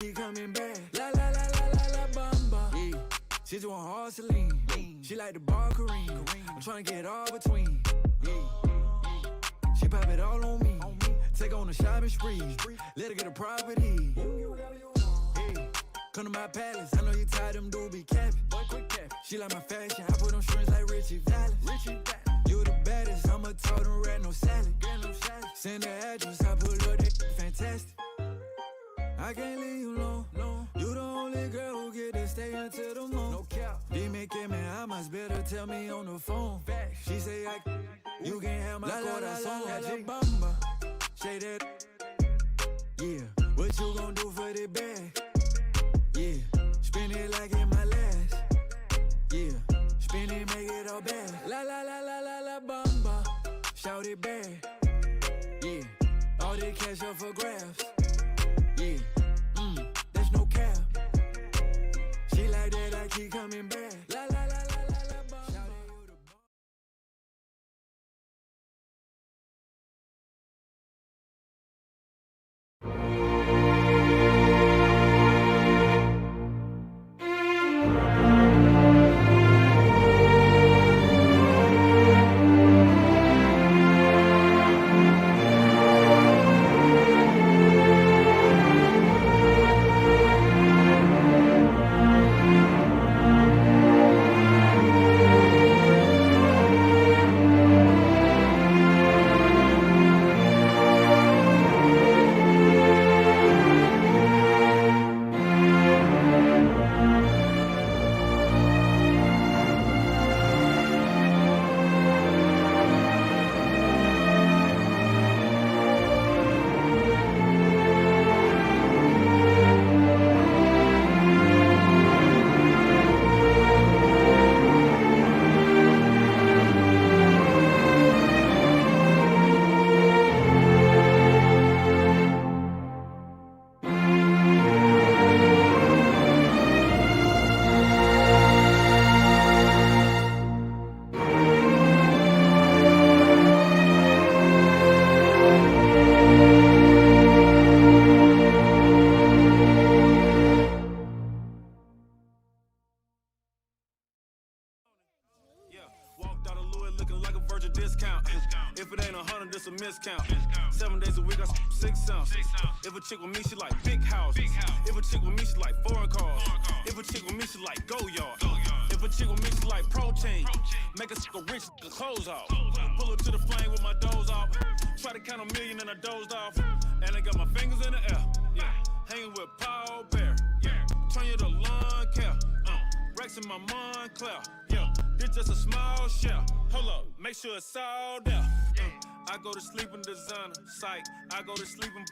he coming back. La la la la la la bamba. Yeah. She just want hard Celine. She like the bar Kareem. I'm tryna get all between. Yeah. She pop it all on me. Take on a shopping spree. Let her get a property. Hey. Come to my palace. I know you tired them dudes be capping. She like my fashion. I put on strings like Richie Valens. You the baddest. I'ma told them rat no salad. Send the address. I pull up that fantastic. I can't leave you alone. You the only girl who get to stay until the morning. No cap. Dime que me amas, better tell me on the phone. She say you can't have my corazón. La bamba. Say that. Yeah. What you gon' do for the bag? Yeah. Spin it like in my last. Yeah. Spin it, make it all bad. La la la la la la bamba. Shout it back. Yeah. All the cash up for grabs. Yeah. That's no cap. She like that, I keep coming back. La la la la la la bamba. Shout it, you the bomb. It's a miscount. 7 days a week, I 6 cents. If a chick with me, she like big houses. If a chick with me, she like foreign cars. If a chick with me, she like go yard. If a chick with me, she like protein. Make a chick rich, the clothes off. Pull her to the flame with my doze off. Try to count a million and I dozed off. And I got my fingers in the air. Yeah. Hanging with Paul Bear. Yeah. Turn you to lawn care. Rex in my Montclair. Yeah. This just a small shell. Hold up, make sure it's all there. I go to sleep in designer, psych. I go to sleep in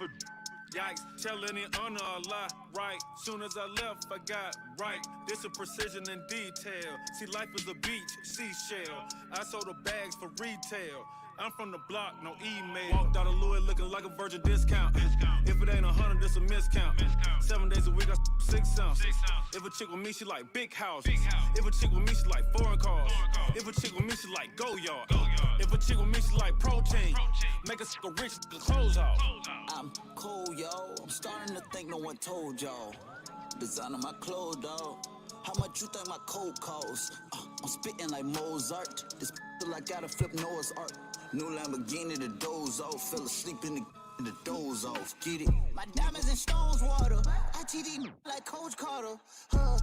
yikes. Tell any honor a lie, right? Soon as I left, I got right. This a precision and detail. See, life is a beach, seashell. I sold the bags for retail. I'm from the block, no email. Walked out of Louis looking like a virgin discount. If it ain't 100, it's a miscount. 7 days a week, I 6 cents. If a chick with me, she like big houses. If a chick with me, she like foreign cars. If a chick with me, she like go yard. If a chick with me, she like protein. Make a chick rich, the clothes off. I'm cool, yo. I'm starting to think no one told y'all. Designing my clothes, dog. How much you think my coat costs? I'm spitting like Mozart. This till I gotta flip Noah's Ark. New Lamborghini, the doze off. Fell asleep in the doze off. Get it? My diamonds and stones water. I TD like Coach Carter.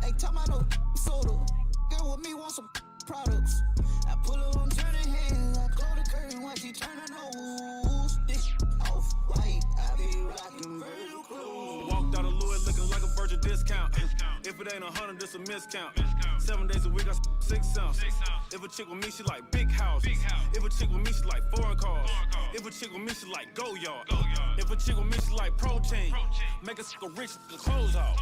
Ain't talking about no soda. Girl with me want some products. I pull her on turning heads. I close the curtain while she turn her nose. This off white. I be rocking Virgil clothes. Walked out of Louis looking like a virgin discount. If it ain't 100, it's a miscount. 7 days a week, I 6 cents. If a chick with me, she like big houses. If a chick with me, she like foreign cars. If a chick with me, she like go yard. If a chick with me, she like protein. Make a chick rich, the clothes off.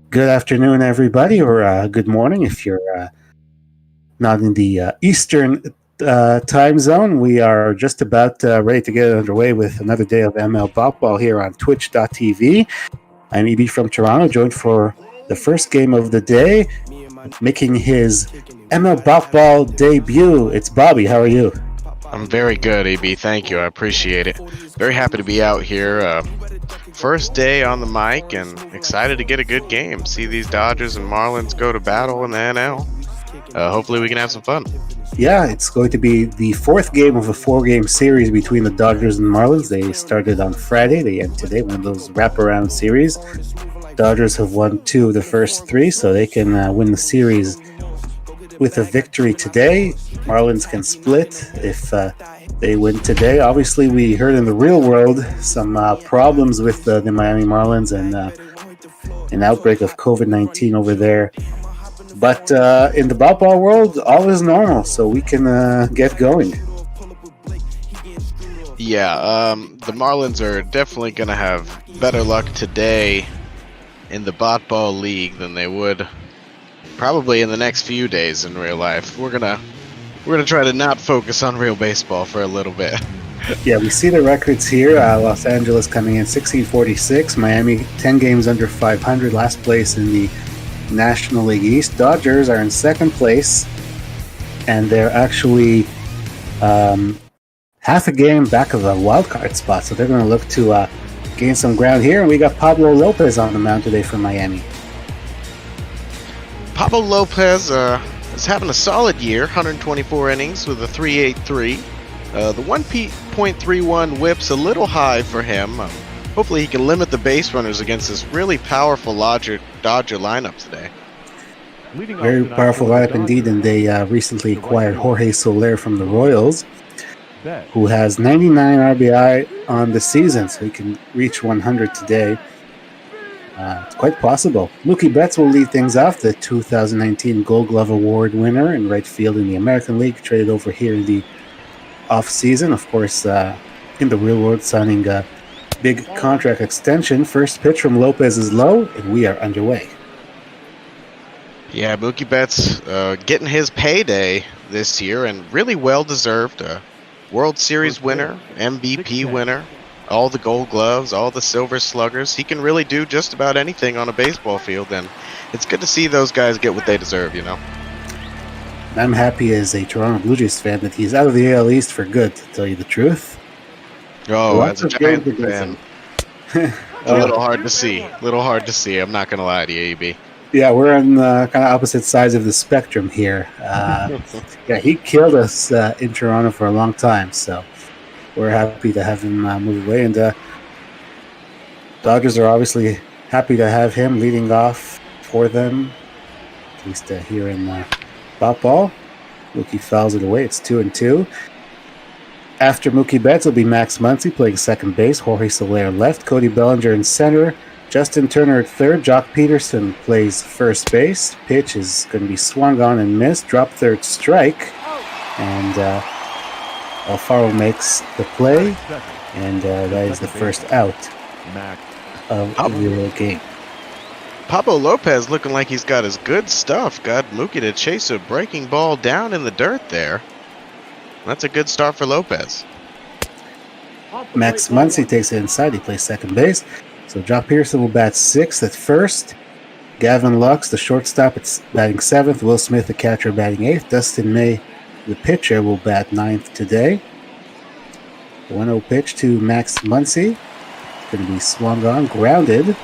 Good afternoon, everybody, or good morning if you're not in the Eastern time zone. We are just about ready to get underway with another day of ML Ball here on Twitch.tv. I'm EB from Toronto, joined for the first game of the day, making his ML Ball debut. It's Bobby. How are you? I'm very good, EB. Thank you. I appreciate it. Very happy to be out here. First day on the mic and excited to get a good game. See these Dodgers and Marlins go to battle in the NL. Hopefully we can have some fun. Yeah, it's going to be the fourth game of a 4-game series between the Dodgers and Marlins. They started on Friday. They end today, one of those wraparound series. Dodgers have won 2 of the first 3, so they can win the series with a victory today. Marlins can split if they win today. Obviously, we heard in the real world some problems with the Miami Marlins and an outbreak of COVID-19 over there. But in the ball world, all is normal, so we can get going. Yeah, the Marlins are definitely going to have better luck today in the ball league than they would probably in the next few days in real life. We're gonna try to not focus on real baseball for a little bit. Yeah, we see the records here. Los Angeles coming in 1646, Miami 10 games under 500, last place in the National League East. Dodgers are in second place, and they're actually half a game back of a wild card spot, so they're going to look to gain some ground here. And we got Pablo Lopez on the mound today for Miami. Pablo Lopez is having a solid year, 124 innings with a 3.83. The 1.31 whip's a little high for him. Hopefully he can limit the base runners against this really powerful Dodger lineup today. Very powerful lineup indeed, and they recently acquired Jorge Soler from the Royals, who has 99 RBI on the season, so he can reach 100 today. It's quite possible. Mookie Betts will lead things off, the 2019 Gold Glove Award winner in right field in the American League, traded over here in the off-season. Of course, in the real world, signing a big contract extension. First pitch from Lopez is low, and we are underway. Yeah, Mookie Betts getting his payday this year, and really well-deserved. World Series winner, MVP winner, all the Gold Gloves, all the Silver Sluggers. He can really do just about anything on a baseball field, and it's good to see those guys get what they deserve, you know. I'm happy as a Toronto Blue Jays fan that he's out of the AL East for good, to tell you the truth. Oh, as a Giants fan, a little hard to see. I'm not going to lie to you, EB. Yeah, we're on kind of opposite sides of the spectrum here. Yeah, he killed us in Toronto for a long time, so we're happy to have him move away. And Dodgers are obviously happy to have him leading off for them, at least here in ball. Mookie fouls it away. It's 2-2. After Mookie Betts will be Max Muncy playing second base, Jorge Soler left, Cody Bellinger in center, Justin Turner at third, Jock Peterson plays first base. Pitch is going to be swung on and missed, drop third strike, and Alfaro makes the play, and that is the first out of the game. Pablo Lopez looking like he's got his good stuff. Got Mookie to chase a breaking ball down in the dirt there. That's a good start for Lopez. Max Muncy takes it inside. He plays second base. So Jock Peterson will bat sixth at first. Gavin Lux, the shortstop, it's batting seventh. Will Smith, the catcher, batting eighth. Dustin May, the pitcher, will bat ninth today. 1-0 pitch to Max Muncy. Going to be swung on, grounded.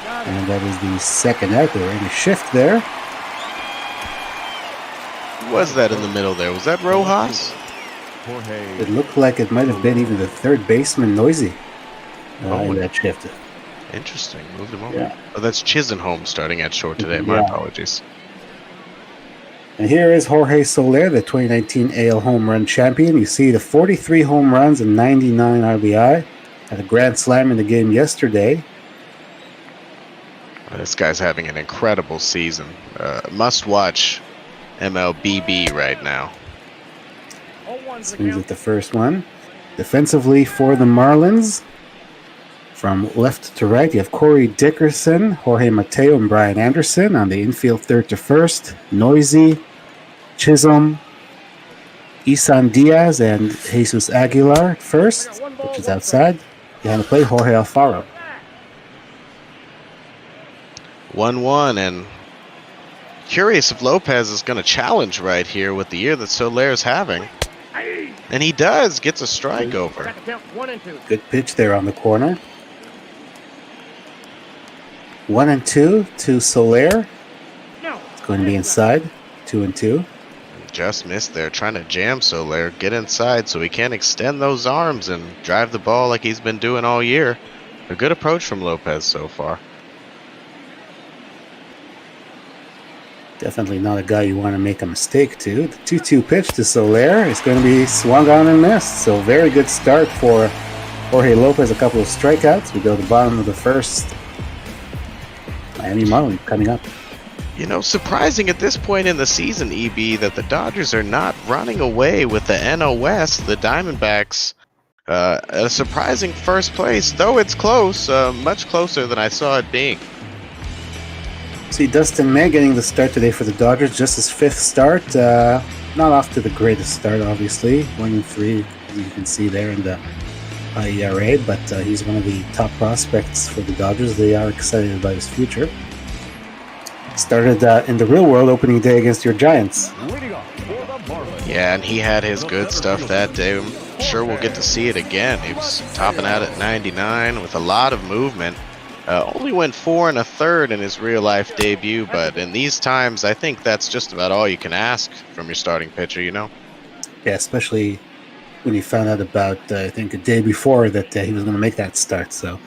And that is the second out. They were in a shift there. Who was that in the middle there? Was that Rojas? It looked like it might have been even the third baseman, Noisy, in that shift. Interesting. Moved him over. Yeah. Oh, that's Chisenholm starting at short today. My apologies. And here is Jorge Soler, the 2019 AL home run champion. You see the 43 home runs and 99 RBI. Had a grand slam in the game yesterday. This guy's having an incredible season. Must watch MLBB right now. Swings at the first one. Defensively for the Marlins, From left to right, you have Corey Dickerson, Jorge Mateo, and Brian Anderson. On the infield, third to first, Noisy, Chisholm, Isan Diaz, and Jesus Aguilar at first, which is outside. Behind the plate, Jorge Alfaro. 1-1, and curious if Lopez is going to challenge right here with the year that Soler's having. And he does, gets a strike over. Good pitch there on the corner. 1-2 to Soler. It's going to be inside. 2-2. Just missed there, trying to jam Soler, get inside so he can extend those arms and drive the ball like he's been doing all year. A good approach from Lopez so far. Definitely not a guy you want to make a mistake to. The 2-2 pitch to Soler is going to be swung on and missed. So very good start for Jorge Lopez. A couple of strikeouts. We go to the bottom of the first. Miami Marlins coming up. You know, surprising at this point in the season, EB, that the Dodgers are not running away with the NL West. The Diamondbacks a surprising first place, though it's close, much closer than I saw it being. See Dustin May getting the start today for the Dodgers, just his fifth start. Not off to the greatest start, obviously. 1-3, as you can see there in the high ERA, but he's one of the top prospects for the Dodgers. They are excited about his future. Started in the real world opening day against your Giants. Yeah, and he had his good stuff that day. I'm sure we'll get to see it again. He was topping out at 99 with a lot of movement. Only went 4 1/3 in his real-life debut, but in these times, I think that's just about all you can ask from your starting pitcher, you know? Yeah, especially when he found out about, I think, a day before that he was going to make that start. So,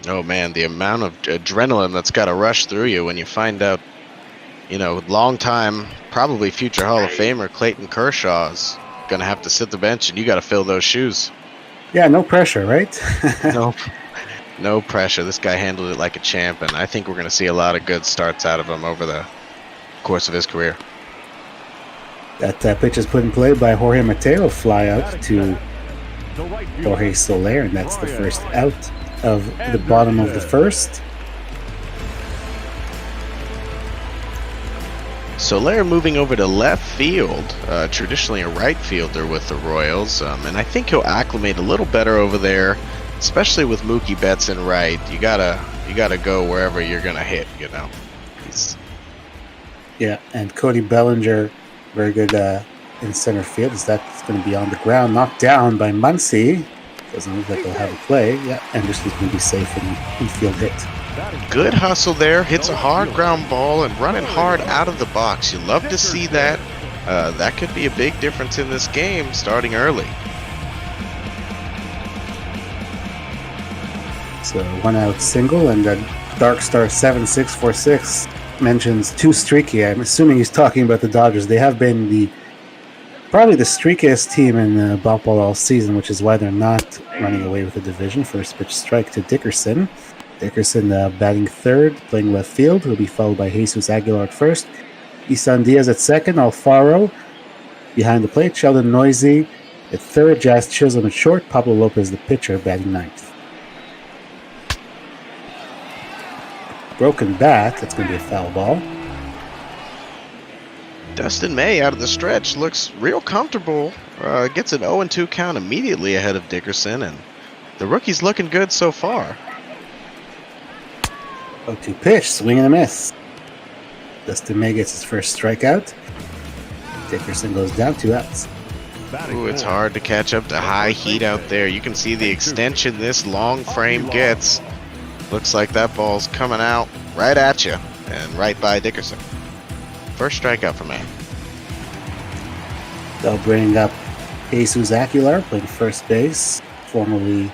oh man, the amount of adrenaline that's got to rush through you when you find out, you know, long-time, probably future Hall of Famer Clayton Kershaw's going to have to sit the bench, and you got to fill those shoes. Yeah, no pressure, right? Nope. No pressure. This guy handled it like a champ, and I think we're going to see a lot of good starts out of him over the course of his career. That pitch is put in play by Jorge Mateo, fly out to Jorge Soler, and that's the first out of the bottom of the first. Soler moving over to left field, traditionally a right fielder with the Royals, and I think he'll acclimate a little better over there. Especially with Mookie Betts in right, you gotta go wherever you're gonna hit, you know. Yeah, and Cody Bellinger, very good in center field. Is that's going to be on the ground, knocked down by Muncy. Doesn't look like they'll have a play. Yeah, Anderson's going to be safe in infield hit. Good hustle there, hits a hard ground ball and running hard out of the box. You love to see that. That could be a big difference in this game starting early. So 1 out single, and Dark Star 7646 mentions too streaky. I'm assuming he's talking about the Dodgers. They have been probably the streakiest team in ball all season, which is why they're not running away with the division. First pitch strike to Dickerson. Dickerson batting third, playing left field. He'll be followed by Jesus Aguilar at first. Isan Diaz at second. Alfaro behind the plate. Sheldon Noisy at third. Jazz Chisholm at short. Pablo Lopez, the pitcher, batting ninth. Broken bat. That's going to be a foul ball. Dustin May out of the stretch looks real comfortable. Gets an 0-2 count immediately ahead of Dickerson, and the rookie's looking good so far. 0-2 pitch, swing and a miss. Dustin May gets his first strikeout. Dickerson goes down, 2 outs. Ooh, it's hard to catch up to high heat out there. You can see the extension this long frame gets. Looks like that ball's coming out right at you and right by Dickerson. First strikeout for May. They'll bring up Jesus Aguilar, playing first base, formerly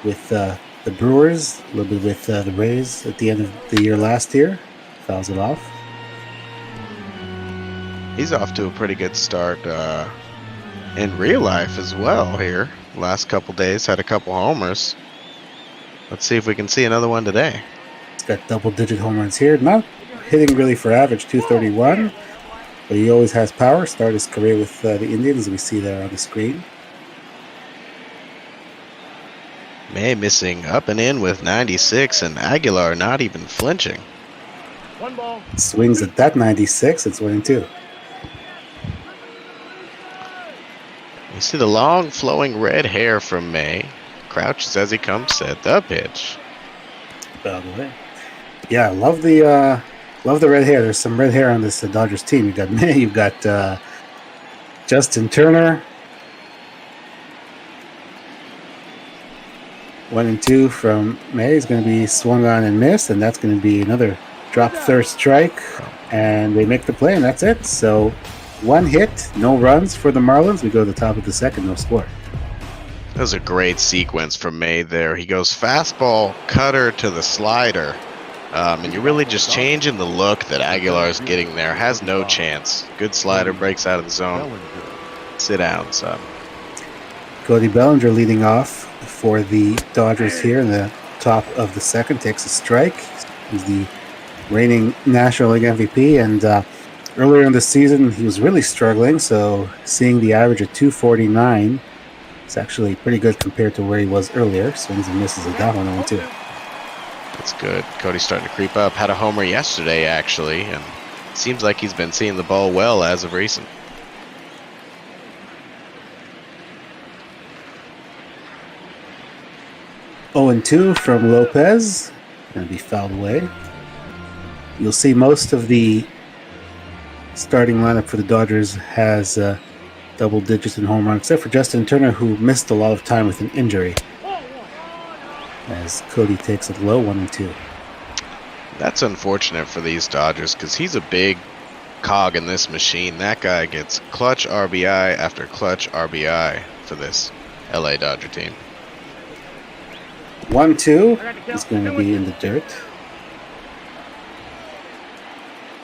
with the Brewers, a little bit with the Rays at the end of the year last year. Fouls it off. He's off to a pretty good start in real life as well here. Last couple days, had a couple homers. Let's see if we can see another one today. He's got double-digit home runs here. Not hitting really for average, 231, but he always has power. Started his career with the Indians, as we see there on the screen. May missing up and in with 96, and Aguilar not even flinching. Swings at that 96. It's 1-2. You see the long flowing red hair from May. Crouches as he comes set the pitch. By the way. Yeah, love the red hair. There's some red hair on this Dodgers team. You got May, you've got Justin Turner. 1-2 from May is going to be swung on and missed, and that's going to be another drop third strike, and they make the play, and that's it. So 1 hit, no runs for the Marlins. We go to the top of the second, no score. That was a great sequence from May there. He goes fastball, cutter to the slider, and you're really just changing the look that Aguilar's getting there. Has no chance. Good slider, breaks out of the zone. Sit down, son. Cody Bellinger leading off for the Dodgers here in the top of the second, takes a strike. He's the reigning National League MVP, and earlier in the season he was really struggling, so seeing the average at 249 is actually pretty good compared to where he was earlier. Swings and misses at that 1-2. That's good. Cody's starting to creep up. Had a homer yesterday, actually, and seems like he's been seeing the ball well as of recent. And 2 from Lopez. Going to be fouled away. You'll see most of the starting lineup for the Dodgers has double digits in home run, except for Justin Turner, who missed a lot of time with an injury. As Cody takes it low, 1-2. That's unfortunate for these Dodgers because he's a big cog in this machine. That guy gets clutch RBI after clutch RBI for this LA Dodger team. 1-2 is going to be in the dirt.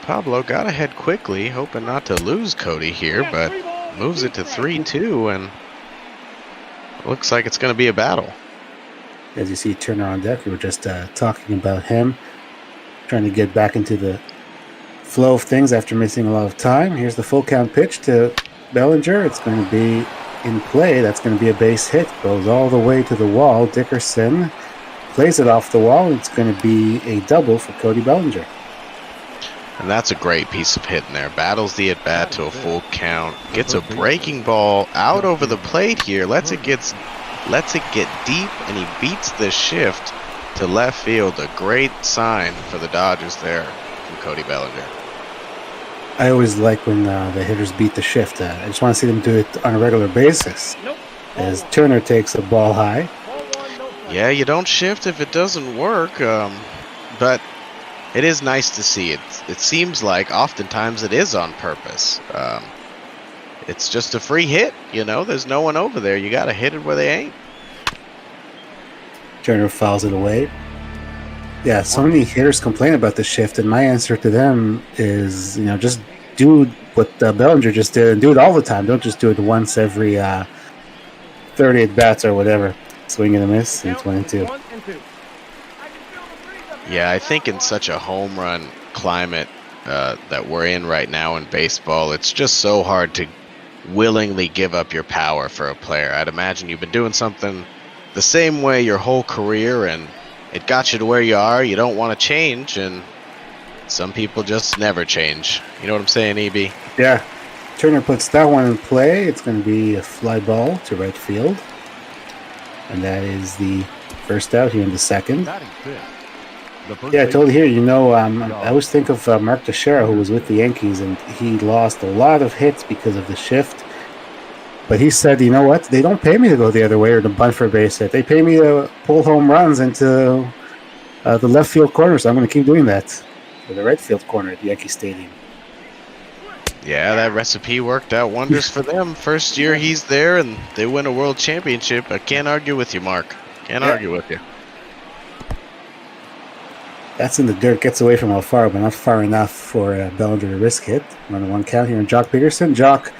Pablo got ahead quickly, hoping not to lose Cody here, but moves it to 3-2, and looks like it's going to be a battle. As you see Turner on deck, we were just talking about him, trying to get back into the flow of things after missing a lot of time. Here's the full count pitch to Bellinger. It's going to be in play. That's going to be a base hit. Goes all the way to the wall. Dickerson plays it off the wall. It's going to be a double for Cody Bellinger. And that's a great piece of hitting there. Battles the at-bat to a full count. Gets a breaking ball out over the plate here. Lets it get deep, and he beats the shift to left field. A great sign for the Dodgers there from Cody Bellinger. I always like when the hitters beat the shift. I just want to see them do it on a regular basis. As Turner takes a ball high. Yeah, you don't shift if it doesn't work, but it is nice to see. It seems like oftentimes it is on purpose. It's just a free hit, you know. There's no one over there. You got to hit it where they ain't. Turner fouls it away. Yeah, so many hitters complain about the shift, and my answer to them is, just do what Bellinger just did and do it all the time. Don't just do it once every 30 at-bats or whatever. Swing and a miss, and it's 1-2. Yeah, I think in such a home run climate that we're in right now in baseball, it's just so hard to willingly give up your power for a player. I'd imagine you've been doing something the same way your whole career, and it got you to where you are. You don't want to change, and some people just never change. You know what I'm saying, EB? Yeah. Turner puts that one in play. It's going to be a fly ball to right field. And that is the first out here in the second. Yeah, I told you here, I always think of Mark Teixeira, who was with the Yankees, and he lost a lot of hits because of the shift. But he said, you know what? They don't pay me to go the other way or to bunt for a base hit. They pay me to pull home runs into the left field corner, so I'm going to keep doing that for the right field corner at Yankee Stadium. Yeah, that recipe worked out wonders for them. First year he's there, and they win a world championship. I can't argue with you, Mark. Can't argue with you. That's in the dirt. Gets away from Alfaro, but not far enough for Bellinger to risk hit. On the 1 count here, and Jock Peterson. Jock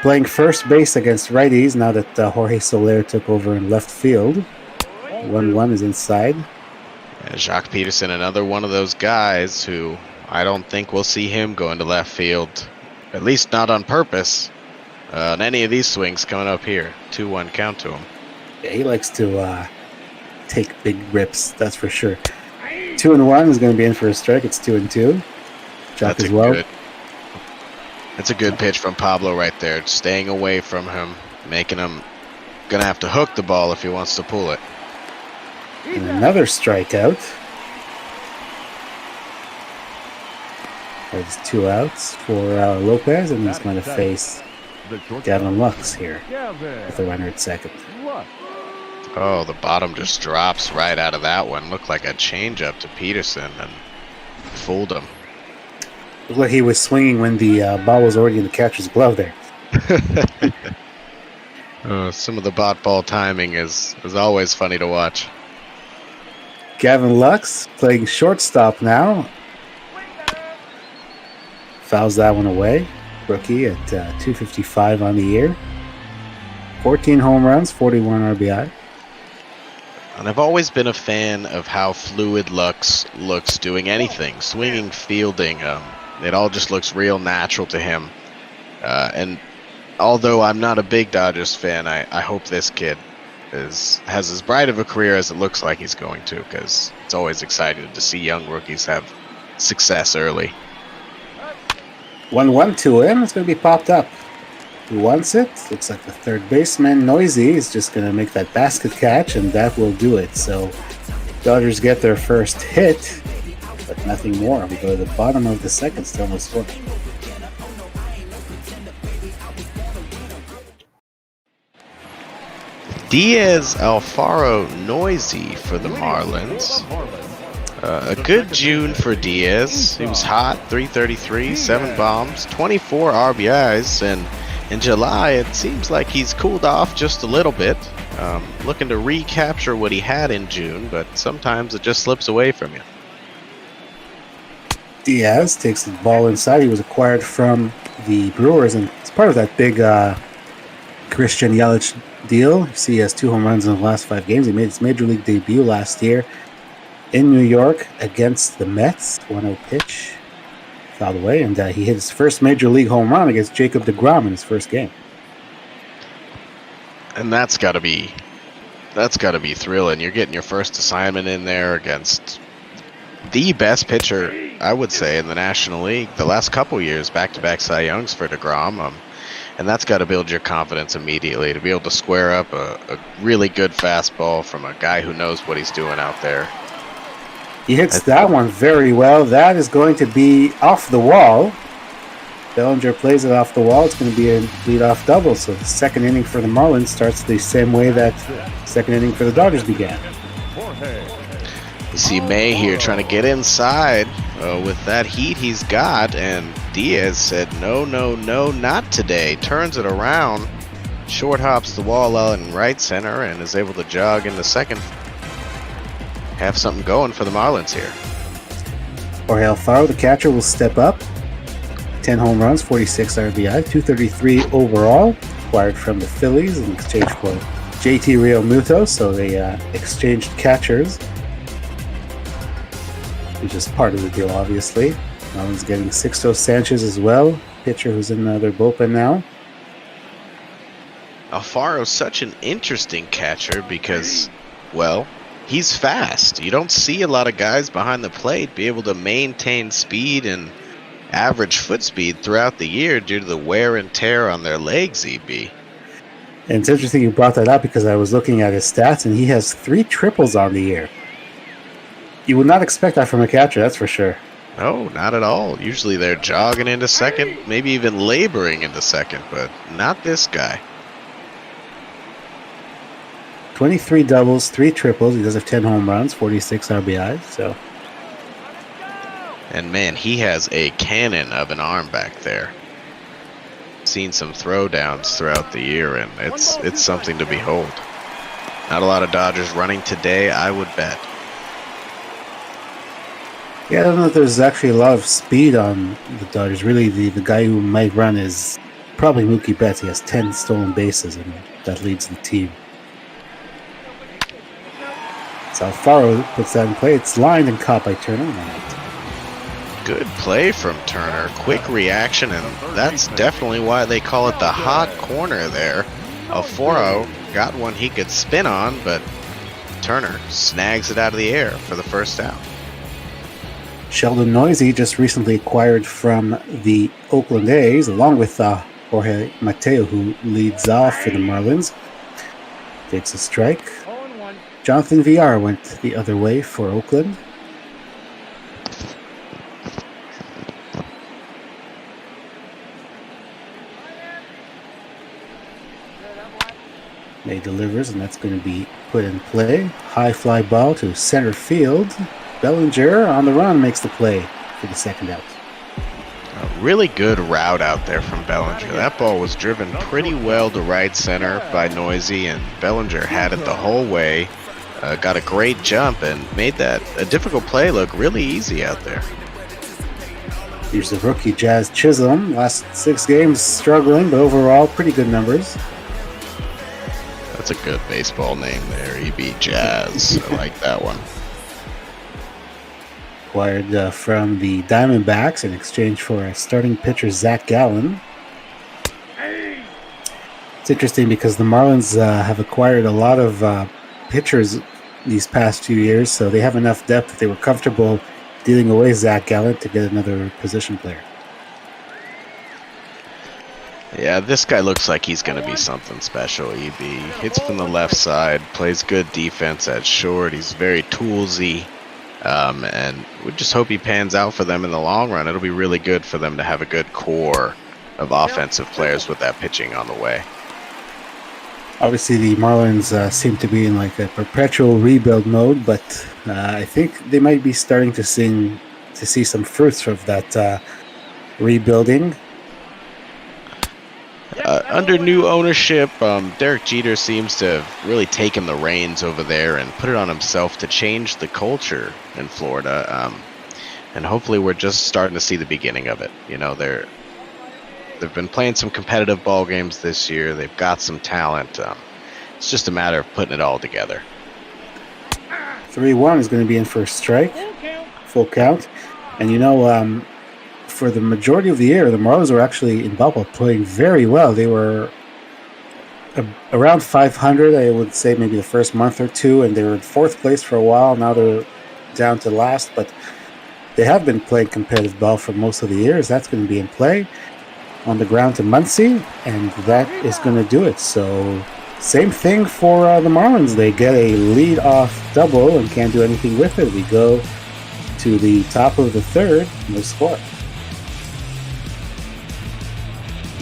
playing first base against righties now that Jorge Soler took over in left field. 1-1 is inside. Yeah, Jock Peterson, another one of those guys who I don't think we'll see him go into left field, at least not on purpose, on any of these swings coming up here. 2-1 count to him. Yeah, he likes to take big rips, that's for sure. 2-1 is going to be in for a strike. It's 2-2. Jack as well. That's a good pitch from Pablo right there. Staying away from him, making him gonna have to hook the ball if he wants to pull it. And another strikeout. There's 2 outs for Lopez, and he's going to face Gavin Lux here with a runner at second. Oh, the bottom just drops right out of that one. Looked like a changeup to Peterson and fooled him. Looked like he was swinging when the ball was already in the catcher's glove there. Some of the bot ball timing is always funny to watch. Gavin Lux playing shortstop now. Fouls that one away. Rookie at 255 on the year. 14 home runs, 41 RBI. And I've always been a fan of how fluid Lux looks doing anything. Swinging, fielding. It all just looks real natural to him. And although I'm not a big Dodgers fan, I hope this kid has as bright of a career as it looks like he's going to, because it's always exciting to see young rookies have success early. 1-1 to him. It's going to be popped up. He wants it. Looks like the third baseman, Noisy, is just going to make that basket catch, and that will do it. So Dodgers get their first hit, but nothing more. We go to the bottom of the second, still no score. Diaz Alfaro Noisy for the Marlins. A good June for Diaz. He was hot, 333, 7 bombs, 24 RBIs, and in July it seems like he's cooled off just a little bit. Looking to recapture what he had in June, but sometimes it just slips away from you. Diaz takes the ball inside. He was acquired from the Brewers, and it's part of that big Christian Yelich deal. You see he has 2 home runs in the last 5 games. He made his major league debut last year in New York against the Mets. 1-0 pitch. Fouled away, and he hit his first major league home run against Jacob deGrom in his first game. And that's got to be thrilling. You're getting your first assignment in there against the best pitcher, I would say, in the National League. The last couple years, back-to-back Cy Youngs for deGrom. And that's got to build your confidence immediately to be able to square up a really good fastball from a guy who knows what he's doing out there. He hits that one very well. That is going to be off the wall. Bellinger plays it off the wall. It's going to be a leadoff double. So the second inning for the Marlins starts the same way that second inning for the Dodgers began. You see May here trying to get inside with that heat he's got, and Diaz said, no, not today. Turns it around, short hops the wall out in right center, and is able to jog into second. Have something going for the Marlins here. Jorge Alfaro, the catcher, will step up. 10 home runs, 46 RBI, 233 overall. Acquired from the Phillies in exchange for JT Realmuto, so they exchanged catchers. Which is part of the deal, obviously. Marlins getting Sixto Sanchez as well, pitcher who's in their bullpen now. Alfaro's such an interesting catcher because, well, he's fast. You don't see a lot of guys behind the plate be able to maintain speed and average foot speed throughout the year due to the wear and tear on their legs, EB. And it's interesting you brought that up because I was looking at his stats, and he has 3 triples on the year. You would not expect that from a catcher, that's for sure. No, not at all. Usually they're jogging into second, maybe even laboring into second, but not this guy. 23 doubles, 3 triples. He does have 10 home runs, 46 RBI. So, and man, he has a cannon of an arm back there. Seen some throwdowns throughout the year, and it's something to behold. Not a lot of Dodgers running today, I would bet. Yeah, I don't know if there's actually a lot of speed on the Dodgers. Really, the guy who might run is probably Mookie Betts. He has 10 stolen bases, and that leads the team. So Alfaro puts that in play. It's lined and caught by Turner. Good play from Turner. Quick reaction, and that's definitely why they call it the hot corner there. Alfaro got one he could spin on, but Turner snags it out of the air for the first out. Sheldon Noisy, just recently acquired from the Oakland A's, along with Jorge Mateo, who leads off for the Marlins, takes a strike. Jonathan VR went the other way for Oakland. May delivers, and that's going to be put in play. High fly ball to center field. Bellinger on the run makes the play for the second out. A really good route out there from Bellinger. That ball was driven pretty well to right center by Noisy, and Bellinger had it the whole way. Got a great jump and made that a difficult play look really easy out there. Here's the rookie Jazz Chisholm. Last 6 games struggling, but overall pretty good numbers. That's a good baseball name there, EB Jazz. I like that one. Acquired from the Diamondbacks in exchange for starting pitcher Zach Gallen. It's interesting because the Marlins have acquired a lot of pitchers these past few years, so they have enough depth that they were comfortable dealing away Zach Gallen to get another position player. Yeah, this guy looks like he's going to be something special, EB. Hits from the left side, plays good defense at short. He's very toolsy, and we just hope he pans out for them in the long run. It'll be really good for them to have a good core of offensive players with that pitching on the way. Obviously, the Marlins seem to be in like a perpetual rebuild mode, but I think they might be starting to see some fruits of that rebuilding. Under new ownership, Derek Jeter seems to have really taken the reins over there and put it on himself to change the culture in Florida. And hopefully we're just starting to see the beginning of it. You know, they've been playing some competitive ball games this year. They've got some talent. It's just a matter of putting it all together. 3-1 is going to be in for a strike. Full count. And you know, for the majority of the year, the Marlins were actually in ballpark playing very well. They were around 500, I would say, maybe the first month or two, and they were in 4th place for a while. Now they're down to last, but they have been playing competitive ball for most of the years. That's going to be in play on the ground to Muncy, and that is going to do it. So same thing for the Marlins. They get a lead-off double and can't do anything with it. We go to the top of the 3rd, no score.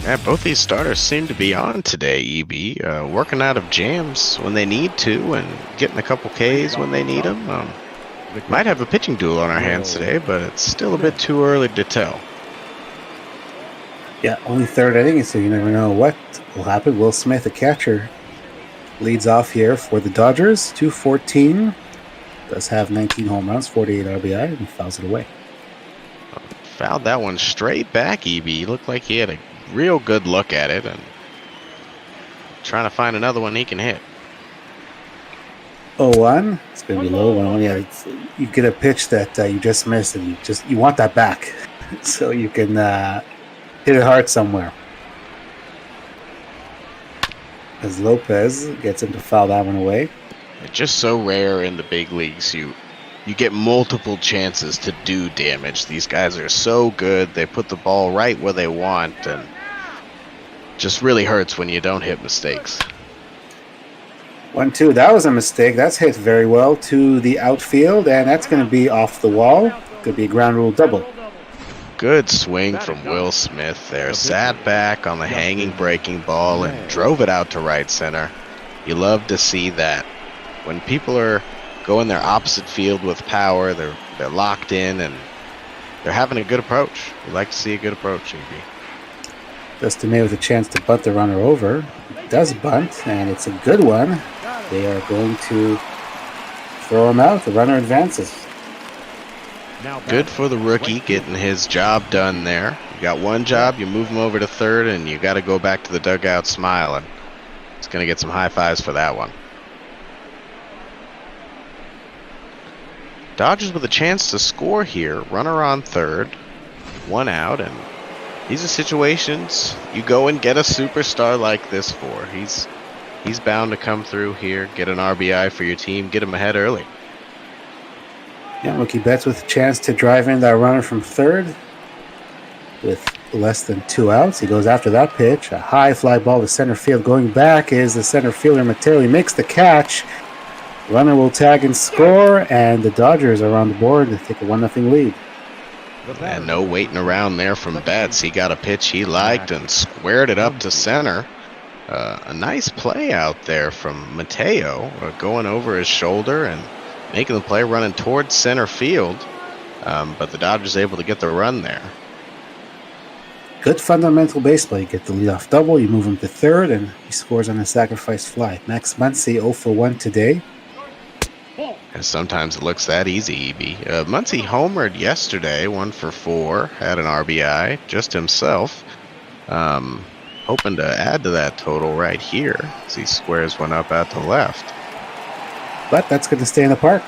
Yeah, both these starters seem to be on today, EB. Working out of jams when they need to and getting a couple Ks when they need them. Might have a pitching duel on our hands today, but it's still a bit too early to tell. Yeah, only 3rd inning, so you never know what will happen. Will Smith, the catcher, leads off here for the Dodgers. 214. Does have 19 home runs, 48 RBI, and fouls it away. Fouled that one straight back, EB. Looked like he had a real good look at it and trying to find another one he can hit. 0-1. It's going to be low 1-1. Yeah, you get a pitch that you just missed, and you want that back, so you can hit it hard somewhere. As Lopez gets him to foul that one away. It's just so rare in the big leagues. You get multiple chances to do damage. These guys are so good. They put the ball right where they want, and just really hurts when you don't hit mistakes. 1-2. That was a mistake. That's hit very well to the outfield, and that's going to be off the wall. Could be a ground rule double. Good swing from Will Smith there. Sat back on the hanging breaking ball and drove it out to right center. You love to see that. When people are going their opposite field with power, they're locked in and they're having a good approach. We like to see a good approach, EB. Dustin May with a chance to bunt the runner over. Does bunt, and it's a good one. They are going to throw him out. The runner advances. Good for the rookie getting his job done there. You got one job, you move him over to 3rd, and you got to go back to the dugout smiling. He's going to get some high fives for that one. Dodgers with a chance to score here. Runner on 3rd, 1 out, and these are situations you go and get a superstar like this for. He's he's bound to come through here, get an RBI for your team, get him ahead early. Yeah, Mookie Betts with a chance to drive in that runner from third with less than 2 outs. He goes after that pitch. A high fly ball to center field. Going back is the center fielder, Mateo. He makes the catch. Runner will tag and score, and the Dodgers are on the board to take a 1-0 lead. And no waiting around there from Betts. He got a pitch he liked and squared it up to center. A nice play out there from Mateo, going over his shoulder and making the play running towards center field. But the Dodgers able to get the run there. Good fundamental baseball. You get the leadoff double, you move him to third, and he scores on a sacrifice fly. Max Muncy 0 for 1 today. And sometimes it looks that easy, EB. Muncy homered yesterday, 1 for 4, had an RBI, just himself. Hoping to add to that total right here as he squares one up out to left. But that's going to stay in the park.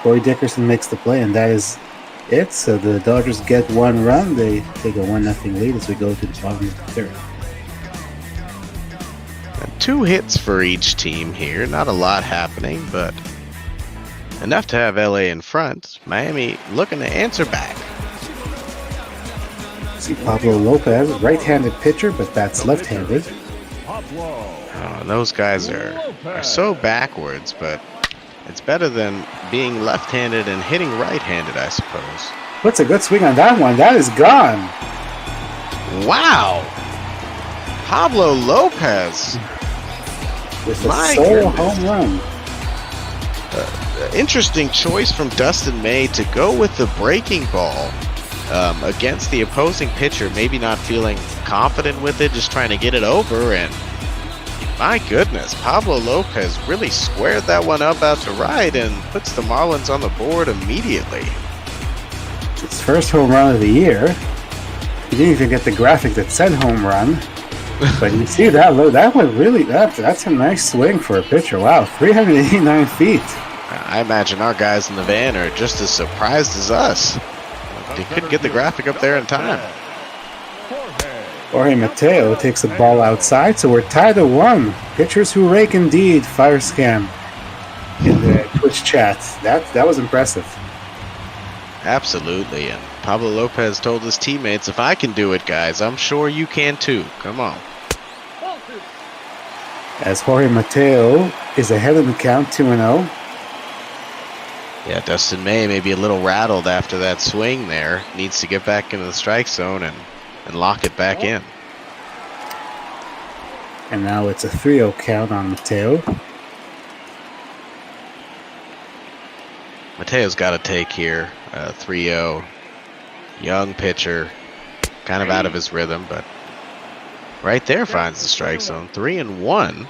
Corey Dickerson makes the play, and that is it. So the Dodgers get 1 run. They take a 1-0 lead as we go to the bottom of the third. 2 hits for each team here. Not a lot happening, but enough to have LA in front. Miami looking to answer back. See Pablo Lopez, right-handed pitcher, but bats left-handed. Those guys are so backwards, but it's better than being left-handed and hitting right-handed, I suppose. Puts a good swing on that one. That is gone. Wow! Pablo Lopez with a solo home run. Interesting choice from Dustin May to go with the breaking ball against the opposing pitcher, maybe not feeling confident with it, just trying to get it over. And my goodness, Pablo Lopez really squared that one up out to right and puts the Marlins on the board immediately. His first home run of the year. He didn't even get the graphic that said home run. But you see that one really, that's a nice swing for a pitcher. Wow, 389 feet. I imagine our guys in the van are just as surprised as us. They couldn't get the graphic up there in time. Jorge Mateo takes the ball outside, so we're tied at 1. Pitchers who rake indeed, fire scam in the Twitch chat. That was impressive. Absolutely, and Pablo Lopez told his teammates, if I can do it, guys, I'm sure you can too. Come on. As Jorge Mateo is ahead of the count, 2-0. Yeah, Dustin May be a little rattled after that swing there. Needs to get back into the strike zone and lock it back in. And now it's a 3-0 count on Mateo. Mateo's got to take here. 3-0. Young pitcher. Kind of out of his rhythm, but right there finds the strike zone. 3-1.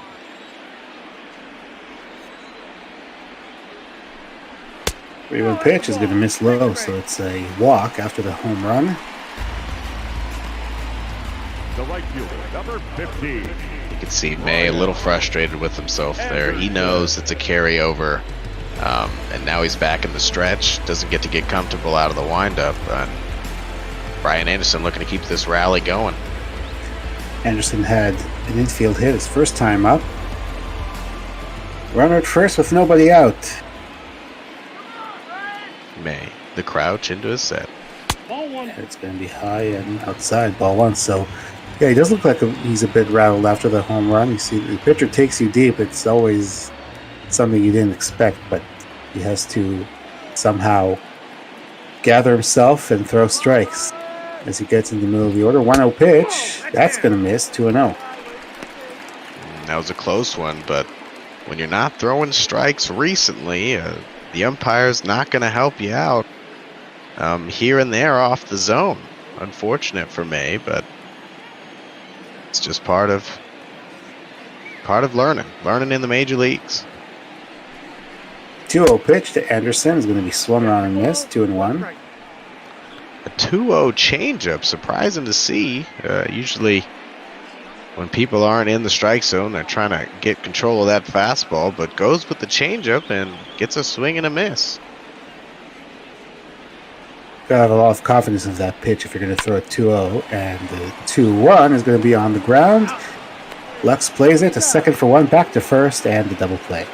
One pitch is going to miss low, so it's a walk after the home run. The right fielder, number 15. You can see May a little frustrated with himself there. He knows it's a carryover, and now he's back in the stretch. Doesn't get to get comfortable out of the windup. Brian Anderson looking to keep this rally going. Anderson had an infield hit his first time up. Runner at first with nobody out. May, the crouch into his set. It's going to be high and outside, ball 1. So, yeah, he does look like he's a bit rattled after the home run. You see, the pitcher takes you deep. It's always something you didn't expect, but he has to somehow gather himself and throw strikes as he gets in the middle of the order. 1-0 pitch. That's going to miss. 2-0. That was a close one, but when you're not throwing strikes recently, the umpire's not going to help you out here and there off the zone. Unfortunate for May, but it's just part of learning in the major leagues. 2-0 pitch to Anderson is going to be swung on and missed. 2-1. A 2-0 changeup, surprising to see. Usually when people aren't in the strike zone, they're trying to get control of that fastball, but goes with the changeup and gets a swing and a miss. Gotta have a lot of confidence in that pitch if you're going to throw a 2-0, and the 2-1 is going to be on the ground. Lux plays it, a second for one, back to first, and the double play.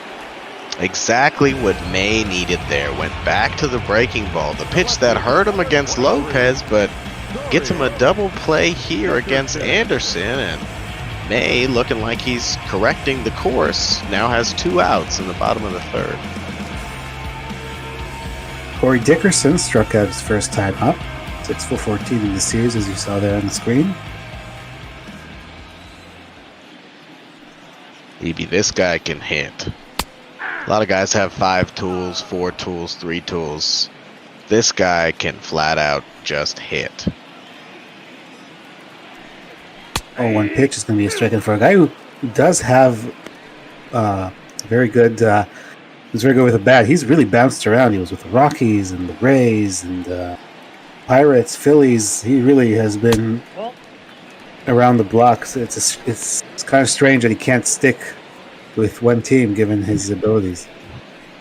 Exactly what May needed there. Went back to the breaking ball. The pitch that hurt him against Lopez, but gets him a double play here against Anderson. And May, looking like he's correcting the course, now has 2 outs in the bottom of the third. Corey Dickerson struck out his first time up. 6 for 14 in the series, as you saw there on the screen. Maybe this guy can hit. A lot of guys have 5 tools, 4 tools, 3 tools. This guy can flat out just hit. Oh, one pitch is going to be a strikeout for a guy who does have very good. He's very good with a bat. He's really bounced around. He was with the Rockies and the Rays and Pirates, Phillies. He really has been around the block. So it's kind of strange that he can't stick with one team given his abilities.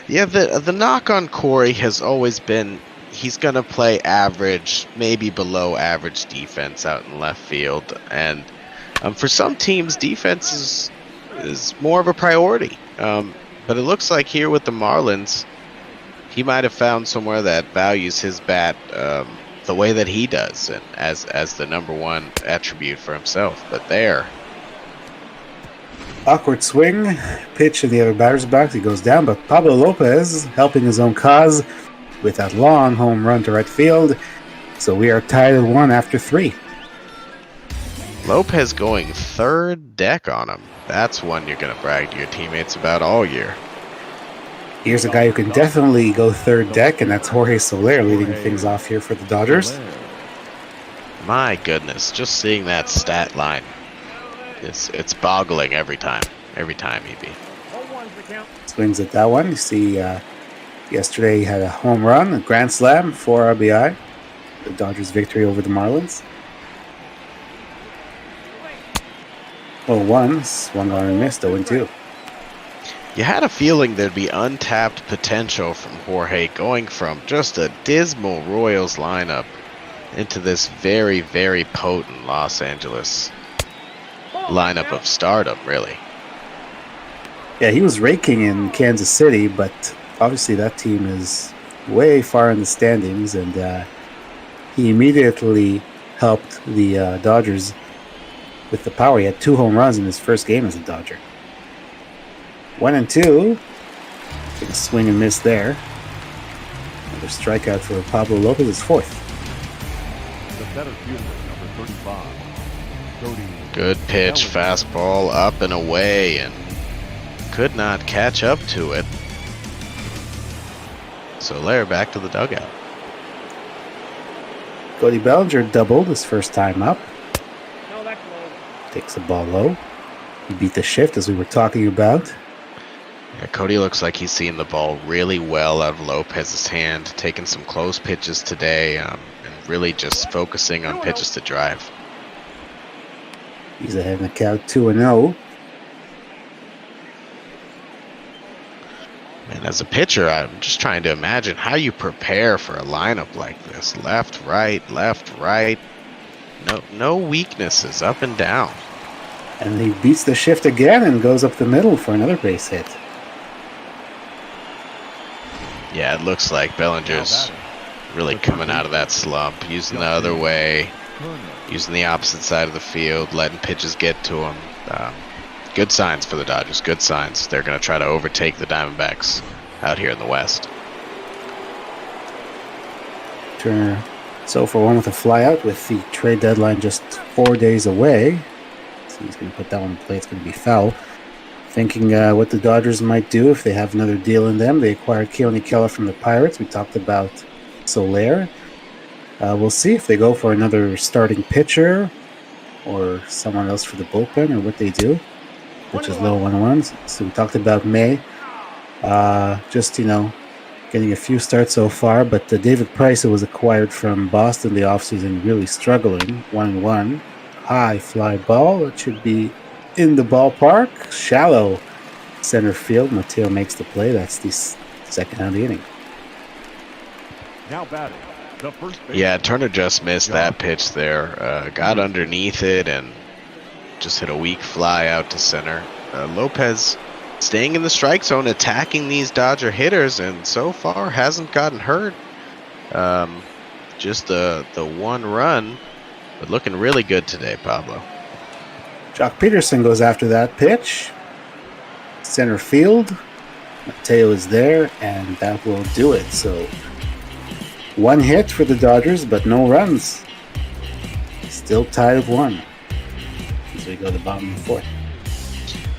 Yeah, the knock on Corey has always been he's going to play average, maybe below average defense out in left field. And for some teams, defense is more of a priority. But it looks like here with the Marlins, he might have found somewhere that values his bat the way that he does, and as the number one attribute for himself. But there. Awkward swing, pitch in the other batter's box. He goes down, but Pablo Lopez helping his own cause with that long home run to right field. So we are tied at 1 after 3. Lopez going third deck on him. That's one you're going to brag to your teammates about all year. Here's a guy who can definitely go third deck, and that's Jorge Soler leading things off here for the Dodgers. My goodness, just seeing that stat line. It's boggling every time, EB. Swings at that one. You see, yesterday he had a home run, a grand slam, 4 RBI. The Dodgers' victory over the Marlins. 0-1, one gone and missed, 0-2. You had a feeling there'd be untapped potential from Jorge going from just a dismal Royals lineup into this very, very potent Los Angeles lineup of stardom, really. Yeah, he was raking in Kansas City, but obviously that team is way far in the standings, and he immediately helped the Dodgers with the power. He had 2 home runs in his first game as a Dodger. 1-2. Big swing and miss there. Another strikeout for Pablo Lopez, his 4th. The better fielder, number 35. Good pitch, fastball up and away, and could not catch up to it. Soler back to the dugout. Cody Bellinger doubled his first time up. Takes the ball low. He beat the shift, as we were talking about. Yeah, Cody looks like he's seeing the ball really well out of Lopez's hand, taking some close pitches today, and really just focusing on pitches to drive. He's ahead in the count, 2-0. And as a pitcher, I'm just trying to imagine how you prepare for a lineup like this. Left, right, left, right. No weaknesses, up and down. And he beats the shift again and goes up the middle for another base hit. Yeah, it looks like Bellinger's really coming out of that slump, using the other way, using the opposite side of the field, letting pitches get to him. Good signs for the Dodgers, good signs. They're going to try to overtake the Diamondbacks out here in the West. Turner, so for 1 with a flyout with the trade deadline just 4 days away. So he's going to put that one in play. It's going to be foul. Thinking what the Dodgers might do if they have another deal in them. They acquired Keone Keller from the Pirates. We talked about Soler. We'll see if they go for another starting pitcher or someone else for the bullpen or what they do, which is low 1-1s. So we talked about May. Just, getting a few starts so far, but David Price, who was acquired from Boston the offseason, really struggling. 1-1. High fly ball. It should be in the ballpark. Shallow center field. Mateo makes the play. That's the second out of the inning. Now batting, the first base. Yeah, Turner just missed that pitch there. Got underneath it and just hit a weak fly out to center. Lopez staying in the strike zone, attacking these Dodger hitters, and so far hasn't gotten hurt. Just the one run, but looking really good today, Pablo. Jock Peterson goes after that pitch. Center field. Mateo is there, and that will do it. So, one hit for the Dodgers, but no runs. Still tied at 1 as we go to the bottom of the 4th.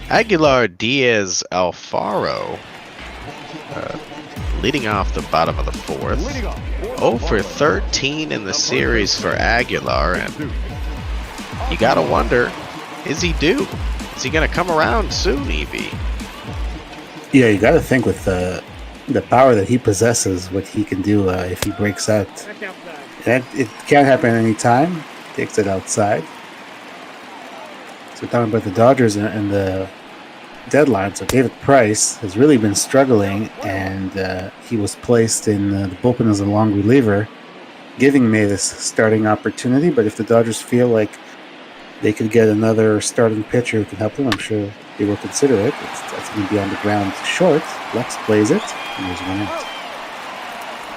Aguilar, Diaz, Alfaro leading off the bottom of the 4th. 0 for 13 in the series for Aguilar, and you gotta wonder, is he due? Is he gonna come around soon, EB? Yeah, you got to think with the power that he possesses, what he can do if he breaks out. And it can't happen any time. Takes it outside. So talking about the Dodgers and the deadline, so David Price has really been struggling, and he was placed in the bullpen as a long reliever, giving May this starting opportunity. But if the Dodgers feel like they could get another starting pitcher who can help them, I'm sure they will consider it. That's going to be on the ground short. Lex plays it, and there's 1 out.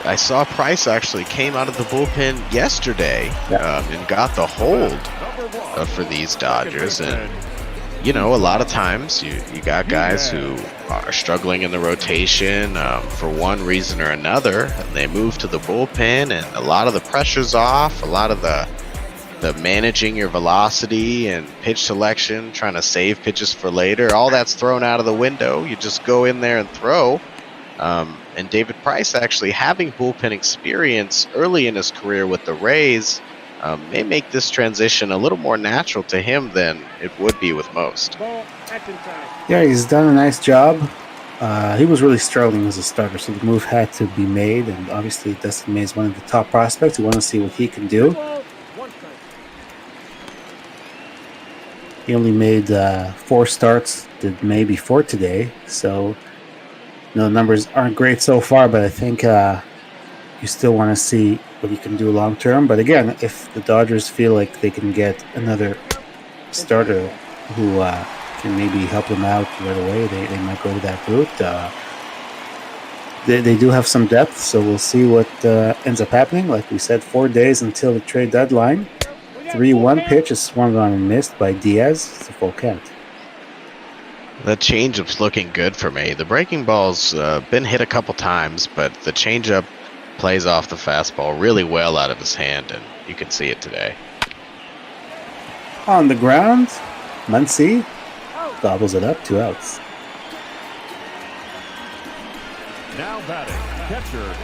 I saw Price actually came out of the bullpen yesterday and got the hold for these Dodgers. And, you know, a lot of times you got guys who are struggling in the rotation for one reason or another, and they move to the bullpen, and a lot of the pressure's off, a lot of the managing your velocity and pitch selection, trying to save pitches for later, all that's thrown out of the window. You just go in there and throw. And David Price actually having bullpen experience early in his career with the Rays may make this transition a little more natural to him than it would be with most. Yeah, he's done a nice job. He was really struggling as a starter, so the move had to be made, and obviously Dustin May is one of the top prospects. We want to see what he can do. He only made 4 starts the May before today, so the numbers aren't great so far, but I think you still want to see what he can do long term. But again, if the Dodgers feel like they can get another starter who can maybe help them out right away, they might go to that route. They do have some depth, so we'll see what ends up happening. Like we said, 4 days until the trade deadline. 3-1 pitch is swung on and missed by Diaz. It's a full count. The changeup's looking good for me. The breaking ball's been hit a couple times, but the changeup plays off the fastball really well out of his hand, and you can see it today. On the ground, Muncy gobbles it up, 2 outs. Now batting, catcher.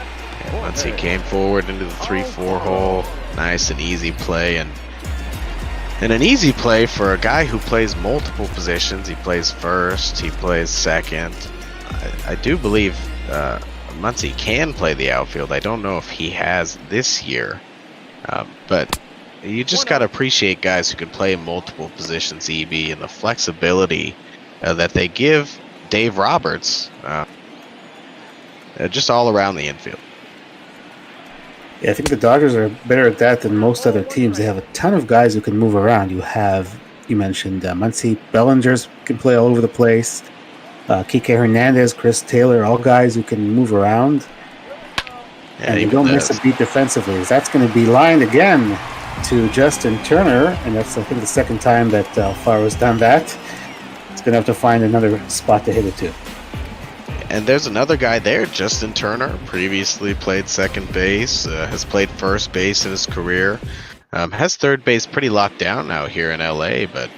Muncy came forward into the 3-4 hole. Nice and easy play, and an easy play for a guy who plays multiple positions. He plays first, he plays second. I do believe Muncy can play the outfield. I don't know if he has this year, but you just got to appreciate guys who can play multiple positions, EB, and the flexibility that they give Dave Roberts just all around the infield. Yeah, I think the Dodgers are better at that than most other teams. They have a ton of guys who can move around. You mentioned Muncy, Bellingers can play all over the place. Kike Hernandez, Chris Taylor, all guys who can move around. Yeah, and you don't miss a beat defensively. That's going to be lined again to Justin Turner, and that's, I think, the second time that Alfaro's done that. It's going to have to find another spot to hit it to. And there's another guy there, Justin Turner, previously played second base, has played first base in his career, has third base pretty locked down now here in LA, but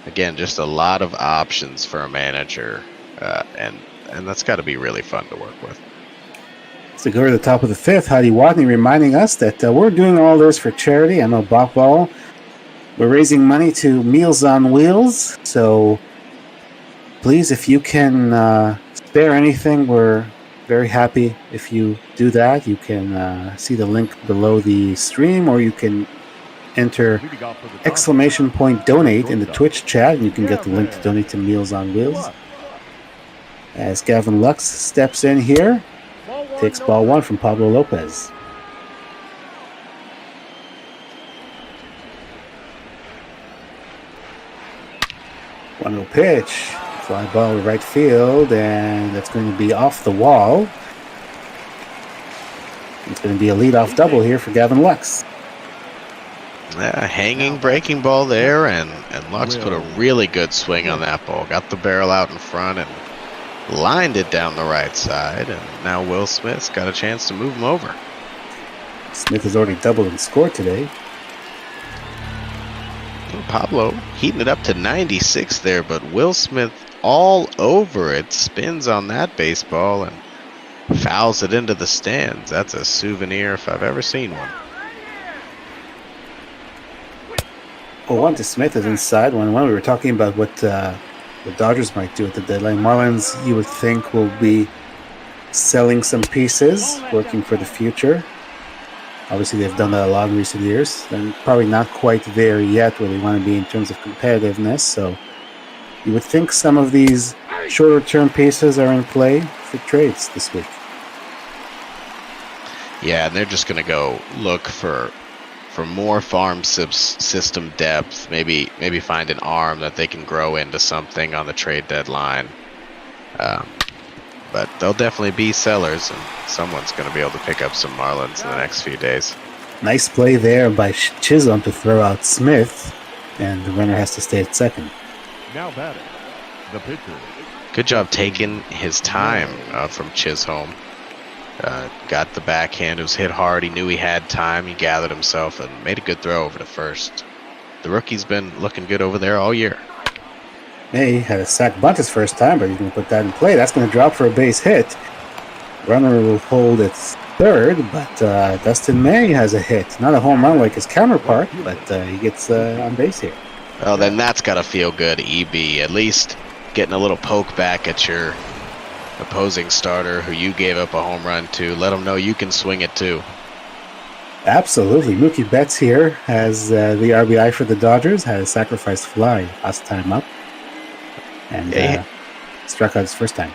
again, just a lot of options for a manager, and that's got to be really fun to work with. So go to the top of the 5th, Heidi Watney reminding us that we're doing all this for charity. I know Bachball, we're raising money to Meals on Wheels, so please, if you can spare anything, we're very happy if you do that. You can see the link below the stream, or you can enter ! Donate in the Twitch chat, and you can get the link to donate to Meals on Wheels. As Gavin Lux steps in here, takes ball 1 from Pablo Lopez. 1-0 pitch. Fly ball to right field, and that's going to be off the wall. It's going to be a leadoff double here for Gavin Lux. Hanging breaking ball there, and Lux put a really good swing on that ball. Got the barrel out in front and lined it down the right side, and now Will Smith's got a chance to move him over. Smith has already doubled and scored today. Pablo heating it up to 96 there, but Will Smith all over it, spins on that baseball and fouls it into the stands. That's a souvenir if I've ever seen one. Well, 1 to Smith is inside 1-1. We were talking about what the Dodgers might do at the deadline. Marlins, you would think, will be selling some pieces, working for the future. Obviously, they've done that a lot in recent years. They're probably not quite there yet where they want to be in terms of competitiveness. So you would think some of these shorter-term pieces are in play for trades this week. Yeah, and they're just going to go look for more farm system depth. Maybe find an arm that they can grow into something on the trade deadline. But they'll definitely be sellers, and someone's going to be able to pick up some Marlins in the next few days. Nice play there by Chisholm to throw out Smith, and the runner has to stay at second. Now batting, the pitcher. Good job taking his time from Chisholm. Got the backhand. It was hit hard. He knew he had time. He gathered himself and made a good throw over to first. The rookie's been looking good over there all year. May had a sac bunt his first time, but he's going to put that in play. That's going to drop for a base hit. Runner will hold at third, but Dustin May has a hit. Not a home run like his counterpart, but he gets on base here. Well, then that's got to feel good, EB. At least getting a little poke back at your opposing starter who you gave up a home run to. Let them know you can swing it too. Absolutely. Mookie Betts here has the RBI for the Dodgers. Had a sacrifice fly last time up. And struck out his first time.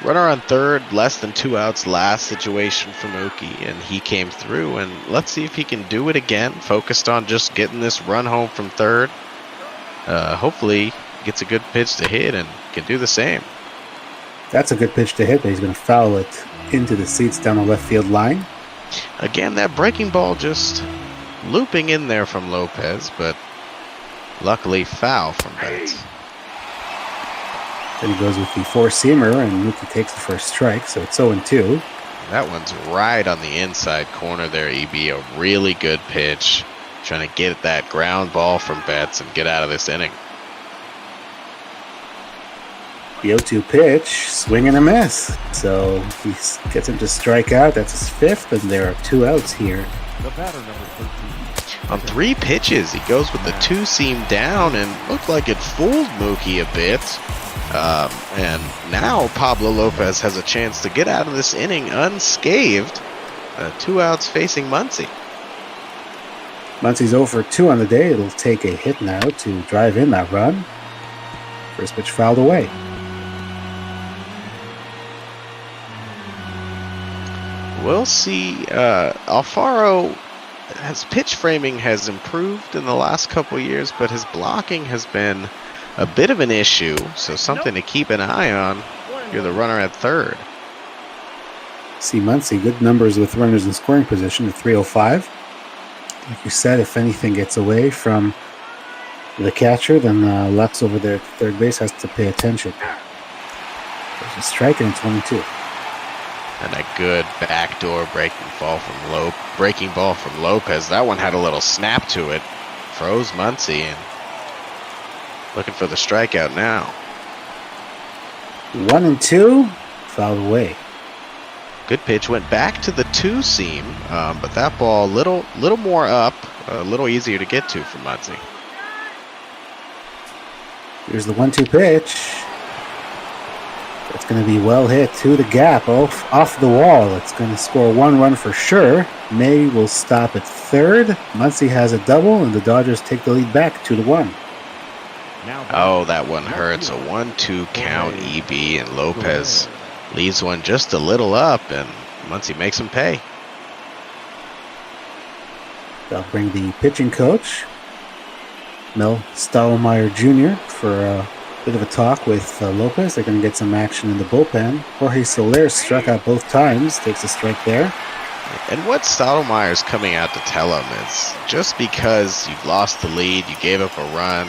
Runner on third, less than 2 outs last situation for Mookie, and he came through, and let's see if he can do it again. Focused on just getting this run home from third. Hopefully gets a good pitch to hit and can do the same. That's a good pitch to hit, but he's going to foul it into the seats down the left field line. Again, that breaking ball just looping in there from Lopez, but luckily foul from Betts. Then he goes with the four-seamer, and Mookie takes the first strike, so it's 0-2. That one's right on the inside corner there, EB. A really good pitch. Trying to get that ground ball from Betts and get out of this inning. The 0-2 pitch, swing and a miss. So he gets him to strike out. That's his fifth, and there are 2 outs here. The batter, number 13. On 3 pitches, he goes with the 2-seam down and looked like it fooled Mookie a bit. And now Pablo Lopez has a chance to get out of this inning unscathed. 2 outs facing Muncy. Muncy's 0 for 2 on the day. It'll take a hit now to drive in that run. First pitch fouled away. We'll see. Alfaro, his pitch framing has improved in the last couple years, but his blocking has been a bit of an issue, so something to keep an eye on. You're the runner at third. See Muncy, good numbers with runners in scoring position at 305. Like you said, if anything gets away from the catcher, then Lux over there at third base has to pay attention. There's a strike, and it's 1-2. And a good backdoor breaking ball from Lopez. That one had a little snap to it. Froze Muncy and looking for the strikeout now. 1-2, fouled away. Good pitch, went back to the 2-seam, but that ball little more up, a little easier to get to for Muncy. Here's the 1-2 pitch. It's going to be well hit to the gap, off the wall. It's going to score 1 run for sure. May will stop at third. Muncy has a double, and the Dodgers take the lead back 2-1. Oh, that one hurts. A 1-2 count, EB, and Lopez leaves one just a little up, and Muncy makes him pay. They'll bring the pitching coach. Mel Stottlemyre Jr. for a bit of a talk with Lopez. They're going to get some action in the bullpen. Jorge Soler struck out both times, takes a strike there. And what Stottlemyre's coming out to tell him is just because you've lost the lead, you gave up a run,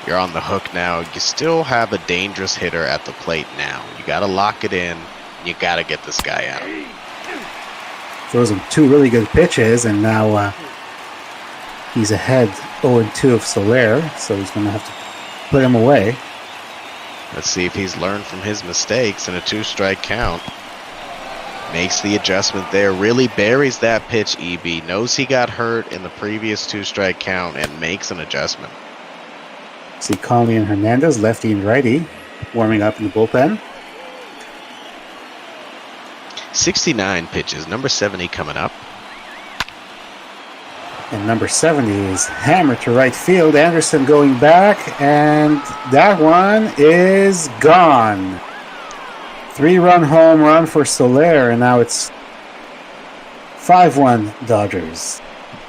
you're on the hook now, you still have a dangerous hitter at the plate now. You got to lock it in. You got to get this guy out. Throws him 2 really good pitches, and now he's ahead 0-2 of Soler, so he's going to have to put him away. Let's see if he's learned from his mistakes in a 2-strike count. Makes the adjustment there, really buries that pitch, EB. Knows he got hurt in the previous 2-strike count and makes an adjustment. See Conley and Hernandez, lefty and righty, warming up in the bullpen. 69 pitches, number 70 coming up. And number 70 is hammered to right field. Anderson going back, and that one is gone. 3-run home run for Soler, and now it's 5-1 Dodgers.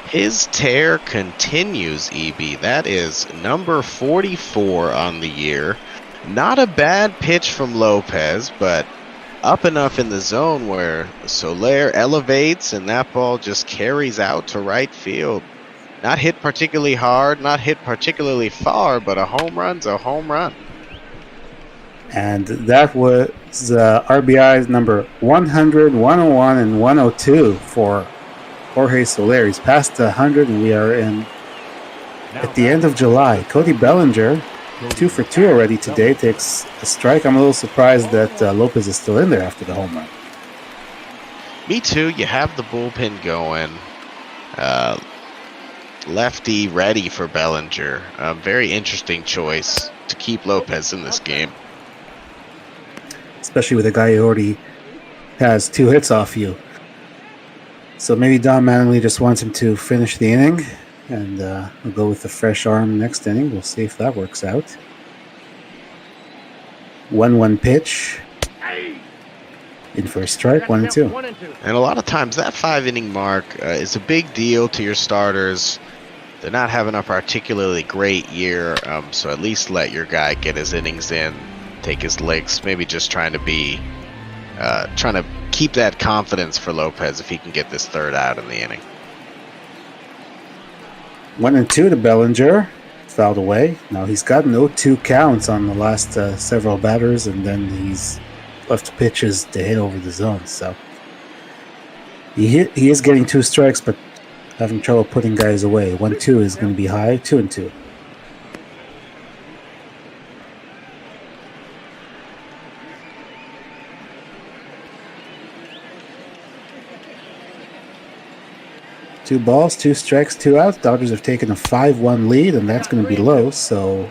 His tear continues, EB. That is number 44 on the year. Not a bad pitch from Lopez, but up enough in the zone where Soler elevates and that ball just carries out to right field. Not hit particularly hard, not hit particularly far, but a home run's a home run. And that was RBIs number 100, 101, and 102 for Jorge Soler. He's past 100, and we are at the end of July. Cody Bellinger, 2 for 2 already today, takes a strike. I'm a little surprised that Lopez is still in there after the home run. Me too. You have the bullpen going. Lefty ready for Bellinger. A very interesting choice to keep Lopez in this game. Especially with a guy who already has 2 hits off you. So maybe Don Mattingly just wants him to finish the inning, and we'll go with the fresh arm next inning. We'll see if that works out. 1-1 pitch. In for a strike, 1-2. And a lot of times that 5-inning mark is a big deal to your starters. They're not having a particularly great year, so at least let your guy get his innings in, take his licks, maybe just trying to keep that confidence for Lopez if he can get this 3rd out in the inning. 1-2 to Bellinger, fouled away. Now he's gotten 0-2 counts on the last several batters, and then he's left pitches to hit over the zone. So he is getting 2 strikes, but having trouble putting guys away. 1-2 is going to be high. 2-2. Two balls, 2 strikes, 2 outs. Dodgers have taken a 5-1 lead, and that's going to be low. So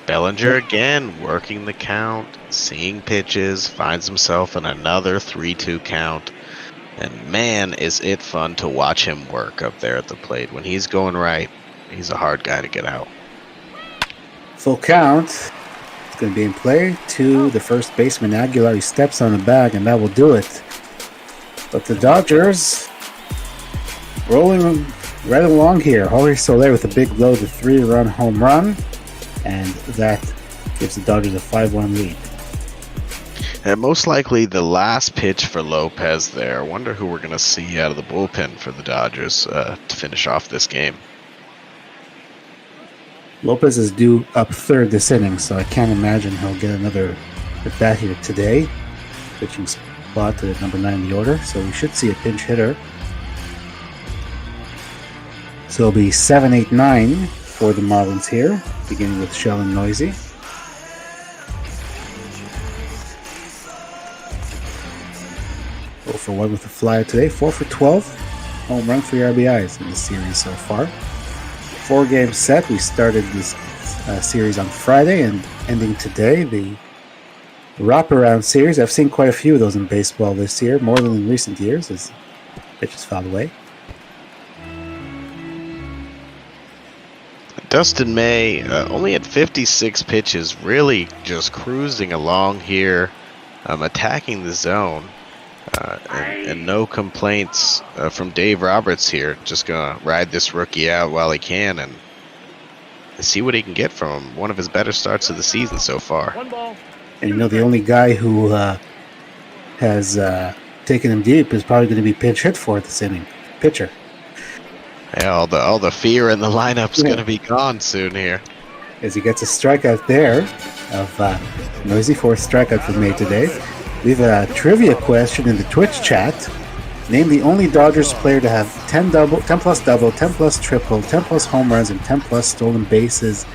Bellinger again working the count, seeing pitches, finds himself in another 3-2 count. And man, is it fun to watch him work up there at the plate. When he's going right, he's a hard guy to get out. Full count. It's going to be in play to the first baseman, Aguilar. He steps on the bag, and that will do it. But the Dodgers rolling right along here. Jorge Soler with a big blow, the 3-run home run, and that gives the Dodgers a 5-1 lead. And most likely the last pitch for Lopez there. I wonder who we're going to see out of the bullpen for the Dodgers to finish off this game. Lopez is due up 3rd this inning, so I can't imagine he'll get another at bat here today. Pitching spot to number 9 in the order, so we should see a pinch hitter. So it'll be 7, 8, 9 for the Marlins here, beginning with Shell and Noisy. For 1 with a flyer today, 4 for 12. Home run, 3 RBIs in the series so far. 4-game set. We started this series on Friday and ending today. The wraparound series. I've seen quite a few of those in baseball this year, more than in recent years, as pitches fouled away. Dustin May only at 56 pitches, really just cruising along here, attacking the zone. And no complaints from Dave Roberts here. Just gonna ride this rookie out while he can and see what he can get from one of his better starts of the season so far. And you know, the only guy who has taken him deep is probably going to be pinch hit for this inning. Pitcher. Yeah, all the fear in the lineup's going to be gone soon here. As he gets a strikeout there of noisy fourth strikeout for May today. We have a trivia question in the Twitch chat. Name the only Dodgers player to have 10 plus double, 10 plus triple, 10 plus home runs, and 10 plus stolen bases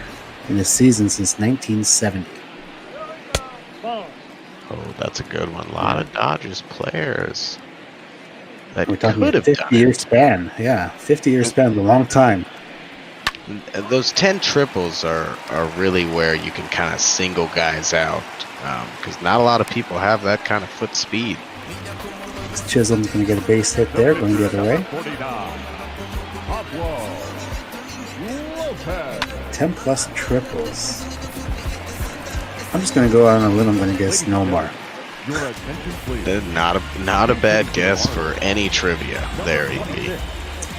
in a season since 1970. Oh, that's a good one. A lot of Dodgers players that We're talking could about have a done 50-year it. span. Yeah, 50-year span is a long time. Those 10 triples are really where you can kind of single guys out because not a lot of people have that kind of foot speed. Chisholm's going to get a base hit there, going the other way. 10 plus triples. I'm just going to go out on a limb. I'm going to guess Nomar. Not a bad guess for any trivia there, EB.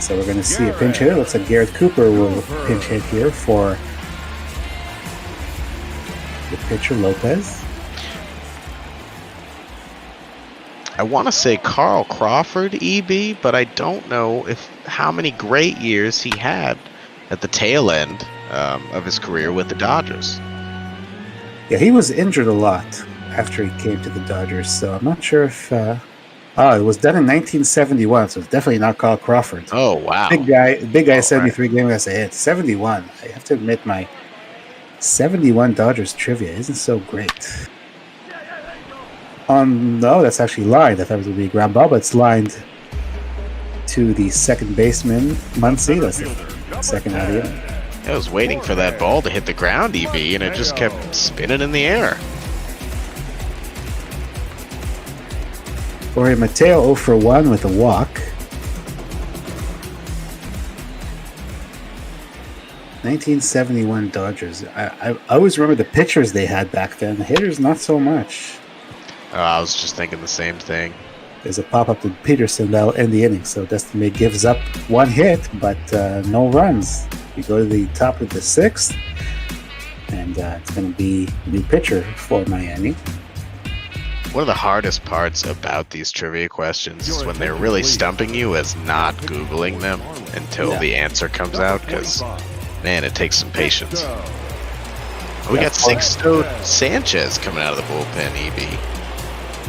So we're going to see a pinch hit. Looks like Garrett Cooper will pinch hit here for the pitcher, Lopez. I want to say Carl Crawford, EB, but I don't know how many great years he had at the tail end of his career with the Dodgers. Yeah, he was injured a lot after he came to the Dodgers, so I'm not sure if... it was done in 1971, so it's definitely not Carl Crawford. Oh, wow. Big guy, 73 game as a hit. 71. I have to admit, my 71 Dodgers trivia isn't so great. No, that's actually lined. I thought it would be a ground ball, but it's lined to the second baseman, Muncy. That's the second out of it. I was waiting for that ball to hit the ground, EB, and it just kept spinning in the air. Jorge Mateo 0 for 1 with a walk. 1971 Dodgers. I always remember the pitchers they had back then. The hitters, not so much. I was just thinking the same thing. There's a pop-up to Peterson that'll end the inning. So Dustin May gives up one hit, but no runs. We go to the top of the sixth, and it's going to be a new pitcher for Miami. One of the hardest parts about these trivia questions is when they're really stumping you as not Googling them until the answer comes out, because, man, it takes some patience. We got Sixto Sanchez coming out of the bullpen, EB.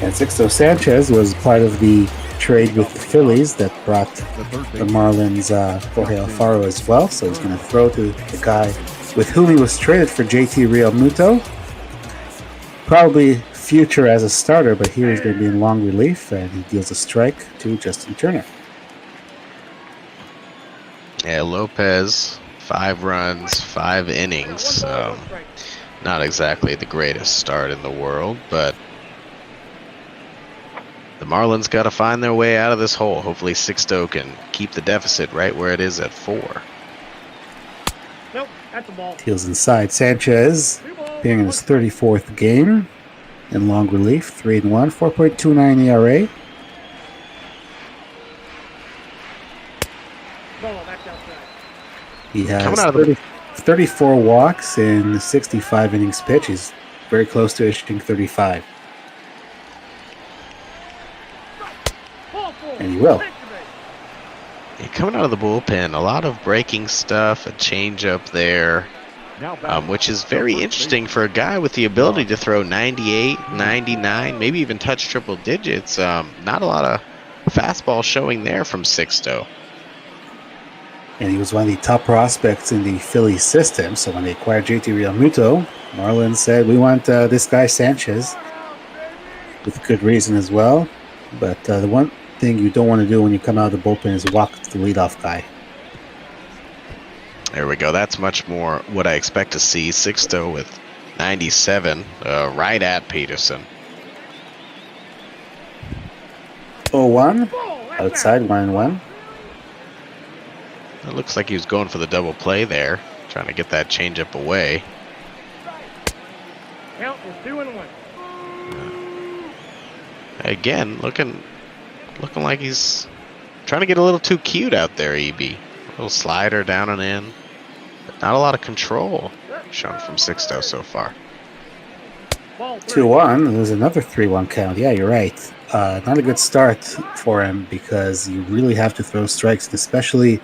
And Sixto Sanchez was part of the trade with the Phillies that brought the Marlins Jorge Alfaro as well. So he's going to throw to the guy with whom he was traded for JT Realmuto. Probably future as a starter, but here he's going to be in long relief, and he deals a strike to Justin Turner. Yeah, Lopez, 5 runs, 5 innings. Not exactly the greatest start in the world, but the Marlins got to find their way out of this hole. Hopefully Sixto can keep the deficit right where it is at 4. Nope, that's a ball. Deals inside. Sanchez appearing in his 34th game in long relief, 3-1, 4.29 ERA. Ball, that's outside. He has Coming out of 34 walks in 65 innings pitched. He's very close to issuing 35. And he will. Yeah, coming out of the bullpen, a lot of breaking stuff, a changeup there, which is very interesting for a guy with the ability to throw 98, 99, maybe even touch triple digits. Not a lot of fastball showing there from Sixto. And he was one of the top prospects in the Phillies system. So when they acquired JT Realmuto, Marlins said, we want this guy Sanchez, with good reason as well. But the one thing you don't want to do when you come out of the bullpen is walk the leadoff guy. There we go. That's much more what I expect to see. Sixto with 97, right at Peterson. 0-1, outside 1-1. It looks like he was going for the double play there, trying to get that changeup away. Count is 2-1. Again, looking like he's trying to get a little too cute out there, EB. A little slider down and in. But not a lot of control shown from Sixto so far. Ball 3. 2-1. There's another 3-1 count. Yeah, you're right. Not a good start for him because you really have to throw strikes, and especially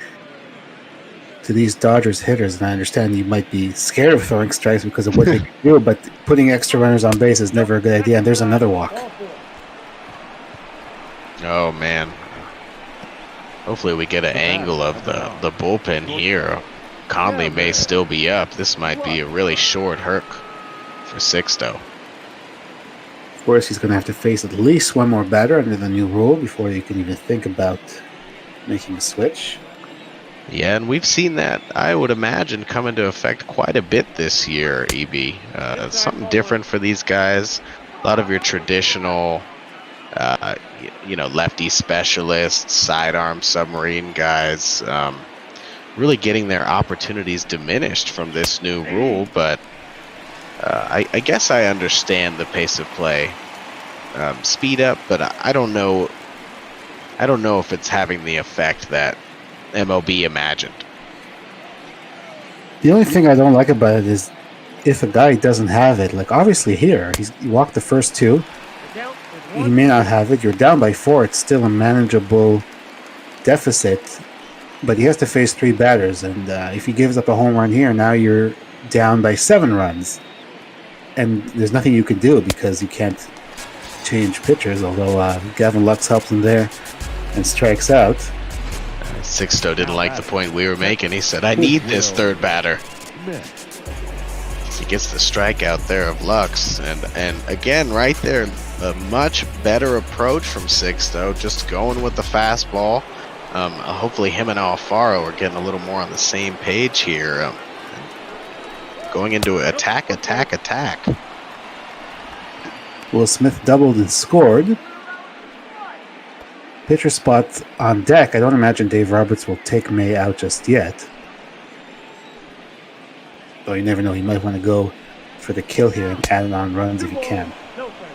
to these Dodgers hitters. And I understand you might be scared of throwing strikes because of what they can do, but putting extra runners on base is never a good idea. And there's another walk. Ball 4. Oh man. Hopefully we get an angle of the bullpen here. Conley may still be up. This might be a really short herc for Sixto. Of course, he's going to have to face at least one more batter under the new rule before you can even think about making a switch. Yeah, and we've seen that, I would imagine, come into effect quite a bit this year, EB. Something different for these guys. A lot of your traditional, lefty specialists, sidearm submarine guys, really getting their opportunities diminished from this new rule. But I guess I understand the pace of play speed up, but I don't know if it's having the effect that MLB imagined. The only thing I don't like about it is if a guy doesn't have it. Like, obviously here, he walked the first 2. The count is He 1. may not have it. You're down by 4. It's still a manageable deficit, but he has to face 3 batters. And if he gives up a home run here, now you're down by 7 runs. And there's nothing you can do because you can't change pitchers, although Gavin Lux helps him there and strikes out. Sixto didn't like the point we were making. He said, I need this third batter. He gets the strikeout there of Lux. And again, right there, a much better approach from Sixto, just going with the fastball. Hopefully him and Alfaro are getting a little more on the same page here. Going into attack. Will Smith doubled and scored. Pitcher spot on deck. I don't imagine Dave Roberts will take May out just yet. Though you never know. He might want to go for the kill here and add on runs if he can. No strike.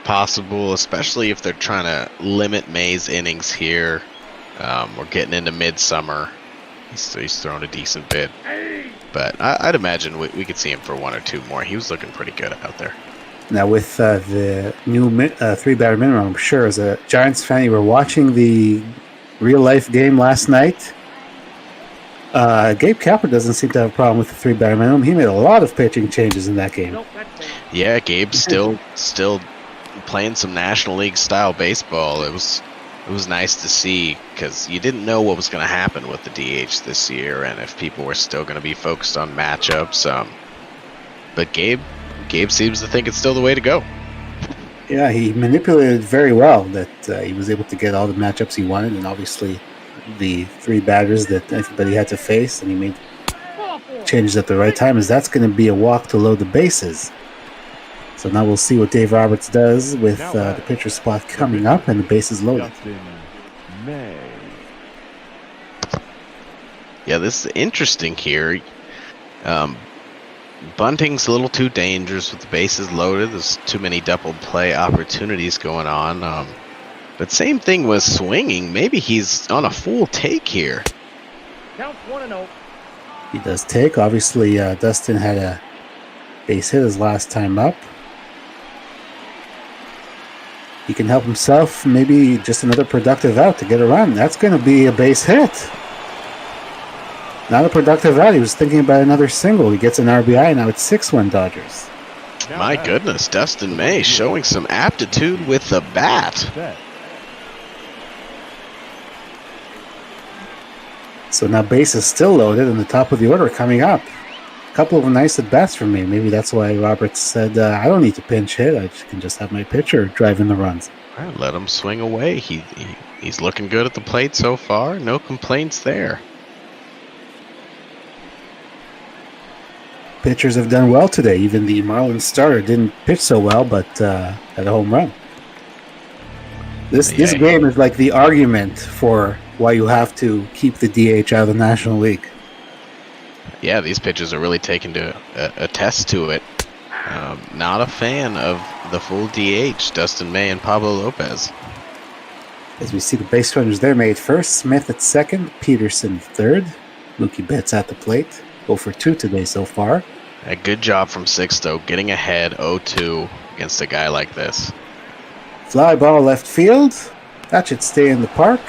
Possible, especially if they're trying to limit May's innings here. We're getting into midsummer. He's thrown a decent bit. But I'd imagine we could see him for 1 or 2 more. He was looking pretty good out there. Now with the new 3-batter minimum, I'm sure as a Giants fan you were watching the real-life game last night. Gabe Kapler doesn't seem to have a problem with the 3-batter minimum. He made a lot of pitching changes in that game. Nope, that's bad. Yeah, Gabe's still playing some National League style baseball. It was nice to see because you didn't know what was going to happen with the DH this year and if people were still going to be focused on matchups. But Gabe seems to think it's still the way to go. Yeah, he manipulated very well that he was able to get all the matchups he wanted, and obviously the 3 batters that everybody had to face, and he made Ball 4. changes at the right time, as that's going to be a walk to load the bases. So now we'll see what Dave Roberts does with the pitcher spot coming up and the bases loaded. Yeah, this is interesting here. Bunting's a little too dangerous with the bases loaded. There's too many double play opportunities going on. But same thing with swinging. Maybe he's on a full take here. Count 1-0. He does take. Obviously, Dustin had a base hit his last time up. He can help himself. Maybe just another productive out to get a run. That's going to be a base hit. Not a productive out. He was thinking about another single. He gets an RBI. Now it's 6-1 Dodgers. My goodness, Dustin May showing some aptitude with the bat. So now base is still loaded and the top of the order coming up. A couple of nice at-bats for me. Maybe that's why Roberts said, I don't need to pinch hit. I can just have my pitcher driving the runs. Let him swing away. He's looking good at the plate so far. No complaints there. Pitchers have done well today. Even the Marlins starter didn't pitch so well, but had a home run. This game is like the argument for why you have to keep the DH out of the National League. Yeah, these pitchers are really taking to attest to it. Not a fan of the full DH, Dustin May and Pablo Lopez. As we see the base runners there, May at first, Smith at second, Peterson third. Mookie Betts at the plate. 0 for 2 today so far. A good job from Sixto getting ahead 0-2 against a guy like this. Fly ball left field. That should stay in the park.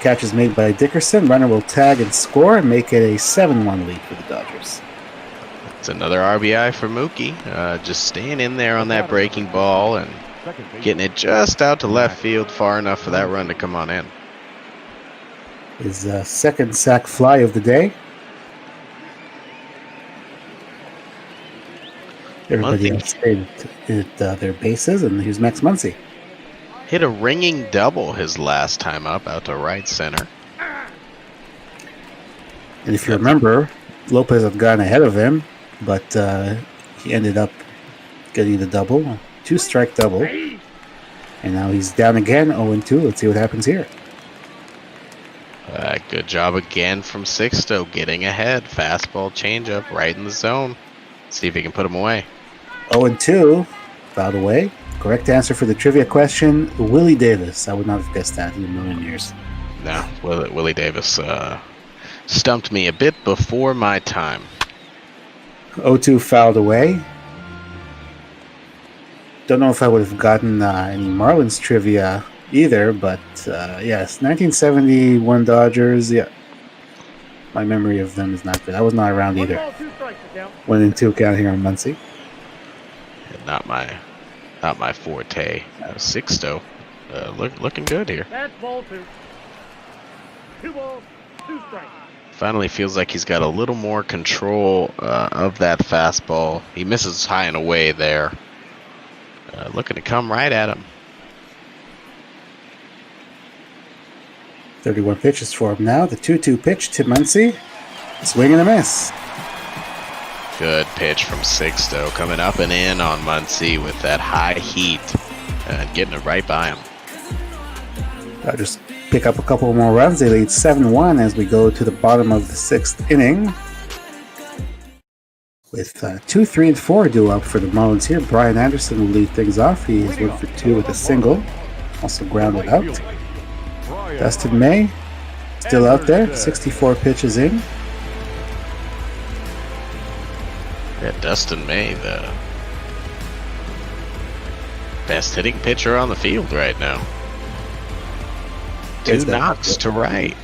Catch is made by Dickerson. Runner will tag and score and make it a 7-1 lead for the Dodgers. It's another RBI for Mookie. Just staying in there on that breaking ball and getting it just out to left field far enough for that run to come on in. His second sac fly of the day. Everybody else stayed at their bases, and here's Max Muncy. Hit a ringing double his last time up out to right center. And if you remember, Lopez had gone ahead of him, but he ended up getting the double. 2-strike double. And now he's down again, 0-2. Let's see what happens here. Good job again from Sixto getting ahead. Fastball changeup right in the zone. See if he can put him away. 0-2. Fouled away. Correct answer for the trivia question, Willie Davis. I would not have guessed that in a million years. No, Willie Davis stumped me a bit before my time. 0-2 fouled away. Don't know if I would have gotten any Marlins trivia either, but yes, 1971 Dodgers, yeah. My memory of them is not good. I was not around either. 1-2 count here on Muncy. Not my forte. Sixto, looking good here. That's ball 2. 2 balls, 2 strikes. Finally feels like he's got a little more control of that fastball. He misses high and away there. Looking to come right at him. 31 pitches for him now. The 2-2 pitch to Muncy. Swing and a miss. Good pitch from Sixto, coming up and in on Muncy with that high heat and getting it right by him. I'll just pick up a couple more runs. They lead 7-1 as we go to the bottom of the 6th inning. With 2, 3, and 4 due up for the Marlins here. Brian Anderson will lead things off. He is 1 for 2 with a single. Also grounded out. Dustin May still out there. 64 pitches in. Yeah, Dustin May, the best hitting pitcher on the field right now. 2 knocks to right.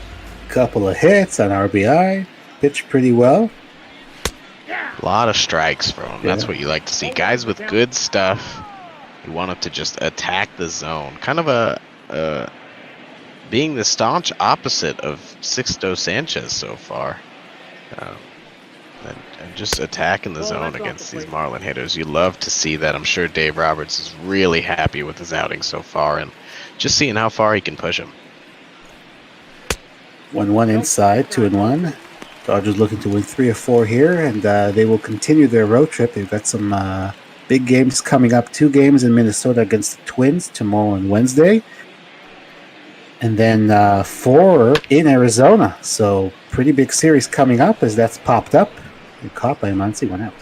Couple of hits on RBI. Pitched pretty well. A lot of strikes from him. That's what you like to see. Guys with good stuff. You want them to just attack the zone. Kind of a being the staunch opposite of Sixto Sanchez so far. And just attacking the zone against these Marlin hitters. You love to see that. I'm sure Dave Roberts is really happy with his outing so far and just seeing how far he can push him. 1-1 inside, 2-1. Dodgers looking to win 3 or 4 here, and they will continue their road trip. They've got some big games coming up. 2 games in Minnesota against the Twins tomorrow and Wednesday. And then 4 in Arizona. So pretty big series coming up as that's popped up. And caught by Muncy, 1 out.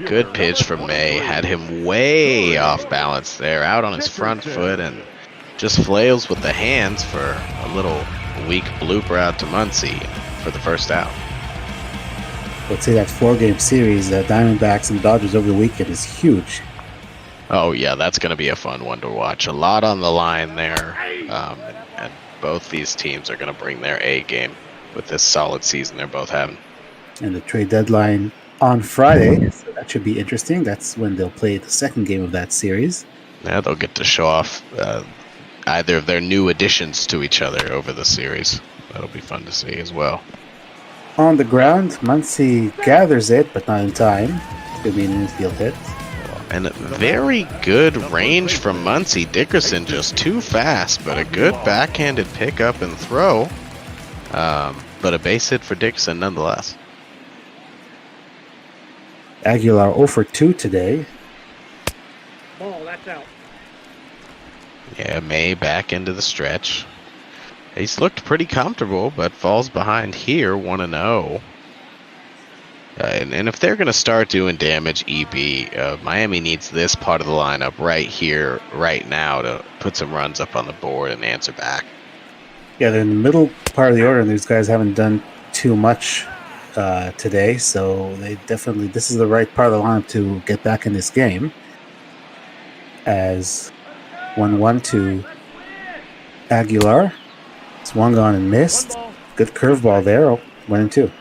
Good pitch from May. Had him way off balance there. Out on his front foot and just flails with the hands for a little weak blooper out to Muncy for the first out. Let's say that 4-game series, Diamondbacks and Dodgers over the weekend is huge. Oh yeah, that's going to be a fun one to watch. A lot on the line there, and both these teams are going to bring their A game with this solid season they're both having. And the trade deadline on Friday, so that should be interesting. That's when they'll play the second game of that series. Yeah, they'll get to show off either of their new additions to each other over the series. That'll be fun to see as well. On the ground, Muncy gathers it, but not in time. Could be an infield hit. And very good range from Muncy. Dickerson just too fast, but a good backhanded pickup and throw. But a base hit for Dickerson nonetheless. Aguilar 0 for 2 today. Ball, that's out. Yeah, May back into the stretch. He's looked pretty comfortable, but falls behind here 1-0. And if they're going to start doing damage, EB, Miami needs this part of the lineup right here, right now, to put some runs up on the board and answer back. Yeah, they're in the middle part of the order, and these guys haven't done too much today, so they definitely, this is the right part of the lineup to get back in this game. As 1-1 to Aguilar. Swung on and missed. Good curveball there. 1-2.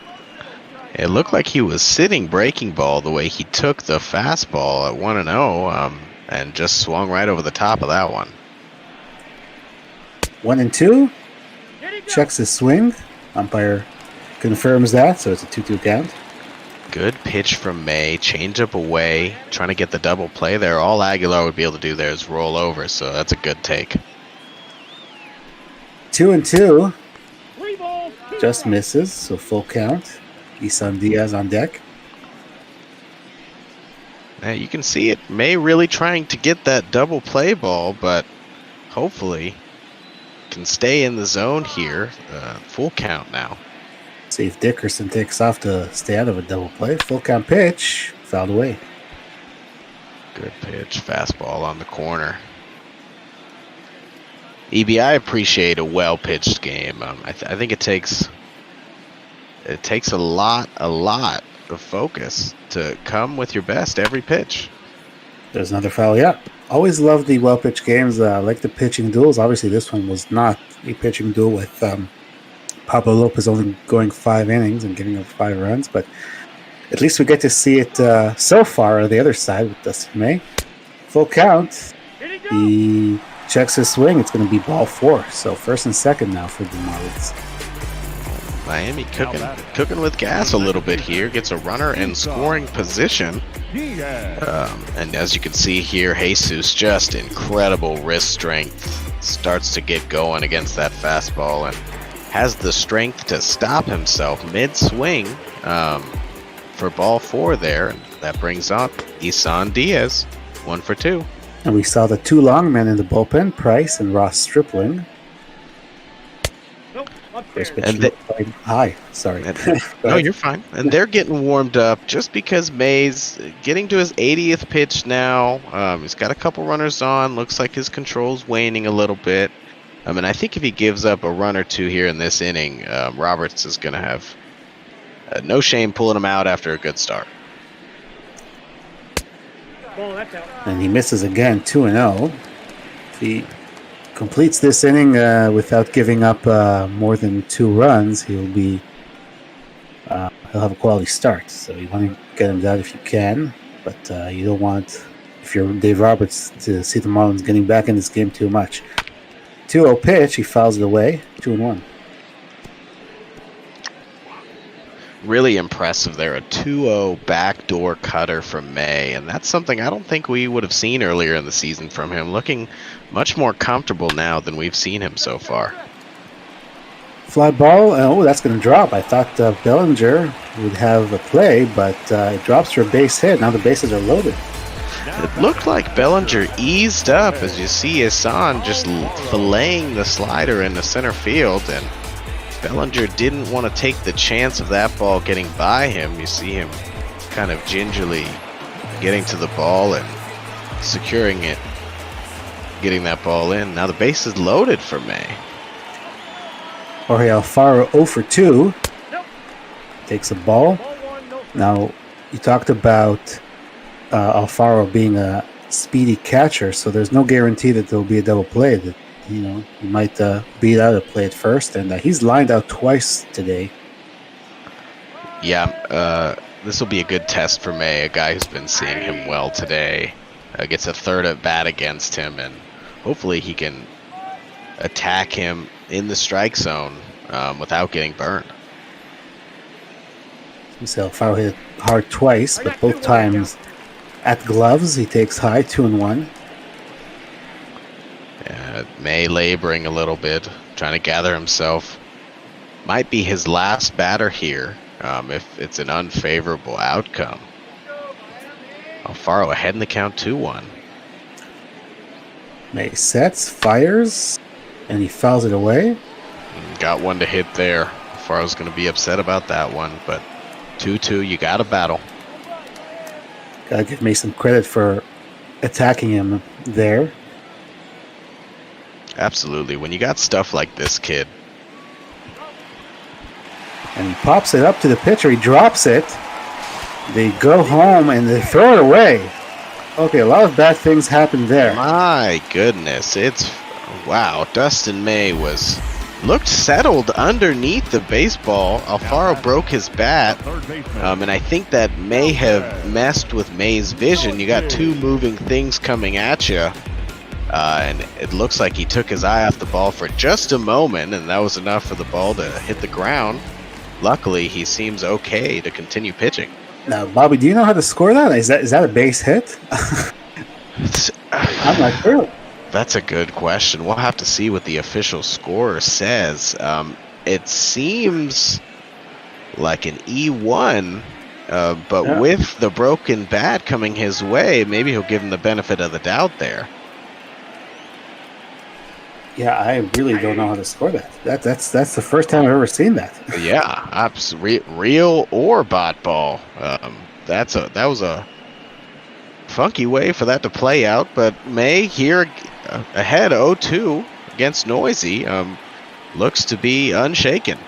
It looked like he was sitting breaking ball the way he took the fastball at 1-0, and just swung right over the top of that one. 1-2. Checks his swing. Umpire confirms that, so it's a 2-2 count. Good pitch from May. Changeup away. Trying to get the double play there. All Aguilar would be able to do there is roll over, so that's a good take. 2-2. Just misses, so full count. Isan Diaz on deck. Now you can see it. May really trying to get that double play ball, but hopefully can stay in the zone here. Full count now. See if Dickerson takes off to stay out of a double play. Full count pitch. Fouled away. Good pitch. Fastball on the corner. EB, I appreciate a well-pitched game. I think it takes a lot of focus to come with your best every pitch. There's another foul. Yeah, always love the well-pitched games. Like the pitching duels. Obviously, this one was not a pitching duel with Pablo Lopez only going 5 innings and giving up 5 runs, but at least we get to see it so far on the other side with Dustin May. Full count. He checks his swing. It's going to be ball 4. So first and second now for the Marlins. Miami cooking with gas a little bit here. Gets a runner in scoring position. And as you can see here, Jesus, just incredible wrist strength. Starts to get going against that fastball and has the strength to stop himself mid-swing for ball 4 there. And that brings up Isan Diaz, 1 for 2. And we saw the 2 long men in the bullpen, Price and Ross Stripling. First pitch high. Sorry. No, you're fine. And they're getting warmed up just because May's getting to his 80th pitch now. He's got a couple runners on. Looks like his control's waning a little bit. I mean, I think if he gives up a run or 2 here in this inning, Roberts is going to have no shame pulling him out after a good start. And he misses again, 2-0. If he completes this inning without giving up more than 2 runs, he'll have a quality start. So you want to get him that if you can, but you don't want, if you're Dave Roberts, to see the Marlins getting back in this game too much. 2-0 pitch, he fouls it away, 2-1. Really impressive there, a 2-0 backdoor cutter from May, and that's something I don't think we would have seen earlier in the season from him. Looking much more comfortable now than we've seen him so far. Fly ball, oh, that's going to drop. I thought Bellinger would have a play, but it drops for a base hit. Now the bases are loaded. It looked like Bellinger eased up as you see Isan just filleting the slider into center field, and Bellinger didn't want to take the chance of that ball getting by him. You see him kind of gingerly getting to the ball and securing it, getting that ball in. Now the base is loaded for May. Jorge Alfaro 0 for 2. Takes a ball. Now, you talked about Alfaro being a speedy catcher, so there's no guarantee that there'll be a double play. That, you know, he might beat out a play at first, and he's lined out twice today. Yeah, this will be a good test for May, a guy who's been seeing him well today. Gets a third at bat against him, and hopefully he can attack him in the strike zone without getting burned. So Alfaro hit hard twice, but both times at gloves. He takes high, 2-1. May laboring a little bit, trying to gather himself. Might be his last batter here if it's an unfavorable outcome. Alfaro ahead in the count, 2-1. May sets, fires, and he fouls it away. Got one to hit there. Alfaro's going to be upset about that one, but 2-2, you got to battle. Gotta give May some credit for attacking him there. Absolutely. When you got stuff like this kid, And he pops it up to the pitcher. He drops it. They go home and they throw it away. Okay, a lot of bad things happened there. My goodness, wow. Dustin May looked settled underneath the baseball. Alfaro broke his bat, and I think that may have messed with May's vision. You got two moving things coming at you, and it looks like he took his eye off the ball for just a moment, and that was enough for the ball to hit the ground. Luckily, he seems okay to continue pitching. Now, Bobby, do you know how to score that? Is that a base hit? I'm not sure. That's a good question. We'll have to see what the official score says. It seems like an E1, but with the broken bat coming his way, maybe he'll give him the benefit of the doubt there. Yeah, I really don't know how to score that. That's the first time I've ever seen that. Yeah, absolutely. Real or bot ball. That was a funky way for that to play out, but May here ahead 0-2 against Noisy looks to be unshaken.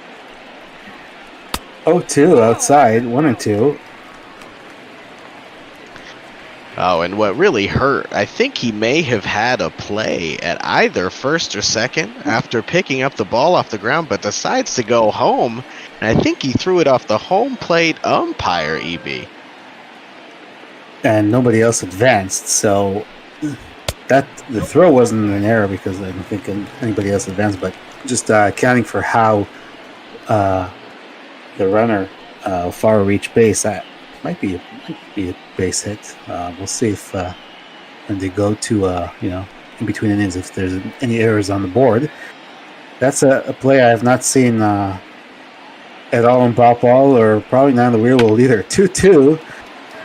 0-2 outside, 1-2. Oh, and what really hurt, I think he may have had a play at either first or second after picking up the ball off the ground, but decides to go home, and I think he threw it off the home plate umpire, EB. And nobody else advanced, so that the throw wasn't an error because I don't think anybody else advanced, but just accounting for how the runner far reached base, that might be a base hit. We'll see if when they go to in between innings, if there's any errors on the board. That's a play I have not seen at all in pop ball, or probably not in the real world either. 2-2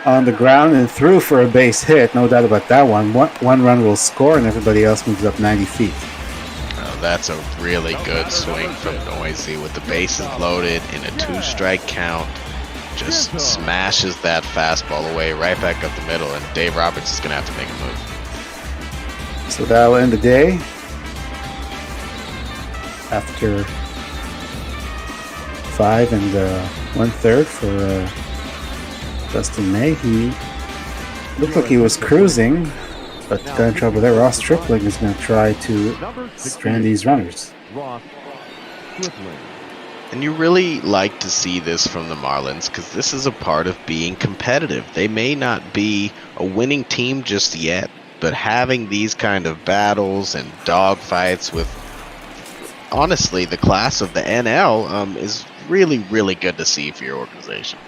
on the ground and through for a base hit, no doubt about that one. One run will score and everybody else moves up 90 feet. Oh, that's a really good swing from Noisy with the bases loaded in a 2-strike count. Just smashes that fastball away right back up the middle, and Dave Roberts is going to have to make a move. So that'll end the day. After 5 1/3 for Dustin May, he looked like he was cruising, but got in trouble there. Ross Stripling is going to try to strand these runners. And you really like to see this from the Marlins because this is a part of being competitive. They may not be a winning team just yet, but having these kind of battles and dogfights with, honestly, the class of the NL is really, really good to see for your organization.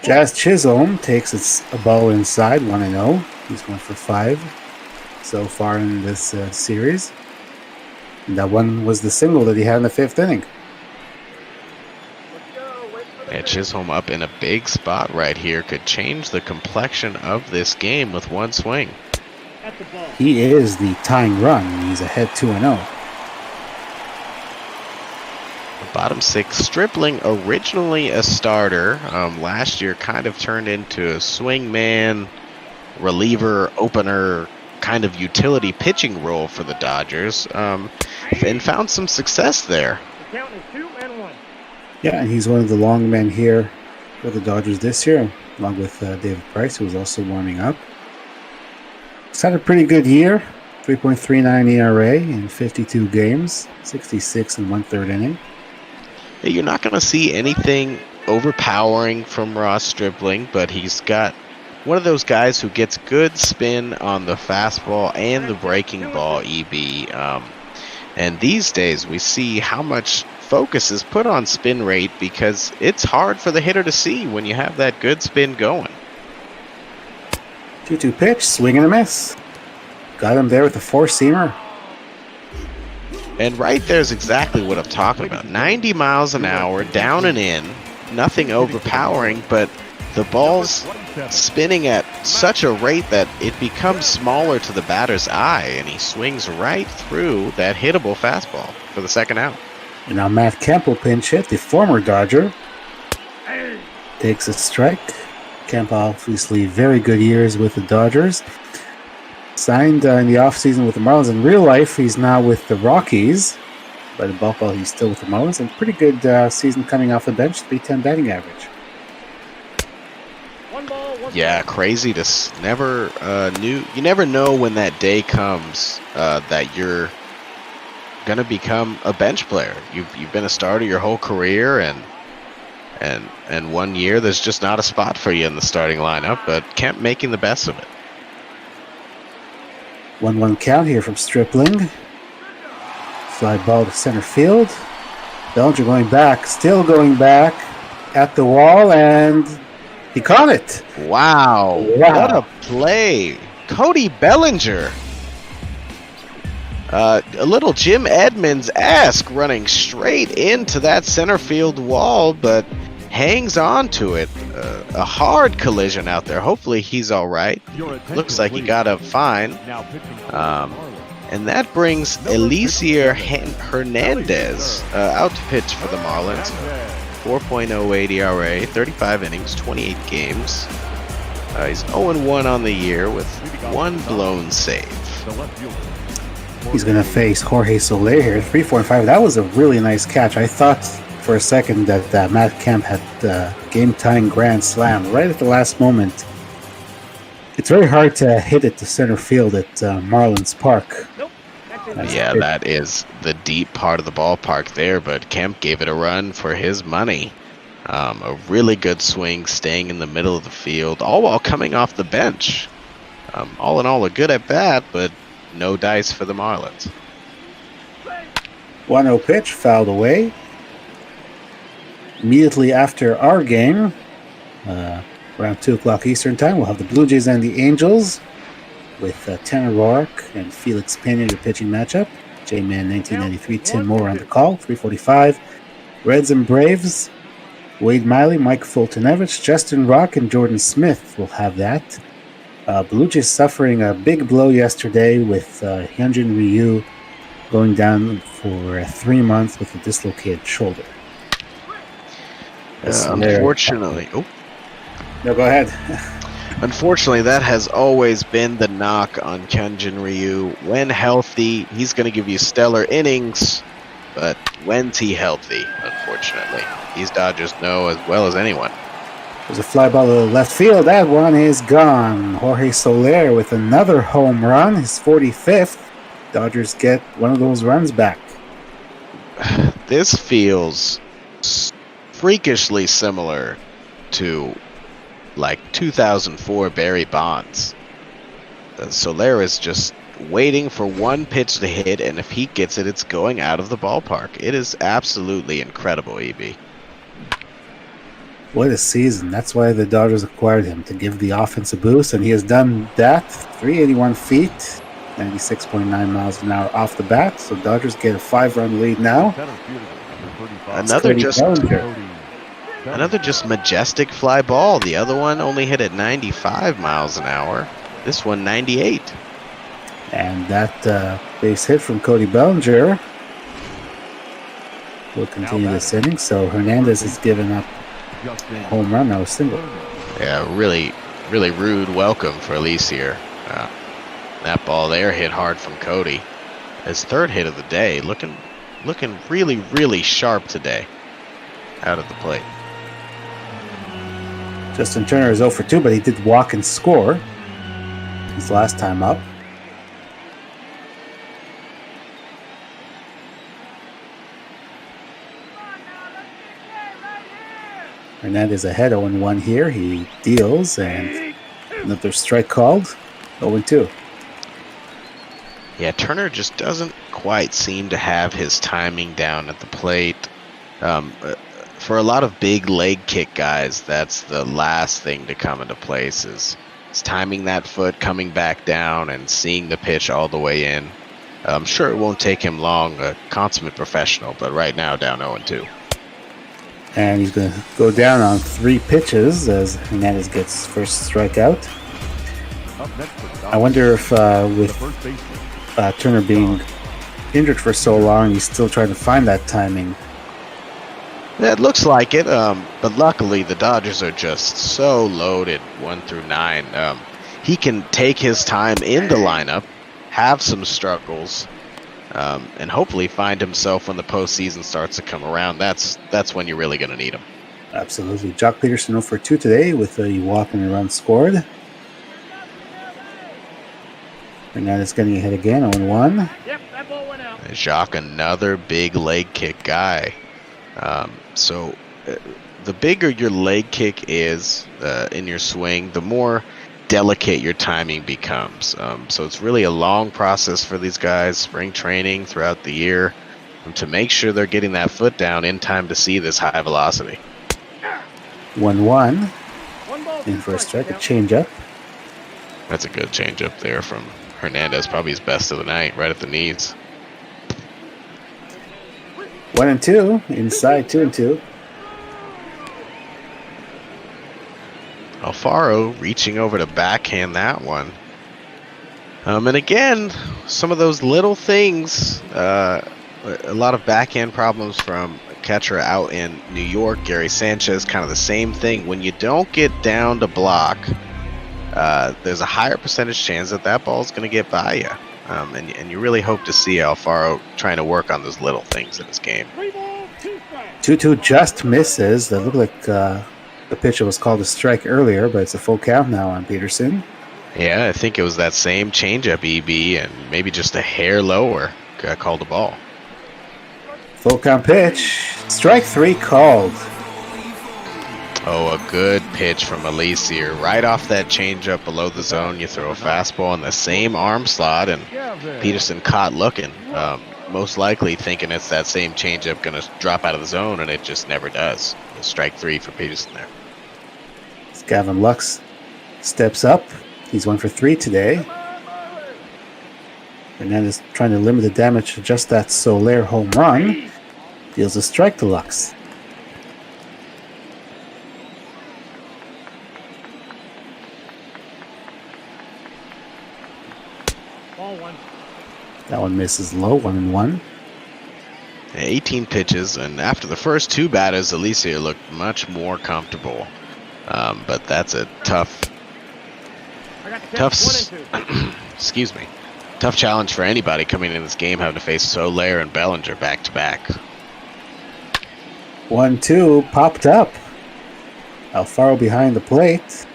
Jazz Chisholm takes a ball inside, 1-0. He's 1 for 5 so far in this series. And that one was the single that he had in the 5th inning. Yeah, Chisholm up in a big spot right here could change the complexion of this game with one swing. He is the tying run. He's ahead 2-0. Bottom 6, Stripling, originally a starter. Last year kind of turned into a swing man, reliever, opener, kind of utility pitching role for the Dodgers, and found some success there. Yeah, and he's one of the long men here for the Dodgers this year, along with David Price, who was also warming up. He's had a pretty good year, 3.39 ERA in 52 games, 66 1/3 inning. You're not going to see anything overpowering from Ross Stripling, but he's got one of those guys who gets good spin on the fastball and the breaking ball, EB. And these days we see how much focus is put on spin rate because it's hard for the hitter to see when you have that good spin going. 2-2 pitch, swing and a miss. Got him there with a four-seamer. And right there's exactly what I'm talking about. 90 miles an hour, down and in, nothing overpowering, but the ball's spinning at such a rate that it becomes smaller to the batter's eye, and he swings right through that hittable fastball for the second out. And now Matt Kemp will pinch hit, the former Dodger. Takes a strike. Kemp obviously very good years with the Dodgers. Signed in the offseason with the Marlins. In real life, he's now with the Rockies. By the bulk while he's still with the Marlins, and pretty good season coming off the bench, 310 batting average. Yeah, crazy to never you never know when that day comes that you're gonna become a bench player. You've been a starter your whole career, and 1 year there's just not a spot for you in the starting lineup, but Kemp making the best of it. 1-1 count here from Stripling. Fly ball to center field. Bellinger going back, still going back at the wall, and he caught it. Wow. What a play. Cody Bellinger. A little Jim Edmonds-esque running straight into that center field wall, but hangs on to it. A hard collision out there. Hopefully he's all right. Looks like he got up fine. And that brings Eliezer Hernandez out to pitch for the Marlins. 4.08 ERA, 35 innings, 28 games. He's 0-1 on the year with one blown save. He's going to face Jorge Soler here, 3-4-5. That was a really nice catch. I thought for a second that Matt Kemp had game-tying grand slam right at the last moment. It's very hard to hit it to center field at Marlins Park. Yeah, that is the deep part of the ballpark there, but Kemp gave it a run for his money. A really good swing, staying in the middle of the field, all while coming off the bench. All in all, a good at bat, but no dice for the Marlins. 1-0 pitch, fouled away. Immediately after our game, around 2 o'clock Eastern time, we'll have the Blue Jays and the Angels with Tanner Roark and Felix Pena, the pitching matchup. J-Man 1993, Tim Moore on the call, 3:45. Reds and Braves, Wade Miley, Mike Foltynewicz, Justin Rock, and Jordan Smith will have that. Blue Jays suffering a big blow yesterday with Hyunjin Ryu going down for 3 months with a dislocated shoulder. Unfortunately, No, go ahead. Unfortunately, that has always been the knock on Hyunjin Ryu. When healthy, he's going to give you stellar innings, but when's he healthy, unfortunately? These Dodgers know as well as anyone. There's a fly ball to left field. That one is gone. Jorge Soler with another home run, his 45th. Dodgers get one of those runs back. This feels freakishly similar to like 2004 Barry Bonds. Soler is just waiting for one pitch to hit, and if he gets it, it's going out of the ballpark. It is absolutely incredible, EB. What a season. That's why the Dodgers acquired him, to give the offense a boost, and he has done that. 381 feet, 96.9 miles an hour off the bat, so Dodgers get a 5-run lead now. Another just majestic fly ball. The other one only hit at 95 miles an hour. This one 98. And that base hit from Cody Bellinger will continue this inning. So Hernandez has given up a home run, now a single. Yeah, really rude welcome for Eliezer. That ball there hit hard from Cody. His third hit of the day. Looking really, really sharp today out of the plate. Justin Turner is 0 for 2, but he did walk and score his last time up. Hernandez ahead 0-1 here. He deals, and another strike called. 0-2. Yeah, Turner just doesn't quite seem to have his timing down at the plate. For a lot of big leg kick guys, that's the last thing to come into place is timing that foot, coming back down, and seeing the pitch all the way in. I'm sure it won't take him long, a consummate professional, but right now down 0-2. And he's going to go down on 3 pitches as Hernandez gets first strikeout. I wonder if with Turner being injured for so long, he's still trying to find that timing. Yeah, it looks like it, but luckily the Dodgers are just so loaded 1 through 9. He can take his time in the lineup, have some struggles, and hopefully find himself when the postseason starts to come around. That's when you're really going to need him. Absolutely. Jock Peterson 0 for 2 today with a walk and a run scored. Hernandez getting ahead again, 0-1. Yep, that ball went out. Jacques, another big leg kick guy. So the bigger your leg kick is in your swing, the more delicate your timing becomes. So it's really a long process for these guys, spring training throughout the year, to make sure they're getting that foot down in time to see this high velocity. 1-1. One ball, In two for a strike, strikes, a changeup. That's a good changeup there from Hernandez, probably his best of the night, right at the knees. 1-2. Inside, 2-2. Alfaro reaching over to backhand that one. And again, some of those little things, a lot of backhand problems from catcher out in New York, Gary Sanchez, kind of the same thing. When you don't get down to block, there's a higher percentage chance that ball is going to get by you. And you really hope to see Alfaro trying to work on those little things in his game. 3 balls, 2 strikes. 2-2 just misses. That looked like the pitcher was called a strike earlier, but it's a full count now on Peterson. Yeah, I think it was that same changeup, EB, and maybe just a hair lower called the ball. Full count pitch. Strike 3 called. Oh, a good pitch from Elise here. Right off that changeup below the zone, you throw a fastball in the same arm slot, and Peterson caught looking. Most likely thinking it's that same changeup going to drop out of the zone, and it just never does. Strike 3 for Peterson there. Gavin Lux steps up. He's 1 for 3 today. Hernandez trying to limit the damage to just that Soler home run. Deals a strike to Lux. Ball 1. That one misses low, 1-1. 18 pitches, and after the first 2 batters, Alicia looked much more comfortable. But that's a tough, I got the catch. 1 and 2. excuse me, tough challenge for anybody coming in this game, having to face Soler and Bellinger back to back. 1-2 popped up. Alfaro behind the plate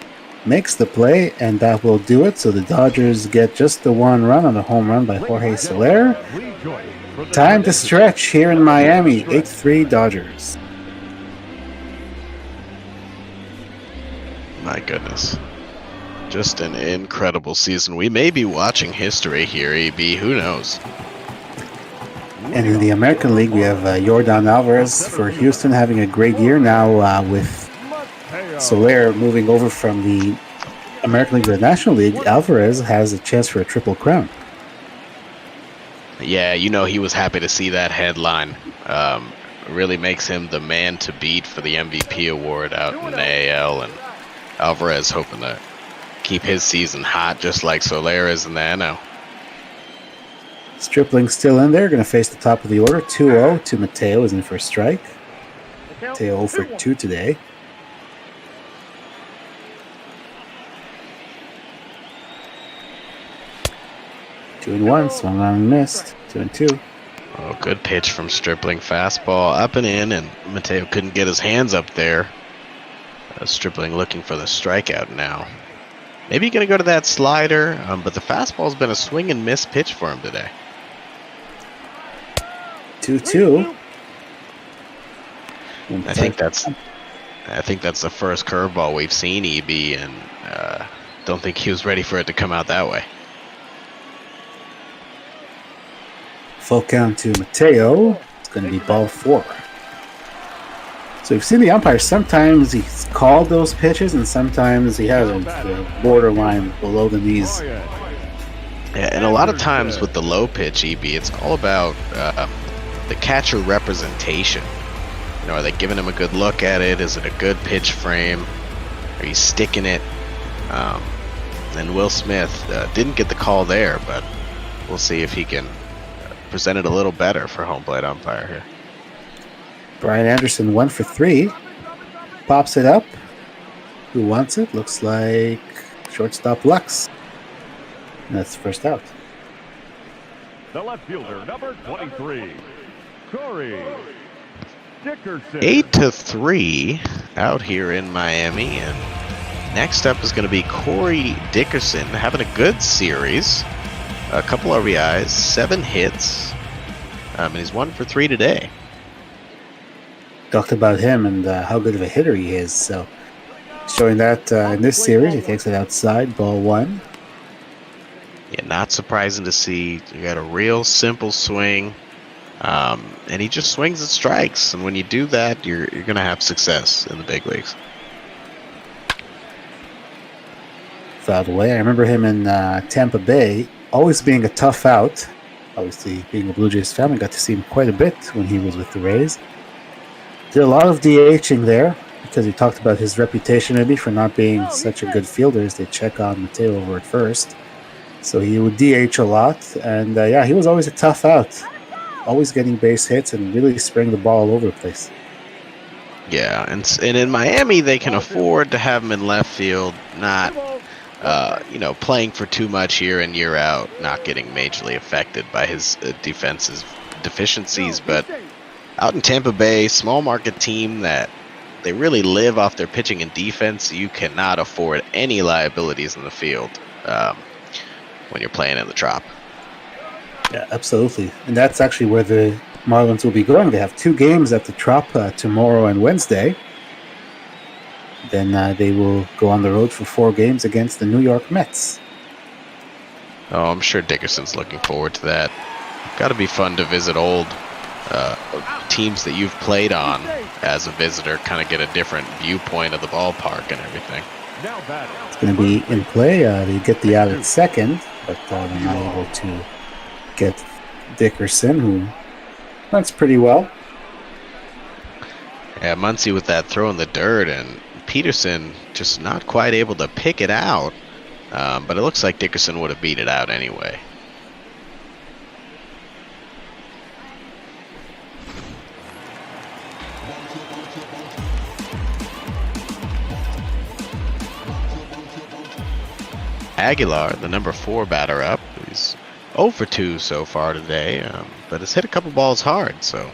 makes the play, and that will do it. So the Dodgers get just the 1 run on a home run by Jorge Soler. Time to stretch here in Miami. 8-3 Dodgers. My goodness. Just an incredible season. We may be watching history here, EB. Who knows? And in the American League, we have Yordan Alvarez for Houston having a great year now with Soler moving over from the American League to the National League. Alvarez has a chance for a triple crown. Yeah, you know he was happy to see that headline. Really makes him the man to beat for the MVP award out in the AL, and Alvarez hoping to keep his season hot just like Soler is in the NL. Stripling still in there, going to face the top of the order. 2-0 to Mateo, is in for a strike. Mateo 0 for 2 today. Two and 1, swung on and missed. 2-2. Oh, good pitch from Stripling. Fastball up and in, and Mateo couldn't get his hands up there. Stripling looking for the strikeout now. Maybe going to go to that slider, but the fastball's been a swing and miss pitch for him today. 2-2. I think that's the first curveball we've seen, EB, and don't think he was ready for it to come out that way. Full count to Mateo. It's going to be ball 4. So we've seen the umpire. Sometimes he's called those pitches, and sometimes he hasn't. The borderline below the knees. Yeah, and a lot of times with the low pitch, EB, it's all about the catcher representation. You know, are they giving him a good look at it? Is it a good pitch frame? Are you sticking it? And Will Smith didn't get the call there, but we'll see if he can present it a little better for home plate umpire here. Brian Anderson 1 for 3. Pops it up. Who wants it? Looks like shortstop Lux. And that's the first out. The left fielder, number 23, Corey Dickerson. 8-3 out here in Miami, and next up is going to be Corey Dickerson, having a good series. A couple RBIs, 7 hits, and he's 1 for 3 today. Talked about him and how good of a hitter he is. So showing that in this series, he takes it outside, ball 1. Yeah, not surprising to see. You got a real simple swing, and he just swings and strikes. And when you do that, you're going to have success in the big leagues. Fouled away. I remember him in Tampa Bay, always being a tough out. Obviously, being a Blue Jays fan, I got to see him quite a bit when he was with the Rays. Did a lot of DHing there because he talked about his reputation maybe for not being such a good fielder as they check on Mateo over at first. So he would DH a lot, and yeah, he was always a tough out. Always getting base hits and really spraying the ball all over the place. Yeah, and in Miami, they can afford to have him in left field, not playing for too much year in, year out, not getting majorly affected by his defensive deficiencies. But out in Tampa Bay, small market team that they really live off their pitching and defense, you cannot afford any liabilities in the field when you're playing in the Trop. Yeah, absolutely. And that's actually where the Marlins will be going. They have 2 games at the Trop tomorrow and Wednesday. Then they will go on the road for 4 games against the New York Mets. Oh, I'm sure Dickerson's looking forward to that. Got to be fun to visit old teams that you've played on as a visitor, kind of get a different viewpoint of the ballpark and everything. It's going to be in play. They get the out at second, but they're not able to get Dickerson, who runs pretty well. Yeah, Muncy with that throw in the dirt, and Peterson just not quite able to pick it out, but it looks like Dickerson would have beat it out anyway. Aguilar, the number 4 batter up, he's 0 for 2 so far today, but has hit a couple balls hard, so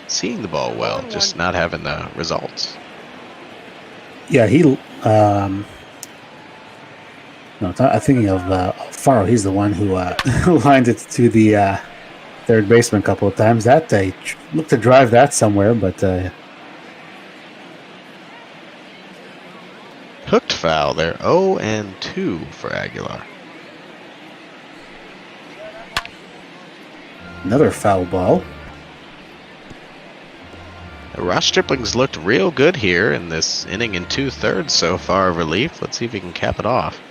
seeing the ball well, just not having the results. Yeah, I'm thinking of Alfaro. He's the one who lined it to the third baseman a couple of times. That day looked to drive that somewhere, but hooked foul there. 0-2 for Aguilar. Another foul ball. Ross Stripling's looked real good here in this inning and 2/3 so far of relief. Let's see if he can cap it off.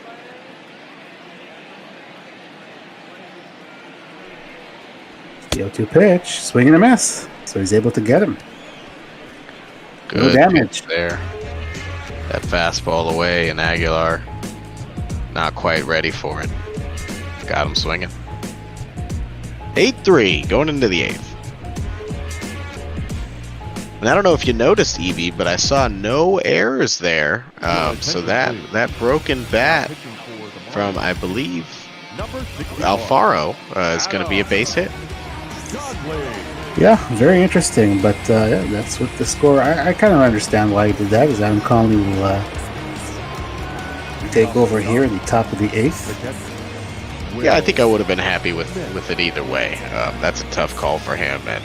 The 0-2 pitch, swing and a miss. So he's able to get him. Good no damage there. That fastball away, and Aguilar not quite ready for it. Got him swinging. 8-3 going into the 8th. And I don't know if you noticed, Evie, but I saw no errors there. So that broken bat from, I believe, Alfaro is going to be a base hit. Yeah, very interesting. But yeah, that's what the score. I kind of understand why he did that. As Adam Conley will take over here in the top of the 8th. Yeah, I think I would have been happy with it either way. That's a tough call for him, and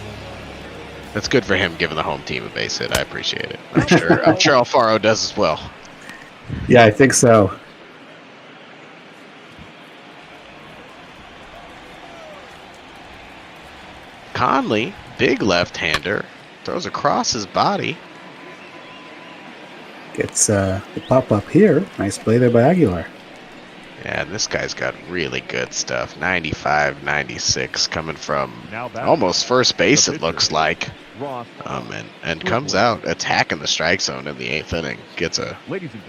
that's good for him giving the home team a base hit. I appreciate it. I'm sure Alfaro does as well. Yeah, I think so. Conley, big left-hander, throws across his body. Gets the pop-up here. Nice play there by Aguilar. Yeah, and this guy's got really good stuff. 95, 96 coming from almost first base, it looks like. And comes out attacking the strike zone in the 8th inning. Gets a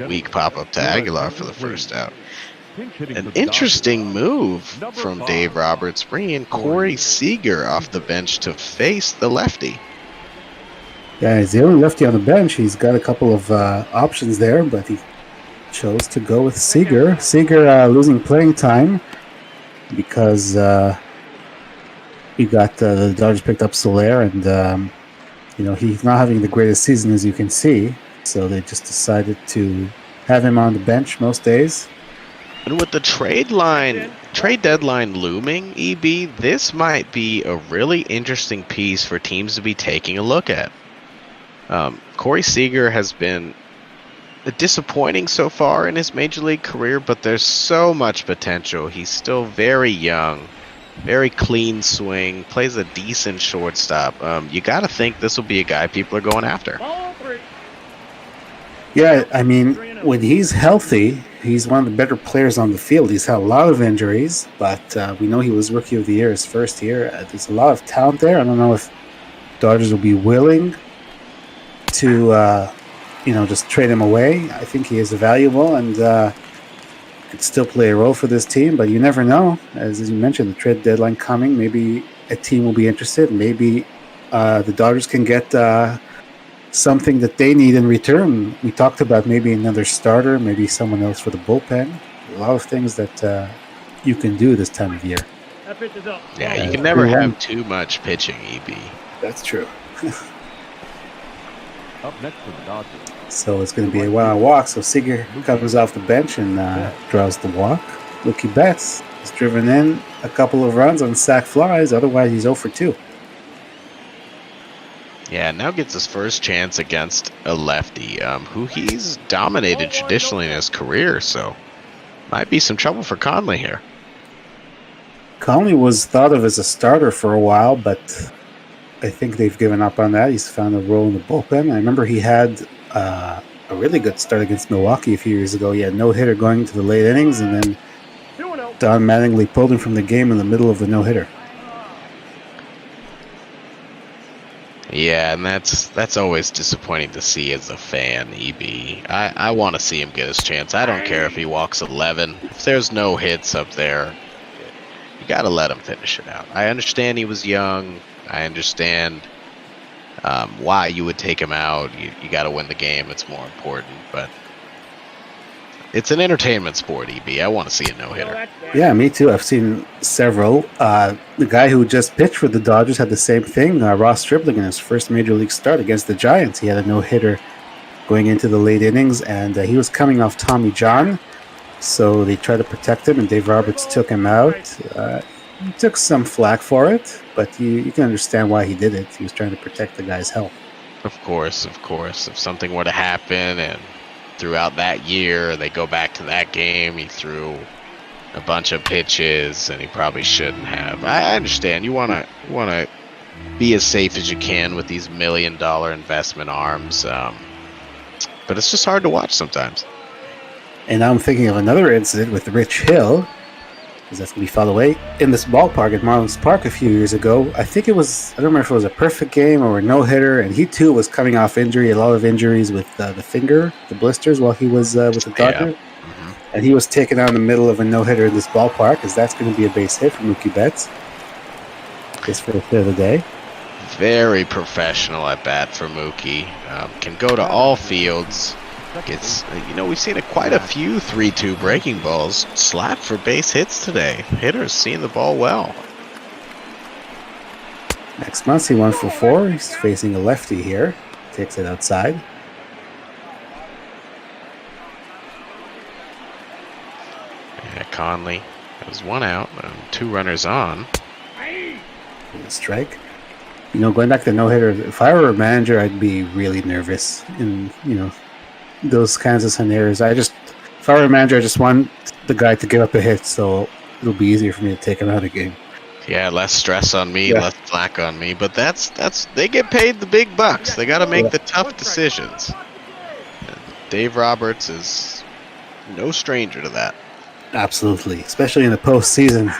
weak pop-up to Aguilar for the first out. An interesting move from Dave Roberts, bringing in Corey Seager off the bench to face the lefty. Yeah, he's the only lefty on the bench. He's got a couple of options there, but he chose to go with Seager. Seager losing playing time because You got the Dodgers picked up Soler, and he's not having the greatest season as you can see. So they just decided to have him on the bench most days. And with the trade deadline looming, EB, this might be a really interesting piece for teams to be taking a look at. Corey Seager has been disappointing so far in his major league career, but there's so much potential. He's still very young, very clean swing, plays a decent shortstop. You got to think this will be a guy people are going after. Yeah, I mean, when he's healthy, he's one of the better players on the field. He's had a lot of injuries, but we know he was Rookie of the Year his first year. There's a lot of talent there. I don't know if Dodgers will be willing to, just trade him away. I think he is valuable and could still play a role for this team, but you never know. As you mentioned, the trade deadline coming, maybe a team will be interested. Maybe the Dodgers can get something that they need in return. We talked about maybe another starter, maybe someone else for the bullpen. A lot of things that you can do this time of year. Yeah, you can never have too much pitching, EB. That's true. Up next for the Dodgers. So it's going to be a wild walk. So Seager comes off the bench and draws the walk. Mookie Betts has driven in a couple of runs on sac flies. Otherwise, he's 0 for 2. Yeah, now gets his first chance against a lefty, who he's dominated traditionally in his career, so might be some trouble for Conley here. Conley was thought of as a starter for a while, but I think they've given up on that. He's found a role in the bullpen. I remember he had a really good start against Milwaukee a few years ago. He had no-hitter going into the late innings, and then Don Mattingly pulled him from the game in the middle of the no-hitter. Yeah, and that's always disappointing to see as a fan, EB. I want to see him get his chance. I don't care if he walks 11. If there's no hits up there, you got to let him finish it out. I understand he was young. I understand why you would take him out. You got to win the game. It's more important. But it's an entertainment sport, EB. I want to see a no-hitter. Yeah, me too. I've seen several. The guy who just pitched for the Dodgers had the same thing. Ross Stripling in his first major league start against the Giants. He had a no-hitter going into the late innings, and he was coming off Tommy John. So they tried to protect him, and Dave Roberts took him out. He took some flack for it, but you can understand why he did it. He was trying to protect the guy's health. Of course. If something were to happen and throughout that year they go back to that game, he threw a bunch of pitches and he probably shouldn't have. I understand. You want to be as safe as you can with these $1 million investment arms, but it's just hard to watch sometimes. And now I'm thinking of another incident with Rich Hill, because that's going to be filed away in this ballpark at Marlins Park a few years ago. I think it was, I don't remember if it was a perfect game or a no-hitter, and he too was coming off injury, a lot of injuries with the finger, the blisters, while he was with the Dodgers. Yeah. And he was taken out in the middle of a no-hitter in this ballpark, because that's going to be a base hit for Mookie Betts. His first hit of the day. Very professional at bat for Mookie. Can go to all fields. Gets, we've seen quite a few 3-2 breaking balls slapped for base hits today. Hitters seeing the ball well. Next month, he 1 for 4. He's facing a lefty here. Takes it outside. Yeah, Conley has 1 out and 2 runners on. Strike. Going back to no-hitter, if I were a manager, I'd be really nervous in, those kinds of scenarios. If I were a manager, I just want the guy to give up a hit, so it'll be easier for me to take him out of the game. Yeah, less stress on me, less flack on me. But that's they get paid the big bucks. They got to make the tough decisions. Dave Roberts is no stranger to that. Absolutely, especially in the postseason.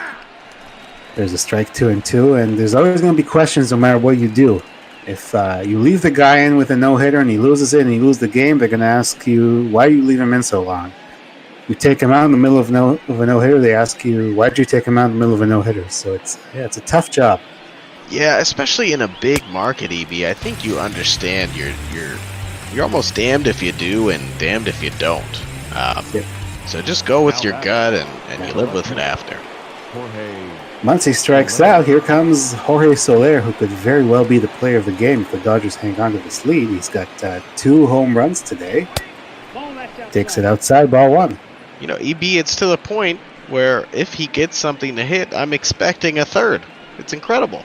There's a strike 2-2, and there's always going to be questions no matter what you do. If you leave the guy in with a no-hitter and he loses it and you lose the game, they're going to ask you, why do you leave him in so long? You take him out in the middle of a no-hitter, they ask you, why did you take him out in the middle of a no-hitter? So it's a tough job. Yeah, especially in a big market, EB. I think you understand you're almost damned if you do and damned if you don't. So just go with your gut and you live with it after. Jorge Muncy strikes out. Here comes Jorge Soler, who could very well be the player of the game if the Dodgers hang on to this lead. He's got 2 home runs today. Takes it outside, ball 1. You know, EB, it's to the point where if he gets something to hit, I'm expecting a third. It's incredible.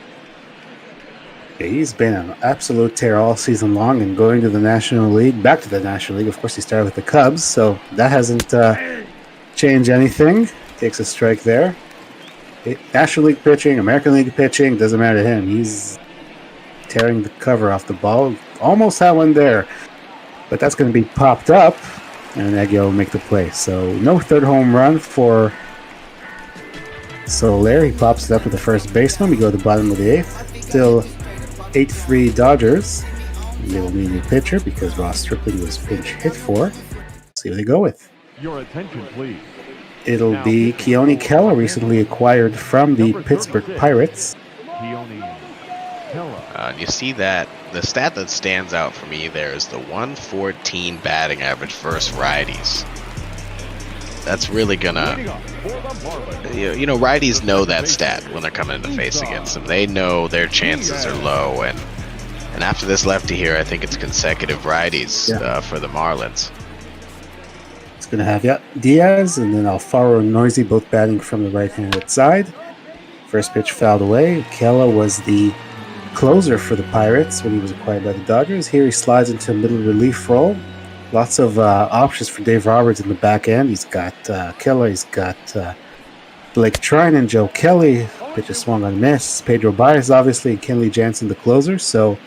Yeah, he's been an absolute tear all season long and going to the National League, back to the National League. Of course, he started with the Cubs, so that hasn't changed anything. Takes a strike there. National League pitching, American League pitching, doesn't matter to him. He's tearing the cover off the ball. Almost had one there, but that's going to be popped up, and Aguilar will make the play. So no third home run for Soler. He pops it up to the first baseman. We go to the bottom of the 8th. Still 8-3 Dodgers. They will need a new pitcher because Ross Strickland was pinch hit for. See what they go with. Your attention, please. It'll be Keone Keller, recently acquired from the Pittsburgh Pirates. You see that the stat that stands out for me there is the 114 batting average versus righties. That's really gonna, you know, righties know that stat when they're coming into face against them. They know their chances are low, and after this lefty here, I think it's consecutive righties for the Marlins. Going to have Diaz and then Alfaro and Noisy both batting from the right-handed side. First pitch fouled away. Keller was the closer for the Pirates when he was acquired by the Dodgers. Here he slides into a middle relief role. Lots of options for Dave Roberts in the back end. He's got Keller. He's got Blake Trine and Joe Kelly. Pitch is swung on miss. Pedro Baez, obviously, and Kenley Jansen, the closer. So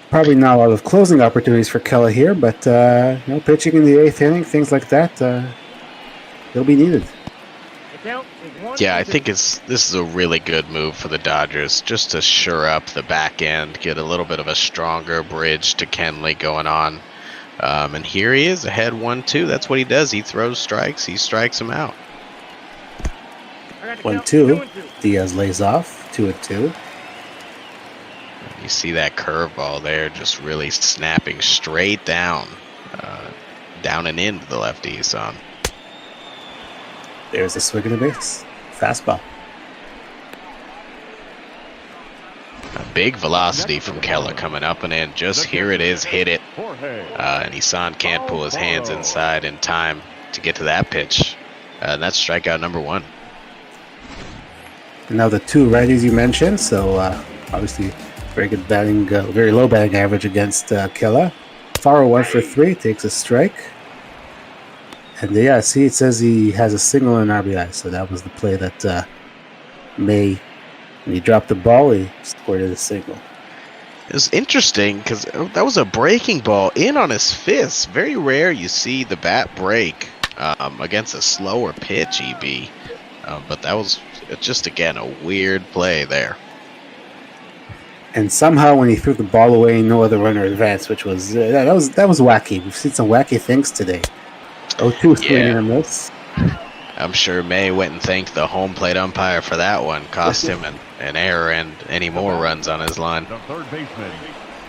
probably not a lot of closing opportunities for Keller here, but you know, pitching in the 8th inning, things like that, they'll be needed. Yeah, I think this is a really good move for the Dodgers, just to shore up the back end, get a little bit of a stronger bridge to Kenley going on. And here he is, ahead 1-2. That's what he does. He throws strikes. He strikes them out. 1-2. Diaz lays off. 2-2. You see that curveball there, just really snapping straight down, down and into the lefty he's on. There's a swing of the base. Fastball. A big velocity from Keller coming up and in. Just here it is, hit it. And Isan can't pull his hands inside in time to get to that pitch. And that's strikeout number 1. And now the 2 righties you mentioned, so obviously very good batting, very low batting average against Keller. Faro 1 for 3, takes a strike. And yeah, see, it says he has a single and RBI, so that was the play that when he dropped the ball, he scored a single. It was interesting because that was a breaking ball in on his fist. Very rare you see the bat break against a slower pitch, EB. But that was just, again, a weird play there. And somehow, when he threw the ball away, no other runner advanced, which was that was wacky. We've seen some wacky things today. 0-2 swing and a miss. I'm sure May went and thanked the home plate umpire for that one. Cost him an error and any more runs on his line.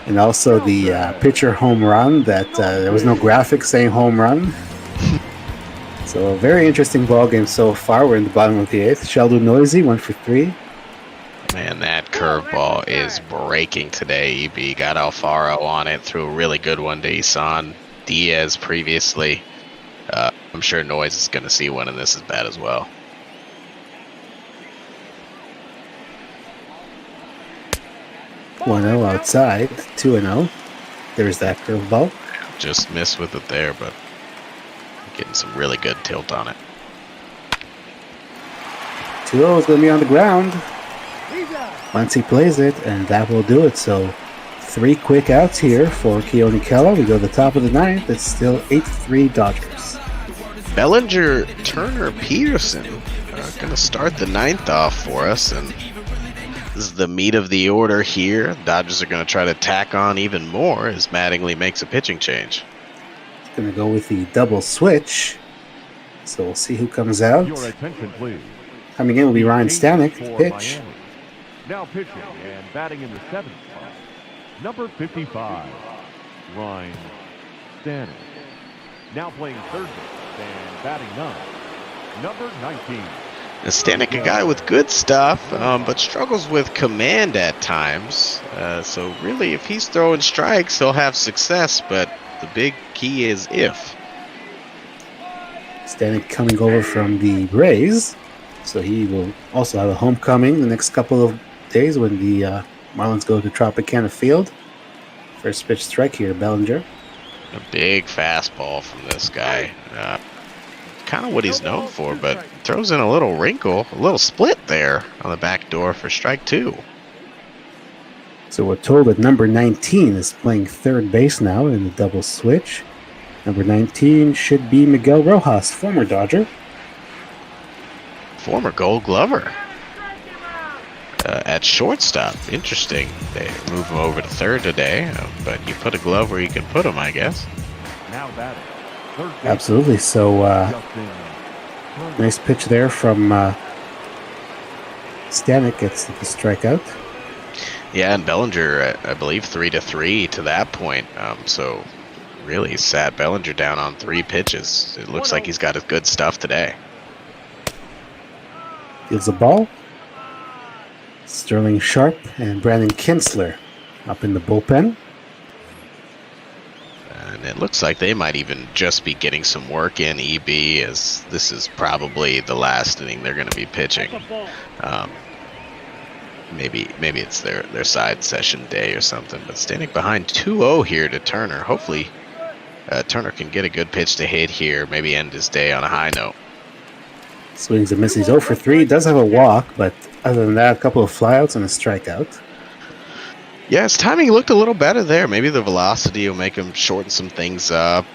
And also the pitcher home run. That there was no graphic saying home run. So a very interesting ball game so far. We're in the bottom of the 8th. Sheldon Noisy 1 for 3. Man, that curveball is breaking today. EB got Alfaro on it, threw a really good one to Isan Diaz previously. I'm sure Noise is going to see one, and this is bad as well. (1-0) outside, 2-0. There's that curveball. Just missed with it there, but getting some really good tilt on it. 2-0 is going to be on the ground once he plays it, and that will do it. So 3 quick outs here for Keone Keller. We go to the top of the 9th. It's still 8-3 Dodgers. Bellinger, Turner, Peterson going to start the 9th off for us, and this is the meat of the order here. Dodgers are going to try to tack on even more as Mattingly makes a pitching change. It's going to go with the double switch, so we'll see who comes out. Your attention, please. Coming in will be Ryan Stanek to pitch. Miami. Now pitching and batting in the 7th spot, number 55, Ryan Stanek. Now playing third base and batting 9, number 19, Stanek, a guy with good stuff, but struggles with command at times. So really, if he's throwing strikes, he'll have success, but the big key is if. Stanek coming over from the Rays, so he will also have a homecoming the next couple of days when the Marlins go to Tropicana Field. First pitch strike here, Bellinger. A big fastball from this guy. Kind of what he's known for, but throws in a little wrinkle, a little split there on the back door for strike 2. So we're told that number 19 is playing third base now in the double switch. Number 19 should be Miguel Rojas, former Dodger. Former Gold Glover. At shortstop. Interesting. They move him over to third today, but you put a glove where you can put him, I guess. Now batting. Absolutely. So nice pitch there from Stanek, gets the strikeout. Yeah, and Bellinger, I believe, 3-3 to that point. So really sat Bellinger down on 3 pitches. It looks like he's got his good stuff today. Fields the ball. Sterling Sharp and Brandon Kinsler up in the bullpen. And it looks like they might even just be getting some work in EB, as this is probably the last inning they're going to be pitching. Maybe it's their side session day or something. But standing behind 2-0 here to Turner. Hopefully Turner can get a good pitch to hit here, maybe end his day on a high note. Swings and misses. 0 for 3. Does have a walk, but other than that, a couple of flyouts and a strikeout. Yeah, his timing looked a little better there. Maybe the velocity will make him shorten some things up,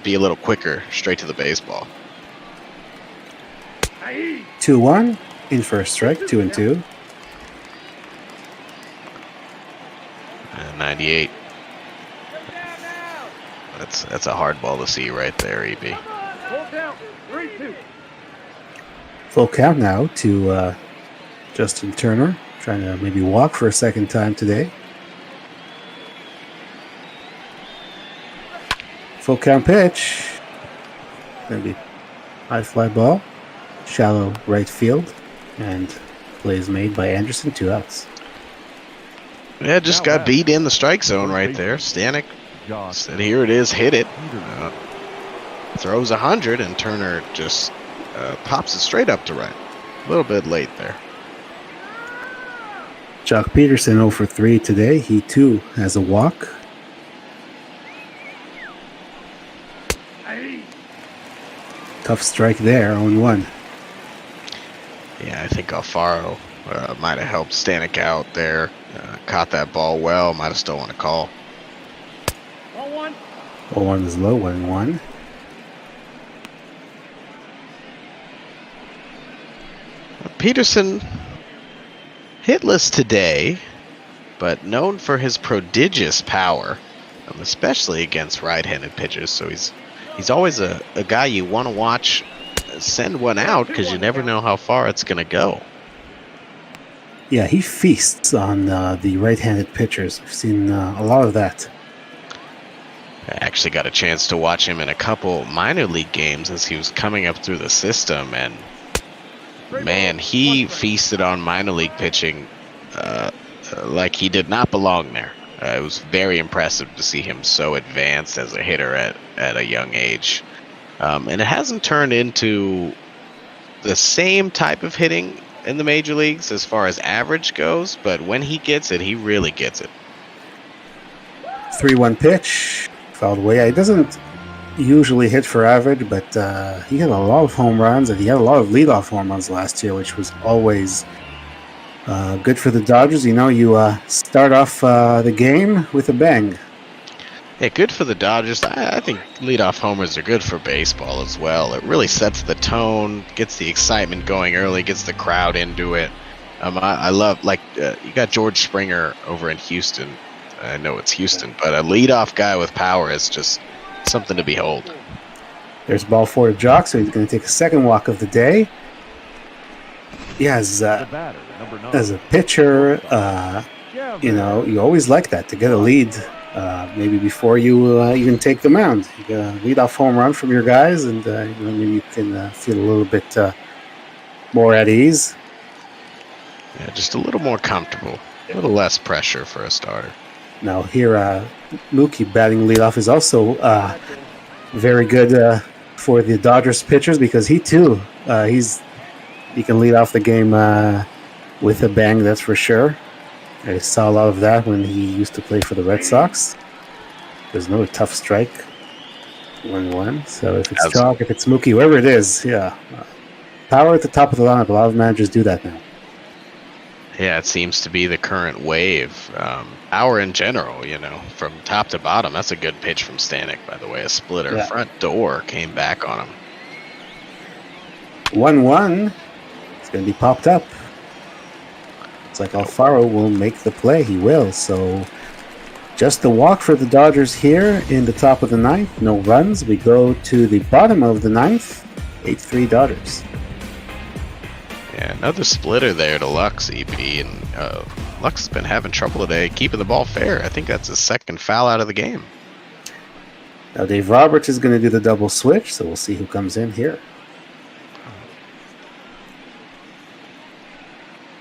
be a little quicker, straight to the baseball. 2-1, in for a strike, 2-2. And 98. That's a hard ball to see right there, EB. Full count now to Justin Turner, trying to maybe walk for a second time today. Full count pitch. Going to be high fly ball, shallow right field, and play is made by Anderson, 2 outs. Yeah, just got beat in the strike zone right there. Stanek said, here it is, hit it. Throws 100, and Turner just pops it straight up to right. A little bit late there. Jock Peterson 0 for 3 today. He too has a walk. Tough strike there, 0-1. Yeah, I think Alfaro might have helped Stanek out there. Caught that ball well, might have stolen a call. 0-1 is low, 1-1. Peterson hitless today, but known for his prodigious power, especially against right-handed pitchers. So he's always a guy you want to watch send one out, because you never know how far it's going to go. Yeah, he feasts on the right-handed pitchers. I've seen a lot of that. I actually got a chance to watch him in a couple minor league games as he was coming up through the system, and man, he feasted on minor league pitching like he did not belong there. It was very impressive to see him so advanced as a hitter at a young age. And it hasn't turned into the same type of hitting in the major leagues as far as average goes, but when he gets it, he really gets it. 3-1 pitch, fouled away. He doesn't usually hit for average, but he had a lot of home runs, and he had a lot of leadoff home runs last year, which was always good for the Dodgers. You know, you start off the game with a bang. Yeah, good for the Dodgers. I think leadoff homers are good for baseball as well. It really sets the tone, gets the excitement going early, gets the crowd into it. I love, like, you got George Springer over in Houston. I know it's Houston, but a leadoff guy with power is just something to behold. There's ball 4 to Jock, so he's going to take a second walk of the day. He has, as a pitcher, you know, you always like that, to get a lead. Maybe before you even take the mound, you get a leadoff home run from your guys, and maybe you can feel a little bit more at ease. Yeah, just a little more comfortable. A little less pressure for a starter. Now here, Mookie batting leadoff is also very good for the Dodgers pitchers because he too, he can lead off the game with a bang, that's for sure. I saw a lot of that when he used to play for the Red Sox. There's no tough strike. 1-1. So if it's Chalk, if it's Mookie, whoever it is, yeah. Power at the top of the lineup. A lot of managers do that now. Yeah, it seems to be the current wave. Power in general, from top to bottom. That's a good pitch from Stanek, by the way. A splitter. Yeah. Front door came back on him. 1-1. It's going to be popped up. It's like Alfaro will make the play. He will. So just the walk for the Dodgers here in the top of the ninth. No runs. We go to the bottom of the ninth. 8-3 Dodgers. Yeah, another splitter there to Lux, EP, and Lux has been having trouble today keeping the ball fair. I think that's his second foul out of the game. Now Dave Roberts is going to do the double switch, so we'll see who comes in here.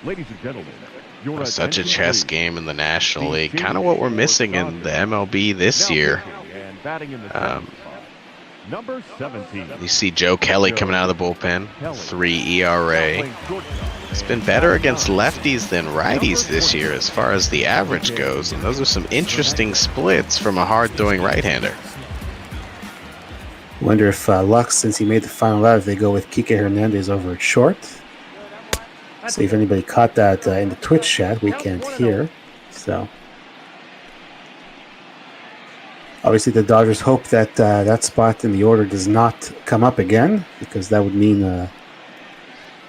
Ladies and gentlemen, your Such a attention, chess please. game in the National League. Kind of what we're missing in the MLB this Now year. pitching and batting in the seventh spot. Number 17. You see Joe Kelly coming out of the bullpen. 3 ERA. It's been better against lefties than righties this year as far as the average goes. And those are some interesting splits from a hard-throwing right-hander. Wonder if Lux, since he made the final out, if they go with Kike Hernandez over at short. See if anybody caught that in the Twitch chat. We can't hear. So obviously the Dodgers hope that that spot in the order does not come up again, because that would mean a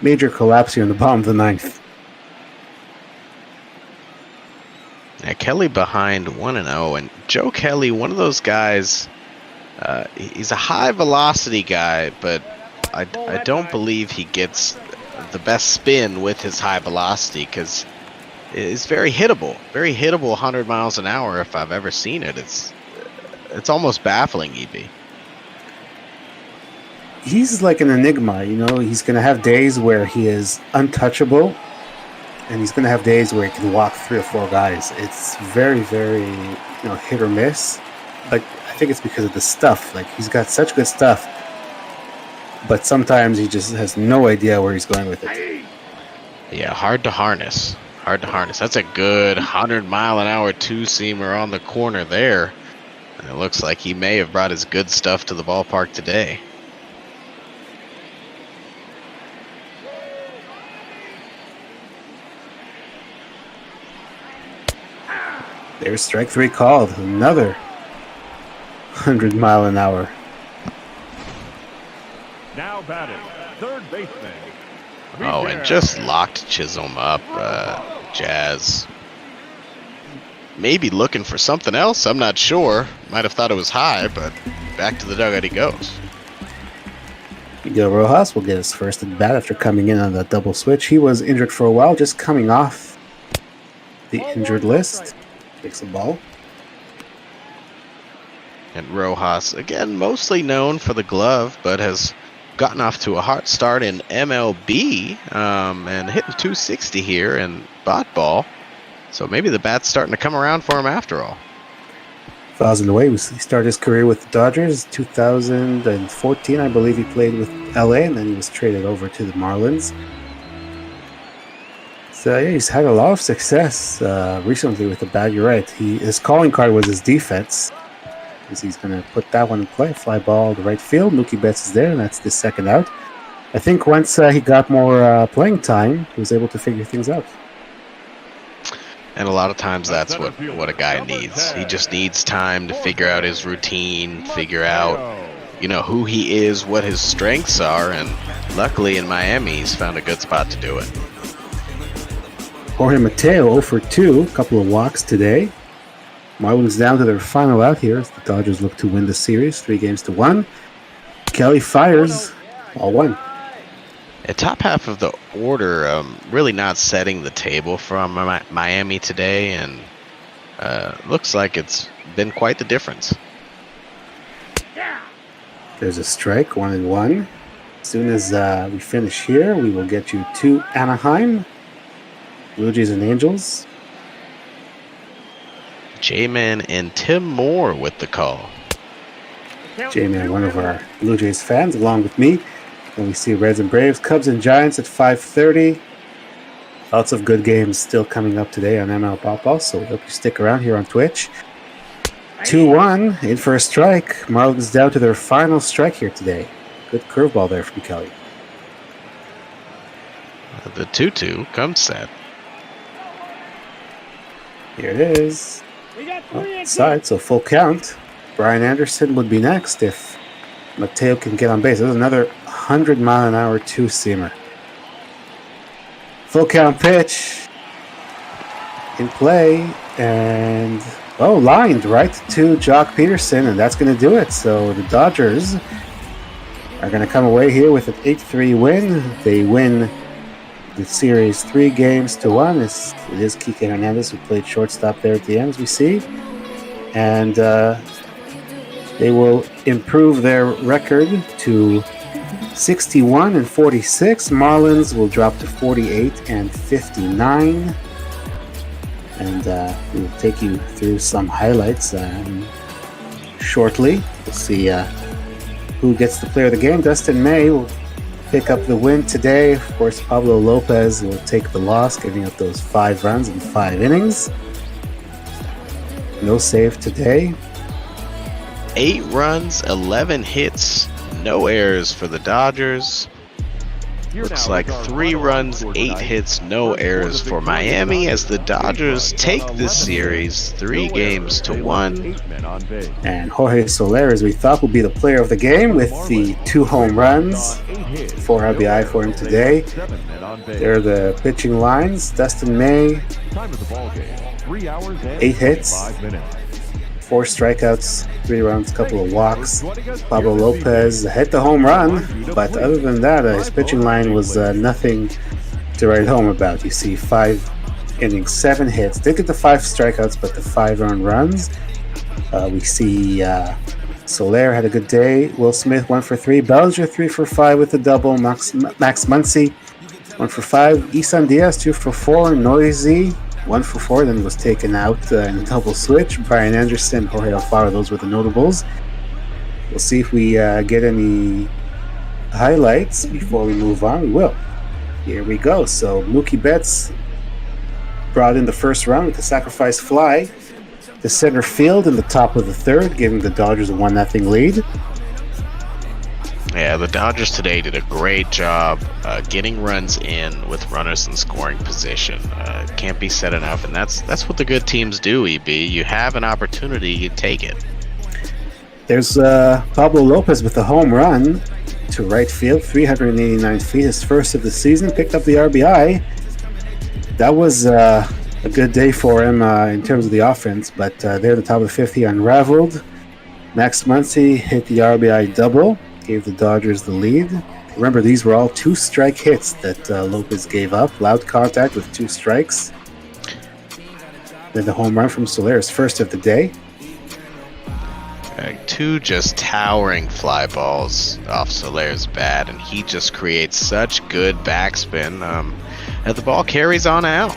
major collapse here in the bottom of the ninth. Now, Kelly behind 1-0, and Joe Kelly, one of those guys, he's a high velocity guy, but I don't believe he gets the best spin with his high velocity, because it's very hittable 100 miles an hour if I've ever seen it. It's almost baffling, EB. He's like an enigma, he's going to have days where he is untouchable, and he's going to have days where he can walk 3 or 4 guys. It's very, very, hit or miss. Like, I think it's because of the stuff. Like, he's got such good stuff, but sometimes he just has no idea where he's going with it. Yeah, hard to harness. That's a good 100-mile-an-hour two-seamer on the corner there. And it looks like he may have brought his good stuff to the ballpark today. There's strike 3 called. Another 100 mile an hour. Now batting, third baseman. Oh, and just locked Chisholm up, Jazz. Maybe looking for something else, I'm not sure. Might have thought it was high, but back to the dugout he goes. Miguel Rojas will get his first at bat after coming in on that double switch. He was injured for a while, just coming off the injured list. Takes the ball. And Rojas, again, mostly known for the glove, but has gotten off to a hot start in MLB and hitting 260 here in bot ball. So maybe the bat's starting to come around for him after all. Fouls in the way. He started his career with the Dodgers 2014. I believe he played with LA, and then he was traded over to the Marlins. So yeah, he's had a lot of success recently with the bat. You're right. His calling card was his defense. He's going to put that one in play. Fly ball to right field. Mookie Betts is there, and that's the second out. I think once he got more playing time, he was able to figure things out. And a lot of times that's what a guy needs. He just needs time to figure out his routine, figure out, who he is, what his strengths are, and luckily in Miami, he's found a good spot to do it. Jorge Mateo 0 for 2, a couple of walks today. Marlins down to their final out here as the Dodgers look to win the series, 3-1. Kelly fires, all one. The top half of the order really not setting the table from Miami today, and looks like it's been quite the difference. There's a strike, 1-1. As soon as we finish here, we will get you to Anaheim, Blue Jays and Angels. J-Man and Tim Moore with the call. J-Man, one of our Blue Jays fans, along with me. And we see Reds and Braves, Cubs and Giants at 5:30. Lots of good games still coming up today on ML Pop Ball, so we hope you stick around here on Twitch. 2-1, in for a strike. Marlins down to their final strike here today. Good curveball there from Kelly. The 2-2 comes set. Here it is. Side, so full count. Brian Anderson would be next if Mateo can get on base. There's another 100-mile-an-hour two-seamer. Full count pitch in play, and lined right to Jock Peterson, and that's going to do it. So the Dodgers are going to come away here with an 8-3 win. They win the series 3-1. It is Kike Hernandez who played shortstop there at the end, as we see, and they will improve their record to 61-46. Marlins will drop to 48-59. And we will take you through some highlights shortly. We'll see who gets the player of the game. Dustin May will pick up the win today. Of course, Pablo Lopez will take the loss, giving up those 5 runs in 5 innings. No save today. 8 runs, 11 hits, no errors for the Dodgers. Looks like 3 runs, 8 hits, no errors for Miami as the Dodgers take this series 3-1. And Jorge Soler, as we thought, will be the player of the game with the 2 home runs, 4 RBI for him today. There are the pitching lines. Dustin May, 8 hits, 4 strikeouts, 3 runs, couple of walks. Pablo Lopez hit the home run, but other than that, his pitching line was nothing to write home about. You see 5 innings, 7 hits. Did get the 5 strikeouts, but the 5 earned runs. We see Soler had a good day. Will Smith 1 for 3. Bellinger 3 for 5 with a double. Max Muncy 1 for 5. Isan Diaz 2 for 4. Noisy 1 for 4, then was taken out in a double switch. Brian Anderson, Jorge Alfaro, those were the notables. We'll see if we get any highlights before we move on. We will. Here we go. So Mookie Betts brought in the first round with a sacrifice fly to center field in the top of the 3rd, giving the Dodgers a 1-0 lead. Yeah, the Dodgers today did a great job getting runs in with runners in scoring position. Can't be said enough, and that's what the good teams do, EB. You have an opportunity, you take it. There's Pablo Lopez with a home run to right field, 389 feet, his first of the season, picked up the RBI. That was a good day for him in terms of the offense, but there at the top of the 5th, he unraveled. Max Muncy hit the RBI double, gave the Dodgers the lead. Remember, these were all 2-strike hits that Lopez gave up. Loud contact with 2 strikes. Then the home run from Soler's first of the day. 2 just towering fly balls off Soler's bat, and he just creates such good backspin that the ball carries on out.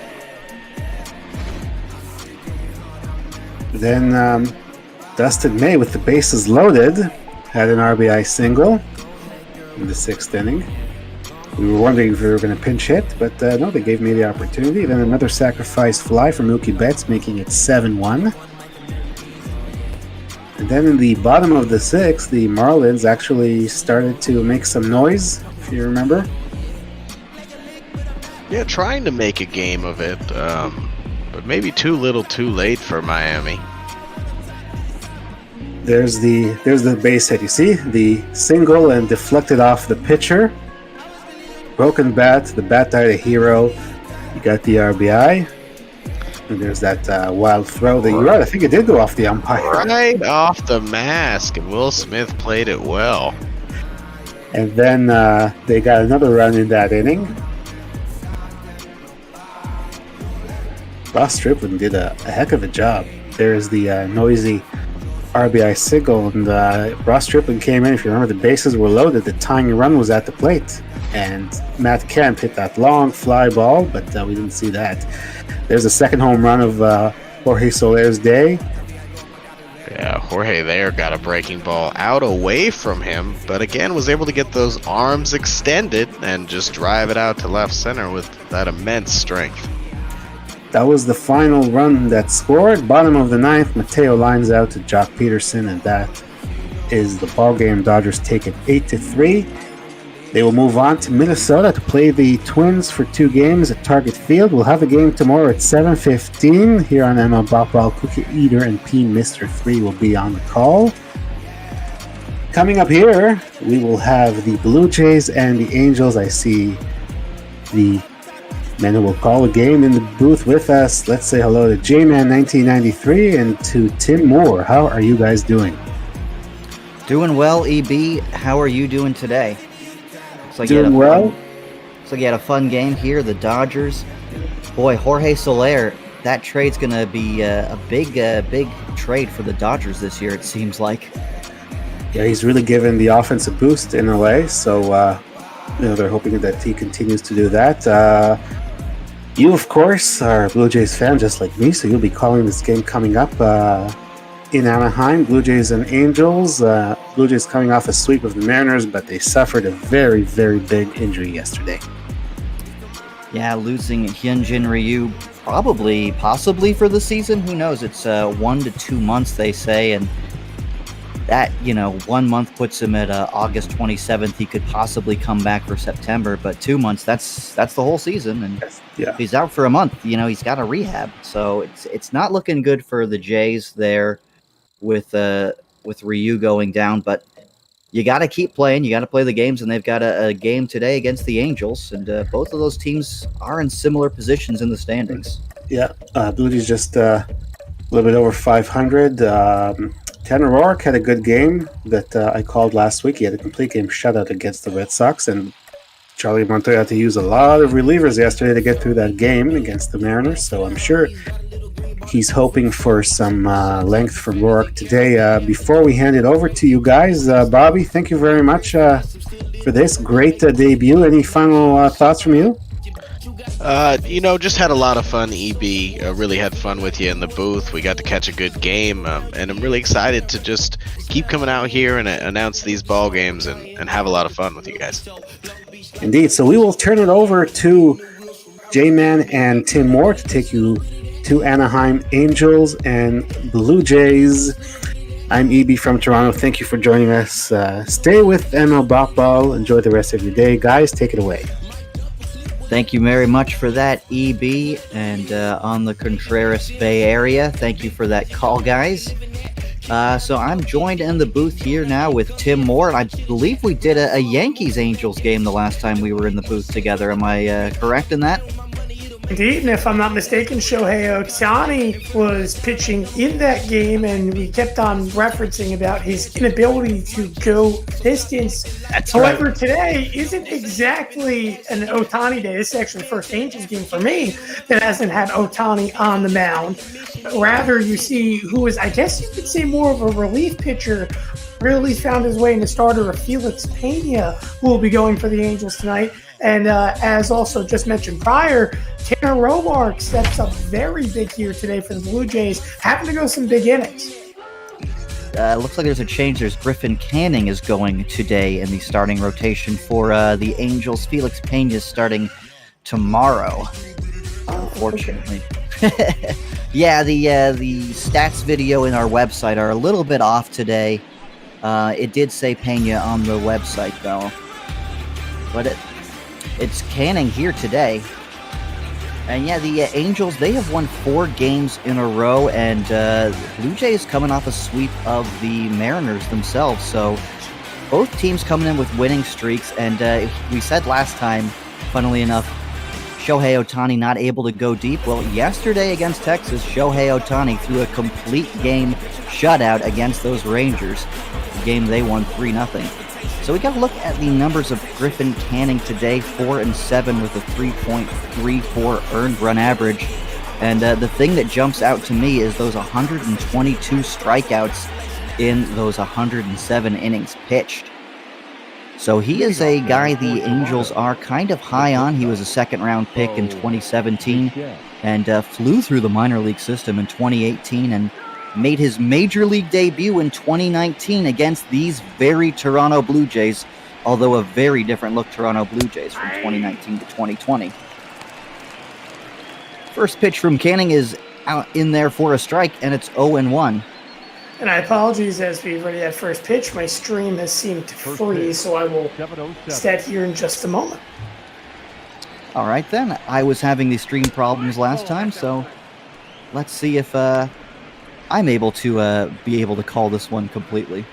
Then Dustin May, with the bases loaded, had an RBI single in the 6th inning. We were wondering if we were going to pinch hit, but no, they gave me the opportunity. Then another sacrifice fly for Mookie Betts, making it 7-1. And then in the bottom of the 6th, the Marlins actually started to make some noise, if you remember. Yeah, trying to make a game of it, but maybe too little too late for Miami. There's the base hit. You see the single and deflected off the pitcher. Broken bat. The bat died a hero. You got the RBI. And there's that wild throw that you're right. I think it did go off the umpire. Right off the mask, and Will Smith played it well. And then they got another run in that inning. Ross Stripling did a heck of a job. There's the noisy RBI single, and Ross Stripling came in. If you remember, the bases were loaded. The tying run was at the plate, and Matt Kemp hit that long fly ball, but we didn't see that. There's a second home run of Jorge Soler's day. Yeah, Jorge there got a breaking ball out away from him, but again was able to get those arms extended and just drive it out to left center with that immense strength. That was the final run that scored. Bottom of the ninth, Mateo lines out to Jock Peterson, and that is the ball game. Dodgers take it 8-3. They will move on to Minnesota to play the Twins for 2 games at Target Field. We'll have a game tomorrow at 7:15 here on Emma Bopal. Cookie Eater and P Mr. 3 will be on the call. Coming up here, we will have the Blue Jays and the Angels. I see the men who will call a game in the booth with us. Let's say hello to J-Man 1993 and to Tim Moore. How are you guys doing? Doing well, EB. How are you doing today? Looks like Doing well. Looks like you had a fun game here. The Dodgers. Boy, Jorge Soler. That trade's going to be a big trade for the Dodgers this year, it seems like. Yeah, he's really given the offense a boost in LA, so they're hoping that he continues to do that. You, of course, are a Blue Jays fan just like me, so you'll be calling this game coming up in Anaheim. Blue Jays and Angels. Blue Jays coming off a sweep of the Mariners, but they suffered a very, very big injury yesterday. Yeah, losing Hyunjin Ryu possibly for the season. Who knows? It's 1 to 2 months, they say, and that, 1 month puts him at August 27th. He could possibly come back for September, but 2 months, that's the whole season. And if he's out for a month, he's got a rehab. So it's not looking good for the Jays there with Ryu going down, but you got to keep playing. You got to play the games, and they've got a game today against the Angels, and both of those teams are in similar positions in the standings. Yeah, Blue Jays just a little bit over 500. Tanner Roark had a good game that I called last week. He had a complete game shutout against the Red Sox, and Charlie Montoya had to use a lot of relievers yesterday to get through that game against the Mariners, so I'm sure he's hoping for some length from Roark today. Before we hand it over to you guys, Bobby, thank you very much for this great debut. Any final thoughts from you? Just had a lot of fun, EB. Really had fun with you in the booth. We got to catch a good game, and I'm really excited to just keep coming out here and announce these ball games and have a lot of fun with you guys. Indeed. So we will turn it over to J-Man and Tim Moore to take you to Anaheim Angels and Blue Jays. I'm EB from Toronto. Thank you for joining us. Stay with ML Bopball. Enjoy the rest of your day. Guys, take it away. Thank you very much for that, EB, and on the Contreras Bay Area. Thank you for that call, guys. So I'm joined in the booth here now with Tim Moore, and I believe we did a Yankees-Angels game the last time we were in the booth together. Am I correct in that? Indeed, and if I'm not mistaken, Shohei Ohtani was pitching in that game, and we kept on referencing about his inability to go distance. However, today isn't exactly an Ohtani day. This is actually the first Angels game for me that hasn't had Ohtani on the mound. Rather, you see who is, I guess you could say, more of a relief pitcher, really found his way in the starter of Felix Pena, who will be going for the Angels tonight. And as also just mentioned prior, Tanner Roark steps up very big here today for the Blue Jays, having to go some big innings. Looks like there's a change. There's Griffin Canning is going today in the starting rotation for the Angels. Felix Pena is starting tomorrow, unfortunately. Yeah, the stats video in our website are a little bit off today. It did say Pena on the website, though. But it's Canning here today. And yeah, the Angels, they have won 4 games in a row, and Blue Jays coming off a sweep of the Mariners themselves. So both teams coming in with winning streaks, and we said last time, funnily enough, Shohei Ohtani not able to go deep. Well, yesterday against Texas, Shohei Ohtani threw a complete game shutout against those Rangers. The game they won 3-0. So we got to look at the numbers of Griffin Canning today, 4-7 with a 3.34 earned run average. And the thing that jumps out to me is those 122 strikeouts in those 107 innings pitched. So he is a guy the Angels are kind of high on. He was a second-round pick in 2017 and flew through the minor league system in 2018 and made his major league debut in 2019 against these very Toronto Blue Jays, although a very different look Toronto Blue Jays from 2019 to 2020. First pitch from Canning is out in there for a strike, and it's 0-1. And I apologize as we've already had first pitch. My stream has seemed to freeze, so I will start here in just a moment. All right, then. I was having these stream problems last time, so let's see if I'm able to be able to call this one completely.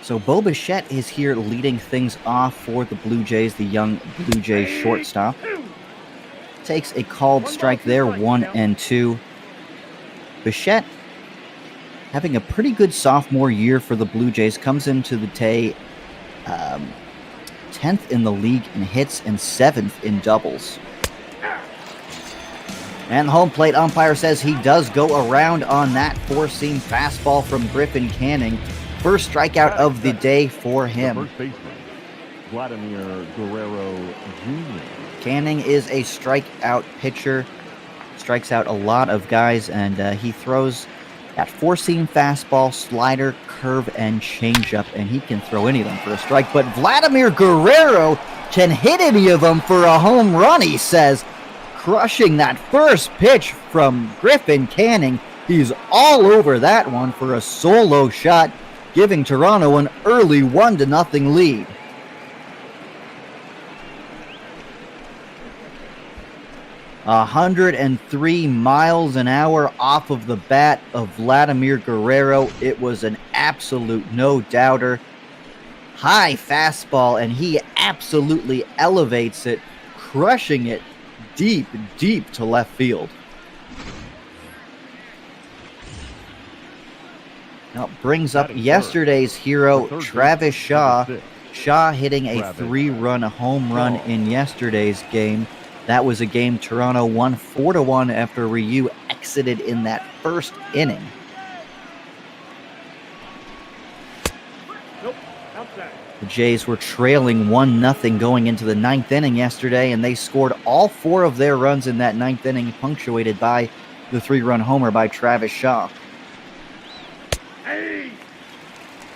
So Bo Bichette is here leading things off for the Blue Jays, the young Blue Jays shortstop. Takes a called strike there, 1-2. Bichette having a pretty good sophomore year for the Blue Jays, comes into the day 10th in the league in hits and 7th in doubles. And the home plate umpire says he does go around on that four-seam fastball from Griffin Canning. First strikeout of the day for him. First baseman, Vladimir Guerrero Jr. Canning is a strikeout pitcher, strikes out a lot of guys, and he throws that four-seam fastball, slider, curve, and changeup, and he can throw any of them for a strike. But Vladimir Guerrero can hit any of them for a home run, he says, crushing that first pitch from Griffin Canning. He's all over that one for a solo shot, giving Toronto an early 1-0 lead. A 103 miles an hour off of the bat of Vladimir Guerrero. It was an absolute no-doubter. High fastball, and he absolutely elevates it, crushing it deep, deep to left field. Now brings up yesterday's hero, Travis Shaw. Shaw hitting a 3-run home run in yesterday's game. That was a game Toronto won 4-1 after Ryu exited in that first inning. The Jays were trailing 1-0 going into the 9th inning yesterday, and they scored all 4 of their runs in that 9th inning, punctuated by the 3-run homer by Travis Shaw.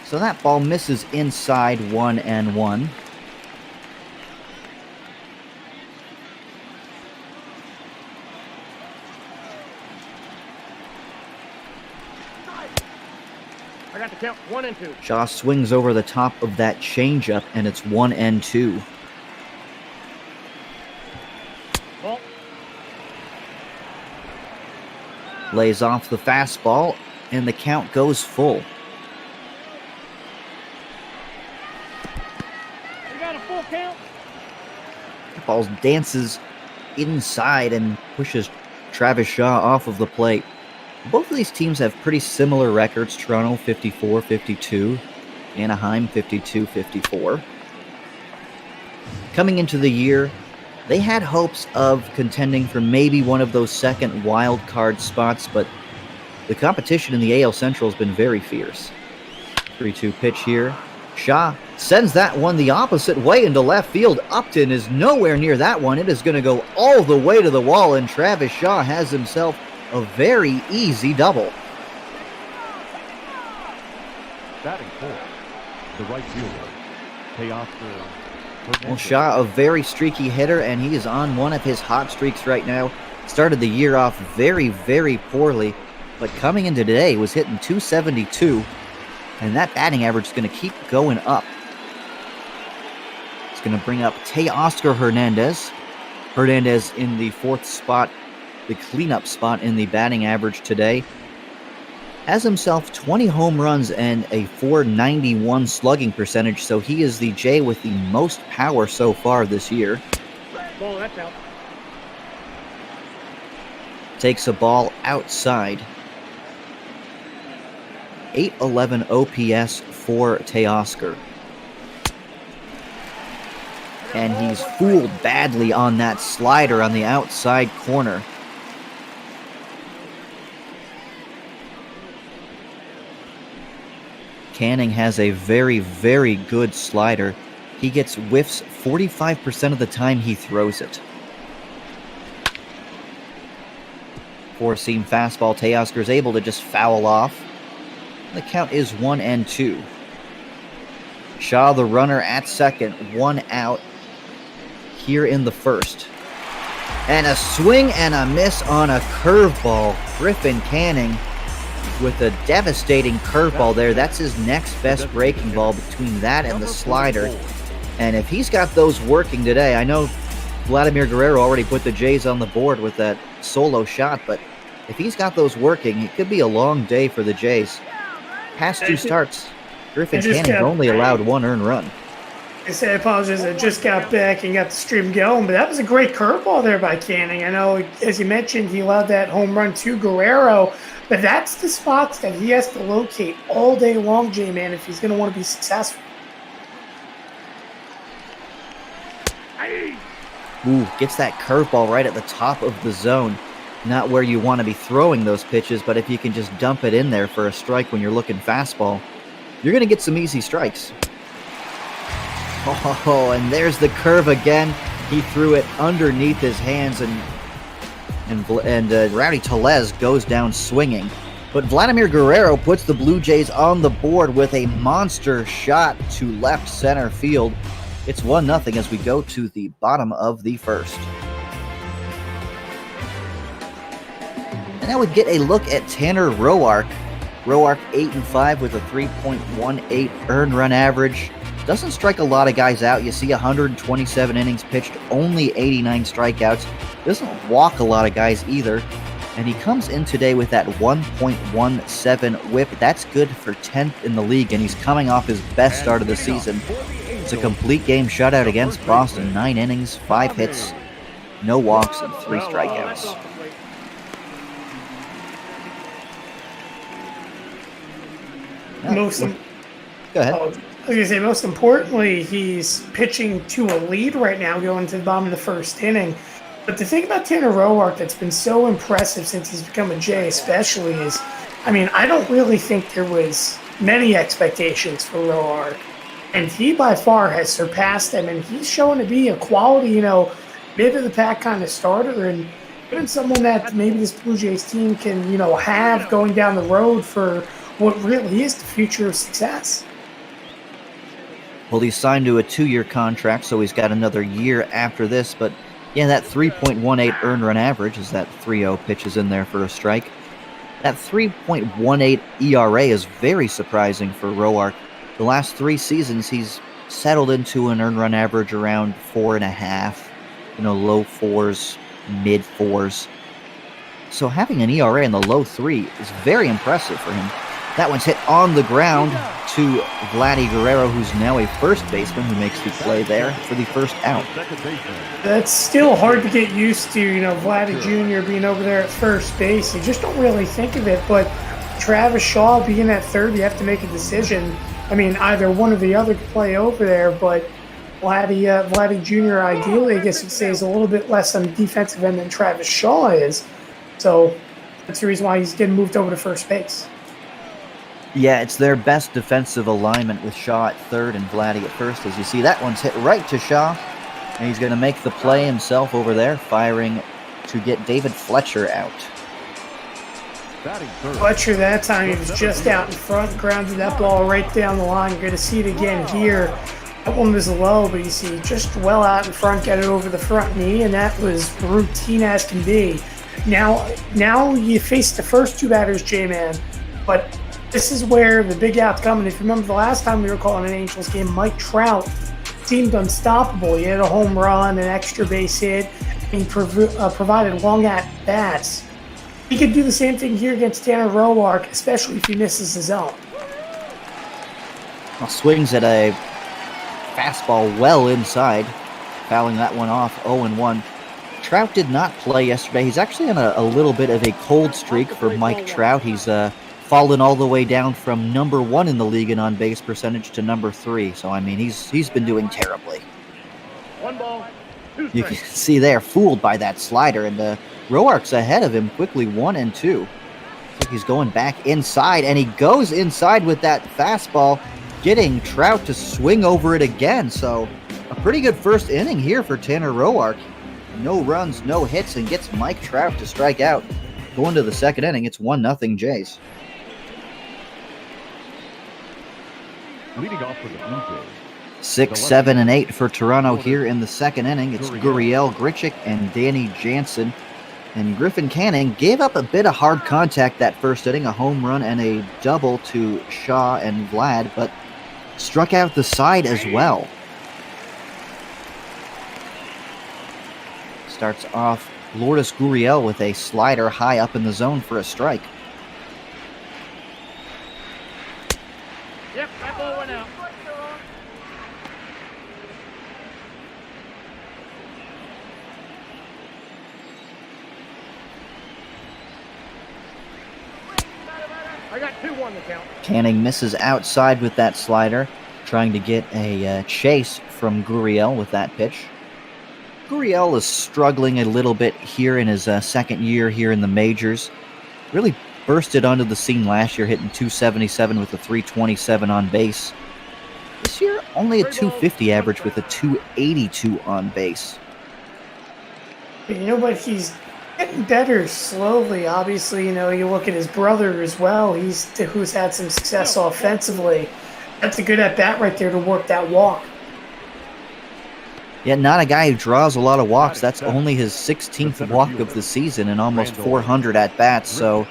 So that ball misses inside, 1-1. I got the count, 1-2. Shaw swings over the top of that changeup, and it's 1-2. Ball. Lays off the fastball, and the count goes full. We got a full count. The ball dances inside and pushes Travis Shaw off of the plate. Both of these teams have pretty similar records. Toronto 54-52, Anaheim 52-54. Coming into the year, they had hopes of contending for maybe one of those second wild card spots, but the competition in the AL Central has been very fierce. 3-2 pitch here. Shaw sends that one the opposite way into left field. Upton is nowhere near that one. It is going to go all the way to the wall, and Travis Shaw has himself a very easy double. Batting fourth, the right fielder, Well, Shaw, a very streaky hitter, and he is on one of his hot streaks right now. Started the year off very, very poorly, but coming into today was hitting .272, and that batting average is going to keep going up. It's going to bring up Teoscar Hernandez. Hernandez in the 4th spot, the cleanup spot in the batting average today. Has himself 20 home runs and a .491 slugging percentage, so he is the J with the most power so far this year. Ball, that's out. Takes a ball outside. 811 OPS for Teoscar. And he's fooled badly on that slider on the outside corner. Canning has a very, very good slider. He gets whiffs 45% of the time he throws it. Four-seam fastball. Teoscar is able to just foul off. The count is 1-2. Shaw, the runner at second, 1 out here in the first. And a swing and a miss on a curveball. Griffin Canning with a devastating curveball there. That's his next best breaking ball between that and the slider. And if he's got those working today, I know Vladimir Guerrero already put the Jays on the board with that solo shot, but if he's got those working, it could be a long day for the Jays. Past two starts, Griffin Canning only allowed 1 earned run. I apologize. I just got back and got the stream going, but that was a great curveball there by Canning. I know, as you mentioned, he allowed that home run to Guerrero, but that's the spots that he has to locate all day long, J-Man, if he's going to want to be successful. Ooh, gets that curveball right at the top of the zone. Not where you want to be throwing those pitches, but if you can just dump it in there for a strike when you're looking fastball, you're going to get some easy strikes. Oh, and there's the curve again. He threw it underneath his hands, and Rowdy Tellez goes down swinging. But Vladimir Guerrero puts the Blue Jays on the board with a monster shot to left center field. It's 1-0 as we go to the bottom of the first. And now we get a look at Tanner Roark. Roark 8-5 with a 3.18 earned run average. Doesn't strike a lot of guys out. You see 127 innings pitched, only 89 strikeouts. Doesn't walk a lot of guys either. And he comes in today with that 1.17 whip. That's good for 10th in the league, and he's coming off his best start of the season. It's a complete game shutout against Boston. 9 innings, 5 hits, no walks, and 3 strikeouts. Go ahead. I was going to say, most importantly, he's pitching to a lead right now going to the bottom of the first inning. But the thing about Tanner Roark that's been so impressive since he's become a Jay especially is, I don't really think there was many expectations for Roark. And he by far has surpassed them, and he's shown to be a quality, mid-of-the-pack kind of starter, and even someone that maybe this Blue Jays team can, have going down the road for what really is the future of success. Well, he's signed to a 2-year contract, so he's got another year after this. But, yeah, that 3.18 earned run average is that 3-0 pitches in there for a strike. That 3.18 ERA is very surprising for Roark. The last 3 seasons, he's settled into an earned run average around 4.5, low 4s, mid 4s. So having an ERA in the low 3 is very impressive for him. That one's hit on the ground to Vladdy Guerrero, who's now a first baseman who makes the play there for the first out. That's still hard to get used to, Vladdy Jr. being over there at first base. You just don't really think of it, but Travis Shaw being at third, you have to make a decision. Either one or the other could play over there, but Vladdy Jr. ideally, I guess you'd say, is a little bit less on the defensive end than Travis Shaw is. So that's the reason why he's getting moved over to first base. Yeah, it's their best defensive alignment with Shaw at third and Vladdy at first. As you see, that one's hit right to Shaw, and he's going to make the play himself over there, firing to get David Fletcher out. Fletcher that time, he was just out in front, grounded that ball right down the line. You're going to see it again here. That one was low, but you see just well out in front, got it over the front knee, and that was routine as can be. Now you face the first 2 batters, J-Man, but this is where the big out's coming. If you remember the last time we were calling an Angels game, Mike Trout seemed unstoppable. He had a home run, an extra base hit, and he provided long at-bats. He could do the same thing here against Tanner Roark, especially if he misses the zone. Well, swings at a fastball well inside, fouling that one off 0-1. Trout did not play yesterday. He's actually on a little bit of a cold streak for Mike Trout. He's fallen all the way down from number 1 in the league in on-base percentage to number 3. So, he's been doing terribly. 1 ball, 2 You can see there, fooled by that slider, and Roark's ahead of him quickly, 1-2. So like he's going back inside, and he goes inside with that fastball, getting Trout to swing over it again. So a pretty good first inning here for Tanner Roark. No runs, no hits, and gets Mike Trout to strike out. Going to the second inning, it's 1-0 Jays. Leading off for the Blue Jays. 6, 7, and 8 for Toronto here in the second inning. It's Gurriel, Grichuk, and Danny Jansen. And Griffin Canning gave up a bit of hard contact that first inning, a home run and a double to Shaw and Vlad, but struck out the side as well. Starts off Lourdes Gurriel with a slider high up in the zone for a strike. Yep, that ball went out. I got 2-1 the count. Canning misses outside with that slider, trying to get a chase from Gurriel with that pitch. Gurriel is struggling a little bit here in his second year here in the majors. Really bursted onto the scene last year, hitting .277 with a .327 on base. This year, only a .250 average with a .282 on base. But he's getting better slowly. Obviously, you look at his brother as well. Who's had some success offensively. That's a good at-bat right there to work that walk. Yeah, not a guy who draws a lot of walks. That's only his 16th walk of the season and almost 400 at-bats. So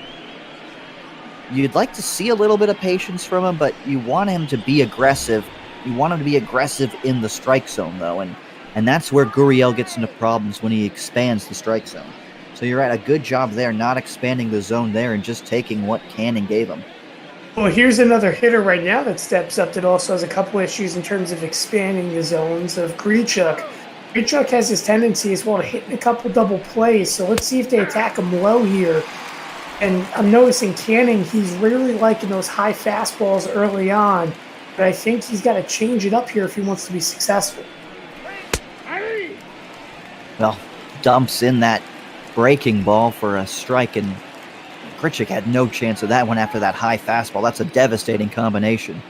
you'd like to see a little bit of patience from him, but you want him to be aggressive. You want him to be aggressive in the strike zone, though, and that's where Gurriel gets into problems when he expands the strike zone. So you're right, a good job there, not expanding the zone there and just taking what Canning gave him. Well, here's another hitter right now that steps up that also has a couple issues in terms of expanding the zones of Grichuk. Grichuk has his tendency as well to hit a couple double plays, so let's see if they attack him low here. And I'm noticing Canning, he's really liking those high fastballs early on, but I think he's got to change it up here if he wants to be successful. Well, dumps in that breaking ball for a strike, and Grichuk had no chance of that one after that high fastball. That's a devastating combination.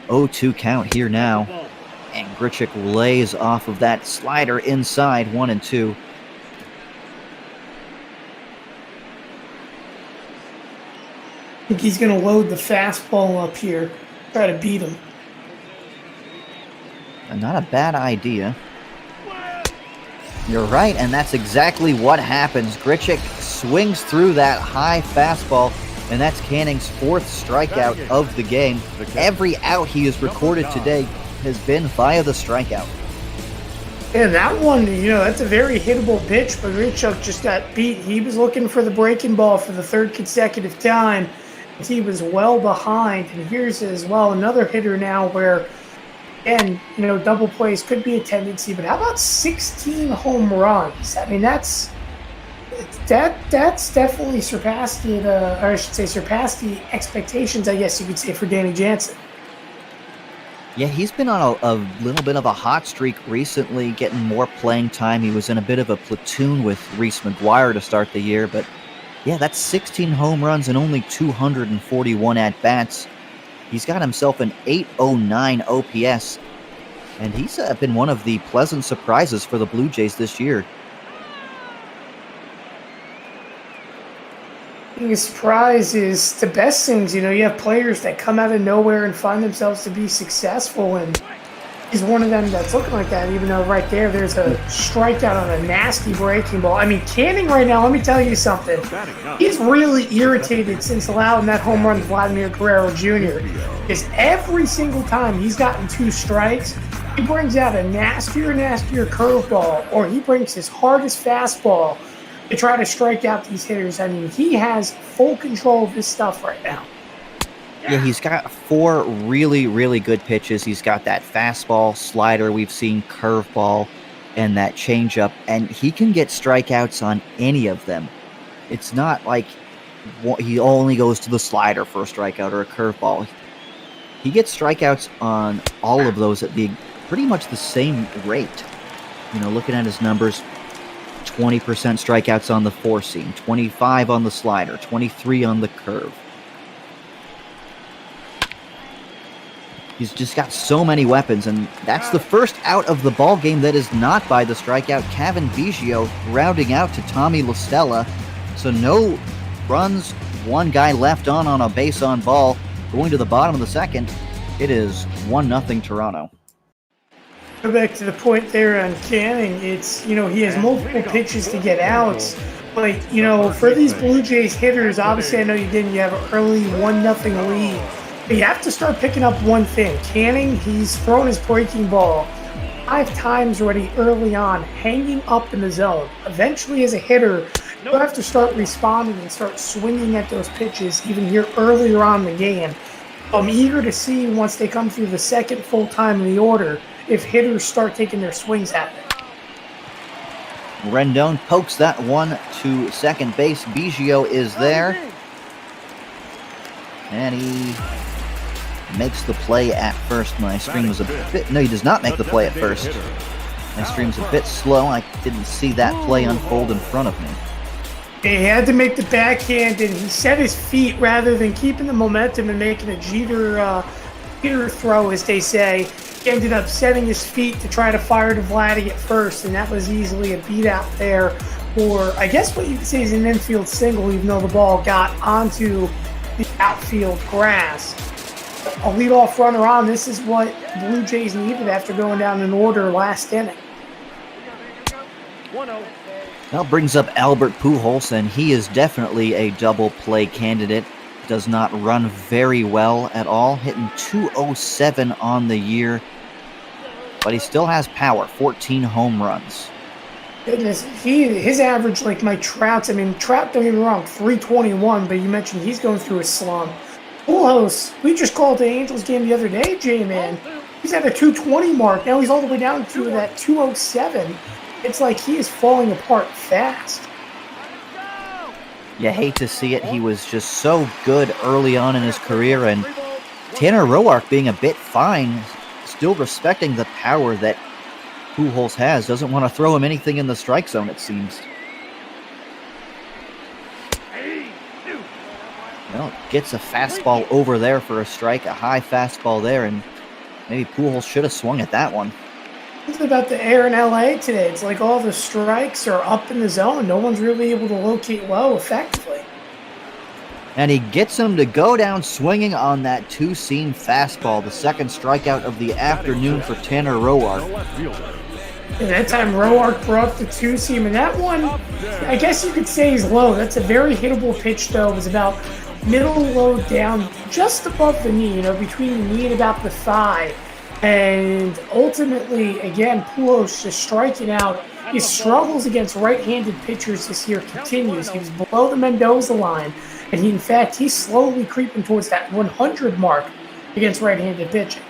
0-2 count here now, and Grichuk lays off of that slider inside, 1-2. I think he's going to load the fastball up here, try to beat him. Not a bad idea. You're right, and that's exactly what happens. Grichuk swings through that high fastball, and that's Canning's 4th strikeout of the game. Every out he has recorded today has been via the strikeout. And that one, that's a very hittable pitch, but Grichuk just got beat. He was looking for the breaking ball for the 3rd consecutive time. He was well behind, and here's as well another hitter now where, and double plays could be a tendency, but how about 16 home runs? I mean, that's definitely surpassed it, or I should say surpassed the expectations, I guess you could say, for Danny Jansen. Yeah, he's been on a little bit of a hot streak recently, getting more playing time. He was in a bit of a platoon with Reese McGuire to start the year, but yeah, that's 16 home runs and only 241 at-bats. He's got himself an 809 OPS, and he's been one of the pleasant surprises for the Blue Jays this year. The surprise is the best things. You have players that come out of nowhere and find themselves to be successful, and he's one of them that's looking like that, even though right there's a strikeout on a nasty breaking ball. I mean, Canning right now, let me tell you something. He's really irritated since allowing that home run to Vladimir Guerrero Jr. Because every single time he's gotten 2 strikes, he brings out a nastier curveball, or he brings his hardest fastball to try to strike out these hitters. I mean, he has full control of his stuff right now. Yeah, he's got 4 really, really good pitches. He's got that fastball, slider, we've seen curveball, and that changeup, and he can get strikeouts on any of them. It's not like he only goes to the slider for a strikeout or a curveball. He gets strikeouts on all of those at pretty much the same rate. Looking at his numbers, 20% strikeouts on the four seam, 25 on the slider, 23 on the curve. He's just got so many weapons, and that's the first out of the ball game that is not by the strikeout. Cavan Biggio rounding out to Tommy LaStella. So no runs, one guy left on a base on ball. Going to the bottom of the second, it is 1-0 Toronto. Go back to the point there on Canning. It's, he has multiple pitches to get outs. But, for these Blue Jays hitters, obviously I know you have an early 1-0 lead. But you have to start picking up one thing. Canning, he's thrown his breaking ball 5 times already early on, hanging up in the zone. Eventually, as a hitter, you have to start responding and start swinging at those pitches even here earlier on in the game. I'm eager to see, once they come through the second full time in the order, if hitters start taking their swings at it. Rendon pokes that one to second base. Biggio is there. And he makes the play at first. My screen was a bit... No, he does not make the play at first. My screen's a bit slow. I didn't see that play unfold in front of me. He had to make the backhand, and he set his feet rather than keeping the momentum and making a Jeter throw, as they say. He ended up setting his feet to try to fire to Vladdy at first, and that was easily a beat out there. Or I guess what you could say is an infield single, even though the ball got onto the outfield grass. A leadoff runner on. This is what Blue Jays needed after going down in order last inning. That brings up Albert Pujols, and he is definitely a double play candidate. Does not run very well at all, hitting .207 on the year, but he still has power, 14 home runs. Goodness, his average, like Mike Trout's, Trout, don't get me wrong, 321, but you mentioned he's going through a slump. Pujols, we just called the Angels game the other day, J-Man. He's at a 220 mark. Now he's all the way down to that 207. It's like he is falling apart fast. You hate to see it. He was just so good early on in his career, and Tanner Roark being a bit fine, still respecting the power that Pujols has, doesn't want to throw him anything in the strike zone, it seems. Well, gets a fastball over there for a strike, a high fastball there, and maybe Pujols should have swung at that one. Something about the air in LA today. It's like all the strikes are up in the zone. No one's really able to locate low effectively. And he gets him to go down swinging on that two-seam fastball, the second strikeout of the afternoon for Tanner Roark. And that time Roark brought the two-seam, and that one, I guess you could say is low. That's a very hittable pitch, though. It was about middle low down, just above the knee, between the knee and about the thigh. And ultimately, again, Pujols just striking out. His struggles against right-handed pitchers this year continues. He was below the Mendoza line, and he's slowly creeping towards that 100 mark against right-handed pitching.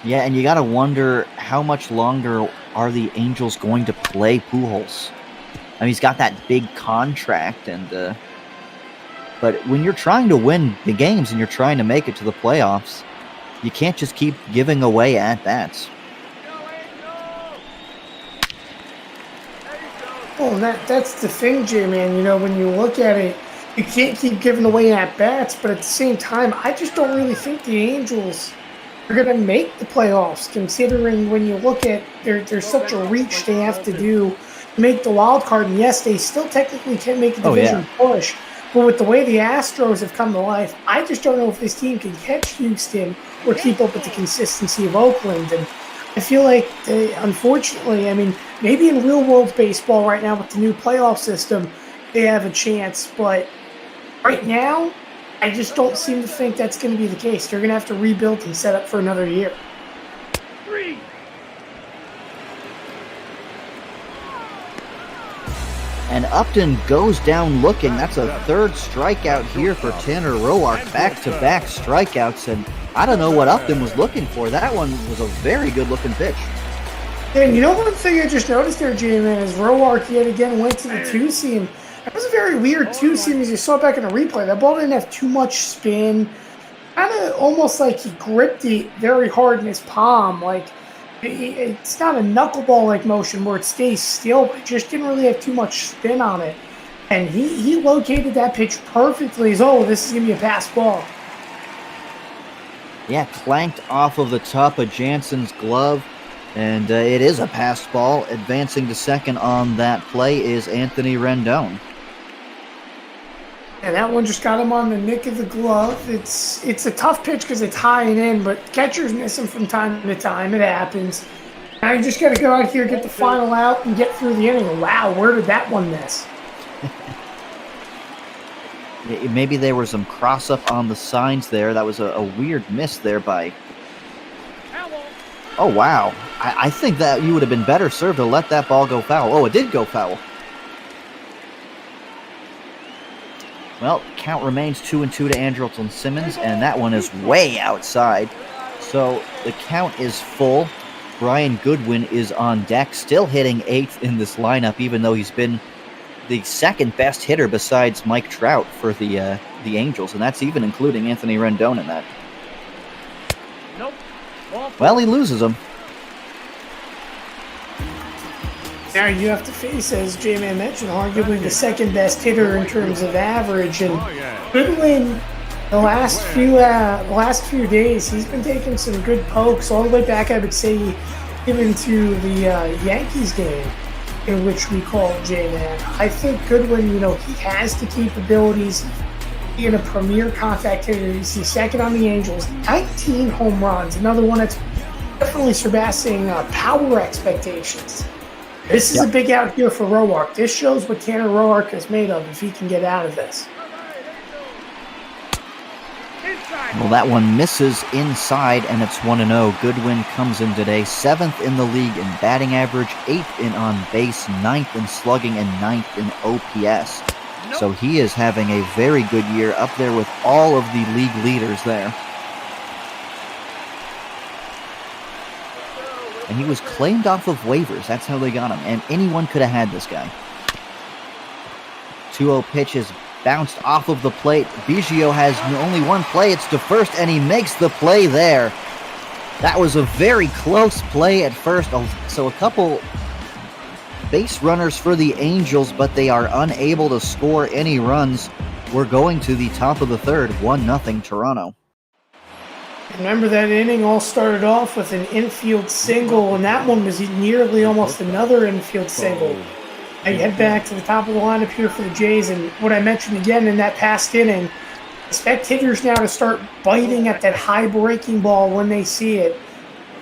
Yeah, and you got to wonder how much longer are the Angels going to play Pujols? He's got that big contract, and but when you're trying to win the games and you're trying to make it to the playoffs, you can't just keep giving away at-bats. Well, that's the thing, J-Man. When you look at it, you can't keep giving away at-bats, but at the same time, I just don't really think the Angels are going to make the playoffs, considering when you look at there's such a reach they have to do to make the wild card. And yes, they still technically can make a division push, but with the way the Astros have come to life, I just don't know if this team can catch Houston or keep up with the consistency of Oakland. And I feel like, unfortunately, maybe in real-world baseball right now with the new playoff system, they have a chance. But right now, I just don't seem to think that's going to be the case. They're going to have to rebuild and set up for another year. And Upton goes down looking. That's a third strikeout here for Tanner Roark. Back-to-back strikeouts, and I don't know what Upton was looking for. That one was a very good-looking pitch. And one thing I just noticed there, J-Man, is Roark yet again went to the two-seam. That was a very weird two-seam, as you saw back in the replay. That ball didn't have too much spin. Kind of almost like he gripped it very hard in his palm. Like, It's not a knuckleball-like motion where it stays still, but it just didn't really have too much spin on it. And he located that pitch perfectly. He's, this is going to be a pass ball. Yeah, clanked off of the top of Jansen's glove, and it is a pass ball. Advancing to second on that play is Anthony Rendon. And that one just got him on the nick of the glove. It's a tough pitch because it's high and in, but catchers miss him from time to time. It happens. Now you just got to go out here, get the final out, and get through the inning. Wow, where did that one miss? Maybe there was some cross-up on the signs there. That was a weird miss there by... Oh, wow. I think that you would have been better served to let that ball go foul. Oh, it did go foul. Well, count remains 2-2 to Andrelton Simmons, and that one is way outside. So the count is full. Brian Goodwin is on deck, still hitting 8th in this lineup, even though he's been the second best hitter besides Mike Trout for the Angels, and that's even including Anthony Rendon in that. Well, he loses him. Now you have to face, as J-Man mentioned, arguably the second best hitter in terms of average. And Goodwin, the last few days, he's been taking some good pokes all the way back, I would say, even to the Yankees game, in which we call J-Man. I think Goodwin, he has the capabilities being a premier contact hitter. He's second on the Angels, 19 home runs, another one that's definitely surpassing power expectations. This is a big out here for Roark. This shows what Tanner Roark is made of if he can get out of this. Well, that one misses inside, and it's 1-0. Goodwin comes in today 7th in the league in batting average, 8th in on base, 9th in slugging, and 9th in OPS. So he is having a very good year, up there with all of the league leaders there. And he was claimed off of waivers. That's how they got him. And anyone could have had this guy. 2-0 pitch is bounced off of the plate. Biggio has only one play. It's to first, and he makes the play there. That was a very close play at first. So a couple base runners for the Angels, but they are unable to score any runs. We're going to the top of the third, 1-0 Toronto. Remember that inning all started off with an infield single, and that one was nearly almost another infield single. I head back to the top of the lineup here for the Jays, and what I mentioned again in that past inning, expect hitters now to start biting at that high breaking ball when they see it.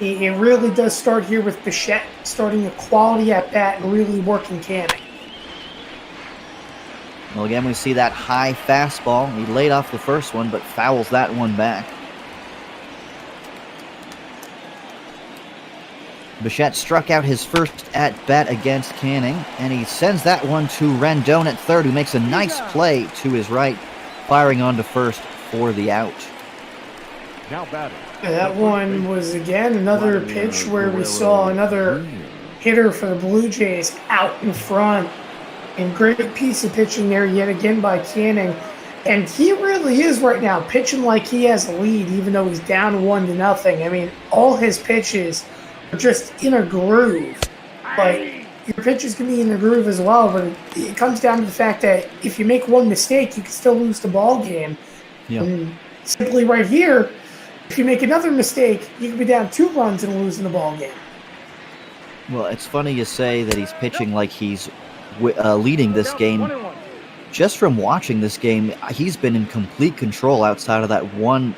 It really does start here with Bichette starting a quality at bat and really working Canning. Well, again, we see that high fastball. He laid off the first one, but fouls that one back. Bichette struck out his first at-bat against Canning, and he sends that one to Rendon at third, who makes a nice play to his right, firing on to first for the out. Now batting. That one was, again, another pitch where we saw another hitter for the Blue Jays out in front. And great piece of pitching there yet again by Canning. And he really is right now pitching like he has a lead, even though he's down 1-0. I mean, all his pitches are just in a groove. But your pitches can be in the groove as well, but it comes down to the fact that if you make one mistake, you can still lose the ball game. Yeah. And simply right here, if you make another mistake, you can be down 2 runs and losing the ball game. Well, it's funny you say that he's pitching like he's leading this game. Just from watching this game, he's been in complete control outside of that one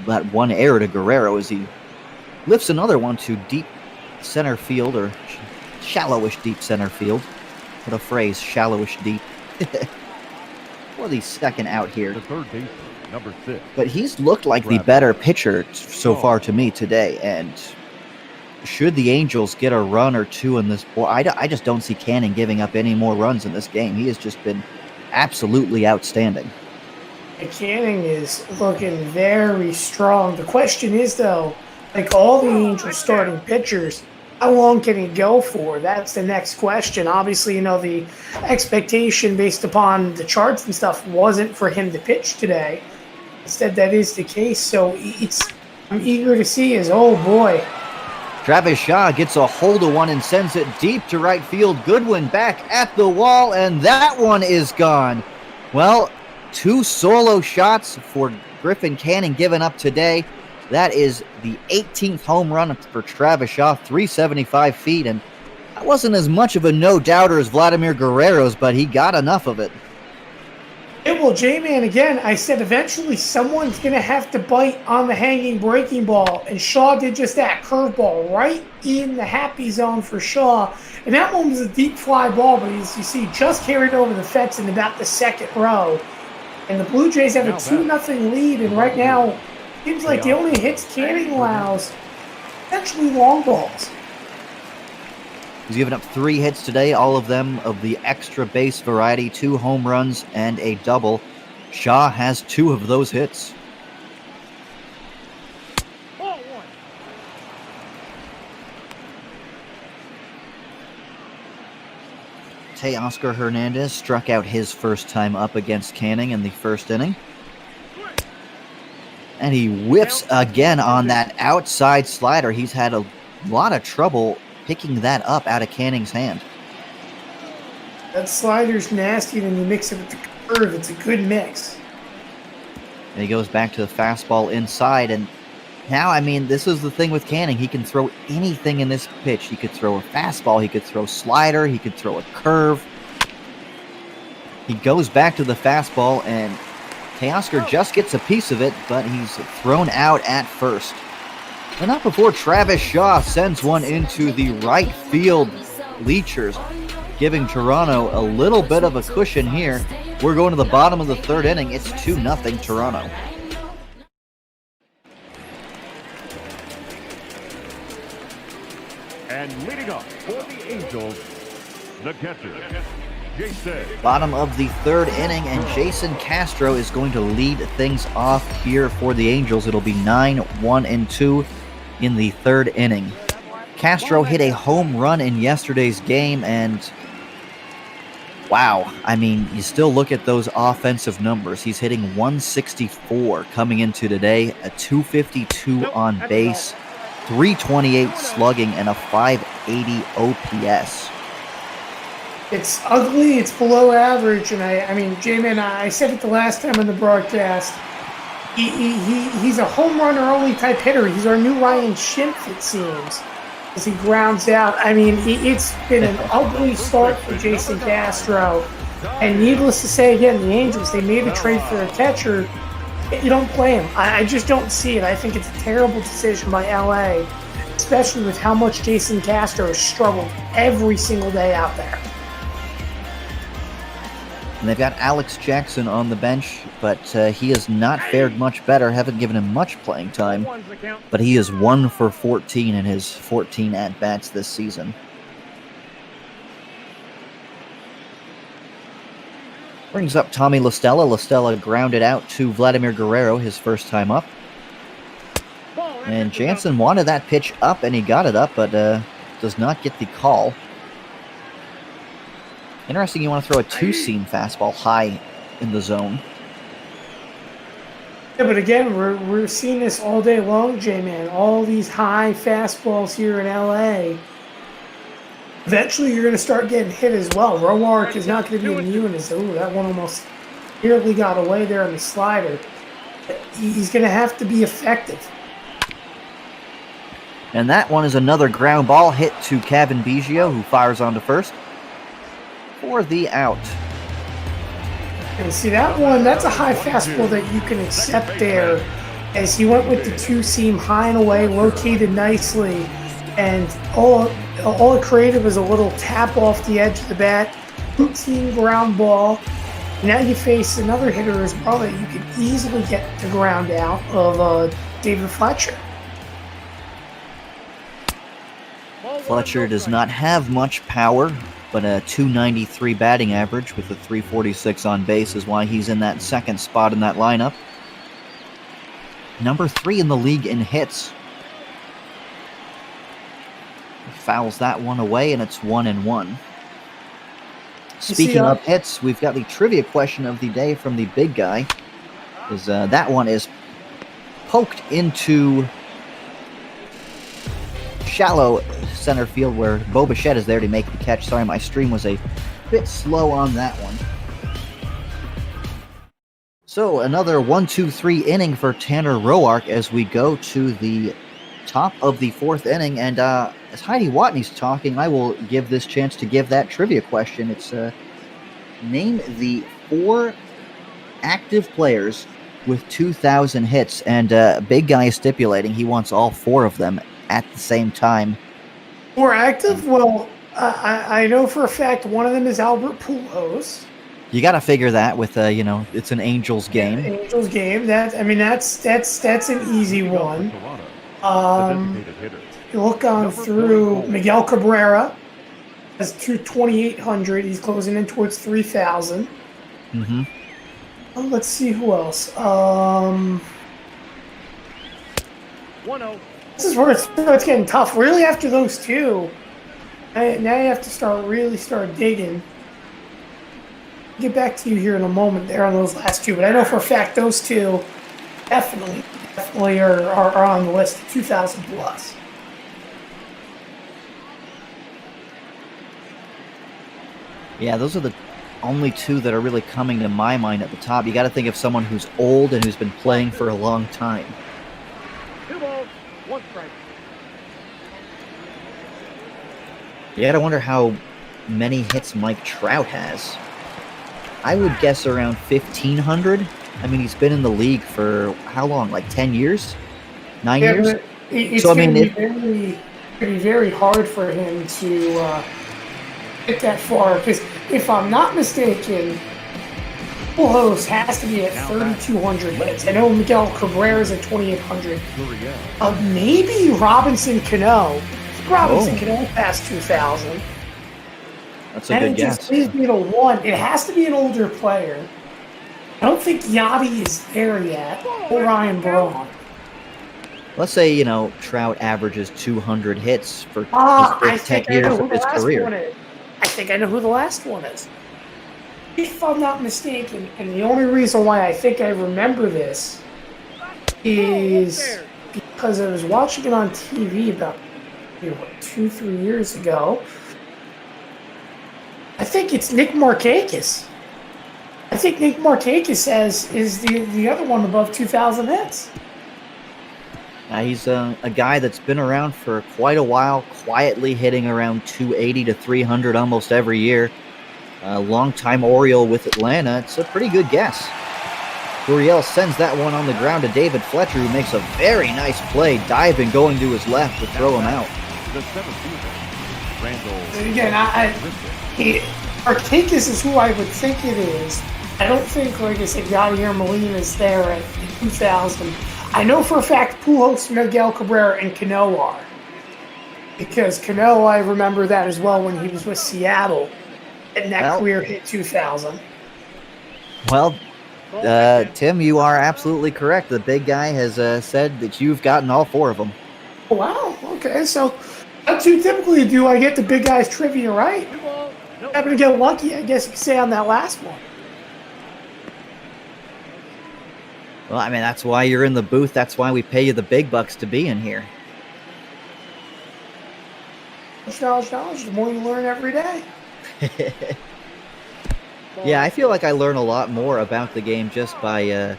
error to Guerrero as he lifts another one to deep center field, or shallowish deep center field. What a phrase, shallowish deep. For the second out here. The third baseman, number 6. But he's looked like the better pitcher so far to me today, and should the Angels get a run or two in this, I just don't see Canning giving up any more runs in this game. He has just been absolutely outstanding. Canning is looking very strong. The question is, though, like all the Angels starting pitchers, how long can he go for? That's the next question. Obviously, the expectation based upon the charts and stuff wasn't for him to pitch today. Instead, that is the case. So I'm eager to see oh boy, Travis Shaw gets a hold of one and sends it deep to right field. Goodwin back at the wall, and that one is gone. Well, 2 solo shots for Griffin Canning given up today. That is the 18th home run for Travis Shaw, 375 feet, and that wasn't as much of a no-doubter as Vladimir Guerrero's, but he got enough of it. Hey, well, J-Man, again, I said eventually someone's going to have to bite on the hanging breaking ball, and Shaw did just that. Curveball right in the happy zone for Shaw, and that one was a deep fly ball, but as you see, just carried over the fence in about the second row. And the Blue Jays have a 2-0 lead, and right now, seems like the only hits Canning allows essentially long balls. He's given up 3 hits today, all of them of the extra base variety, 2 home runs and a double. Shaw has 2 of those hits. Teoscar Hernandez struck out his first time up against Canning in the first inning. And he whips again on that outside slider. He's had a lot of trouble picking that up out of Canning's hand. That slider's nasty, and you mix it with the curve. It's a good mix. And he goes back to the fastball inside, and now, I mean, this is the thing with Canning. He can throw anything in this pitch. He could throw a fastball, he could throw slider, he could throw a curve. He goes back to the fastball, and Teoscar just gets a piece of it, but he's thrown out at first. And not before Travis Shaw sends one into the right field bleachers, giving Toronto a little bit of a cushion here. We're going to the bottom of the 3rd inning. It's 2-0 Toronto. And leading up for the Angels, the catcher, Jason. Bottom of the 3rd inning, and Jason Castro is going to lead things off here for the Angels. It'll be 9-1-2 in the 3rd inning. Castro hit a home run in yesterday's game, and wow, I mean, you still look at those offensive numbers. He's hitting 164 coming into today, a 252 on base, 328 slugging, and a 580 OPS. It's ugly, it's below average, and I mean, J-Man, I said it the last time on the broadcast. He's a home runner only type hitter. He's our new Ryan Schimpf, it seems, as he grounds out. I mean, it's been an ugly start for Jason Castro. And needless to say, again, the Angels, they made a trade for a catcher. You don't play him. I just don't see it. I think it's a terrible decision by LA, especially with how much Jason Castro has struggled every single day out there. And they've got Alex Jackson on the bench, but he has not fared much better. Haven't given him much playing time, but he is 1 for 14 in his 14 at-bats this season. Brings up Tommy La Stella. La Stella grounded out to Vladimir Guerrero his first time up. And Jansen wanted that pitch up, and he got it up, but does not get the call. Interesting, you want to throw a 2-seam fastball high in the zone. Yeah, but again, we're seeing this all day long, J-Man. All these high fastballs here in LA. Eventually, you're going to start getting hit as well. Roark is not going to be immune. Ooh, that one almost nearly got away there on the slider. He's going to have to be effective. And that one is another ground ball hit to Kevin Biggio, who fires on to first for the out. And see that one, that's a high fastball that you can accept there, as he went with the 2-seam high and away, located nicely, and all it created was a little tap off the edge of the bat, routine ground ball. Now you face another hitter as well that you could easily get the ground out of David Fletcher. Fletcher does not have much power, but a 293 batting average with a 346 on base is why he's in that second spot in that lineup. Number 3 in the league in hits. Fouls that one away, and it's 1-1. Speaking of hits, we've got the trivia question of the day from the big guy. That one is poked into shallow center field where Bo Bichette is there to make the catch. Sorry, my stream was a bit slow on that one. So another 1-2-3 inning for Tanner Roark as we go to the top of the 4th inning. And as Heidi Watney's talking, I will give this chance to give that trivia question. It's name the 4 active players with 2,000 hits. And Big Guy is stipulating he wants all 4 of them at the same time. 4 active? Well, I know for a fact one of them is Albert Pujols. You got to figure that with it's an Angels game. Yeah, Angels game. That's an easy one. You look on through Miguel Cabrera has 2,800. He's closing in towards 3,000. Mm-hmm. Let's see who else. 1-0. This is where it's getting tough. Really, after those 2, now you have to start digging. Get back to you here in a moment there on those last 2, but I know for a fact those 2 definitely are on the list, 2,000 plus. Yeah, those are the only 2 that are really coming to my mind at the top. You got to think of someone who's old and who's been playing for a long time. 2 balls, 1 strike. You got to wonder how many hits Mike Trout has. I would guess around 1,500. I mean, he's been in the league for how long? Like 10 years? 9 years? It's going to be very hard for him to get that far. Because if I'm not mistaken, Pujols has to be at 3,200 hits. I know Miguel Cabrera's at 2,800. Maybe Robinson Cano. Robinson Cano passed 2,000. That's a good guess. Just leaves me to 1. It has to be an older player. I don't think Yachty is there yet, or Ryan Brault. Let's say, Trout averages 200 hits for his first 10 years of his career. I think I know who the last one is. If I'm not mistaken, and the only reason why I think I remember this is because I was watching it on TV about 2-3 years ago. I think it's Nick Markakis. I think Nick Markakis is the other one above 2,000 hits. He's a guy that's been around for quite a while, quietly hitting around 280 to 300 almost every year. Longtime Oriole with Atlanta. It's a pretty good guess. Gurriel sends that one on the ground to David Fletcher, who makes a very nice play, diving, going to his left to throw him out. Again, Markakis is who I would think it is. I don't think, like I said, Yadier Molina is there at 2,000. I know for a fact Pujols, Miguel Cabrera, and Cano are. Because Cano, I remember that as well when he was with Seattle. And that career hit 2,000. Well, Tim, you are absolutely correct. The big guy has said that you've gotten all 4 of them. Wow, okay, so how too typically do I get the big guy's trivia right? Happen to get lucky, I guess you could say, on that last one. Well, I mean, that's why you're in the booth. That's why we pay you the big bucks to be in here. Knowledge, the more you learn every day. Yeah, I feel like I learn a lot more about the game just by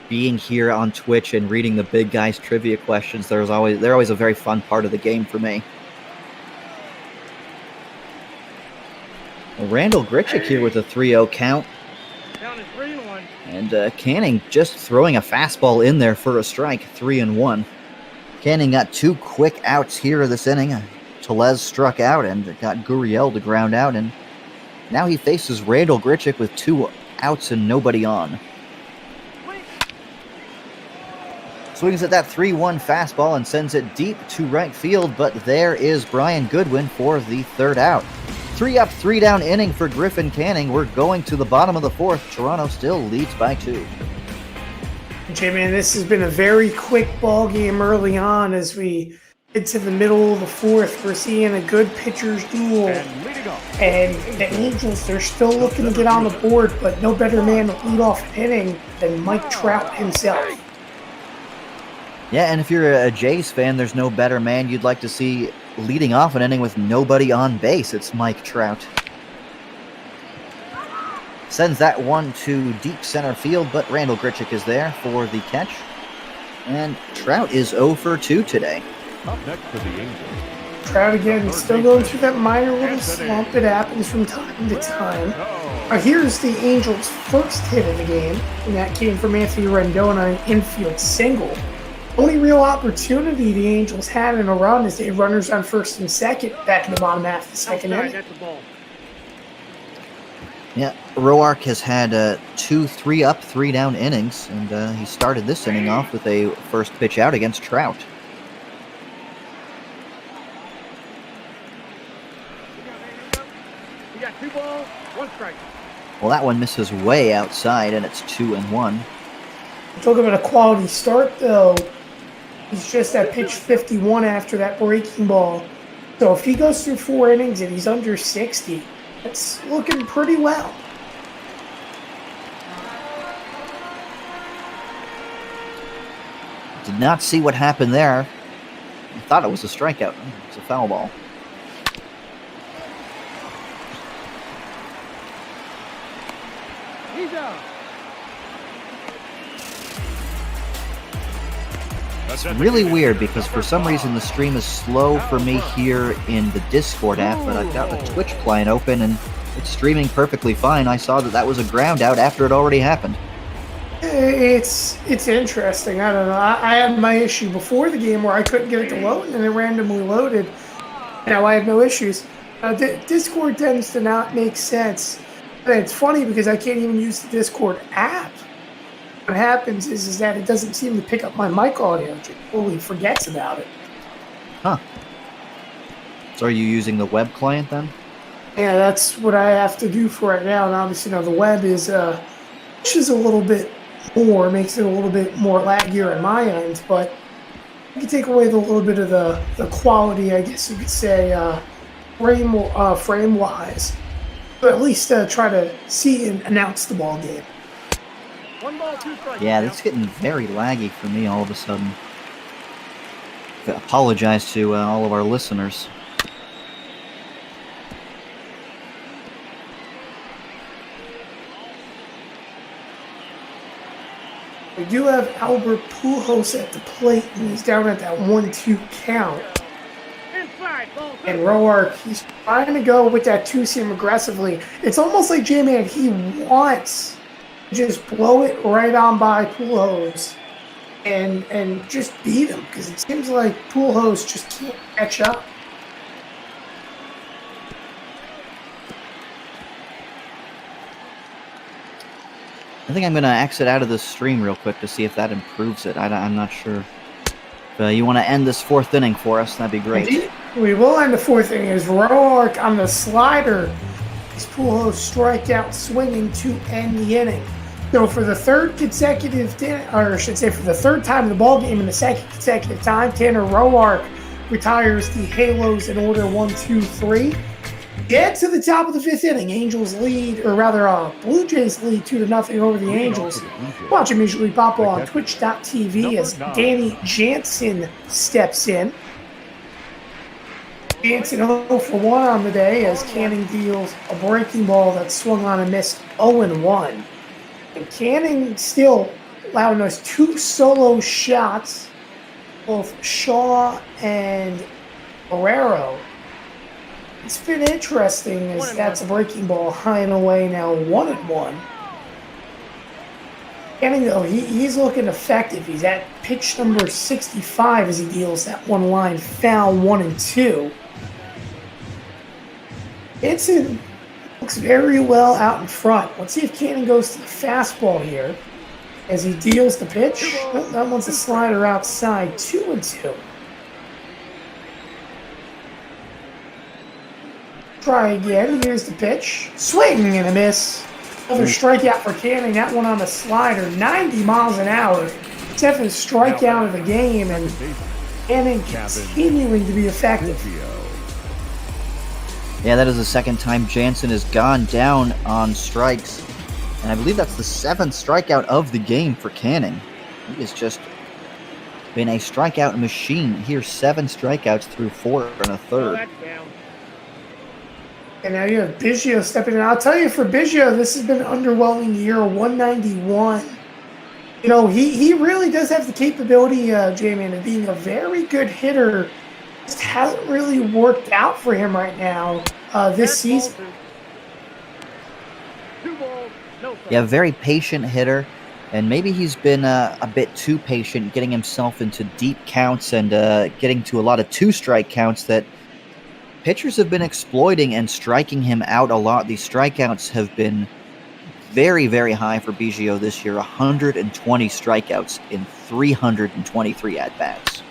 being here on Twitch and reading the big guys' trivia questions. They're always a very fun part of the game for me. Well, Randall Grichuk here with a 3-0 count. Down to 3-1. And Canning just throwing a fastball in there for a strike, 3-1. Canning got 2 quick outs here this inning. Tellez struck out and got Gurriel to ground out, and now he faces Randall Grichuk with 2 outs and nobody on. Swings at that 3-1 fastball and sends it deep to right field, but there is Brian Goodwin for the 3rd out. 3 up, 3 down inning for Griffin Canning. We're going to the bottom of the 4th. Toronto still leads by 2. J-Man, this has been a very quick ball game early on as we get to the middle of the 4th. We're seeing a good pitcher's duel. And the Angels, they're still looking to get on the board, but no better man to lead off an inning than Mike Trout himself. Yeah, and if you're a Jays fan, there's no better man you'd like to see leading off an inning with nobody on base. It's Mike Trout. Sends that one to deep center field, but Randall Grichuk is there for the catch. And Trout is 0 for 2 today. Up next for the Angels. Trout again, still going through that minor little slump. It happens from time to time. Here's the Angels' first hit of the game, and that came from Anthony Rendon on an infield single. Only real opportunity the Angels had in a run is they had runners on first and second back in the bottom half of the second inning. Yeah, Roark has had 2 3-up, 3-down innings, and he started this inning off with a first pitch out against Trout. We got 2 balls, 1 strike. Well, that one misses way outside, and it's 2-1. Talk about a quality start, though. He's just at pitch 51 after that breaking ball. So if he goes through 4 innings and he's under 60, that's looking pretty well. Did not see what happened there. I thought it was a strikeout. It's a foul ball. He's out. It's really weird because for some reason the stream is slow for me here in the Discord app, but I've got the Twitch client open and it's streaming perfectly fine. I saw that was a ground out after it already happened. It's interesting. I don't know. I had my issue before the game where I couldn't get it to load, and it randomly loaded. Now I have no issues. Discord tends to not make sense. But it's funny because I can't even use the Discord app. What happens is that it doesn't seem to pick up my mic audio. It totally forgets about it. Huh. So are you using the web client then? Yeah, that's what I have to do for right now. And obviously, the web is pushes a little bit more, makes it a little bit more laggier on my end, but you can take away the little bit of the quality, I guess you could say, frame-wise. But at least try to see and announce the ball game. 1 ball, 2 strikes. Yeah, that's getting very laggy for me all of a sudden. I apologize to all of our listeners. We do have Albert Pujols at the plate, and he's down at that 1-2 count. Inside, ball 2. And Roark, he's trying to go with that 2-seam aggressively. It's almost like J-Man, he wants to just blow it right on by Pujols and just beat him, because it seems like Pujols just can't catch up. I think I'm going to exit out of this stream real quick to see if that improves it. I'm not sure. If you want to end this 4th inning for us, that'd be great. Indeed. We will end the 4th inning as Roark on the slider. His Pujols strikeout swinging to end the inning. So for the 3rd consecutive, or I should say for the 3rd time in the ball game in the 2nd consecutive time, Tanner Roark retires the Halos in order 1-2-3. Get to the top of the 5th inning. Angels lead, or rather, Blue Jays lead 2-0 over the Angels. Watch immediately pop on twitch.tv as Danny Jansen steps in. Jansen 0 for 1 on the day as Canning deals a breaking ball that swung on and missed 0-1. And Canning still allowing us 2 solo shots, both Shaw and Guerrero. It's been interesting as that's a breaking ball high and away now 1-1. Canning, though, he's looking effective. He's at pitch number 65 as he deals that one line foul 1-2. Jansen looks very well out in front. Let's see if Canning goes to the fastball here as he deals the pitch. Oh, that one's a slider outside, 2-2. Try again. Here's the pitch. Swing and a miss. Another strikeout for Canning. That one on the slider. 90 miles an hour. 7th strikeout of the game, and Canning continuing to be effective. Yeah, that is the 2nd time Jansen has gone down on strikes. And I believe that's the 7th strikeout of the game for Canning. He is just been a strikeout machine. Here's 7 strikeouts through 4 and a third. And now you have Biggio stepping in. I'll tell you, for Biggio, this has been an underwhelming year, 191. You know, he really does have the capability, J-Man, of being a very good hitter. Just hasn't really worked out for him right now this season. Yeah, very patient hitter, and maybe he's been a bit too patient, getting himself into deep counts and getting to a lot of 2-strike counts that pitchers have been exploiting and striking him out a lot. These strikeouts have been very, very high for Biggio this year, 120 strikeouts in 323 at-bats.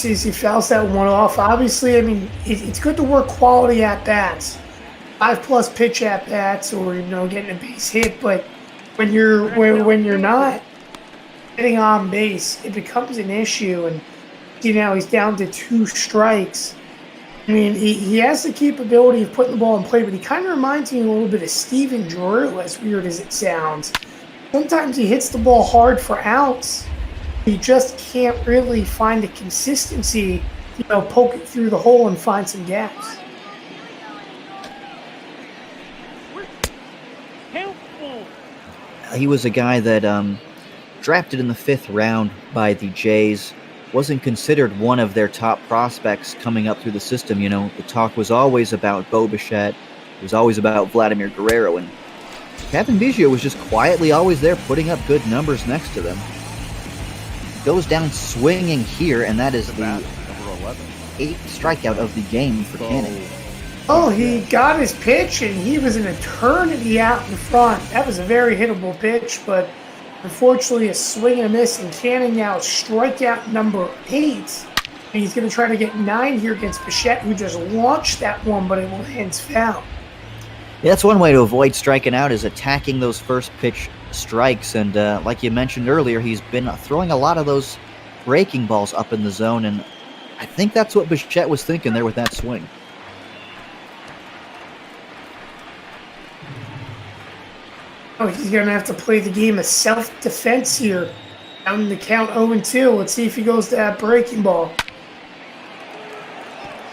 He fouls that one off. Obviously, I mean, it's good to work quality at-bats. 5+ pitch at-bats or, getting a base hit, but when you're not getting on base, it becomes an issue, and he's down to 2 strikes. I mean, he has the capability of putting the ball in play, but he kind of reminds me a little bit of Steven Drew, as weird as it sounds. Sometimes he hits the ball hard for outs. He just can't really find the consistency, poke it through the hole and find some gaps. He was a guy that drafted in the 5th round by the Jays. Wasn't considered one of their top prospects coming up through the system. The talk was always about Bo Bichette. It was always about Vladimir Guerrero. And Kevin Biggio was just quietly always there, putting up good numbers next to them. Goes down swinging here, and that is the 8th strikeout of the game for Canning. Oh, he got his pitch, and he was an eternity out in front. That was a very hittable pitch, but unfortunately, a swing and a miss, and Canning now strikeout number 8. And he's going to try to get 9 here against Bichette, who just launched that one, but it lands foul. Yeah, that's one way to avoid striking out, is attacking those first pitch strikes. And like you mentioned earlier, he's been throwing a lot of those breaking balls up in the zone, and I think that's what Bichette was thinking there with that swing. Oh, he's going to have to play the game of self-defense here. Down in the count 0-2. Let's see if he goes to that breaking ball.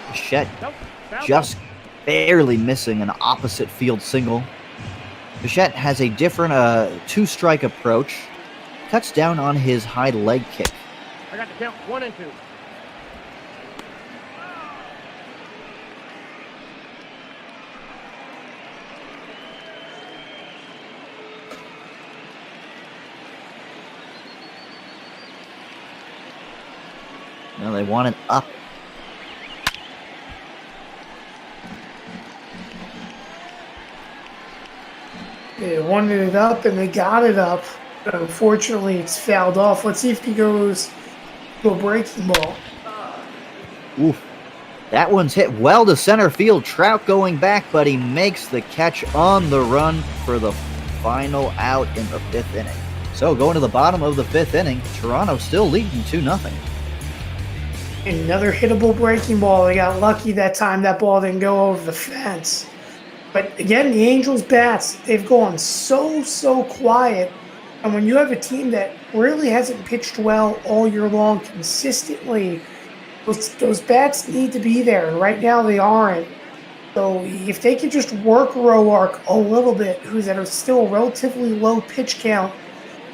Bichette just barely missing an opposite field single. Bichette has a different 2-strike approach. Cuts down on his high leg kick. I got the count 1 and 2. Now they want it up. They wanted it up, and they got it up. But unfortunately, it's fouled off. Let's see if he goes to a breaking ball. Oof. That one's hit well to center field. Trout going back, but he makes the catch on the run for the final out in the 5th inning. So going to the bottom of the 5th inning, Toronto still leading 2-0. Another hittable breaking ball. They got lucky that time. That ball didn't go over the fence. But again, the Angels' bats, they've gone so quiet. And when you have a team that really hasn't pitched well all year long consistently, those bats need to be there. And right now they aren't. So if they could just work Roark a little bit, who's at a still relatively low pitch count,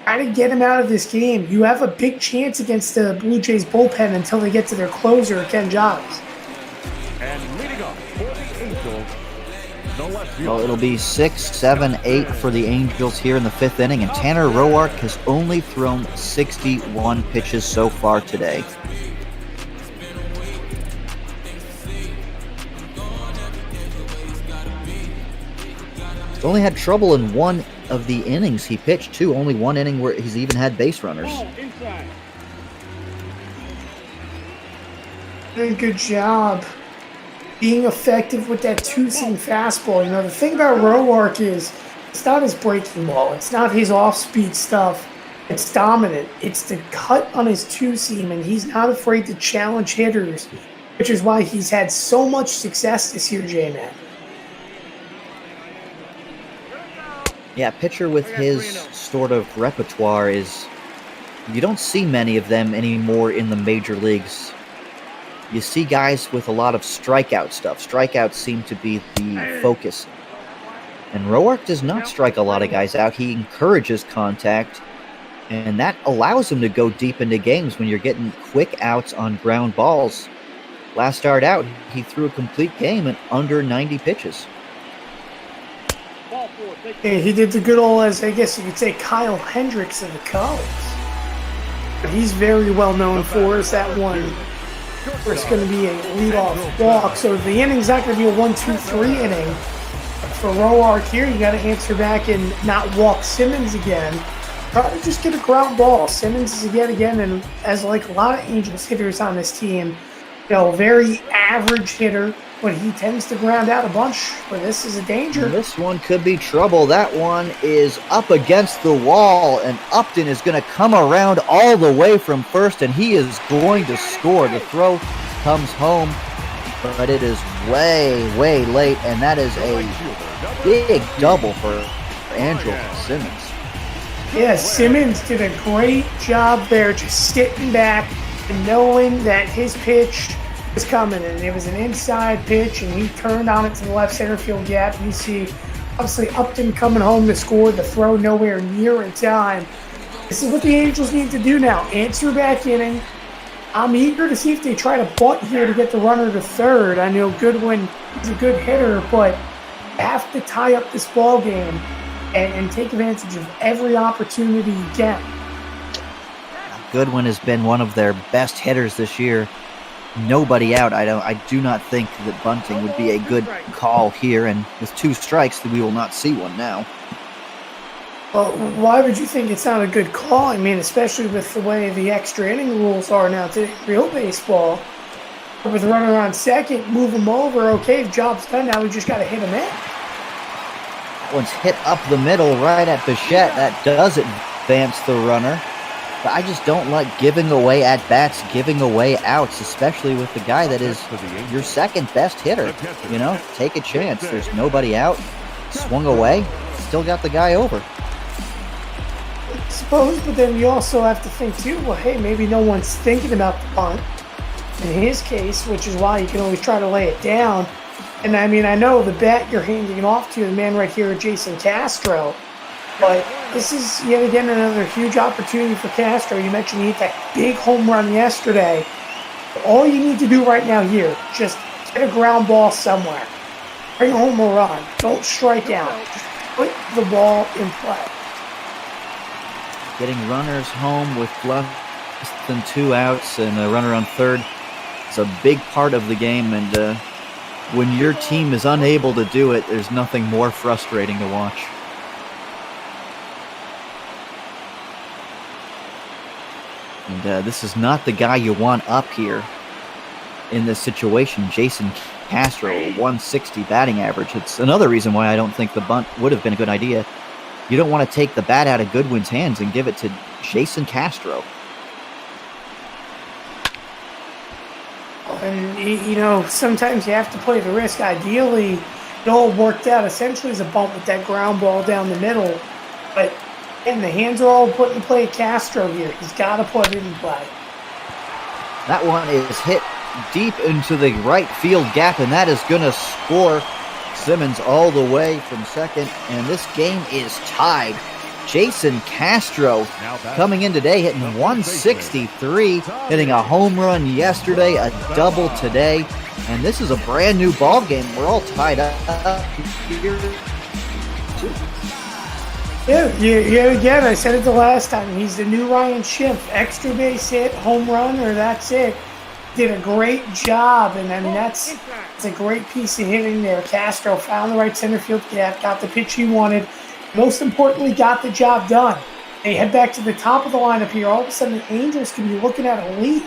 try to get him out of this game, you have a big chance against the Blue Jays bullpen until they get to their closer, Ken Jobs. And leading off for the Angels, Nola. Well, it'll be 6, 7, 8 for the Angels here in the 5th inning, and Tanner Roark has only thrown 61 pitches so far today. He's only had trouble in one of the innings he pitched, too. Only one inning where he's even had base runners. Very good job being effective with that 2-seam fastball. The thing about Roark is it's not his breaking ball. It's not his off-speed stuff. It's dominant. It's the cut on his 2-seam, and he's not afraid to challenge hitters, which is why he's had so much success this year, J-Man. Yeah, pitcher with his sort of repertoire is, you don't see many of them anymore in the major leagues. You see guys with a lot of strikeout stuff. Strikeouts seem to be the focus. And Roark does not strike a lot of guys out. He encourages contact, and that allows him to go deep into games when you're getting quick outs on ground balls. Last start out, he threw a complete game in under 90 pitches. Yeah, he did the good old, as I guess you could say, Kyle Hendricks of the Cubs. He's very well known for is that one where it's going to be a leadoff walk. So the inning's not going to be a 1-2-3 inning. For Roark here, you got to answer back and not walk Simmons again. Try to just get a ground ball. Simmons is again, and as like a lot of Angels hitters on this team, very average hitter, but he tends to ground out a bunch. But this is a danger. This one could be trouble. That one is up against the wall, and Upton is going to come around all the way from first, and he is going to score. The throw comes home, but it is way, way late, and that is a big double for Andrew Simmons. Yeah, Simmons did a great job there just sitting back and knowing that his pitch was coming, and it was an inside pitch, and he turned on it to the left center field gap. You see, obviously, Upton coming home to score, the throw nowhere near in time. This is what the Angels need to do now. Answer back inning. I'm eager to see if they try to bunt here to get the runner to third. I know Goodwin is a good hitter, but you have to tie up this ball game and take advantage of every opportunity you get. Goodwin has been one of their best hitters this year. Nobody out. I do not think that bunting would be a good call here, and with 2 strikes, we will not see one now. Well, why would you think it's not a good call? I mean, especially with the way the extra inning rules are now to real baseball. With the runner on second, move him over. Okay, job's done. Now we just got to hit him in. That one's hit up the middle right at Bichette. That does advance the runner. But I just don't like giving away at-bats, giving away outs, especially with the guy that is your second best hitter. Take a chance. There's nobody out. Swung away. Still got the guy over. I suppose, but then you also have to think too, well, hey, maybe no one's thinking about the bunt in his case, which is why you can always try to lay it down. And I mean, I know the bat you're handing it off to, the man right here, Jason Castro, but this is yet again another huge opportunity for Castro. You mentioned he hit that big home run yesterday. All you need to do right now here, just get a ground ball somewhere. Bring home a run. Don't strike out. Just put the ball in play. Getting runners home with less than 2 outs and a runner on third is a big part of the game, and when your team is unable to do it, there's nothing more frustrating to watch. And this is not the guy you want up here in this situation. Jason Castro, 160 batting average. It's another reason why I don't think the bunt would have been a good idea. You don't want to take the bat out of Goodwin's hands and give it to Jason Castro. And, sometimes you have to play the risk. Ideally, it all worked out essentially as a bump with that ground ball down the middle. But, and the hands are all put in play Castro here. He's got to put it in play. That one is hit deep into the right field gap, and that is going to score Simmons all the way from second. And this game is tied. Jason Castro coming in today, hitting 163, hitting a home run yesterday, a double today, and this is a brand new ball game. We're all tied up here. Yeah, again, I said it the last time. He's the new Ryan Schimpf. Extra base hit, home run, or that's it. Did a great job, and I mean, it's a great piece of hitting there. Castro found the right center field gap, got the pitch he wanted. Most importantly, got the job done. They head back to the top of the lineup here. All of a sudden, the Angels can be looking at a lead.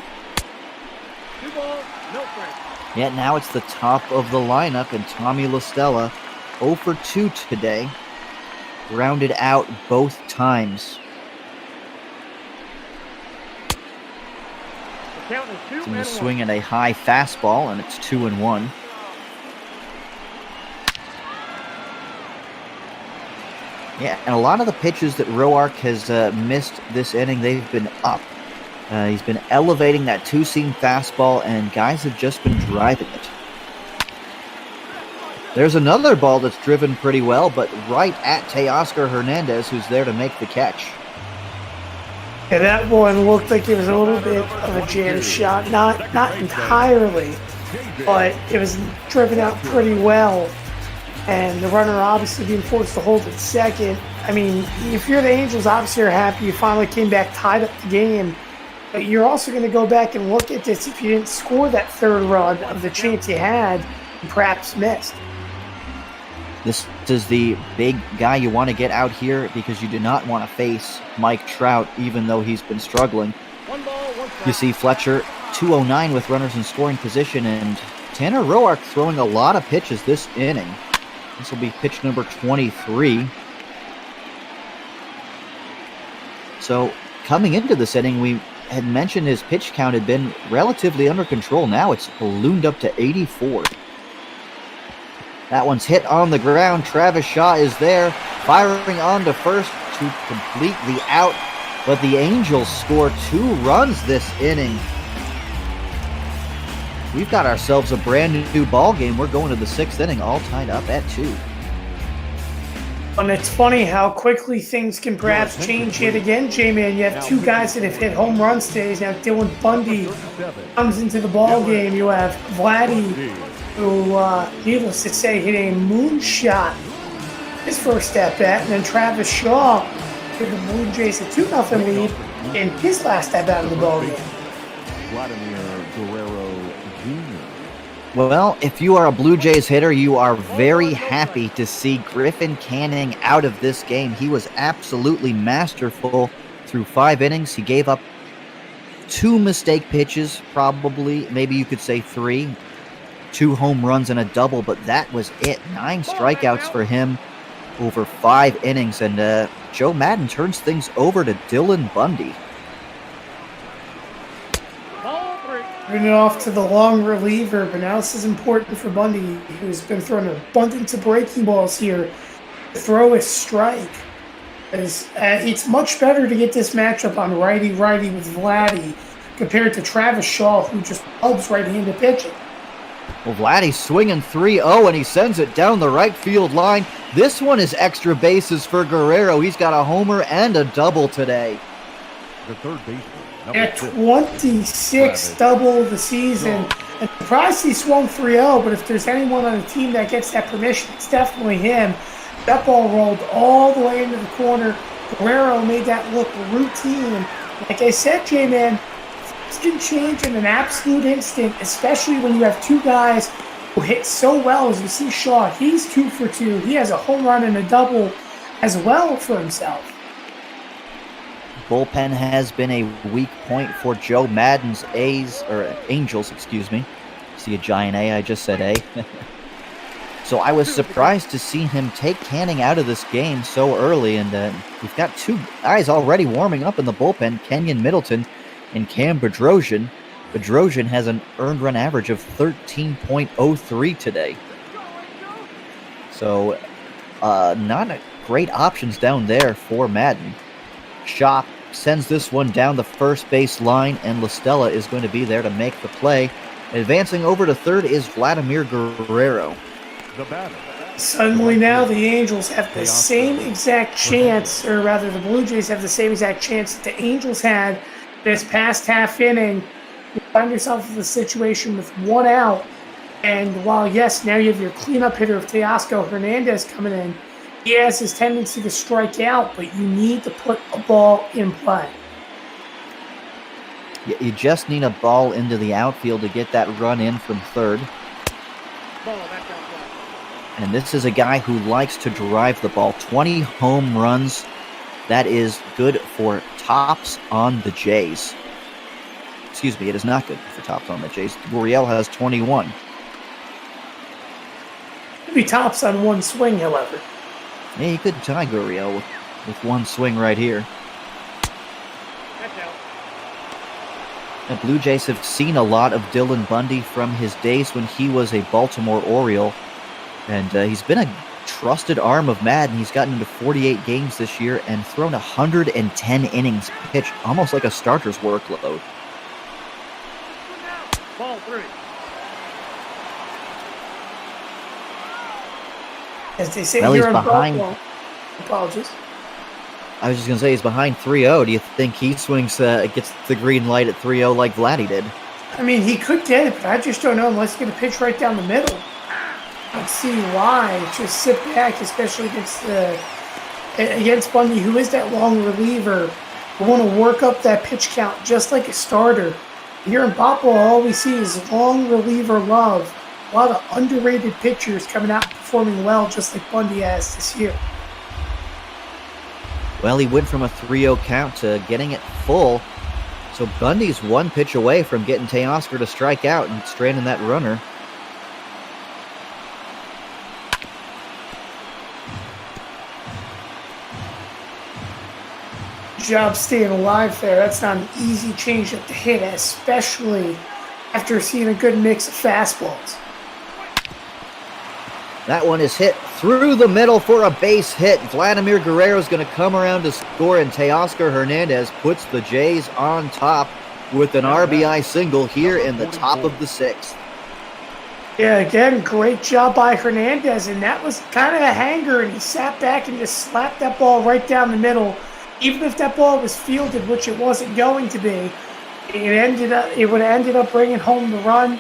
Yeah, now it's the top of the lineup, and Tommy La Stella 0 for 2 today. Rounded out both times. He's going to swing at a high fastball, and it's 2-1. Yeah, and a lot of the pitches that Roark has missed this inning, they've been up. He's been elevating that two-seam fastball, and guys have just been driving it. There's another ball that's driven pretty well, but right at Teoscar Hernandez, who's there to make the catch. Yeah, that one looked like it was a little bit of a jam shot. Not entirely, but it was driven out pretty well. And the runner obviously being forced to hold at second. I mean, if you're the Angels, obviously you're happy you finally came back, tied up the game. But you're also going to go back and look at this if you didn't score that third run of the chance you had and perhaps missed. This is the big guy you want to get out here because you do not want to face Mike Trout, even though he's been struggling. You see Fletcher, 209 with runners in scoring position, and Tanner Roark throwing a lot of pitches this inning. This will be pitch number 23. So coming into this inning, we had mentioned his pitch count had been relatively under control. Now it's ballooned up to 84. That one's hit on the ground. Travis Shaw is there, firing on to first to complete the out. But the Angels score 2 runs this inning. We've got ourselves a brand new ball game. We're going to the 6th inning, all tied up at 2. And it's funny how quickly things can perhaps change yet again, J-Man. You have 2 guys that have hit home runs today. Now Dylan Bundy comes into the ball game. You have Vladdy, who, needless to say, hit a moonshot his first at-bat. And then Travis Shaw gave the Blue Jays a 2-0 lead in his last at-bat of the ball game. Vladimir Guerrero Jr. Well, if you are a Blue Jays hitter, you are very happy to see Griffin Canning out of this game. He was absolutely masterful through 5 innings. He gave up 2 mistake pitches, probably. Maybe you could say 3. 2 home runs and a double, but that was it. 9 strikeouts for him over 5 innings. And Joe Madden turns things over to Dylan Bundy. Bring it off to the long reliever, but now this is important for Bundy, who's been throwing an abundance of breaking balls here. Throw a strike. It's much better to get this matchup on righty-righty with Vladdy compared to Travis Shaw, who just loves right-handed pitching. Well, Vladdy's swinging 3-0, and he sends it down the right field line. This one is extra bases for Guerrero. He's got a homer and a double today. The third baseman. At 26th double of the season. And surprised he swung 3-0, but if there's anyone on the team that gets that permission, it's definitely him. That ball rolled all the way into the corner. Guerrero made that look routine. Like I said, J-Man, things can change in an absolute instant, especially when you have 2 guys who hit so well. As you see Shaw, he's 2 for 2. He has a home run and a double as well for himself. Bullpen has been a weak point for Joe Madden's Angels, excuse me. See a giant A, I just said A. So I was surprised to see him take Canning out of this game so early, and we've got 2 guys already warming up in the bullpen, Kenyon Middleton and Cam Bedrosian. Bedrosian has an earned run average of 13.03 today. So not great options down there for Madden. Shaw sends this one down the first base line, and LaStella is going to be there to make the play. Advancing over to third is Vladimir Guerrero. Suddenly now the Angels have the same exact chance, or rather the Blue Jays have the same exact chance that the Angels had this past half inning. You find yourself in a situation with 1 out, and while yes, now you have your cleanup hitter of Teoscar Hernandez coming in, he has his tendency to strike out, but you need to put a ball in play. You just need a ball into the outfield to get that run in from third. And this is a guy who likes to drive the ball. 20 home runs. That is good for tops on the Jays. Excuse me, it is not good for tops on the Jays. Gurriel has 21. Could be tops on 1 swing, however. Yeah, he could tie Gurriel with 1 swing right here. The Blue Jays have seen a lot of Dylan Bundy from his days when he was a Baltimore Oriole. And he's been a trusted arm of Madden. He's gotten into 48 games this year and thrown 110 innings pitched, almost like a starter's workload. Ball 3. As they say Well, here he's on behind. Brault. Apologies. I was just going to say he's behind 3-0. Do you think he swings, gets the green light at 3-0 like Vladdy did? I mean, he could get it, but I just don't know unless he's going to pitch right down the middle. I don't see why. Just sit back, especially against Bundy, who is that long reliever. We want to work up that pitch count just like a starter. Here in Bopple, all we see is long reliever love. A lot of underrated pitchers coming out and performing well, just like Bundy has this year. Well, he went from a 3-0 count to getting it full. So Bundy's one pitch away from getting Teoscar to strike out and stranding that runner. Good job staying alive there. That's not an easy changeup to hit, especially after seeing a good mix of fastballs. That one is hit through the middle for a base hit. Vladimir Guerrero's going to come around to score, and Teoscar Hernandez puts the Jays on top with an RBI single here in the top of the 6th. Yeah, again, great job by Hernandez, and that was kind of a hanger, and he sat back and just slapped that ball right down the middle. Even if that ball was fielded, which it wasn't going to be, it would have ended up bringing home the run.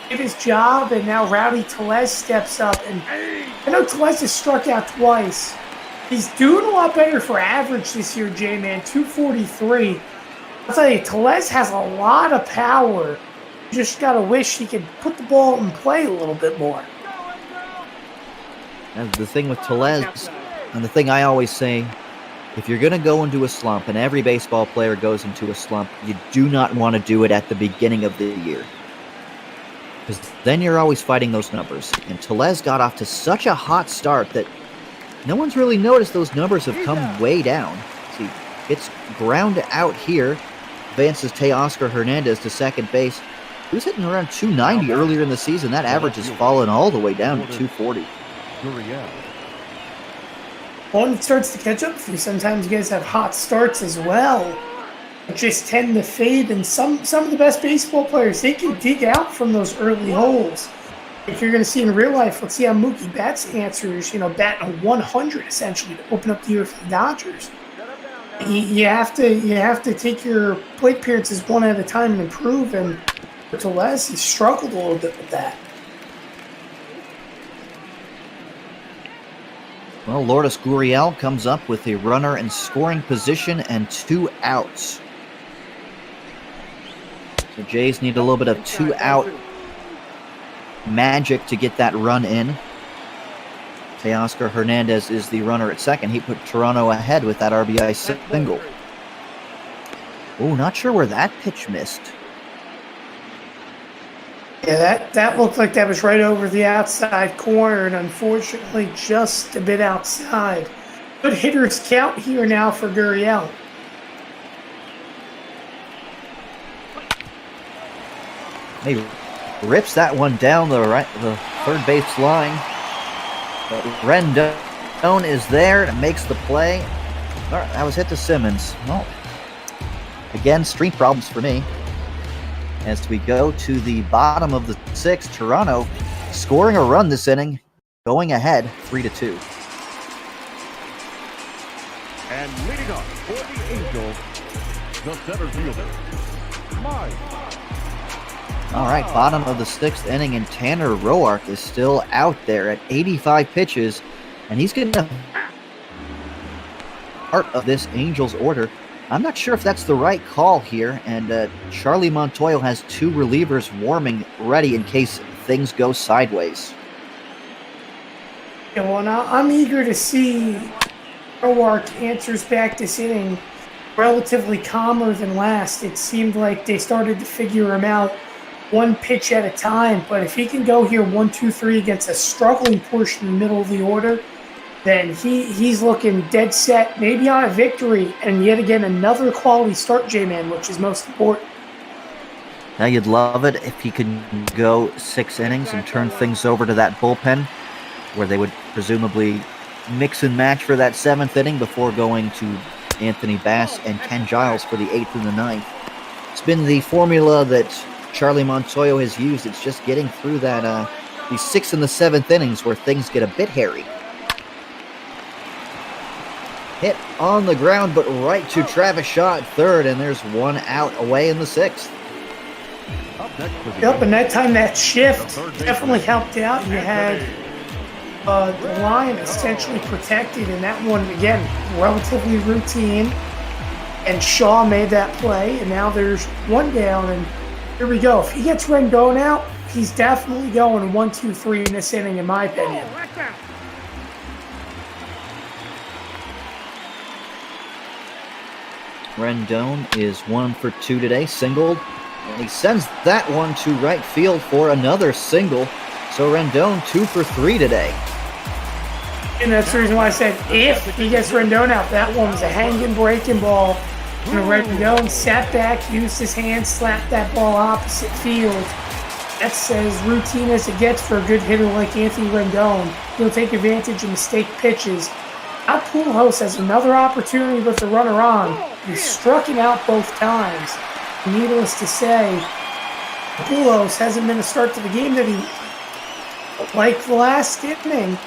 Did his job, and now Rowdy Tellez steps up. And I know Tellez has struck out twice. He's doing a lot better for average this year, J-Man, 243. I'll tell you, Tellez has a lot of power. You just got to wish he could put the ball in play a little bit more. And the thing with Tellez, and the thing I always say, if you're going to go into a slump, and every baseball player goes into a slump, you do not want to do it at the beginning of the year. Because then you're always fighting those numbers. And Tellez got off to such a hot start that no one's really noticed those numbers have come way down. See, it's ground out here. Advances Teoscar Hernandez to second base. He was hitting around 290 earlier in the season. That average has fallen all the way down to 240. One starts to catch up for you. Sometimes you guys have hot starts as well. Just tend to fade, and some of the best baseball players, they can dig out from those early holes. If you're going to see in real life, let's see how Mookie Betts answers, batting a 100 essentially to open up the year for the Dodgers. You have to take your plate appearances one at a time and improve, and Tellez, he struggled a little bit with that. Well, Lourdes Gurriel comes up with a runner in scoring position and 2 outs. The Jays need a little bit of 2-out magic to get that run in. Teoscar Hernandez is the runner at second. He put Toronto ahead with that RBI single. Oh, not sure where that pitch missed. Yeah, that looked like that was right over the outside corner, and unfortunately just a bit outside. Good hitters count here now for Gurriel. He rips that one down the third base line. But Rendon is there and makes the play. All right, that was hit to Simmons. Well, again, street problems for me. As we go to the bottom of the 6th, Toronto scoring a run this inning, going ahead 3-2. And leading up for the Angels, the center fielder, Miley. All right, bottom of the 6th inning, and Tanner Roark is still out there at 85 pitches, and he's getting a part of this Angels order. I'm not sure if that's the right call here, and Charlie Montoyo has 2 relievers warming ready in case things go sideways. Yeah, well, now I'm eager to see Roark answers back this inning relatively calmer than last. It seemed like they started to figure him out one pitch at a time, but if he can go here 1-2-3 against a struggling portion in the middle of the order, then he's looking dead set, maybe on a victory, and yet again another quality start, J-Man, which is most important. Now you'd love it if he could go 6 innings and turn things over to that bullpen. where they would presumably mix and match for that 7th inning before going to Anthony Bass and Ken Giles for the 8th and the 9th. It's been the formula that Charlie Montoyo has used. It's just getting through that the 6th and the 7th innings where things get a bit hairy. Hit on the ground, but right to Travis Shaw at third, and there's one out away in the 6th. Yep, and that time that shift definitely helped out. You had the line essentially protected, and that one, again, relatively routine. And Shaw made that play, and now there's one down, and here we go. If he gets Rendon out, he's definitely going 1-2-3 in this inning, in my opinion. Rendon is 1 for 2 today, singled, and he sends that one to right field for another single. So Rendon 2 for 3 today. And that's the reason why I said if he gets Rendon out, that one was a hanging, breaking ball. And Rendon sat back, used his hands, slapped that ball opposite field. That's as routine as it gets for a good hitter like Anthony Rendon. He'll take advantage of mistake pitches. Now Pujols has another opportunity with the runner on. He struck him out both times. Needless to say, Pujols hasn't been a start to the game that he, like the last inning,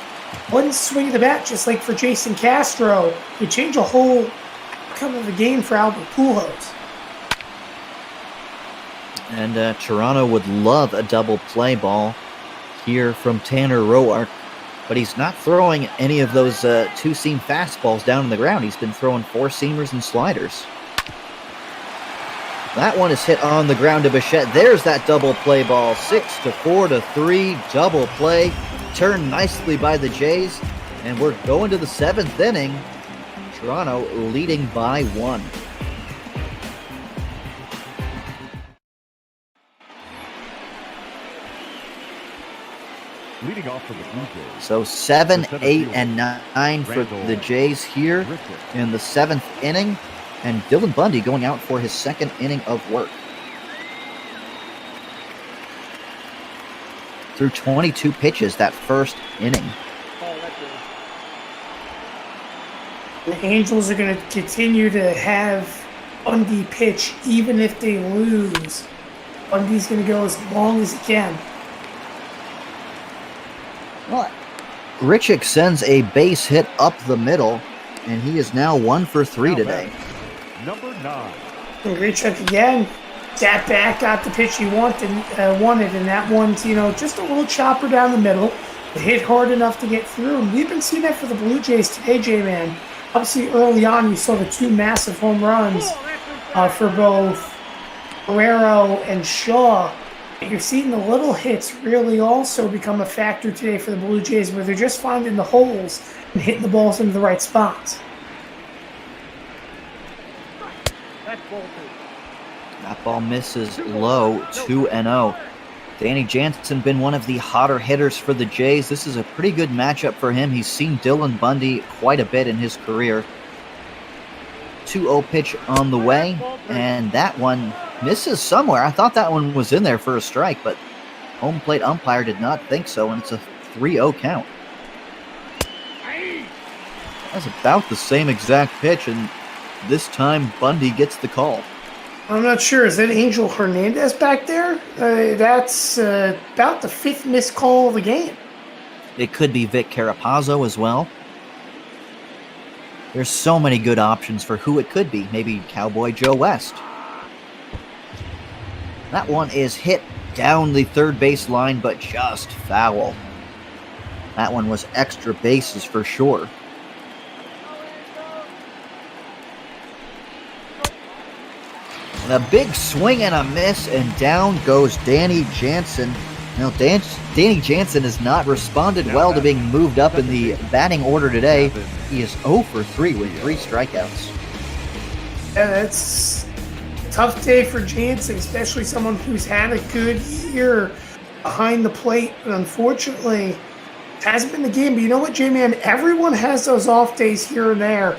one swing of the bat, just like for Jason Castro, you change a whole outcome of the game for Albert Pujols. And Toronto would love a double play ball here from Tanner Roark, but he's not throwing any of those two-seam fastballs down on the ground. He's been throwing four-seamers and sliders. That one is hit on the ground to Bichette. There's that double play ball. 6-4-3 double play. Turned nicely by the Jays. And we're going to the 7th inning. Toronto leading by 1. Leading off for the Blue Jays. So 7, 8, and 9 for the Jays here in the 7th inning. And Dylan Bundy going out for his 2nd inning of work. Through 22 pitches that first inning. The Angels are going to continue to have Bundy pitch even if they lose. Bundy's going to go as long as he can. Well, Richick sends a base hit up the middle, and he is now 1 for 3 today. Number 9. And Richick again sat back, got the pitch he wanted, and that one's, just a little chopper down the middle. It hit hard enough to get through, and we've been seeing that for the Blue Jays today, J-Man. Obviously, early on, you saw the 2 massive home runs for both Guerrero and Shaw. You're seeing the little hits really also become a factor today for the Blue Jays, where they're just finding the holes and hitting the balls into the right spots. That ball misses low, 2-0. Danny Jansen been one of the hotter hitters for the Jays. This is a pretty good matchup for him. He's seen Dylan Bundy quite a bit in his career. 2-0 pitch on the way, and that one misses somewhere. I thought that one was in there for a strike, but home plate umpire did not think so, and it's a 3-0 count. That's about the same exact pitch, and this time Bundy gets the call. I'm not sure. Is that Angel Hernandez back there? That's about the 5th missed call of the game. It could be Vic Carapazzo as well. There's so many good options for who it could be. Maybe Cowboy Joe West. That one is hit down the third base line, but just foul. That one was extra bases for sure. And a big swing and a miss, and down goes Danny Jansen. Now, Danny Jansen has not responded well to being moved up in the batting order today. He is 0 for 3 with 3 strikeouts. Yeah, that's a tough day for Jansen, especially someone who's had a good year behind the plate. But unfortunately, it hasn't been the game. But you know what, J-Man? Everyone has those off days here and there.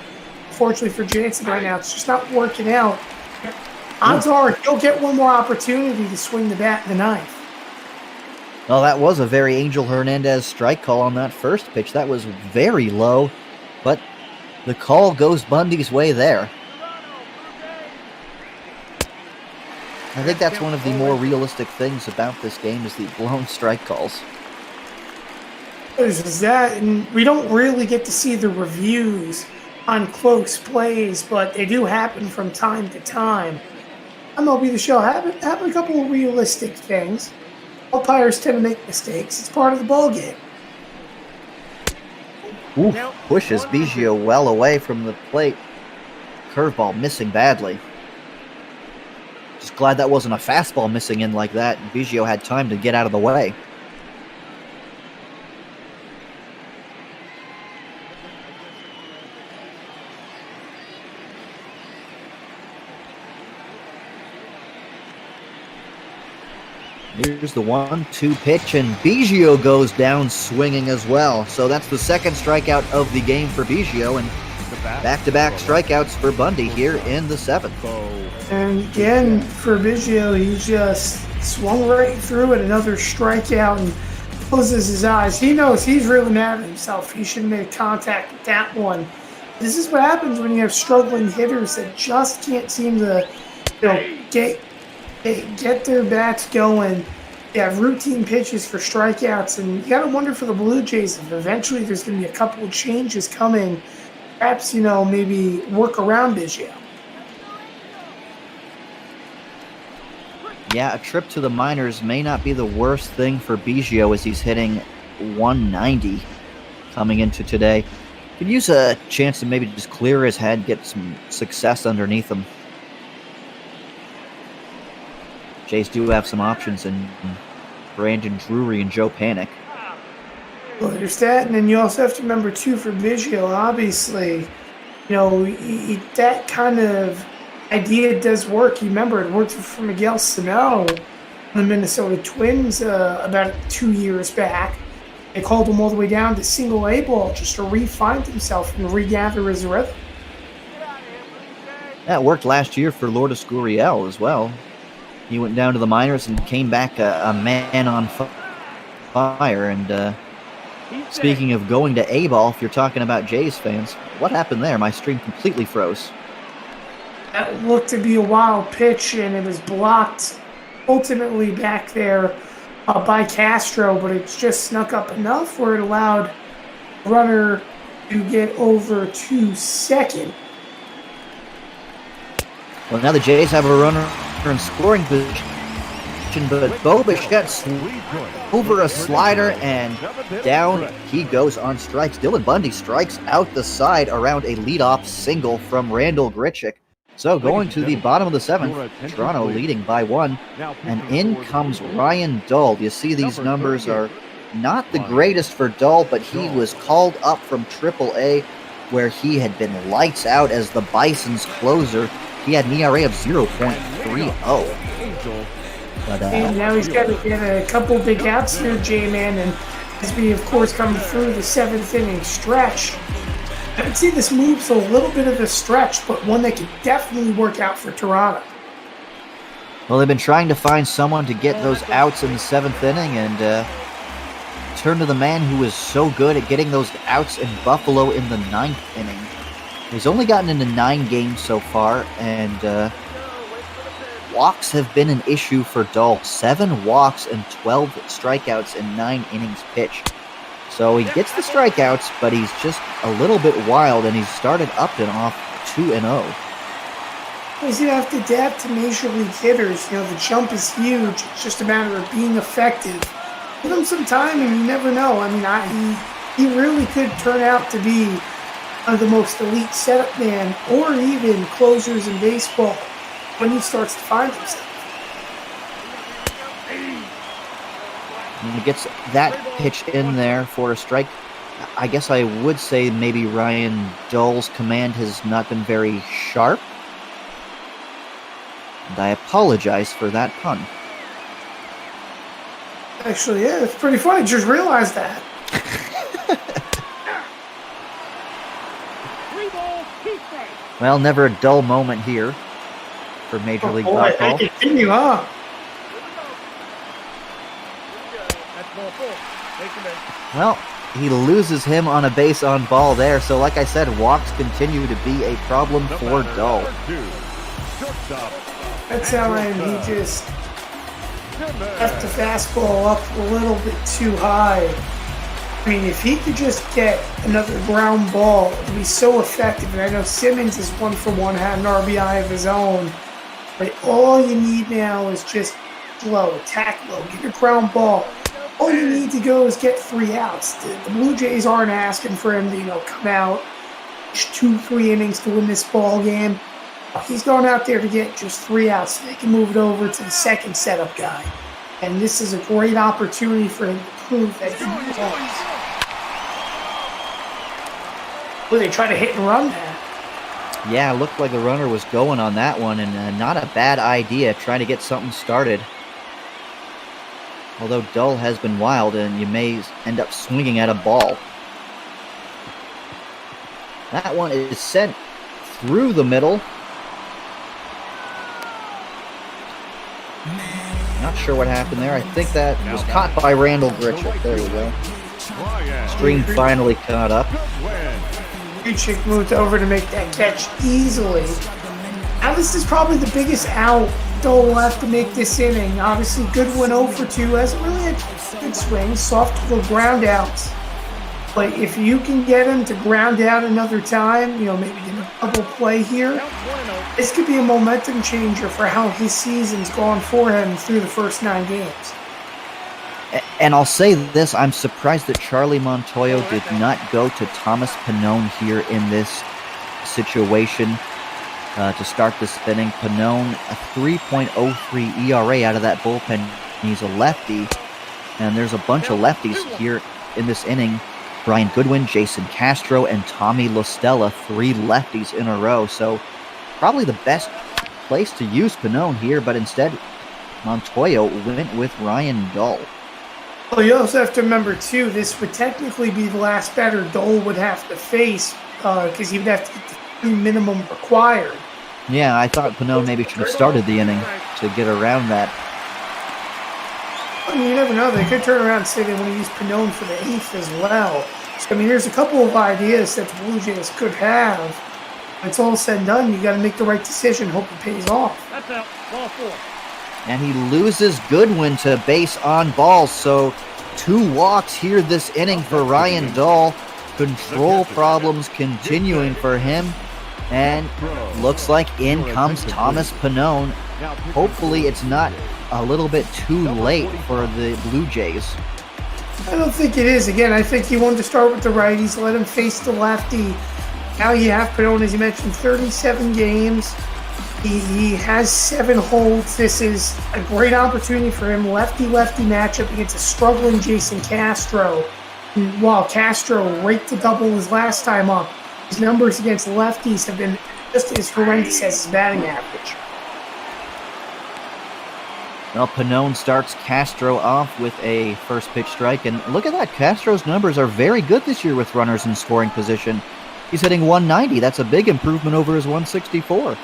Unfortunately for Jansen right now, it's just not working out. Odds are he'll get one more opportunity to swing the bat in the 9th. Well, that was a very Angel Hernandez strike call on that first pitch. That was very low, but the call goes Bundy's way there. I think that's one of the more realistic things about this game is the blown strike calls. Is that, and we don't really get to see the reviews on close plays, but they do happen from time to time. MLB The Show having a couple of realistic things. Umpires tend to make mistakes. It's part of the ball game. Ooh, pushes Biggio well away from the plate. Curveball missing badly. Just glad that wasn't a fastball missing in like that. Biggio had time to get out of the way. Here's the 1-2 pitch, and Biggio goes down swinging as well. So that's the second strikeout of the game for Biggio, and back-to-back strikeouts for Bundy here in the 7th. And again, for Biggio, he just swung right through it, another strikeout, and closes his eyes. He knows he's really mad at himself. He should have made contact with that one. This is what happens when you have struggling hitters that just can't seem to, get their bats going. They have routine pitches for strikeouts, and you got to wonder for the Blue Jays if eventually there's going to be a couple of changes coming. Perhaps, maybe work around Biggio. Yeah, a trip to the minors may not be the worst thing for Biggio as he's hitting 190 coming into today. Could use a chance to maybe just clear his head, get some success underneath him. Jays do have some options in Brandon Drury and Joe Panic. Well, there's that, and then you also have to remember, too, for Biggio, obviously, that kind of idea does work. You remember, it worked for Miguel Sano, the Minnesota Twins, about 2 years back. They called him all the way down to single A ball just to re-find himself and regather his rhythm. That worked last year for Lourdes Gurriel as well. He went down to the minors and came back a man on fire. And speaking of going to A-ball, if you're talking about Jays fans, what happened there? My stream completely froze. That looked to be a wild pitch, and it was blocked ultimately back there by Castro, but it's just snuck up enough where it allowed runner to get over to second. Well, now the Jays have a runner in scoring position, but Bobish gets over a slider, and down he goes on strikes. Dylan Bundy strikes out the side around a leadoff single from Randall Grichuk. So going to the bottom of the 7th, Toronto leading by 1, and in comes Ryan Dull. You see these numbers are not the greatest for Dull, but he was called up from AAA where he had been lights out as the Bison's closer. He had an ERA of 0.30. And now he's got to get a couple big outs here, J-Man, and as we, of course, come through the 7th inning stretch. I would say this move's a little bit of a stretch, but one that could definitely work out for Toronto. Well, they've been trying to find someone to get those outs in the 7th inning, and turn to the man who is so good at getting those outs in Buffalo in the 9th inning. He's only gotten into 9 games so far, and walks have been an issue for Dull. 7 walks and 12 strikeouts in 9 innings pitched. So he gets the strikeouts, but he's just a little bit wild, and he's started Upton off 2-0. He's going to have to adapt to Major League hitters. The jump is huge. It's just a matter of being effective. Give him some time, and you never know. He really could turn out to be one of the most elite setup man, or even closers in baseball, when he starts to find himself. And he gets that pitch in there for a strike. I guess I would say maybe Ryan Dull's command has not been very sharp. And I apologize for that pun. Actually, yeah, it's pretty funny. Just realized that. Well, never a dull moment here for Major League Baseball. Continue, huh? Ball four. Make the miss. Well, he loses him on a base on ball there. So, like I said, walks continue to be a problem The for batter, Dull. number 2, shortstop. That's how he just left the fastball up a little bit too high. I mean, if he could just get another ground ball, it would be so effective. And I know Simmons is 1 for 1, had an RBI of his own. But all you need now is just low, attack low, get a ground ball. All you need to go is get 3 outs. The Blue Jays aren't asking for him to, come out 2-3 innings to win this ball game. He's going out there to get just 3 outs so they can move it over to the second setup guy. And this is a great opportunity for him to prove that he belongs. Well, they try to hit and run that. Yeah, it looked like the runner was going on that one, and not a bad idea trying to get something started. Although Dull has been wild, and you may end up swinging at a ball. That one is sent through the middle. Not sure what happened there. I think that was caught by Randall Gritchett. There we go. Stream finally caught up. Gritchett moved over to make that catch easily. Now this is probably the biggest out Dull will have to make this inning. Obviously, Goodwin 0 for 2 hasn't really had good swings, soft little ground outs. But if you can get him to ground out another time, maybe get a double play here, this could be a momentum changer for how his season's gone for him through the first 9 games. And I'll say this, I'm surprised that Charlie Montoyo did not go to Thomas Pannone here in this situation to start this inning. Pannone, a 3.03 ERA out of that bullpen. He's a lefty, and there's a bunch of lefties here in this inning. Brian Goodwin, Jason Castro, and Tommy LaStella, 3 lefties in a row. So probably the best place to use Pannone here, but instead Montoyo went with Ryan Dull. Well, you also have to remember, too, this would technically be the last batter Dull would have to face because he would have to get the 3 minimum required. Yeah, I thought Pannone maybe should have started the inning to get around that. I mean, you never know. They could turn around and say they want to use Pannone for the 8th as well. So, I mean, there's a couple of ideas that the Blue Jays could have. When it's all said and done, you got to make the right decision. Hope it pays off. That's out. Ball four. And he loses Goodwin to base on balls. So 2 walks here this inning for Ryan Dull. Control problems continuing for him. And looks like in comes Thomas Pannone. Hopefully it's not a little bit too late for the Blue Jays. I don't think it is. Again, I think he wanted to start with the righties, let him face the lefty. Now you have Pannone, as you mentioned, 37 games. He has 7 holds. This is a great opportunity for him. Lefty-lefty matchup against a struggling Jason Castro. While Castro raked the double his last time up, his numbers against lefties have been just as horrendous as his batting average. Well, Pannone starts Castro off with a first pitch strike. And look at that. Castro's numbers are very good this year with runners in scoring position. He's hitting 190. That's a big improvement over his 164.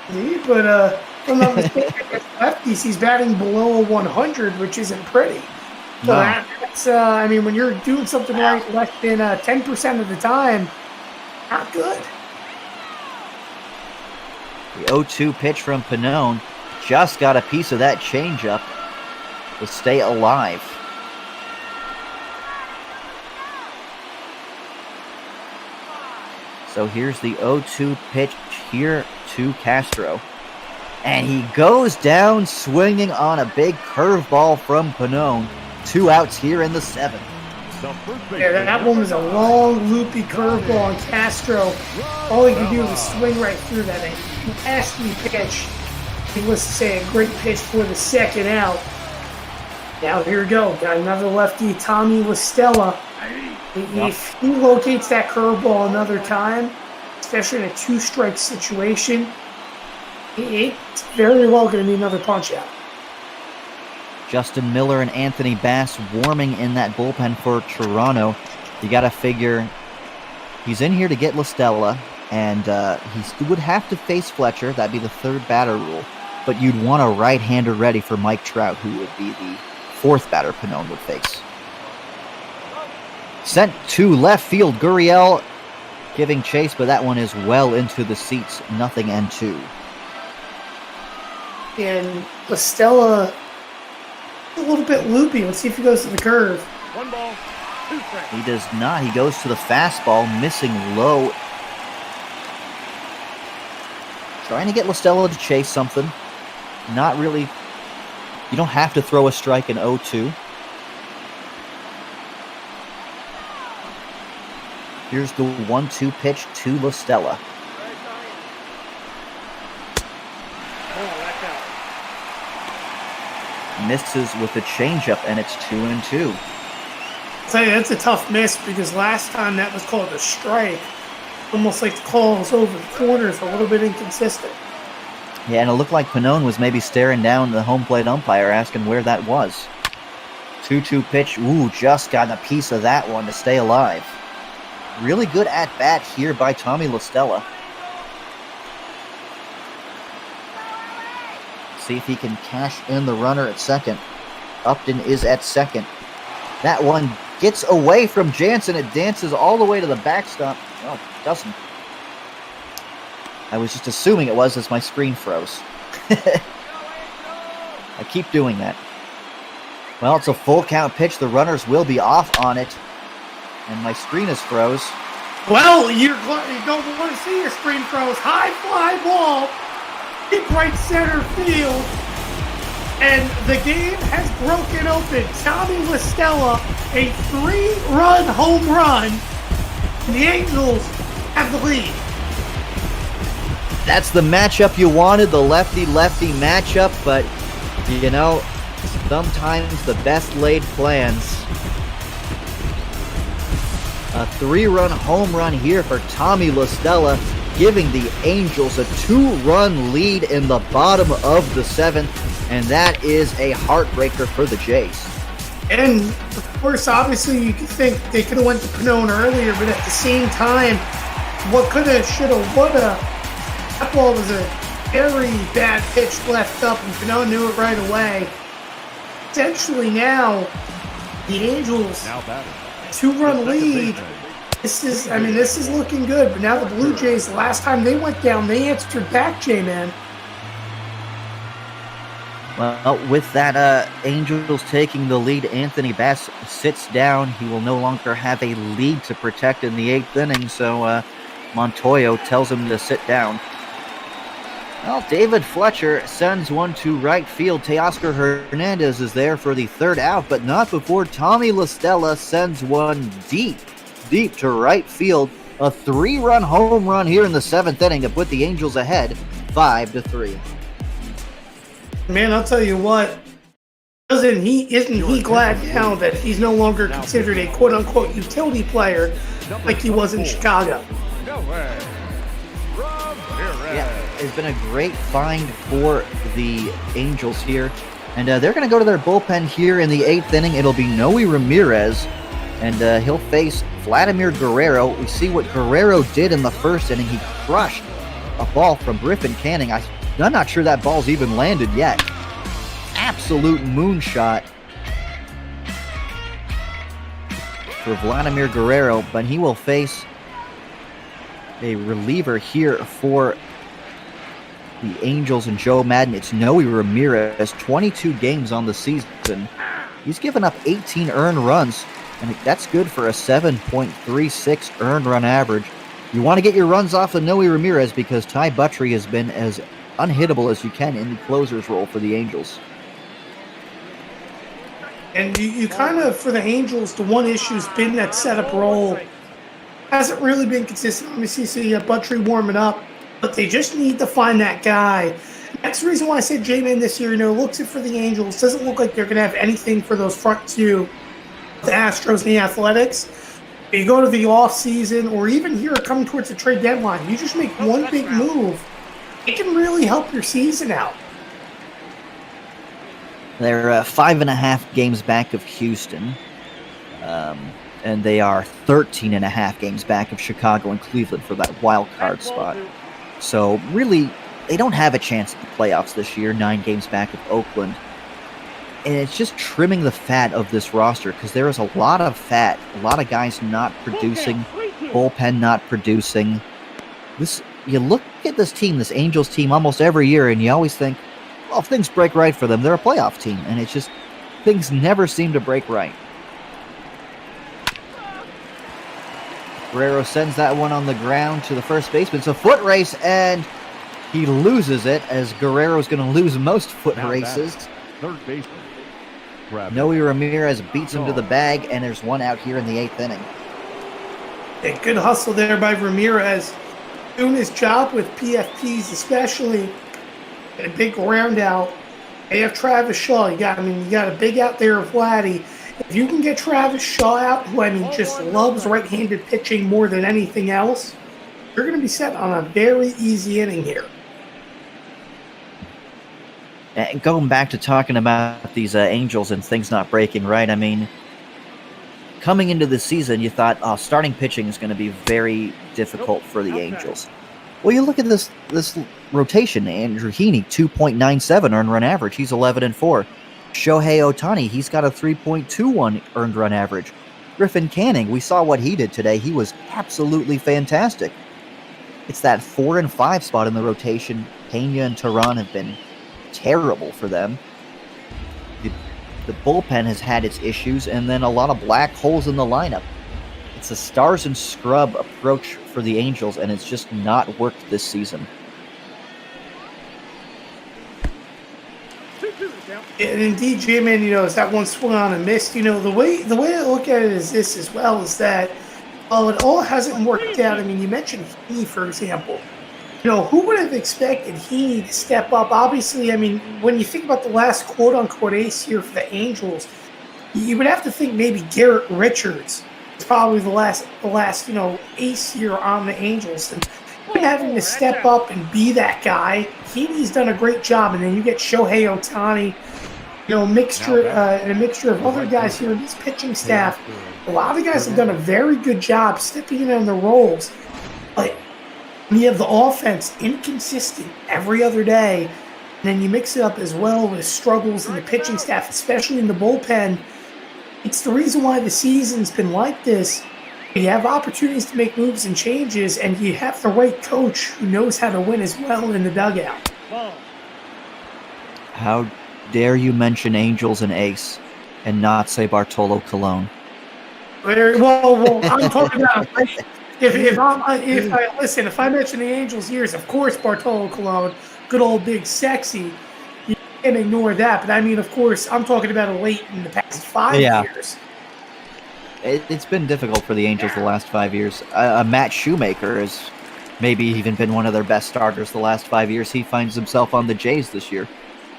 But if I'm not mistaken, against lefties, he's batting below a 100, which isn't pretty. So No. that's, I mean, when you're doing something right less than 10% of the time, not good. The 0-2 pitch from Pannone just got a piece of that changeup to stay alive. So here's the 0-2 pitch here to Castro. And he goes down swinging on a big curveball from Pannone. 2 outs here in the 7th. Yeah, that one was a long, loopy curveball on Castro. All he could do was swing right through that. A nasty pitch. Needless to say, a great pitch for the 2nd out. Now here we go. Got another lefty, Tommy LaStella. If he locates that curveball another time, especially in a 2-strike situation, it's very well going to be another punch-out. Justin Miller and Anthony Bass warming in that bullpen for Toronto. You got to figure he's in here to get LaStella, and he would have to face Fletcher. That'd be the 3rd batter rule. But you'd want a right-hander ready for Mike Trout, who would be the fourth batter Pena would face. Sent to left field, Gurriel giving chase, but that one is well into the seats, 0-2. And Listella a little bit loopy. Let's see if he goes to the curve. 1 ball, 2 strikes. He does not. He goes to the fastball, missing low. Trying to get Listella to chase something. Not really. You don't have to throw a strike in 0-2. Here's the 1-2 pitch to Listella. Misses with a changeup, and it's 2-2. I'll tell you, that's a tough miss because last time that was called a strike. Almost like the calls over the corners, a little bit inconsistent. Yeah, and it looked like Pena was maybe staring down the home plate umpire, asking where that was. 2-2 pitch. Ooh, just got a piece of that one to stay alive. Really good at-bat here by Tommy Listella. See if he can cash in the runner at second. Upton is at second. That one gets away from Jansen. It dances all the way to the backstop. Oh, it doesn't. I was just assuming it was as my screen froze. I keep doing that. Well, it's a full count pitch. The runners will be off on it. And my screen is froze. Well, you don't want to see your screen froze. High fly ball, deep right center field, and the game has broken open. Tommy Listella, a 3-run home run. The Angels have the lead. That's the matchup you wanted, the lefty-lefty matchup, but, you know, sometimes the best laid plans. A 3-run home run here for Tommy Listella, giving the Angels a 2-run lead in the bottom of the 7th, and that is a heartbreaker for the Jays. And, of course, obviously, you could think they could have went to Pena earlier, but at the same time, what could have, should have, would have, that ball was a very bad pitch left up, and Pena knew it right away. Essentially now, the Angels, Now batting. 2-run lead. This is looking good, but now the Blue Jays, last time they went down, they answered back, J-Man. Well, with that Angels taking the lead, Anthony Bass sits down. He will no longer have a lead to protect in the 8th inning, so Montoyo tells him to sit down. Well, David Fletcher sends one to right field. Teoscar Hernandez is there for the 3rd out, but not before Tommy Listella sends one deep to right field. A 3-run home run here in the 7th inning to put the Angels ahead 5-3. Man, I'll tell you what, isn't he glad now that he's no longer considered a quote-unquote utility player like he was in Chicago? Yeah, it's been a great find for the Angels here. And they're going to go to their bullpen here in the 8th inning. It'll be Noe Ramirez, and he'll face Vladimir Guerrero. We see what Guerrero did in the 1st inning. He crushed a ball from Griffin Canning. I'm not sure that ball's even landed yet. Absolute moonshot for Vladimir Guerrero, but he will face a reliever here for the Angels and Joe Madden. It's Noe Ramirez, 22 games on the season. He's given up 18 earned runs, and that's good for a 7.36 earned run average. You want to get your runs off of Noe Ramirez because Ty Buttrey has been as unhittable as you can in the closer's role for the Angels. And you kind of, for the Angels, the one issue's been that setup role. Hasn't really been consistent. Let me see Buttrey warming up, but they just need to find that guy. That's the reason why I said J-Man this year, looks it for the Angels. Doesn't look like they're going to have anything for those front two, the Astros and the Athletics. You go to the offseason, or even here coming towards the trade deadline, you just make one big move. It can really help your season out. They're 5.5 games back of Houston, and they are 13.5 games back of Chicago and Cleveland for that wild card spot. So really, they don't have a chance at the playoffs this year, 9 games back of Oakland. And it's just trimming the fat of this roster because there is a lot of fat, a lot of guys not producing, bullpen not producing. You look at this team, this Angels team, almost every year, and you always think, well, if things break right for them, they're a playoff team. And it's just, things never seem to break right. Guerrero sends that one on the ground to the first baseman. It's a foot race, and he loses it, as Guerrero's going to lose most foot races. Third baseman. Noe Ramirez beats him to the bag, and there's one out here in the 8th inning. Yeah, good hustle there by Ramirez. Doing his job with PFPs, especially. A big round out. You have Travis Shaw. You got a big out there of Vladdy. If you can get Travis Shaw out, who just loves right-handed pitching more than anything else, you're going to be set on a very easy inning here. And going back to talking about these Angels and things not breaking right, I mean, coming into the season, you thought, starting pitching is going to be very difficult for the Angels. Well, you look at this rotation. Andrew Heaney, 2.97 earned run average. He's 11-4. Shohei Ohtani, he's got a 3.21 earned run average. Griffin Canning, we saw what he did today. He was absolutely fantastic. It's that 4 and 5 spot in the rotation. Pena and Tehran have been terrible for them. The bullpen has had its issues, and then a lot of black holes in the lineup. It's a stars and scrub approach for the Angels, and it's just not worked this season. And indeed, J-Man, is that one swung on and missed. The way I look at it is this as well, is that while it all hasn't worked out, you mentioned Heaney, for example. Who would have expected Heaney to step up? Obviously, when you think about the last quote-unquote ace here for the Angels, you would have to think maybe Garrett Richards is probably the last ace here on the Angels. And having to step up and be that guy, Heaney's done a great job. And then you get Shohei Ohtani, a mixture of other guys here in this pitching staff. A lot of guys have done a very good job stepping in on the roles. But when you have the offense inconsistent every other day, and then you mix it up as well with struggles in the pitching staff, especially in the bullpen, it's the reason why the season's been like this. You have opportunities to make moves and changes, and you have the right coach who knows how to win as well in the dugout. How dare you mention Angels and Ace and not say Bartolo Colon? Well, I'm talking about if I mention the Angels years, of course Bartolo Colon, good old big sexy. You can't ignore that. But of course, I'm talking about a late in the past 5 years. It's been difficult for the Angels the last 5 years. Matt Shoemaker has maybe even been one of their best starters the last 5 years. He finds himself on the Jays this year.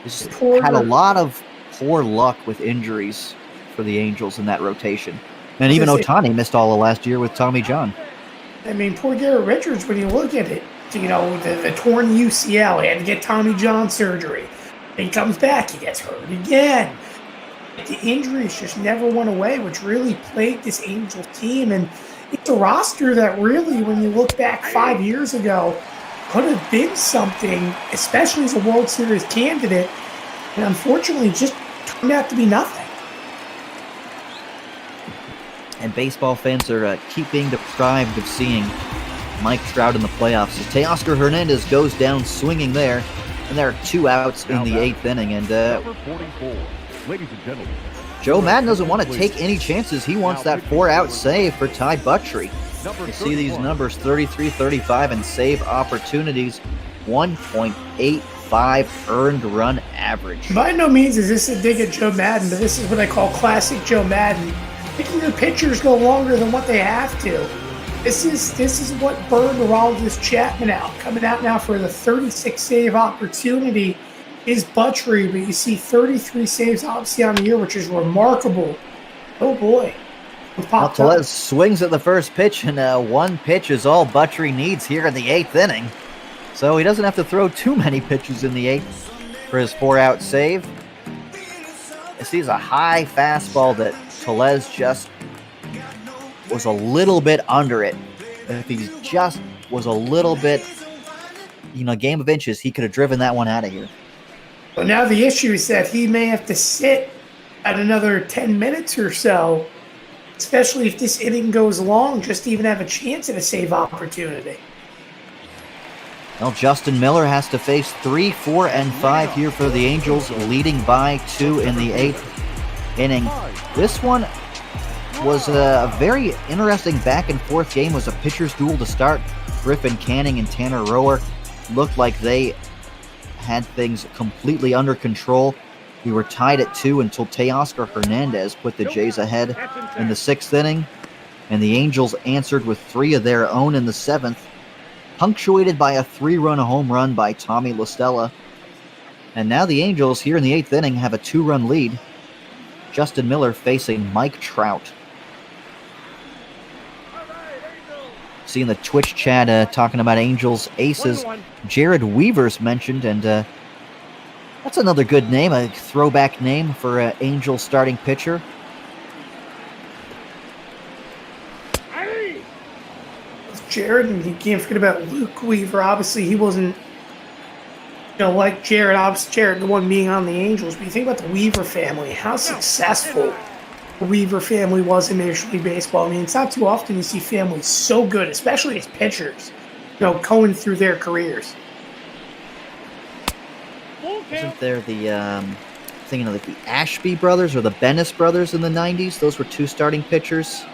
He's had a lot of poor luck with injuries for the Angels in that rotation. And even Ohtani missed all of last year with Tommy John. Poor Garrett Richards, when you look at it, the torn UCL, he had to get Tommy John surgery. He comes back, he gets hurt again. The injuries just never went away, which really plagued this Angels team. And it's a roster that really, when you look back 5 years ago, could have been something, especially as a World Series candidate. And unfortunately, just turned out to be nothing. And baseball fans are keep being deprived of seeing Mike Trout in the playoffs. As Teoscar Hernandez goes down swinging there, and there are 2 outs in the 8th inning. And Number 44, ladies and gentlemen, Joe Madden doesn't want to take any chances. He wants that 4-out save for Ty Buttrey. You see these numbers, 33, 35, and save opportunities, 1.85 earned run average. By no means is this a dig at Joe Madden, but this is what I call classic Joe Madden. Making your pitchers go longer than what they have to. This is what burned Aroldis Chapman out. Coming out now for the 36 save opportunity is Buttrey, but you see 33 saves obviously on the year, which is remarkable. Oh boy. Tellez swings at the first pitch, and one pitch is all Buttrey needs here in the 8th inning. So he doesn't have to throw too many pitches in the 8th for his 4-out save. This is a high fastball that Tellez just was a little bit under it. If he just was a little bit, game of inches, he could have driven that one out of here. Well, now the issue is that he may have to sit at another 10 minutes or so, especially if this inning goes long, just to even have a chance at a save opportunity. Well, Justin Miller has to face 3, 4, and 5 here for the Angels, leading by 2 in the 8th inning. This one was a very interesting back-and-forth game. It was a pitcher's duel to start. Griffin Canning and Tanner Roark looked like they had things completely under control. We were tied at 2 until Teoscar Hernandez put the Jays ahead in the 6th inning, and the Angels answered with 3 of their own in the 7th, punctuated by a 3-run home run by Tommy La Stella. And now the Angels, here in the 8th inning, have a 2-run lead. Justin Miller facing Mike Trout. Seeing the Twitch chat talking about Angels aces. Jared Weaver's mentioned, and that's another good name, a throwback name for an Angels starting pitcher. Jared, and you can't forget about Luke Weaver. Obviously, he wasn't, like Jared. Obviously, Jared, the one being on the Angels. But you think about the Weaver family, how successful the Weaver family was in Major League Baseball. I mean, it's not too often you see families so good, especially as pitchers, going through their careers. Isn't there the, thinking of like the Ashby brothers or the Bennis brothers in the 90s? Those were 2 starting pitchers.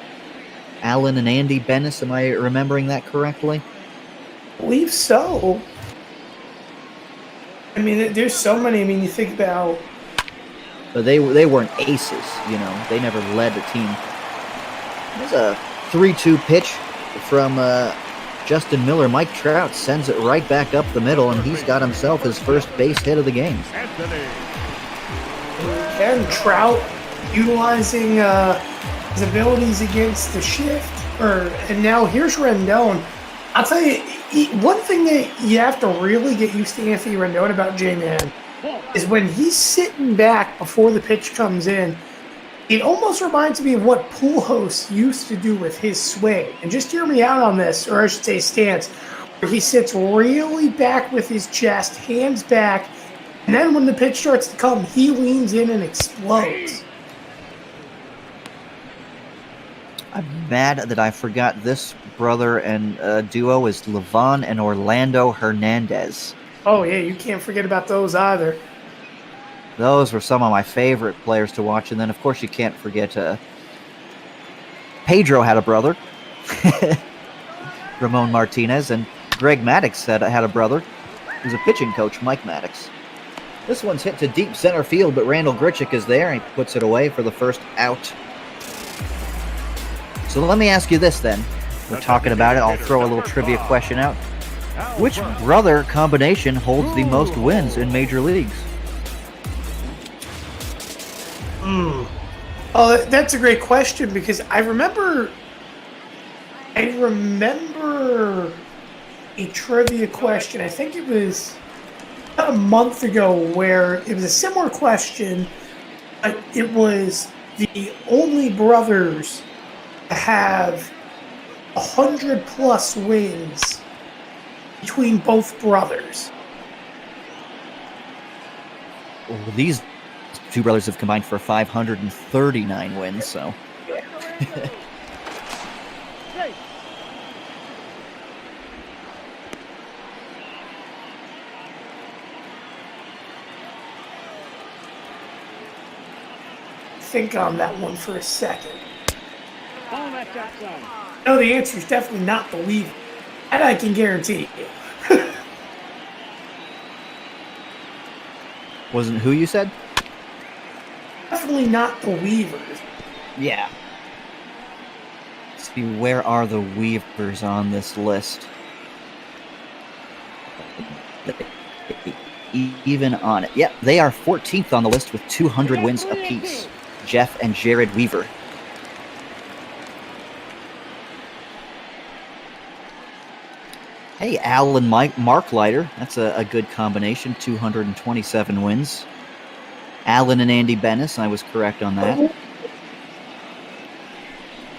Alan and Andy Bennis, am I remembering that correctly? I believe so. I mean, there's so many. I mean, you think about... But they weren't aces, They never led the team. There's a 3-2 pitch from Justin Miller. Mike Trout sends it right back up the middle, and he's got himself his first base hit of the game. And Trout utilizing his abilities against the shift. And now here's Rendon. I'll tell you, one thing that you have to really get used to Anthony Rendon about J-Man is when he's sitting back before the pitch comes in, it almost reminds me of what Pujols used to do with his swing. And just hear me out on this, or I should say stance, where he sits really back with his chest, hands back, and then when the pitch starts to come, he leans in and explodes. I'm mad that I forgot this brother and duo is Levon and Orlando Hernandez. Oh, yeah, you can't forget about those either. Those were some of my favorite players to watch. And then, of course, you can't forget Pedro had a brother, Ramon Martinez, and Greg Maddux had a brother. He was a pitching coach, Mike Maddux. This one's hit to deep center field, but Randall Grichuk is there, and he puts it away for the first out. So let me ask you this then. We're talking about it. I'll throw a little trivia question out. Which brother combination holds the most wins in major leagues? Oh, that's a great question because I remember a trivia question. I think it was about a month ago where it was a similar question, but it was the only brothers to have 100+ wins between both brothers. Well, these 2 brothers have combined for 539 wins, so. Think on that one for a second. No, the answer is definitely not the Weaver. That I can guarantee you. Wasn't who you said? Definitely not the Weavers. Yeah. Let's see, where are the Weavers on this list? Even on it. Yep, they are 14th on the list with 200 wins apiece. Jeff and Jared Weaver. Hey, Al and Mark Leiter. That's a good combination. 227 wins. Alan and Andy Bennis. I was correct on that.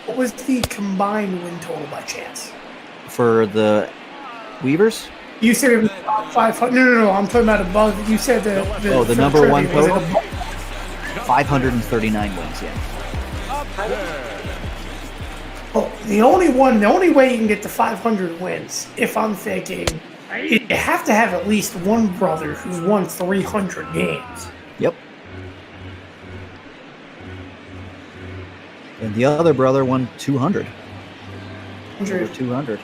What was the combined win total by chance? For the Weavers? You said it was 500. No. I'm talking about above. You said the number one total? 539 wins, yeah. Well, the only way you can get to 500 wins, if I'm thinking, you have to have at least one brother who's won 300 games. Yep. And the other brother won 200. Over 200.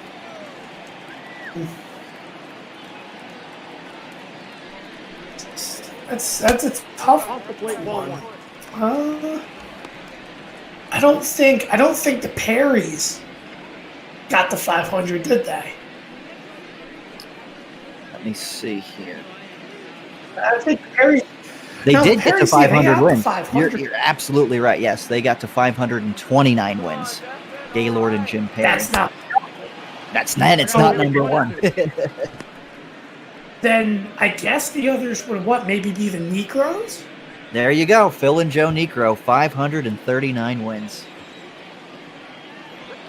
That's a tough one. I don't think the Perrys got the 500, did they? Let me see here. I think the Perrys. They did get to 500 wins. 500. You're absolutely right. Yes, they got to 529 wins. Gaylord and Jim Perry. That's not. It's not number one. Then I guess the others would maybe be the Negros? There you go. Phil and Joe Negro, 539 wins.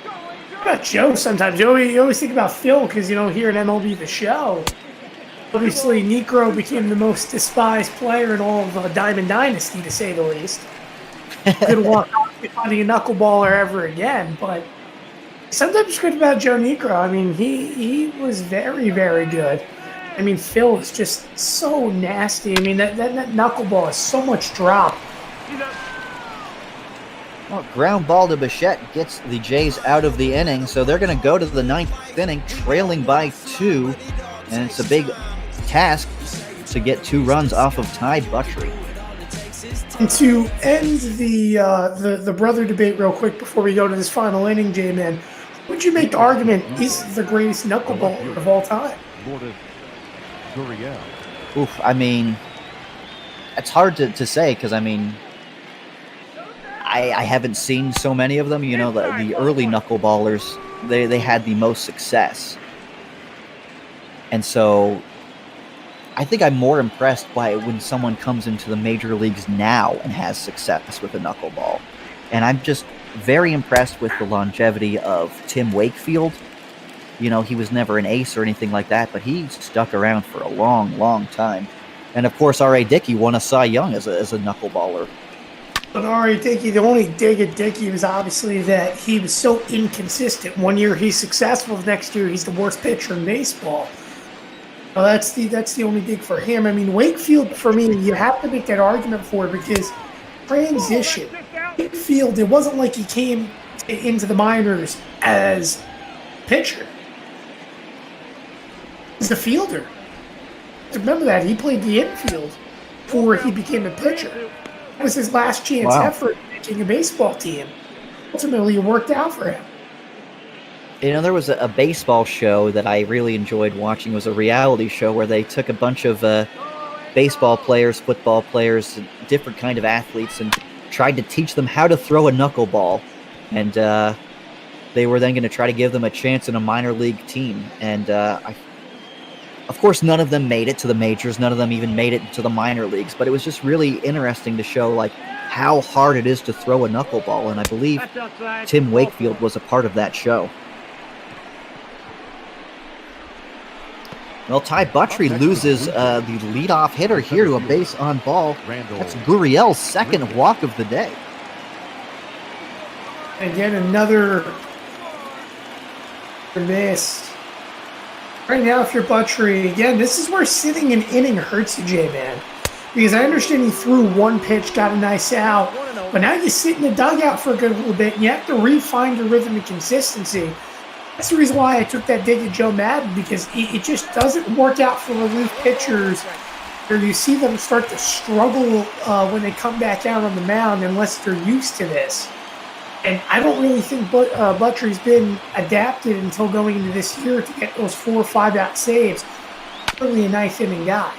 What about Joe sometimes? You always think about Phil because, here at MLB The Show, obviously Negro became the most despised player in all of Diamond Dynasty, to say the least. Couldn't walk out finding a knuckleballer ever again, but sometimes good about Joe Negro. I mean, he was very, very good. I mean, Phil is just so nasty. I mean, that knuckleball is so much drop. Well, ground ball to Bichette gets the Jays out of the inning, so they're going to go to the ninth inning, trailing by 2, and it's a big task to get 2 runs off of Ty Buttrey. And to end the brother debate real quick before we go to this final inning, J-Man, would you make the argument he's the greatest knuckleballer of all time? Oof, I mean, it's hard to say because, I mean, I haven't seen so many of them. The early knuckleballers, they had the most success. And so I think I'm more impressed by when someone comes into the major leagues now and has success with a knuckleball. And I'm just very impressed with the longevity of Tim Wakefield. He was never an ace or anything like that, but he stuck around for a long, long time. And, of course, R.A. Dickey won a Cy Young as a knuckleballer. But R.A. Dickey, the only dig at Dickey was obviously that he was so inconsistent. One year he's successful, the next year he's the worst pitcher in baseball. Well, that's the only dig for him. I mean, Wakefield, for me, you have to make that argument for it because transition. Wakefield, it wasn't like he came into the minors as a pitcher. He's a fielder. Remember that. He played the infield before he became a pitcher. It was his last chance effort making a baseball team. Ultimately, it worked out for him. There was a baseball show that I really enjoyed watching. It was a reality show where they took a bunch of baseball players, football players, different kind of athletes, and tried to teach them how to throw a knuckleball. And they were then going to try to give them a chance in a minor league team. And of course, none of them made it to the majors. None of them even made it to the minor leagues. But it was just really interesting to show how hard it is to throw a knuckleball. And I believe Tim Wakefield was a part of that show. Well, Ty Buttrey loses the leadoff hitter here to a base on ball. That's Gurriel's second walk of the day. Again, another miss. Right now, if you're Buttrey, again, this is where sitting an inning hurts you, J-Man. Because I understand he threw one pitch, got a nice out, but now you sit in the dugout for a good little bit, and you have to refine your rhythm and consistency. That's the reason why I took that dig at Joe Madden, because it just doesn't work out for relief pitchers where you see them start to struggle when they come back out on the mound unless they're used to this. And I don't really think Buttrey's been adapted until going into this year to get those 4 or 5 out saves. Really a ninth inning guy.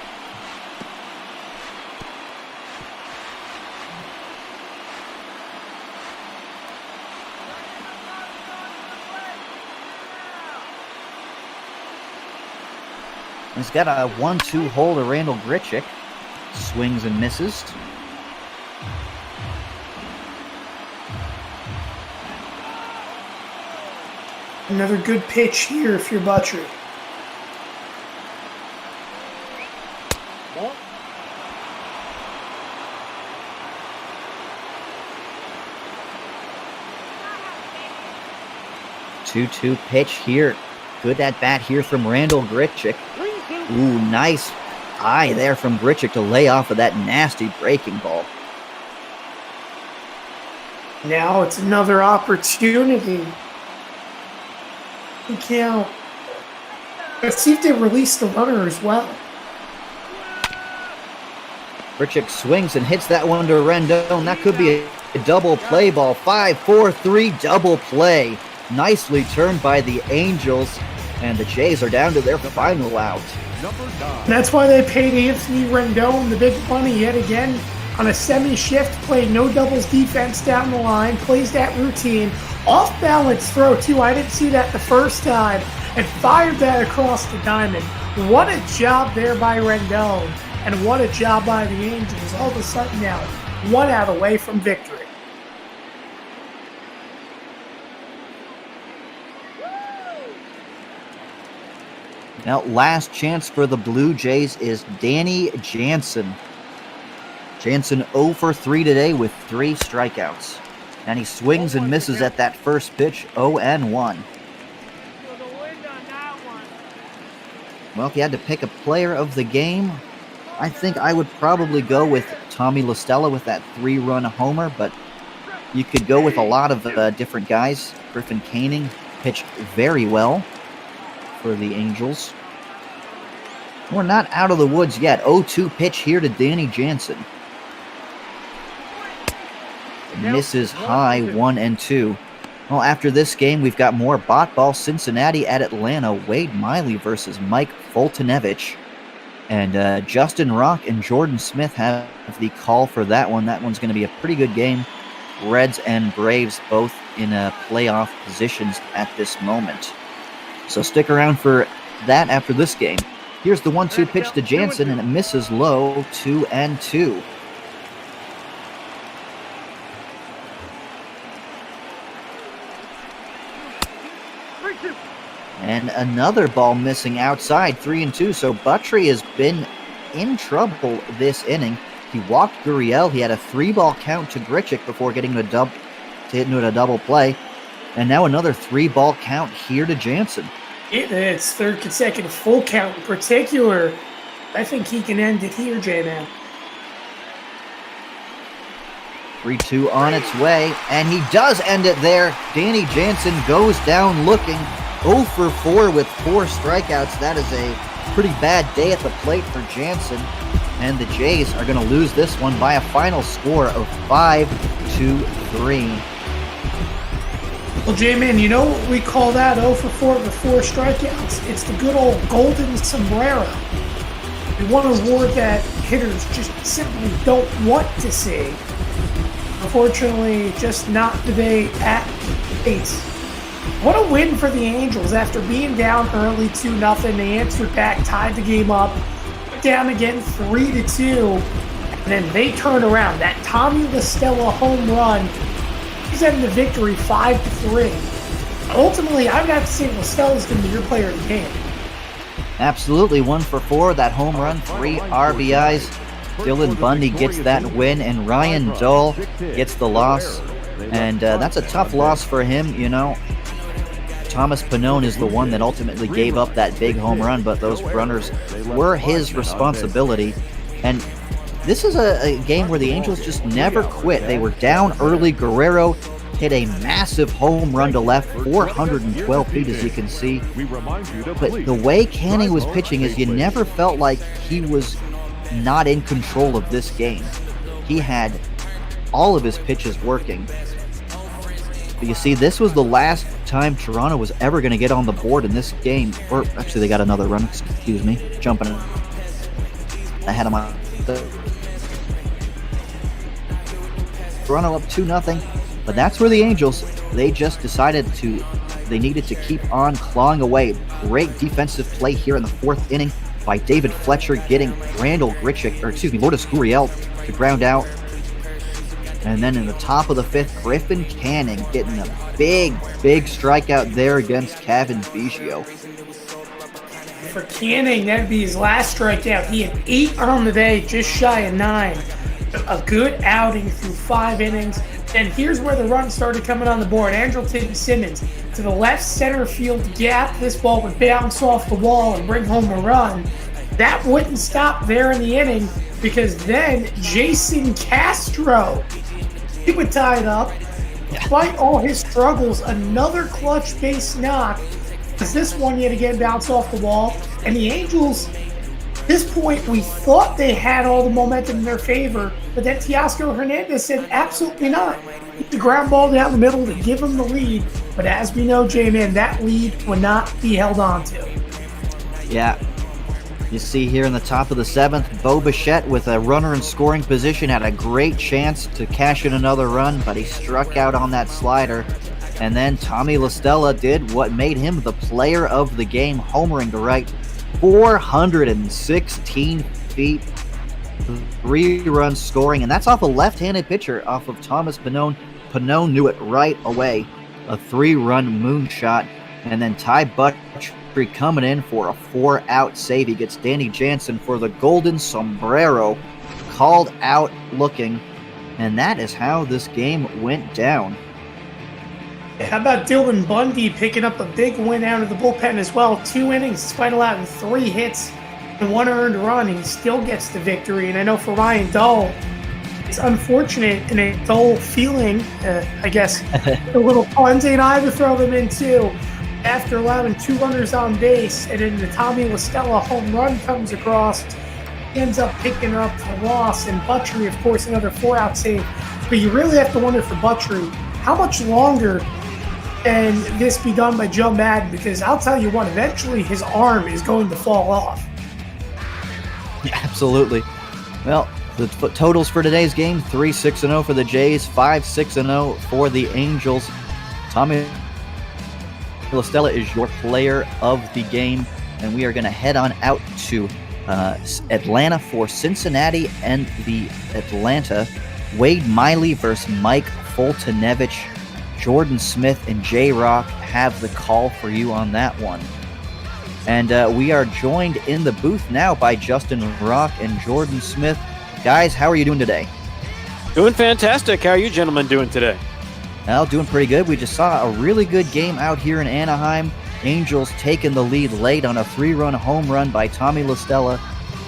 He's got a 1-2 hole to Randall Grichuk. Swings and misses. Another good pitch here if you're Buttrey. 2-2 pitch here. Good at bat here from Randall Grichuk. Ooh, nice eye there from Grichuk to lay off of that nasty breaking ball. Now it's another opportunity. Count. Let's see if they release the runner as well. Grichuk swings and hits that one to Rendon. That could be a double play ball. 5-4-3 double play. Nicely turned by the Angels. And the Jays are down to their final out. That's why they paid Anthony Rendon the big money yet again on a semi-shift, played no doubles defense down the line, plays that routine. Off-balance throw, too. I didn't see that the first time. And fired that across the diamond. What a job there by Rendon. And what a job by the Angels. All of a sudden now, 1 out away from victory. Now, last chance for the Blue Jays is Danny Jansen. Jansen 0 for 3 today with 3 strikeouts. And he swings and misses at that first pitch, 0-1. Well, if you had to pick a player of the game, I think I would probably go with Tommy La Stella with that 3-run homer, but you could go with a lot of different guys. Griffin Canning pitched very well for the Angels. We're not out of the woods yet. 0-2 pitch here to Danny Jansen. Misses high, 1-2. Well, after this game, we've got more bot ball. Cincinnati at Atlanta. Wade Miley versus Mike Foltynewicz. And Justin Rock and Jordan Smith have the call for that one. That one's going to be a pretty good game. Reds and Braves both in playoff positions at this moment. So stick around for that after this game. Here's the 1-2 pitch to Jansen, and it misses low, 2-2. And another ball missing outside, 3-2. So Buttry has been in trouble this inning. He walked Gurriel. He had a 3-ball count to Grichuk before getting hit into a double play. And now another 3-ball count here to Jansen. It's third consecutive full count in particular. I think he can end it here, J-Man. 3-2 on its way, and he does end it there. Danny Jansen goes down looking. 0 for 4 with 4 strikeouts. That is a pretty bad day at the plate for Jansen. And the Jays are going to lose this one by a final score of 5-3. Well, J-Man, you know what we call that 0 for 4 with 4 strikeouts? It's the good old golden sombrero. We want to award that hitters just simply don't want to see. Unfortunately, just not today at base. What a win for the Angels. After being down early 2-0, they answered back, tied the game up, went down again 3-2, and then they turned around. That Tommy La Stella home run presented the victory 5-3. Ultimately, I've got to say La Stella's going to be your player of the game. Absolutely, 1 for 4. That home run, 3 RBIs. Dylan Bundy gets that win, and Ryan Dull gets the loss. And that's a tough loss for him, you know. Thomas Pannone is the one that ultimately gave up that big home run, but those runners were his responsibility. And this is a game where the Angels just never quit. They were down early. Guerrero hit a massive home run to left, 412 feet, as you can see. But the way Canning was pitching is you never felt like he was not in control of this game. He had all of his pitches working. But you see, this was the last time Toronto was ever going to get on the board in this game. Or actually, they got another run, excuse me. Jumping ahead of my... Toronto up 2-0. But that's where the Angels, they just decided they needed to keep on clawing away. Great defensive play here in the 4th inning by David Fletcher, getting Lourdes Gurriel to ground out. And then in the top of the 5th, Griffin Canning getting a big strikeout there against Kevin Biggio. For Canning, that'd be his last strikeout. He had 8 on the day, just shy of 9. But a good outing through 5 innings. And here's where the runs started coming on the board. Andrelton Simmons to the left center field gap. This ball would bounce off the wall and bring home a run. That wouldn't stop there in the inning because then Jason Castro, he would tie it up. Despite all his struggles, another clutch base knock. Because this one yet again bounced off the wall. And the Angels, at this point, we thought they had all the momentum in their favor. But then Teoscar Hernandez said, absolutely not. The ground ball down the middle to give them the lead. But as we know, J-Man, that lead would not be held on to. Yeah. You see here in the top of the 7th, Bo Bichette with a runner in scoring position had a great chance to cash in another run, but he struck out on that slider. And then Tommy La Stella did what made him the player of the game, homering to right, 416 feet, 3-run scoring, and that's off a left-handed pitcher off of Thomas Pannone. Pannone knew it right away, a 3-run moonshot, and then Ty Buttrey coming in for a 4-out save. He gets Danny Jansen for the golden sombrero, called out looking, and that is how this game went down. How about Dylan Bundy picking up a big win out of the bullpen as well? 2 innings, despite allowing 3 hits and 1 earned run, he still gets the victory. And I know for Ryan Dull, it's unfortunate and a dull feeling, I guess, a little puns ain't I to throw them in too. After allowing 2 runners on base, and then the Tommy La Stella home run comes across, he ends up picking up the loss, and Buttrey, of course, another 4-out save. But you really have to wonder for Buttrey, how much longer can this be done by Joe Madden? Because I'll tell you what, eventually his arm is going to fall off. Yeah, absolutely. Well, the totals for today's game, 3-6-0 for the Jays, 5-6-0 for the Angels. Tommy La Stella is your player of the game, and we are going to head on out to Atlanta for Cincinnati and the Atlanta. Wade Miley versus Mike Foltynewicz. Jordan Smith and J-Rock have the call for you on that one. And we are joined in the booth now by Justin Rock and Jordan Smith. Guys, how are you doing today? Doing fantastic. How are you gentlemen doing today? Well, doing pretty good. We just saw a really good game out here in Anaheim. Angels taking the lead late on a 3-run home run by Tommy La Stella,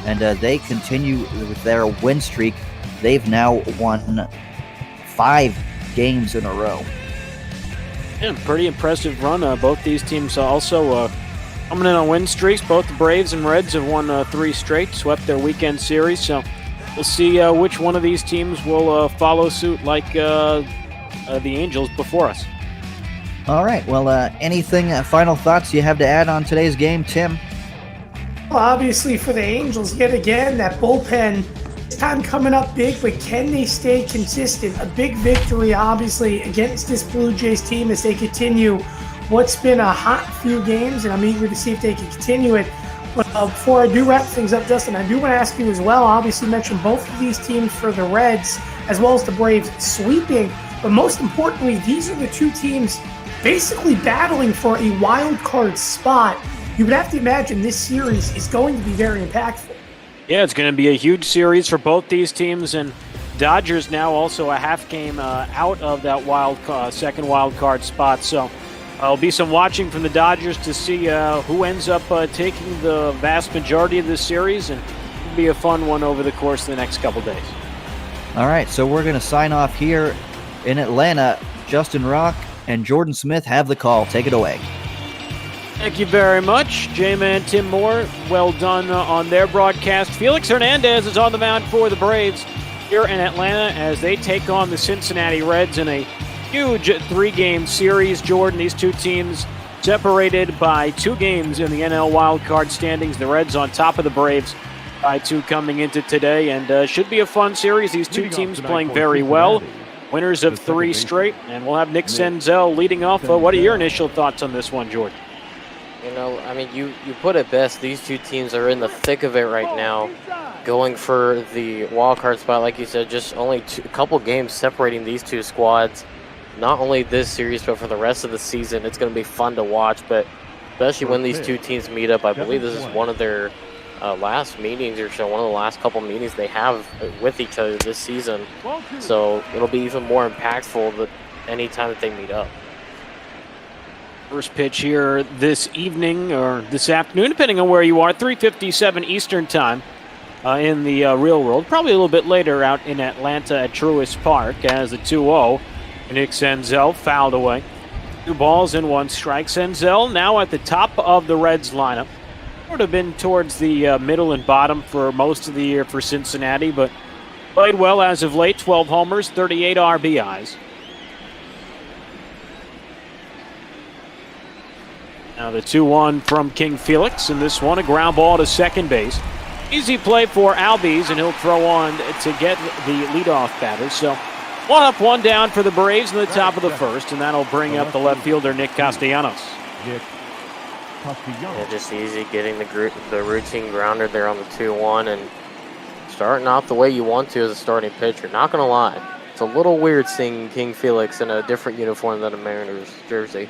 and they continue with their win streak. They've now won 5 games in a row. Yeah, pretty impressive run. Both these teams also coming in on win streaks. Both the Braves and Reds have won 3 straight, swept their weekend series. So we'll see which one of these teams will follow suit like the Angels before us. All right. Well, anything final thoughts you have to add on today's game, Tim? Well, obviously for the Angels, yet again, that bullpen, this time coming up big, but can they stay consistent? A big victory, obviously, against this Blue Jays team as they continue what's been a hot few games, and I'm eager to see if they can continue it. But before I do wrap things up, Justin, I do want to ask you as well. Obviously, you mentioned both of these teams for the Reds as well as the Braves sweeping, but most importantly, these are the 2 teams basically battling for a wild card spot. You would have to imagine this series is going to be very impactful. Yeah, it's going to be a huge series for both these teams, and Dodgers now also a half game out of that second wild card spot. So there'll be some watching from the Dodgers to see who ends up taking the vast majority of this series, and it'll be a fun one over the course of the next couple days. All right, so we're going to sign off here in Atlanta. Justin Rock and Jordan Smith have the call. Take it away. Thank you very much, J-Man Tim Moore. Well done on their broadcast. Felix Hernandez is on the mound for the Braves here in Atlanta as they take on the Cincinnati Reds in a huge 3-game series. Jordan, these 2 teams separated by 2 games in the NL wildcard standings. The Reds on top of the Braves by 2 coming into today, and should be a fun series. These 2 teams playing very well. Winners of 3 straight, and we'll have Nick Senzel leading off. What are your initial thoughts on this one, Jordan? You know, I mean, you put it best. These 2 teams are in the thick of it right now, going for the wild card spot. Like you said, just only a couple games separating these 2 squads. Not only this series, but for the rest of the season, it's going to be fun to watch. But especially when these 2 teams meet up, I believe this is one of their last meetings or so, one of the last couple meetings they have with each other this season. So it'll be even more impactful anytime that they meet up. First pitch here this evening or this afternoon, depending on where you are, 3:57 Eastern time in the real world. Probably a little bit later out in Atlanta at Truist Park as the 2-0. Nick Senzel fouled away. 2 balls and 1 strike. Senzel now at the top of the Reds lineup. Would have been towards the middle and bottom for most of the year for Cincinnati, but played well as of late. 12 homers, 38 RBIs. Now the 2-1 from King Felix, and this one a ground ball to second base. Easy play for Albies, and he'll throw on to get the leadoff batter. So 1 up, 1 down for the Braves in the top of the first, and that'll bring up the left fielder Nick Castellanos. Yeah, just easy getting the routine grounder there on the 2-1 and starting out the way you want to as a starting pitcher. Not going to lie, it's a little weird seeing King Felix in a different uniform than a Mariners jersey.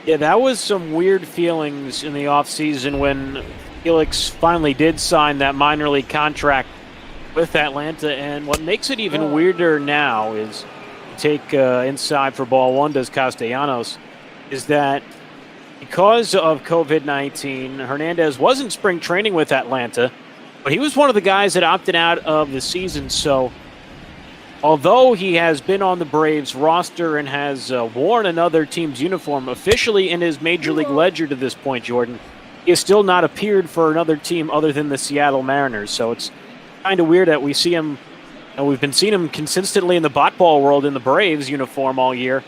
Yeah, that was some weird feelings in the offseason when Felix finally did sign that minor league contract with Atlanta. And what makes it even weirder now is, take inside for ball 1 does Castellanos, is that because of COVID-19, Hernandez was in spring training with Atlanta, but he was one of the guys that opted out of the season. So although he has been on the Braves roster and has worn another team's uniform officially in his major league ledger to this point, Jordan, he has still not appeared for another team other than the Seattle Mariners. So it's kind of weird that we see him, and we've been seeing him consistently in the ball world in the Braves uniform all year,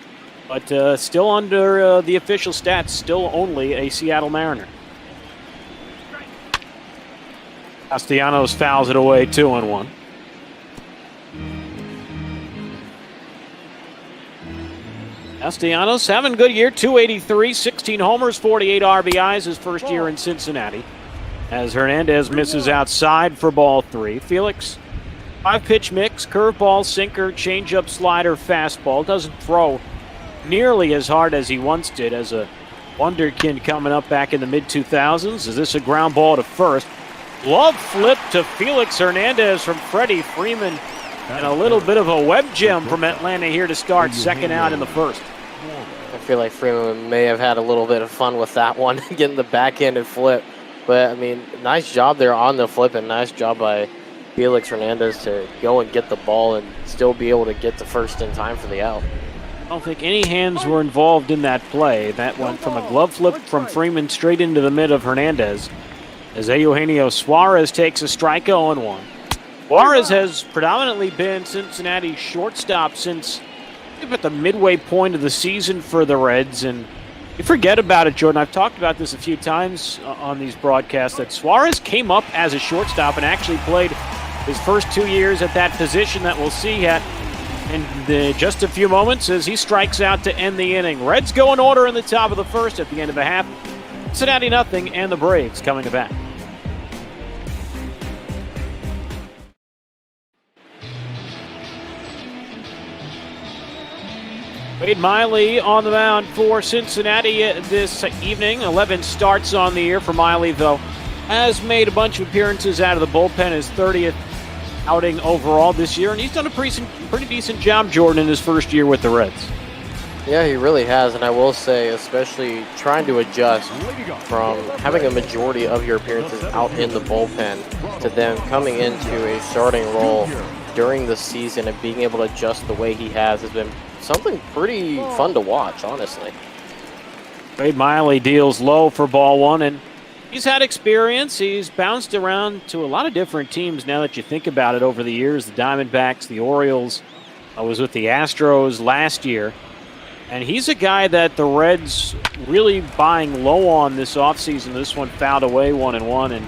but still under the official stats, still only a Seattle Mariner. Castellanos fouls it away, 2-1. Castellanos having a good year, 283, 16 homers, 48 RBIs his first year in Cincinnati. As Hernandez misses outside for ball 3. Felix, 5-pitch mix, curveball, sinker, changeup, slider, fastball. Doesn't throw nearly as hard as he once did as a wonderkind coming up back in the mid-2000s. Is this a ground ball to first? Glove flip to Felix Hernandez from Freddie Freeman. And a little bit of a web gem from Atlanta here to start second out in the first. I feel like Freeman may have had a little bit of fun with that one, getting the backhanded flip. But, I mean, nice job there on the flip, and nice job by Felix Hernandez to go and get the ball and still be able to get to first in time for the out. I don't think any hands were involved in that play. That went from a glove flip from Freeman straight into the mid of Hernandez. As Eugenio Suarez takes a strike, 0-1. Suarez has predominantly been Cincinnati's shortstop since at the midway point of the season for the Reds. And you forget about it, Jordan. I've talked about this a few times on these broadcasts, that Suarez came up as a shortstop and actually played his first 2 years at that position that we'll see in just a few moments as he strikes out to end the inning. Reds go in order in the top of the first at the end of the half. Cincinnati nothing, and the Braves coming back. Wade Miley on the mound for Cincinnati this evening. 11 starts on the year for Miley, though. Has made a bunch of appearances out of the bullpen, his 30th outing overall this year, and he's done a pretty decent job, Jordan, in his first year with the Reds. Yeah, he really has, and I will say, especially trying to adjust from having a majority of your appearances out in the bullpen to then coming into a starting role during the season and being able to adjust the way he has been something pretty fun to watch, honestly. Wade Miley deals low for ball 1, and he's had experience. He's bounced around to a lot of different teams now that you think about it over the years. The Diamondbacks, the Orioles. I was with the Astros last year. And he's a guy that the Reds really buying low on this offseason. This one fouled away 1-1. And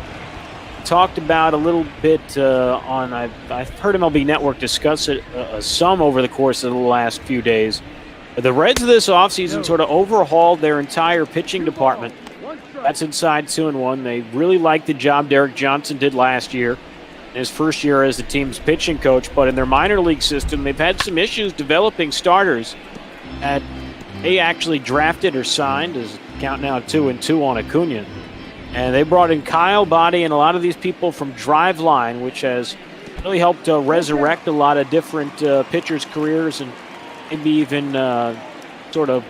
talked about a little bit I've heard MLB Network discuss it some over the course of the last few days. The Reds this offseason sort of overhauled their entire pitching department. That's inside 2-1. They really like the job Derek Johnson did last year, in his first year as the team's pitching coach. But in their minor league system, they've had some issues developing starters that they actually drafted or signed. As count now 2-2 on Acuna. And they brought in Kyle Body and a lot of these people from Driveline, which has really helped resurrect a lot of different pitchers' careers and maybe even sort of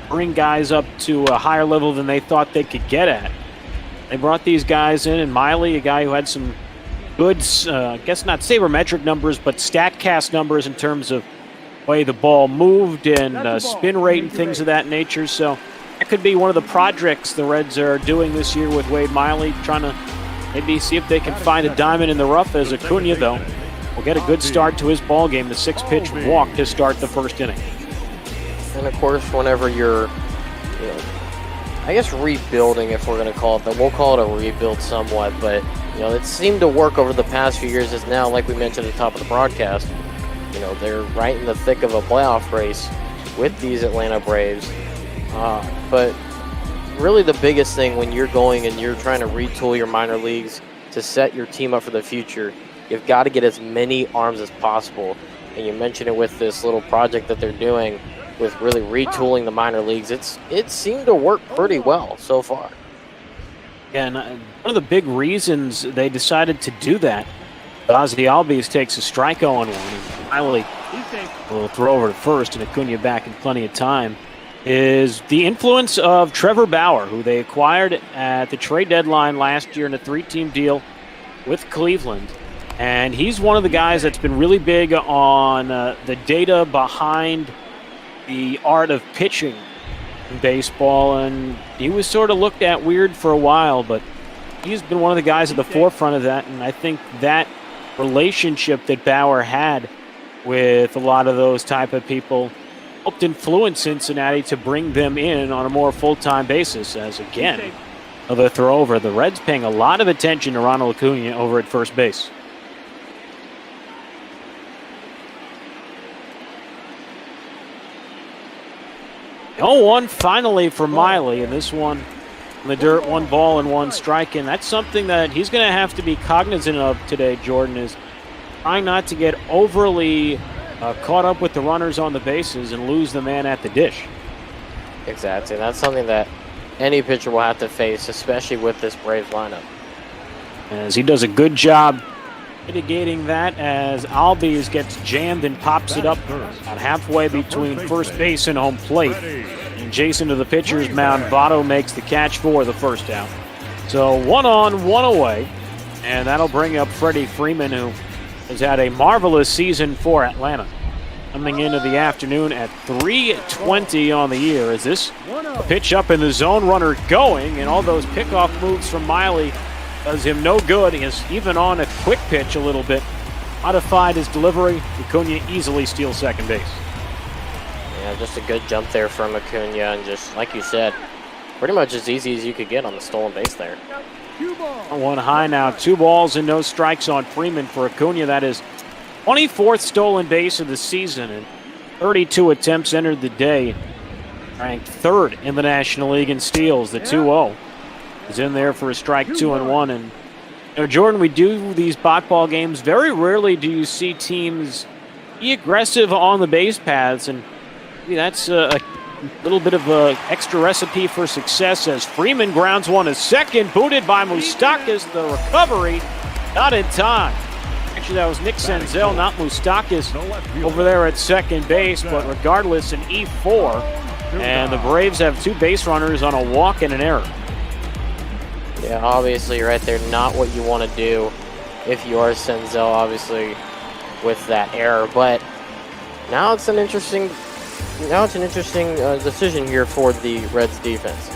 bring guys up to a higher level than they thought they could get at. They brought these guys in, and Miley, a guy who had some good, I guess not sabermetric numbers, but StatCast numbers in terms of the way the ball moved and spin rate and things of that nature. So that could be one of the projects the Reds are doing this year with Wade Miley, trying to maybe see if they can find a diamond in the rough, as Acuna, though, will get a good start to his ball game, the 6-pitch walk to start the first inning. And of course, whenever you're, I guess rebuilding, if we're going to call it that, we'll call it a rebuild somewhat, but it seemed to work over the past few years. Is now, like we mentioned at the top of the broadcast, they're right in the thick of a playoff race with these Atlanta Braves. But really the biggest thing when you're going and you're trying to retool your minor leagues to set your team up for the future, you've got to get as many arms as possible. And you mentioned it with this little project that they're doing with really retooling the minor leagues. It seemed to work pretty well so far. Yeah, and one of the big reasons they decided to do that, Ozzy Albies takes a strike on one, and Miley will throw over to first, and Acuna back in plenty of time, is the influence of Trevor Bauer, who they acquired at the trade deadline last year in a 3-team deal with Cleveland. And he's one of the guys that's been really big on the data behind the art of pitching in baseball, and he was sort of looked at weird for a while, but he's been one of the guys at the forefront of that, and I think that relationship that Bauer had with a lot of those type of people helped influence Cincinnati to bring them in on a more full-time basis, as again, another throw over. The Reds paying a lot of attention to Ronald Acuna over at first base. The 0-1 finally for Miley, and this one in the dirt, 1 ball and 1 strike, and that's something that he's going to have to be cognizant of today, Jordan, is trying not to get overly caught up with the runners on the bases and lose the man at the dish. Exactly. That's something that any pitcher will have to face, especially with this Braves lineup. As he does a good job mitigating that, as Albies gets jammed and pops it up about halfway between first base and home plate. And Jason to the pitcher's mound. Votto makes the catch for the first out. So 1 on, 1 away. And that'll bring up Freddie Freeman, who has had a marvelous season for Atlanta. Coming into the afternoon at 3:20 on the year. Is this a pitch up in the zone, runner going, and all those pickoff moves from Miley does him no good. He is even on a quick pitch a little bit. Modified his delivery. Acuna easily steals second base. Yeah, just a good jump there from Acuna, and just like you said, pretty much as easy as you could get on the stolen base there. 1 high now, 2 balls and no strikes on Freeman for Acuna. That is 24th stolen base of the season, and 32 attempts entered the day. Ranked 3rd in the National League in steals. The 2-0 is in there for a strike, 2 and 1. And Jordan, we do these bot ball games. Very rarely do you see teams be aggressive on the base paths, and maybe that's a little bit of an extra recipe for success as Freeman grounds one to second, booted by Moustakas. The recovery not in time. Actually, that was Nick Senzel, not Moustakas, over there at second base, but regardless, an E4. And the Braves have 2 base runners on a walk and an error. Yeah, obviously right there, not what you want to do if you are Senzel, obviously, with that error. But now it's an interesting decision here for the Reds defense.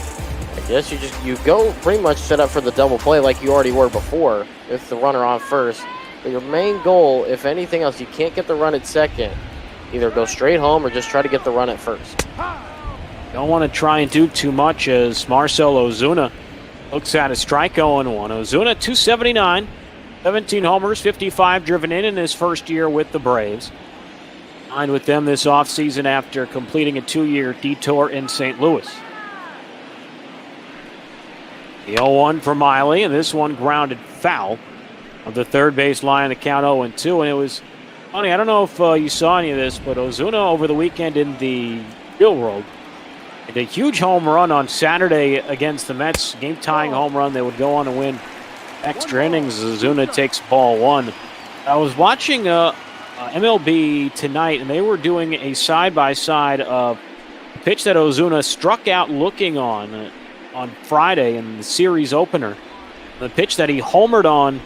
I guess you go pretty much set up for the double play like you already were before with the runner on first. But your main goal, if anything else, you can't get the run at second. Either go straight home or just try to get the run at first. Don't want to try and do too much as Marcell Ozuna looks at a strike 0-1. Ozuna, 279, 17 homers, 55 driven in his first year with the Braves. Signed with them this offseason after completing a 2-year detour in St. Louis. The 0-1 for Miley, and this one grounded foul of the third base line, the count 0-2. And it was funny, I don't know if you saw any of this, but Ozuna over the weekend in the real world A huge home run on Saturday against the Mets, game-tying home run. They would go on to win extra innings. Ozuna takes ball 1. I was watching MLB tonight, and they were doing a side-by-side of a pitch that Ozuna struck out looking on Friday in the series opener. The pitch that he homered on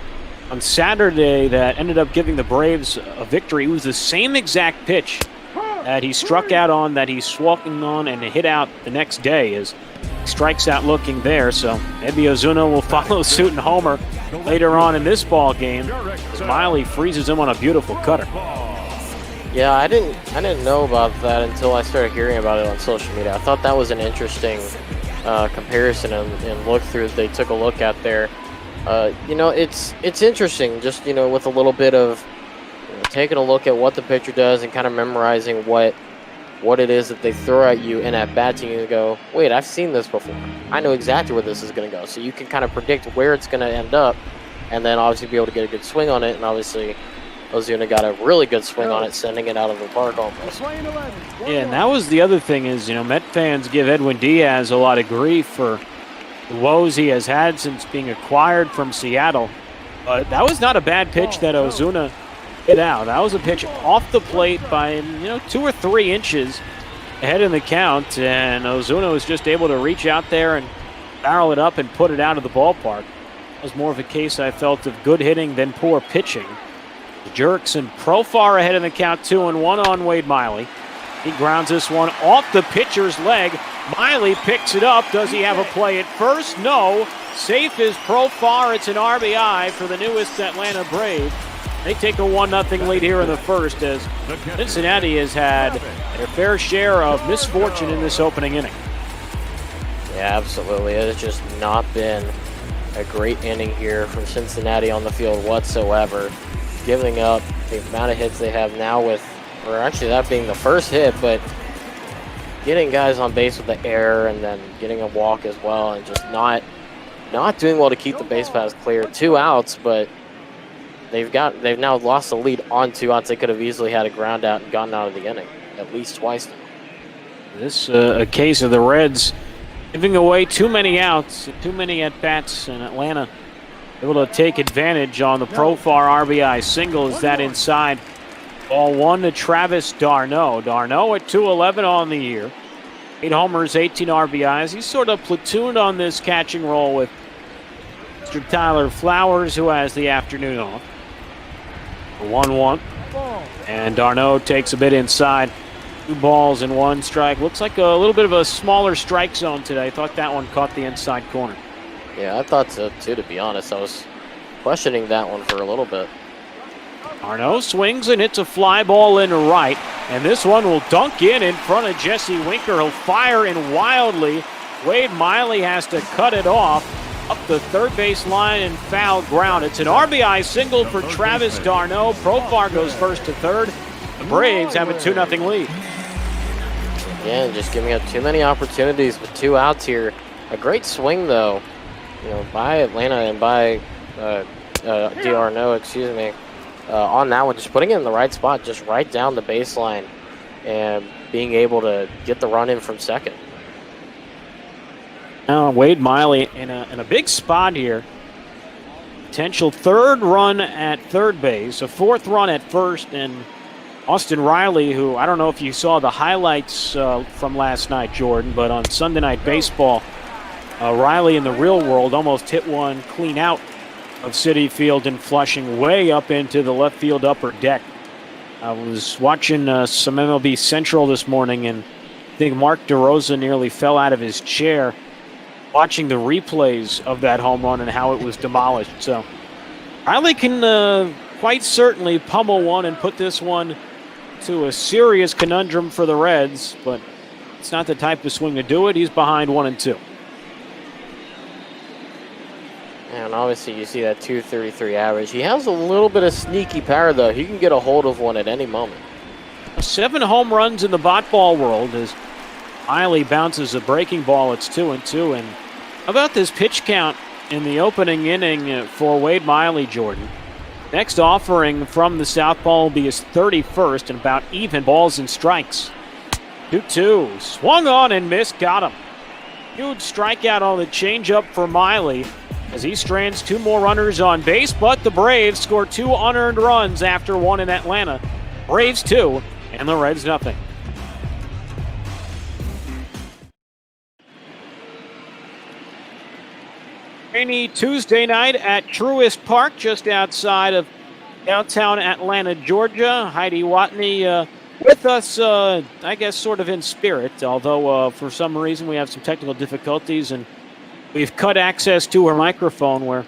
Saturday that ended up giving the Braves a victory. It was the same exact pitch that he struck out on, that he's swung on and hit out the next day, as he strikes out looking there. So maybe Ozuna will follow suit and homer later on in this ball game, as Miley freezes him on a beautiful cutter. Yeah, I didn't know about that until I started hearing about it on social media. I thought that was an interesting comparison and look through they took a look at there. It's interesting, just with a little bit of taking a look at what the pitcher does and kind of memorizing what it is that they throw at you in at bat, and you go, wait, I've seen this before. I know exactly where this is going to go. So you can kind of predict where it's going to end up, and then obviously be able to get a good swing on it. And obviously Ozuna got a really good swing on it, sending it out of the park almost. Yeah, and that was the other thing is, Met fans give Edwin Diaz a lot of grief for the woes he has had since being acquired from Seattle. But that was not a bad pitch that Ozuna hit out. That was a pitch off the plate by 2 or 3 inches ahead in the count, and Ozuna was just able to reach out there and barrel it up and put it out of the ballpark. It was more of a case, I felt, of good hitting than poor pitching. The Jerks and Profar ahead in the count, 2-1 on Wade Miley. He grounds this one off the pitcher's leg. Miley picks it up. Does he have a play at first? No. Safe is Profar. It's an RBI for the newest Atlanta Brave. They take a 1-0 lead here in the first, as Cincinnati has had their fair share of misfortune in this opening inning. Yeah, absolutely. It has just not been a great inning here from Cincinnati on the field whatsoever. Giving up the amount of hits they have now or actually that being the first hit, but getting guys on base with the error and then getting a walk as well, and just not doing well to keep the base paths clear. 2 outs, but they've now lost the lead on 2 outs. They could have easily had a ground out and gotten out of the inning at least twice now. This a case of the Reds giving away too many outs, too many at-bats, and Atlanta able to take advantage on the Profar RBI single. Is that inside? Ball 1 to Travis d'Arnaud. d'Arnaud at 211 on the year. 8 homers, 18 RBIs. He's sort of platooned on this catching role with Mr. Tyler Flowers, who has the afternoon off. 1-1. And d'Arnaud takes a bit inside. 2 balls and 1 strike. Looks like a little bit of a smaller strike zone today. I thought that one caught the inside corner. Yeah, I thought so too, to be honest. I was questioning that one for a little bit. Arnaud swings and hits a fly ball in right, and this one will dunk in front of Jesse Winker. He'll fire in wildly. Wade Miley has to cut it off up the third base line and foul ground. It's an RBI single for Travis d'Arnaud. Profar goes first to third. The Braves have a 2-0 lead. Yeah, just giving up too many opportunities with 2 outs here. A great swing, though, by Atlanta and by d'Arnaud, on that one, just putting it in the right spot, just right down the baseline, and being able to get the run in from second. Now Wade Miley in a big spot here. Potential 3rd run at third base, a 4th run at first, and Austin Riley, who I don't know if you saw the highlights from last night, Jordan, but on Sunday Night Baseball, Riley in the real world almost hit one clean out of Citi Field in Flushing, way up into the left field upper deck. I was watching some MLB Central this morning, and I think Mark DeRosa nearly fell out of his chair watching the replays of that home run and how it was demolished. So Riley can quite certainly pummel one and put this one to a serious conundrum for the Reds, but it's not the type of swing to do it. He's behind 1-2. And obviously you see that 233 average. He has a little bit of sneaky power, though. He can get a hold of one at any moment. 7 home runs in the bat ball world as Miley bounces a breaking ball. It's 2-2. And how about this pitch count in the opening inning for Wade Miley, Jordan? Next offering from the southpaw will be his 31st and about even balls and strikes. 2-2. Swung on and missed. Got him. Huge strikeout on the changeup for Miley as he strands 2 more runners on base, but the Braves score 2 unearned runs after 1 in Atlanta. Braves 2 and the Reds nothing. Rainy Tuesday night at Truist Park, just outside of downtown Atlanta, Georgia. Heidi Watney with us, I guess, sort of in spirit, although for some reason we have some technical difficulties and we've cut access to her microphone where,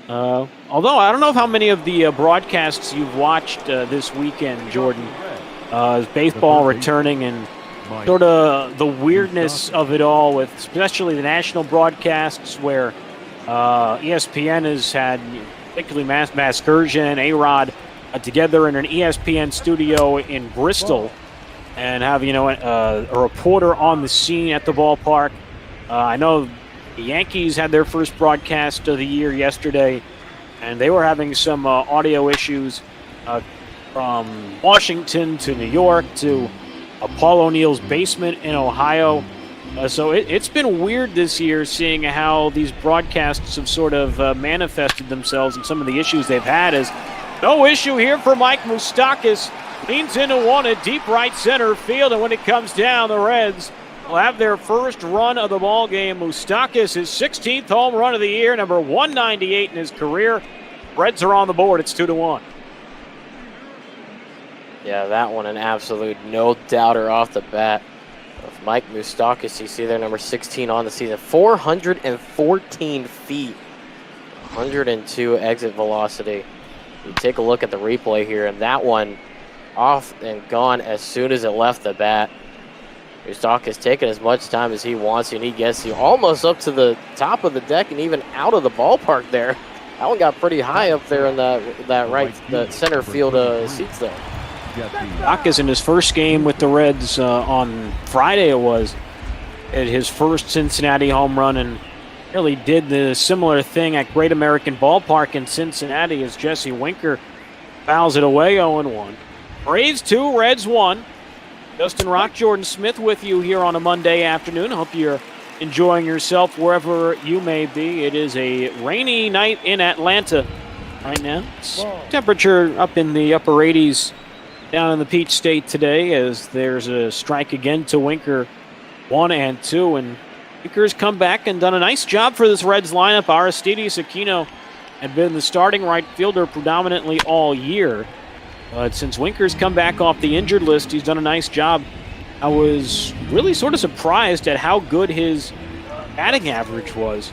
although I don't know how many of the broadcasts you've watched this weekend, Jordan, is baseball returning and sort of the weirdness of it all with especially the national broadcasts where ESPN has had particularly Mascursion, A-Rod together in an ESPN studio in Bristol and have, a reporter on the scene at the ballpark. I know the Yankees had their first broadcast of the year yesterday, and they were having some audio issues from Washington to New York to Paul O'Neill's basement in Ohio. So it's been weird this year seeing how these broadcasts have sort of manifested themselves and some of the issues they've had. Is no issue here for Mike Moustakas. Leans into one at deep right center field, and when it comes down, the Reds will have their first run of the ball game. Moustakas, his 16th home run of the year, number 198 in his career. Reds are on the board. It's 2-1. Yeah, that one an absolute no-doubter off the bat. Of Mike Moustakas, you see there, number 16 on the season. 414 feet, 102 exit velocity. You take a look at the replay here, and that one off and gone as soon as it left the bat. Moustakas taking as much time as he wants to, and he gets you almost up to the top of the deck and even out of the ballpark there. That one got pretty high up there in the center field seats there. Moustakas in his first game with the Reds on Friday it was, at his first Cincinnati home run, and really did the similar thing at Great American Ballpark in Cincinnati as Jesse Winker fouls it away 0-1. Braves 2, Reds 1. Justin Rock, Jordan Smith with you here on a Monday afternoon. Hope you're enjoying yourself wherever you may be. It is a rainy night in Atlanta right now. Temperature up in the upper 80s down in the Peach State today as there's a strike again to Winker, 1-2, and Winker's come back and done a nice job for this Reds lineup. Aristides Aquino had been the starting right fielder predominantly all year, but since Winker's come back off the injured list, he's done a nice job. I was really sort of surprised at how good his batting average was,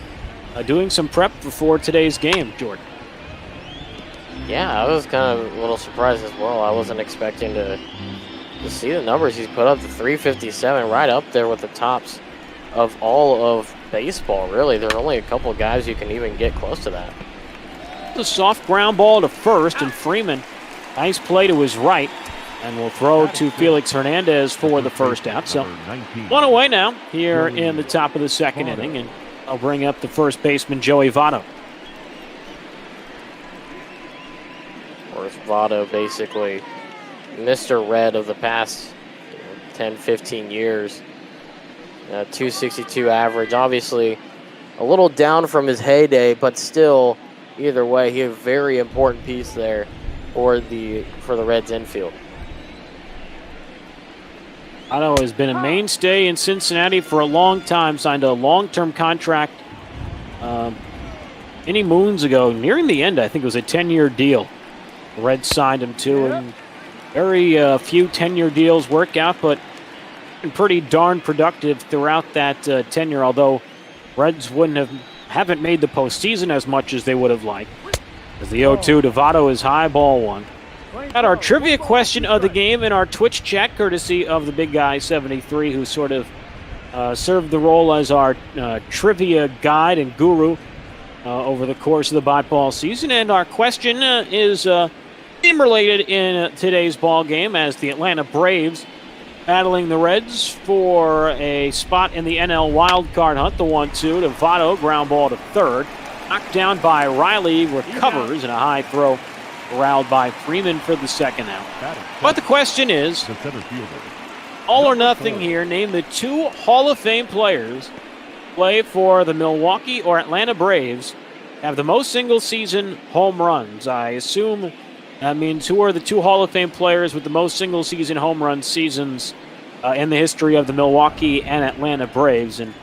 doing some prep before today's game, Jordan. Yeah, I was kind of a little surprised as well. I wasn't expecting to see the numbers he's put up. The 357 right up there with the tops of all of baseball, really. There are only a couple of guys who can even get close to that. A soft ground ball to first, and Freeman, nice play to his right, and will throw to Felix Hernandez for the first out. So 1 away now here in the top of the second inning, and I'll bring up the first baseman, Joey Votto. Votto, basically Mr. Red of the past 10, 15 years. 262 average, obviously a little down from his heyday, but still, either way, he's a very important piece there for the Reds infield. Votto has been a mainstay in Cincinnati for a long time, signed a long-term contract many moons ago, nearing the end. I think it was a 10-year deal. The Reds signed him to, and very few 10-year deals work out, but been pretty darn productive throughout that tenure, although Reds haven't made the postseason as much as they would have liked. As the 0-2 to Votto is high, ball 1. Got our trivia question of the game in our Twitch chat, courtesy of the big guy 73, who sort of served the role as our trivia guide and guru over the course of the ball season. And our question is team-related in today's ball game, as the Atlanta Braves battling the Reds for a spot in the NL wildcard hunt. The 1-2 to Votto, ground ball to third. Knocked down by Riley, recovers, and a high throw corralled by Freeman for the second out. But the question is, all or nothing here. Name the 2 Hall of Fame players play for the Milwaukee or Atlanta Braves have the most single-season home runs. I assume that means who are the 2 Hall of Fame players with the most single-season home run seasons in the history of the Milwaukee and Atlanta Braves. And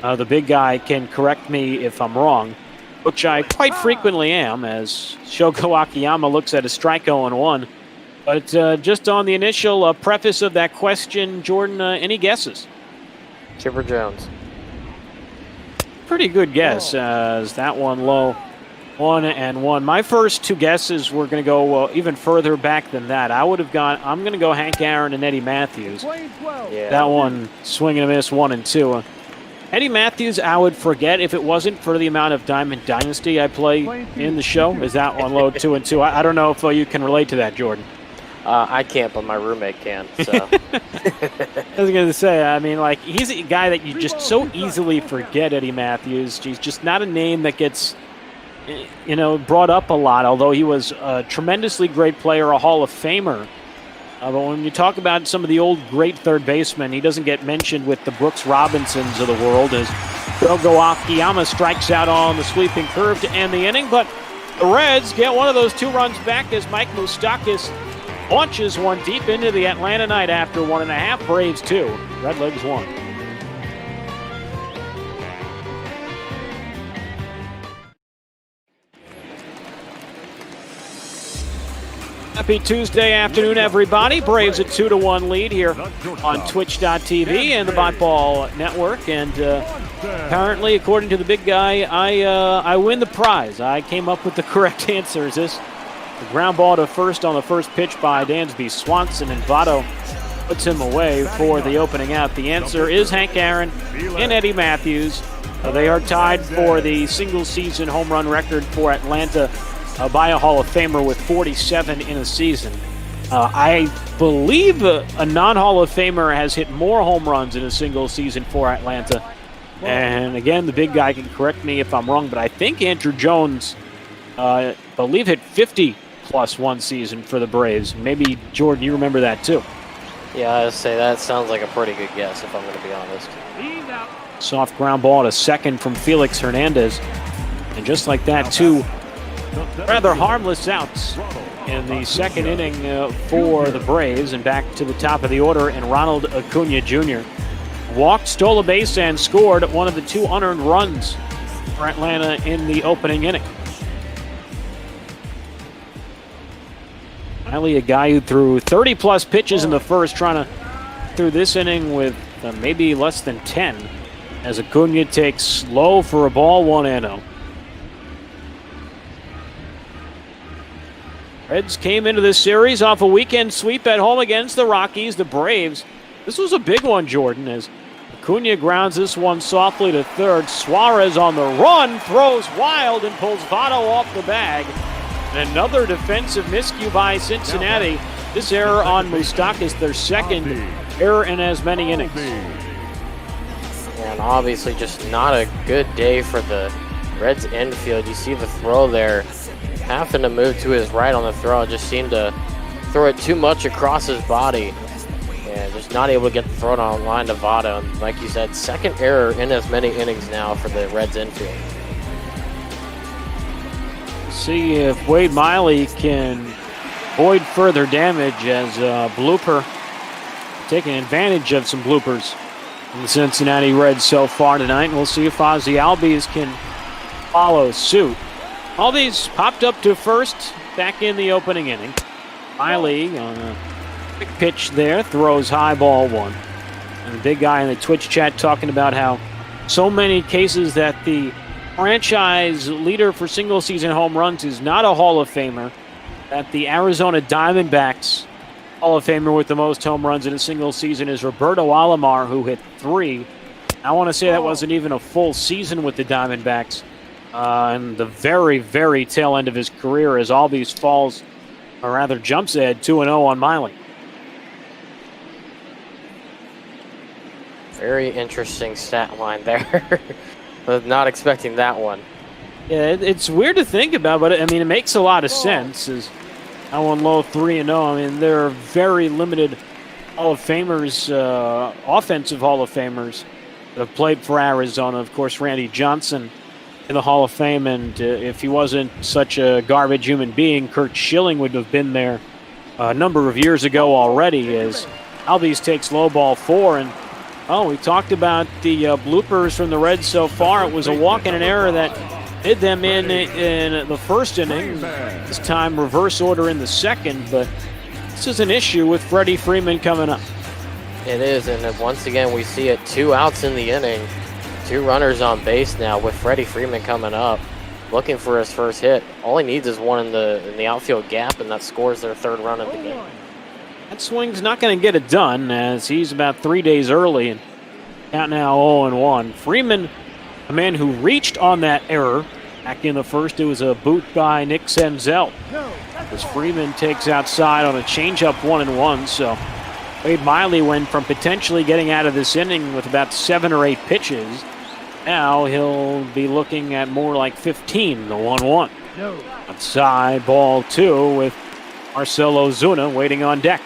the big guy can correct me if I'm wrong, which I quite frequently am, as Shogo Akiyama looks at a strike 0-1. But just on the initial preface of that question, Jordan, any guesses? Chipper Jones. Pretty good guess, as that one low. 1-1. My first 2 guesses were going to go even further back than that. I'm going to go Hank Aaron and Eddie Matthews. Yeah. That one, swing and a miss, 1-2. Eddie Matthews, I would forget if it wasn't for the amount of Diamond Dynasty I play in the show. Is that one low, 2-2? I don't know if you can relate to that, Jordan. I can't, but my roommate can. So. I was going to say, I mean, like, he's a guy that you just so easily forget, Eddie Matthews. He's just not a name that gets, brought up a lot, although he was a tremendously great player, a Hall of Famer. But when you talk about some of the old great third basemen, he doesn't get mentioned with the Brooks Robinsons of the world, as Shogo Akiyama strikes out on the sweeping curve to end the inning. But the Reds get one of those 2 runs back as Mike Moustakas launches one deep into the Atlanta night after 1.5. Braves 2, Redlegs 1. Happy Tuesday afternoon, everybody. Braves a 2-1 lead here on Twitch.tv and the Botball Network. And apparently, according to the big guy, I win the prize. I came up with the correct answers. This the ground ball to first on the first pitch by Dansby Swanson, and Votto puts him away for the opening out. The answer is Hank Aaron and Eddie Matthews. They are tied for the single-season home run record for Atlanta by a Hall of Famer with 47 in a season. I believe a non-Hall of Famer has hit more home runs in a single season for Atlanta. And again, the big guy can correct me if I'm wrong, but I think Andrew Jones, believe hit 50 plus one season for the Braves. Maybe, Jordan, you remember that too. Yeah, I would say that sounds like a pretty good guess, if I'm going to be honest. Soft ground ball to second from Felix Hernandez. And just like that, 2 rather harmless outs in the second inning for the Braves. And back to the top of the order, and Ronald Acuna Jr. walked, stole a base, and scored one of the 2 unearned runs for Atlanta in the opening inning. Miley, a guy who threw 30-plus pitches in the first, trying to through this inning with maybe less than 10, as Acuna takes low for a ball, 1-0. Reds came into this series off a weekend sweep at home against the Rockies. The Braves, this was a big one, Jordan, as Acuna grounds this one softly to third. Suarez on the run, throws wild and pulls Votto off the bag. And another defensive miscue by Cincinnati. This error on Moustakas, their second error in as many innings. And obviously just not a good day for the Reds infield. You see the throw there, having to move to his right on the throw. Just seemed to throw it too much across his body. And just not able to get the throw on line to Votto. And like you said, second error in as many innings now for the Reds infield. See if Wade Miley can avoid further damage, as blooper, taking advantage of some bloopers from the Cincinnati Reds so far tonight. And we'll see if Ozzie Albies can follow suit. Albies popped up to first back in the opening inning. Miley on a quick pitch there, throws high, ball 1. And the big guy in the Twitch chat talking about how so many cases that the franchise leader for single-season home runs is not a Hall of Famer, that the Arizona Diamondbacks Hall of Famer with the most home runs in a single season is Roberto Alomar, who hit 3. I want to say that wasn't even a full season with the Diamondbacks. And the very, very tail end of his career, as Albies falls, or rather jumps ahead 2-0 on Miley. Very interesting stat line there. Not expecting that one. Yeah, it's weird to think about, but I mean, it makes a lot of sense. As Allen Lowe 3-0. I mean, there are very limited Hall of Famers, offensive Hall of Famers that have played for Arizona. Of course, Randy Johnson in the Hall of Fame, and if he wasn't such a garbage human being, Curt Schilling would have been there a number of years ago already, as Albies takes low ball 4. And we talked about the bloopers from the Reds so far. It was a walk and an error that did them in the first inning. This time reverse order in the second, but this is an issue with Freddie Freeman coming up. It is, and then once again we see it, 2 outs in the inning, 2 runners on base now with Freddie Freeman coming up, looking for his first hit. All he needs is one in the outfield gap, and that scores their 3rd run of the game. That swing's not going to get it done, as he's about 3 days early, and out now 0-1. Freeman, a man who reached on that error back in the first. It was a boot by Nick Senzel, as Freeman takes outside on a changeup 1-1. So Wade Miley went from potentially getting out of this inning with about 7 or 8 pitches. Now he'll be looking at more like 15, the 1-1. Outside ball 2 with Marcelo Zuna waiting on deck.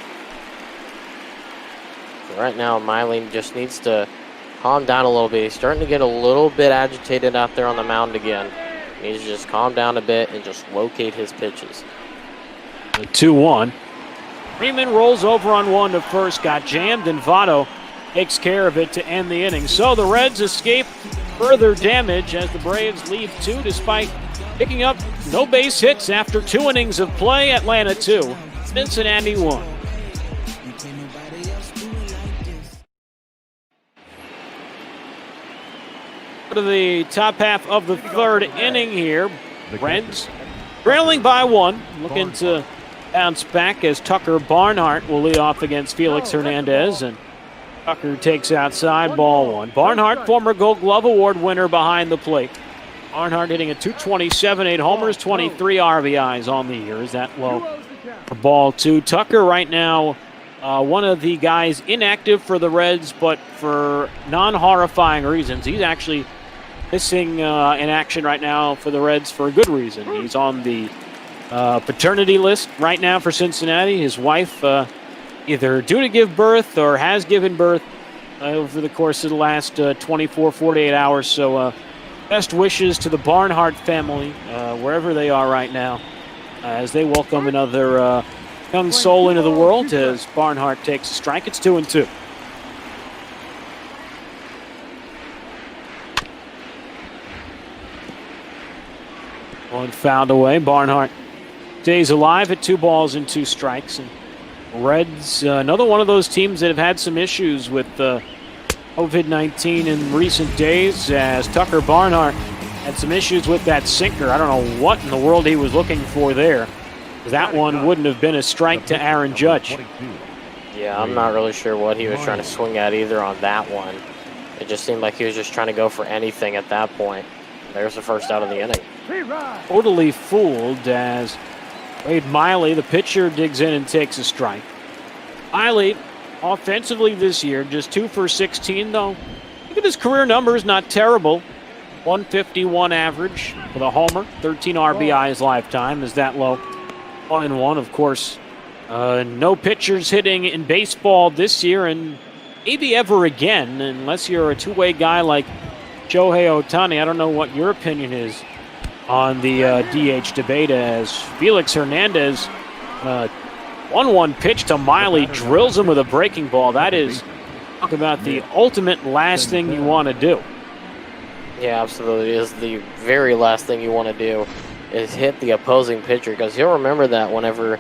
Right now, Miley just needs to calm down a little bit. He's starting to get a little bit agitated out there on the mound again. He needs to just calm down a bit and just locate his pitches. The 2-1. Freeman rolls over on 1 to first, got jammed, and Votto takes care of it to end the inning. So the Reds escape further damage as the Braves leave 2 despite picking up no base hits after 2 innings of play. Atlanta 2, Cincinnati 1. To the top half of the 3rd inning here. Reds trailing by 1, looking to bounce back as Tucker Barnhart will lead off against Felix Hernandez, and Tucker takes outside ball 1. Barnhart, former Gold Glove Award winner behind the plate. Barnhart hitting a .227, 8 homers, 23 RBIs on the year. Is that low for ball 2? Tucker right now one of the guys inactive for the Reds, but for non-horrifying reasons. He's actually missing in action right now for the Reds for a good reason. He's on the paternity list right now for Cincinnati. His wife either due to give birth or has given birth over the course of the last 24, 48 hours. So best wishes to the Barnhart family, wherever they are right now, as they welcome another young soul into the world as Barnhart takes a strike. It's 2-2. One fouled away. Barnhart stays alive at 2 balls and 2 strikes. And Reds, another one of those teams that have had some issues with COVID-19 in recent days, as Tucker Barnhart had some issues with that sinker. I don't know what in the world he was looking for there. That one wouldn't have been a strike to Aaron Judge. Yeah, I'm not really sure what he was trying to swing at either on that one. It just seemed like he was just trying to go for anything at that point. There's the first out of the inning. Totally fooled as Wade Miley, the pitcher, digs in and takes a strike. Miley, offensively this year, just 2 for 16, though. Look at his career numbers, not terrible. 151 average with a homer, 13 RBIs lifetime. Is that low? 1-1, of course. No pitchers hitting in baseball this year, and maybe ever again, unless you're a two-way guy like Shohei Ohtani. I don't know what your opinion is on the DH debate, as Felix Hernandez, 1-1 pitch to Miley, drills him with a breaking ball. That is, talk about the ultimate last thing you want to do. Yeah, absolutely. It is the very last thing you want to do is hit the opposing pitcher, because he'll remember that whenever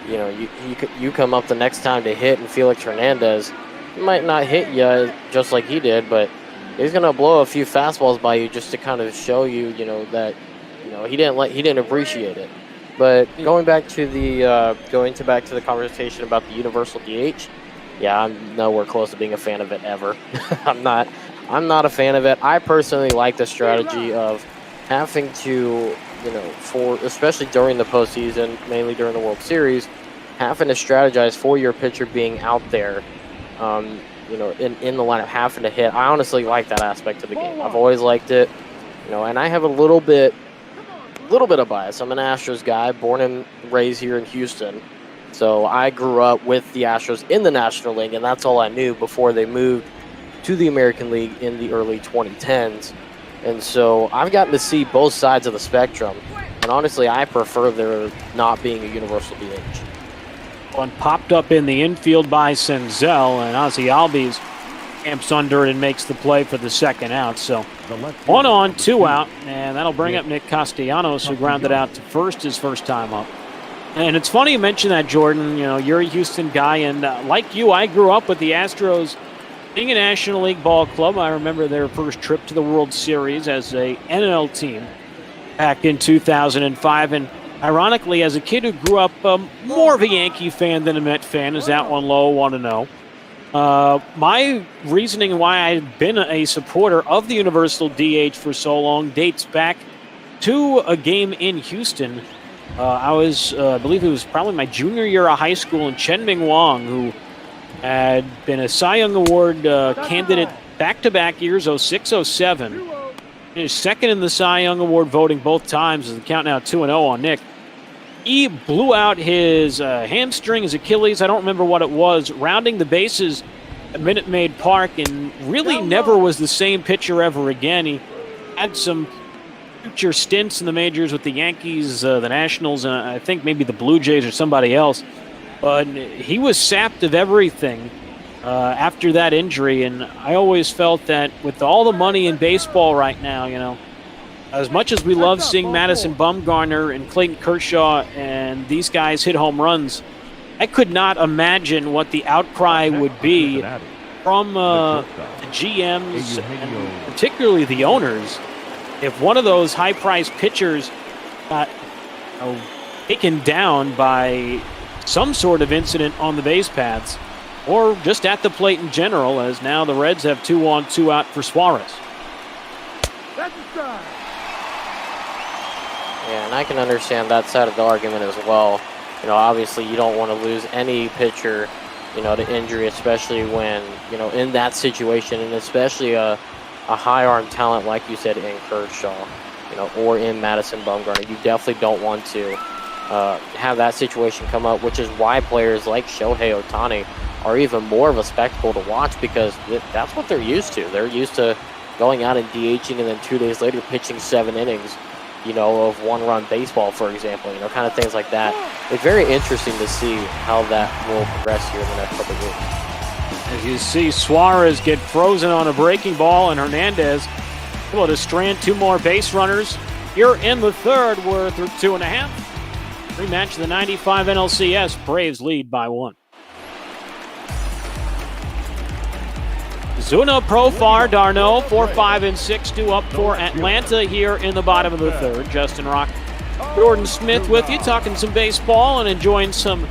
you come up the next time to hit, and Felix Hernandez, he might not hit you just like he did, but he's going to blow a few fastballs by you just to kind of show you, that he didn't appreciate it. But going back to the conversation about the universal DH, yeah, I'm nowhere close to being a fan of it ever. I'm not a fan of it. I personally like the strategy of having to, especially during the postseason, mainly during the World Series, having to strategize for your pitcher being out there, in the lineup, having to hit. I honestly like that aspect of the game. I've always liked it, and I have a little bit of bias. I'm an Astros guy, born and raised here in Houston, So I grew up with the Astros in the National League, and that's all I knew before they moved to the American League in the early 2010s. And so I've gotten to see both sides of the spectrum. And honestly, I prefer there not being a universal DH. One popped up in the infield by Senzel, and Ozzy Albies camps under it and makes the play for the second out. So 1 on, 2 out, and that'll bring up Nick Castellanos, who grounded out to first his first time up. And it's funny you mentioned that, Jordan. You know, you're a Houston guy, and like you, I grew up with the Astros being a National League ball club. I remember their first trip to the World Series as a NL team back in 2005. And ironically, as a kid who grew up more of a Yankee fan than a Met fan, as that one low 1-0. My reasoning why I've been a supporter of the universal DH for so long dates back to a game in Houston. I believe it was probably my junior year of high school, and Chen Ming Wang, who had been a Cy Young Award candidate back-to-back years, 06-07. Finished second in the Cy Young Award voting both times, as the count now 2-0 on Nick. He blew out his hamstring, his Achilles, I don't remember what it was, rounding the bases at Minute Maid Park, and really never was the same pitcher ever again. He had some future stints in the majors with the Yankees, the Nationals, and I think maybe the Blue Jays or somebody else. But he was sapped of everything after that injury, and I always felt that with all the money in baseball right now, you know, as much as we love seeing Madison Bumgarner and Clayton Kershaw and these guys hit home runs, I could not imagine what the outcry would be from the GMs and particularly the owners if one of those high-priced pitchers got taken down by some sort of incident on the base paths or just at the plate in general, as now the Reds have 2 on, 2 out for Suarez. That's a strike. Yeah, and I can understand that side of the argument as well. You know, obviously you don't want to lose any pitcher, you know, to injury, especially when, you know, in that situation, and especially a high arm talent like you said in Kershaw, you know, or in Madison Bumgarner. You definitely don't want to have that situation come up, which is why players like Shohei Ohtani are even more of a spectacle to watch, because that's what they're used to. They're used to going out and DHing and then 2 days later pitching 7 innings, you know, of 1-run baseball, for example, you know, kind of things like that. It's very interesting to see how that will progress here in the next couple of weeks. As you see Suarez get frozen on a breaking ball, and Hernandez able to strand 2 more base runners. Here in the third, we're through 2.5. Rematch of the 95 NLCS. Braves lead by 1. Zuna, Profar, Darno, 4, 5, and 6 due up for Atlanta here in the bottom of the third. Justin Rock, Jordan Smith with you, talking some baseball and enjoying some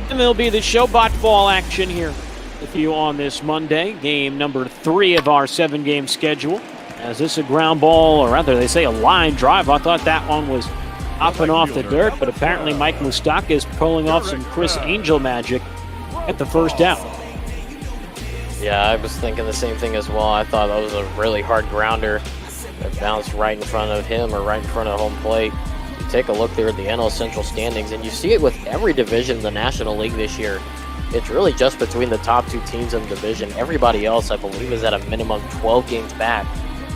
MLB The Show bot ball action here with you on this Monday. Game number 3 of our 7-game schedule. As this a ground ball, or rather they say a line drive. I thought that one was up and off the dirt, but apparently Mike Moustakas is pulling off some Chris Angel magic at the first out. Yeah, I was thinking the same thing as well. I thought that was a really hard grounder that bounced right in front of him or right in front of home plate. You take a look there at the NL Central standings, and you see it with every division in the National League this year. It's really just between the top 2 teams in the division. Everybody else, I believe, is at a minimum 12 games back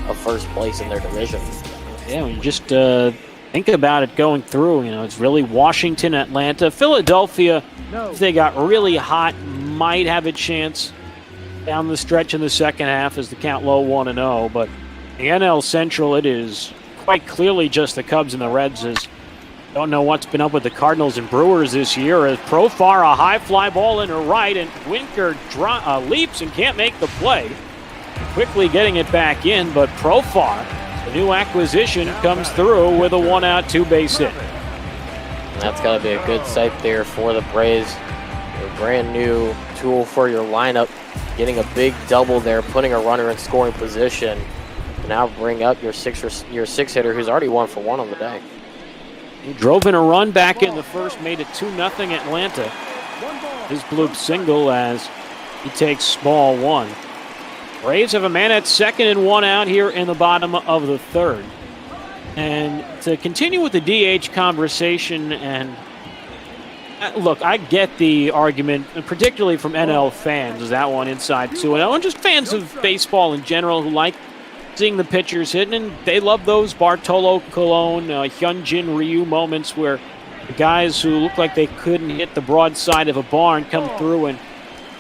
of first place in their division. Yeah, when you just think about it going through, you know, it's really Washington, Atlanta, Philadelphia. If they got really hot, might have a chance down the stretch in the second half as the count low 1-0. But the NL Central, it is quite clearly just the Cubs and the Reds. As don't know what's been up with the Cardinals and Brewers this year. As Profar, a high fly ball in her right, and Winker leaps and can't make the play. Quickly getting it back in, but Profar, the new acquisition, comes through with a 1-out, 2-base hit. And that's got to be a good sight there for the Braves. A brand new tool for your lineup. Getting a big double there, putting a runner in scoring position. Now bring up your six hitter who's already 1 for 1 on the day. He drove in a run back in the first, made it 2-0 Atlanta. His bloop single as he takes ball 1. Braves have a man at second and 1 out here in the bottom of the third. And to continue with the DH conversation and Look, I get the argument, particularly from NL fans, is that one inside too, and just fans of baseball in general who like seeing the pitchers hitting, and they love those Bartolo Colon, Hyunjin Ryu moments where the guys who look like they couldn't hit the broadside of a barn come through and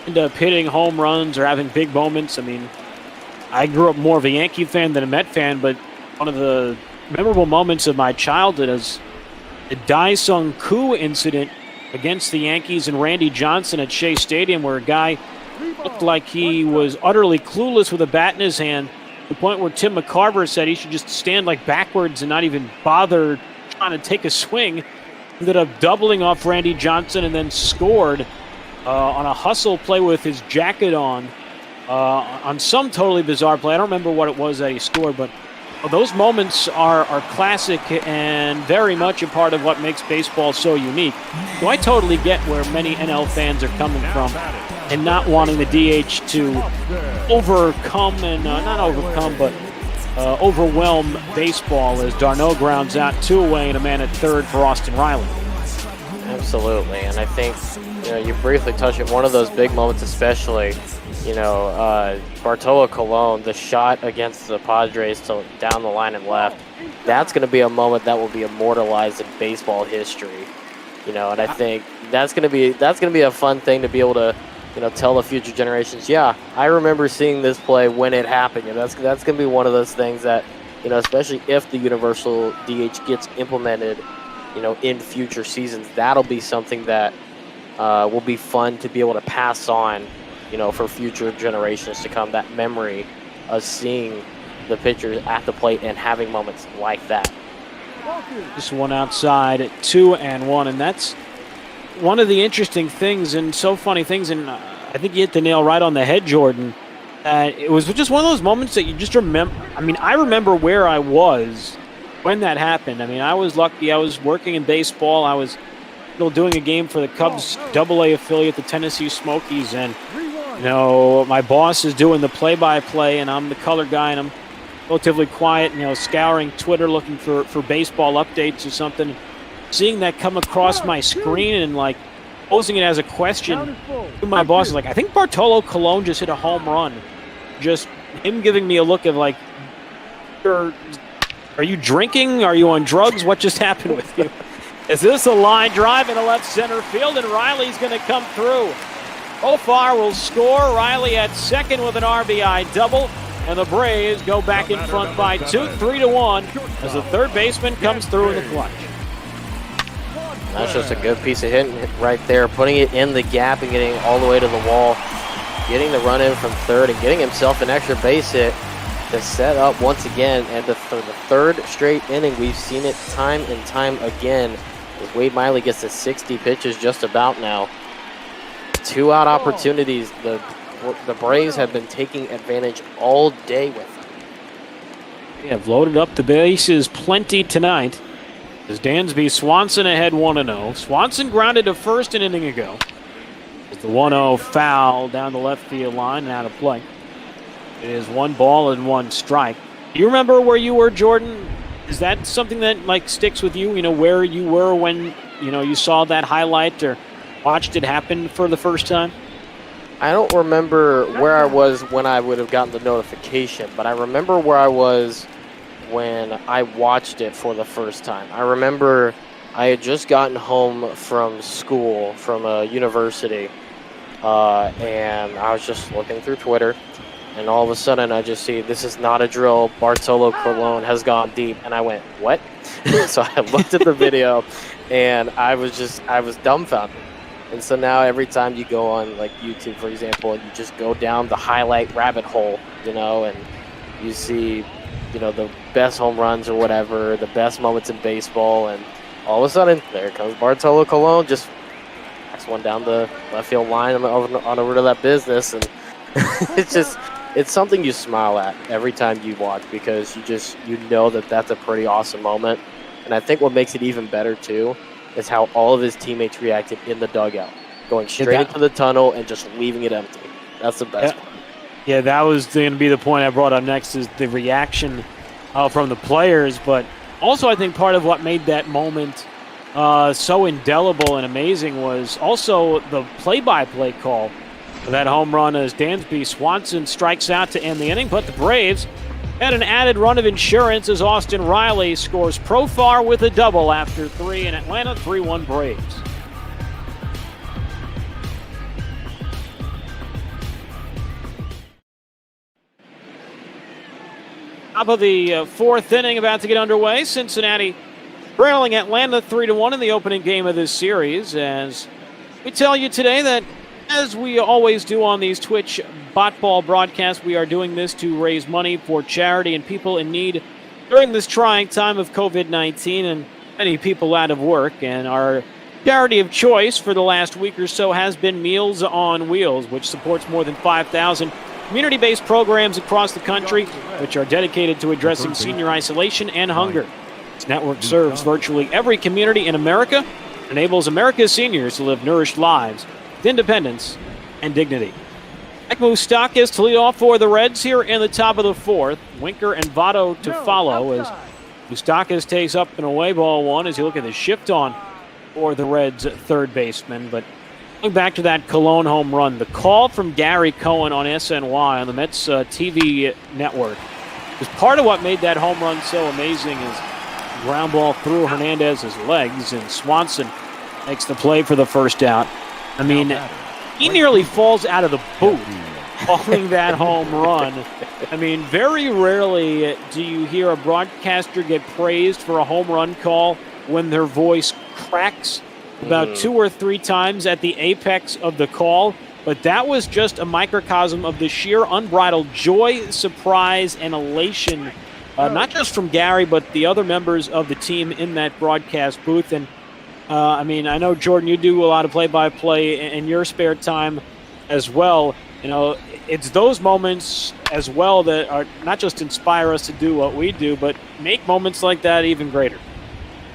end up hitting home runs or having big moments. I mean, I grew up more of a Yankee fan than a Met fan, but one of the memorable moments of my childhood is the Dae-Sung Koo incident against the Yankees and Randy Johnson at Shea Stadium, where a guy looked like he was utterly clueless with a bat in his hand, to the point where Tim McCarver said he should just stand like backwards and not even bother trying to take a swing. Ended up doubling off Randy Johnson and then scored on a hustle play with his jacket on some totally bizarre play. I don't remember what it was that he scored, but those moments are classic and very much a part of what makes baseball so unique. So I totally get where many NL fans are coming from and not wanting the DH to overcome and not overcome, but overwhelm baseball as Darno grounds out 2 away and a man at third for Austin Riley. Absolutely, and I think you briefly touched it. One of those big moments, especially, Bartolo Colon, the shot against the Padres to down the line and left. That's going to be a moment that will be immortalized in baseball history. And I think that's going to be a fun thing to be able to tell the future generations. Yeah, I remember seeing this play when it happened. And that's going to be one of those things that especially if the universal DH gets implemented, in future seasons, that'll be something that will be fun to be able to pass on, for future generations to come. That memory of seeing the pitchers at the plate and having moments like that. Just one outside at 2-1, and that's one of the interesting things and so funny things. And I think you hit the nail right on the head, Jordan. It was just one of those moments that you just remember. I mean, I remember where I was when that happened. I mean, I was lucky. I was working in baseball. I was still doing a game for the Cubs AA affiliate, the Tennessee Smokies, and my boss is doing the play-by-play, and I'm the color guy, and I'm relatively quiet, scouring Twitter looking for baseball updates or something. Seeing that come across my screen and posing it as a question to my boss is I think Bartolo Colon just hit a home run. Just him giving me a look of are you drinking? Are you on drugs? What just happened with you? Is this a line drive in the left center field, and Riley's going to come through. Ofar will score. Riley at second with an RBI double, and the Braves go back in front by 2, 3-1 as the third baseman comes through in the clutch. That's just a good piece of hitting right there, putting it in the gap and getting all the way to the wall, getting the run in from third and getting himself an extra base hit to set up once again. And for the third straight inning, we've seen it time and time again as Wade Miley gets to 60 pitches just about now. 2 out opportunities. The Braves have been taking advantage all day with them. They have loaded up the bases plenty tonight. As Dansby Swanson ahead 1-0. Swanson grounded to first an inning ago. As the 1-0 foul down the left field line and out of play. It is 1 ball and 1 strike. Do you remember where you were, Jordan? Is that something that sticks with you? Where you were when you saw that highlight or watched it happen for the first time? I don't remember where I was when I would have gotten the notification, but I remember where I was when I watched it for the first time. I remember I had just gotten home from school, from a university, and I was just looking through Twitter, and all of a sudden I just see, this is not a drill, Bartolo Colon has gone deep, and I went, what? So I looked at the video, and I was dumbfounded. And so now every time you go on YouTube, for example, and you just go down the highlight rabbit hole, and you see the best home runs or whatever, the best moments in baseball, and all of a sudden, there comes Bartolo Colon, just backs one down the left field line on over to that business, and it's something you smile at every time you watch, because you know that that's a pretty awesome moment. And I think what makes it even better too is how all of his teammates reacted in the dugout, going straight into the tunnel and just leaving it empty. That's the best part. Yeah, that was going to be the point I brought up next, is the reaction from the players. But also I think part of what made that moment so indelible and amazing was also the play-by-play call for that home run as Dansby Swanson strikes out to end the inning, but the Braves had an added run of insurance as Austin Riley scores Profar with a double after 3 in Atlanta, 3-1 Braves. Top of the fourth inning, about to get underway. Cincinnati trailing Atlanta 3-1 in the opening game of this series. As we tell you today that, as we always do on these Twitch Botball broadcasts, we are doing this to raise money for charity and people in need during this trying time of COVID-19 and many people out of work. And our charity of choice for the last week or so has been Meals on Wheels, which supports more than 5,000 community-based programs across the country, which are dedicated to addressing senior isolation and hunger. This network serves virtually every community in America, enables America's seniors to live nourished lives with independence and dignity. Moustakis to lead off for the Reds here in the top of the fourth. Winker and Votto to follow as Moustakis takes up and away ball one as you look at the shift on for the Reds third baseman. But going back to that Cologne home run, the call from Gary Cohen on SNY on the Mets TV network was part of what made that home run so amazing. Is ground ball through Hernandez's legs, and Swanson makes the play for the first out. I mean, he nearly falls out of the booth calling that home run. I mean, very rarely do you hear a broadcaster get praised for a home run call when their voice cracks about 2 or 3 times at the apex of the call. But that was just a microcosm of the sheer unbridled joy, surprise, and elation, not just from Gary, but the other members of the team in that broadcast booth. And I mean, I know, Jordan, you do a lot of play-by-play in your spare time as well. You know, it's those moments as well that are not just inspire us to do what we do, but make moments like that even greater.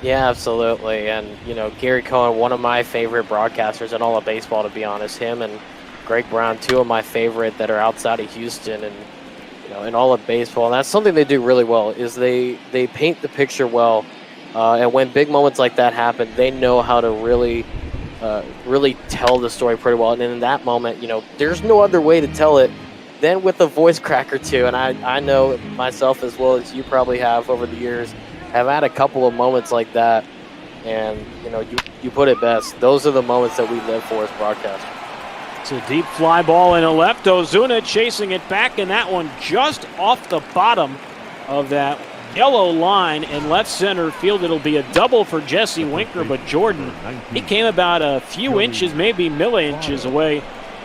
Yeah, absolutely. And, you know, Gary Cohen, one of my favorite broadcasters in all of baseball, to be honest. Him and Greg Brown, 2 of my favorite that are outside of Houston and, you know, in all of baseball. And that's something they do really well, is they paint the picture well. And when big moments like that happen, they know how to really tell the story pretty well. And in that moment, you know, there's no other way to tell it than with a voice crack or two. And I know myself, as well as you probably have over the years, have had a couple of moments like that. And, you know, you put it best. Those are the moments that we live for as broadcasters. It's a deep fly ball in a left. Ozuna chasing it back, and that one just off the bottom of that yellow line in left center field. It'll be a double for Jesse Winker, but Jordan, he came about a few inches, maybe milli-inches away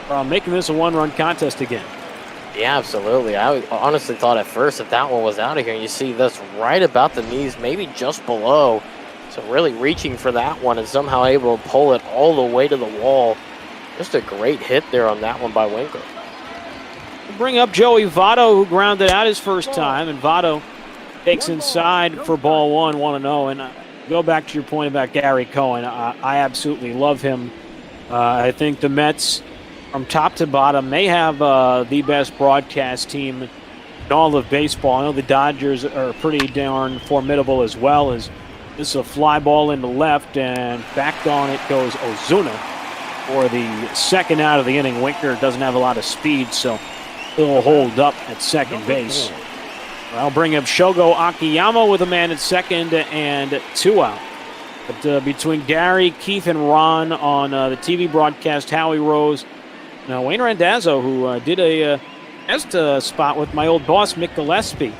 from making this a one-run contest again. Yeah, absolutely. I honestly thought at first that one was out of here. And you see this right about the knees, maybe just below. So really reaching for that one and somehow able to pull it all the way to the wall. Just a great hit there on that one by Winker. Bring up Joey Votto, who grounded out his first time, and Votto takes inside for ball one, 1-0. And go back to your point about Gary Cohen. I absolutely love him. I think the Mets, from top to bottom, may have the best broadcast team in all of baseball. I know the Dodgers are pretty darn formidable as well. As this is a fly ball in the left, and back on it goes Ozuna for the second out of the inning. Winker doesn't have a lot of speed, so he'll hold up at second base. I'll bring up Shogo Akiyama with a man at second and 2 out. But between Gary, Keith, and Ron on the TV broadcast, Howie Rose, now Wayne Randazzo, who did a guest spot with my old boss, Mick Gillespie,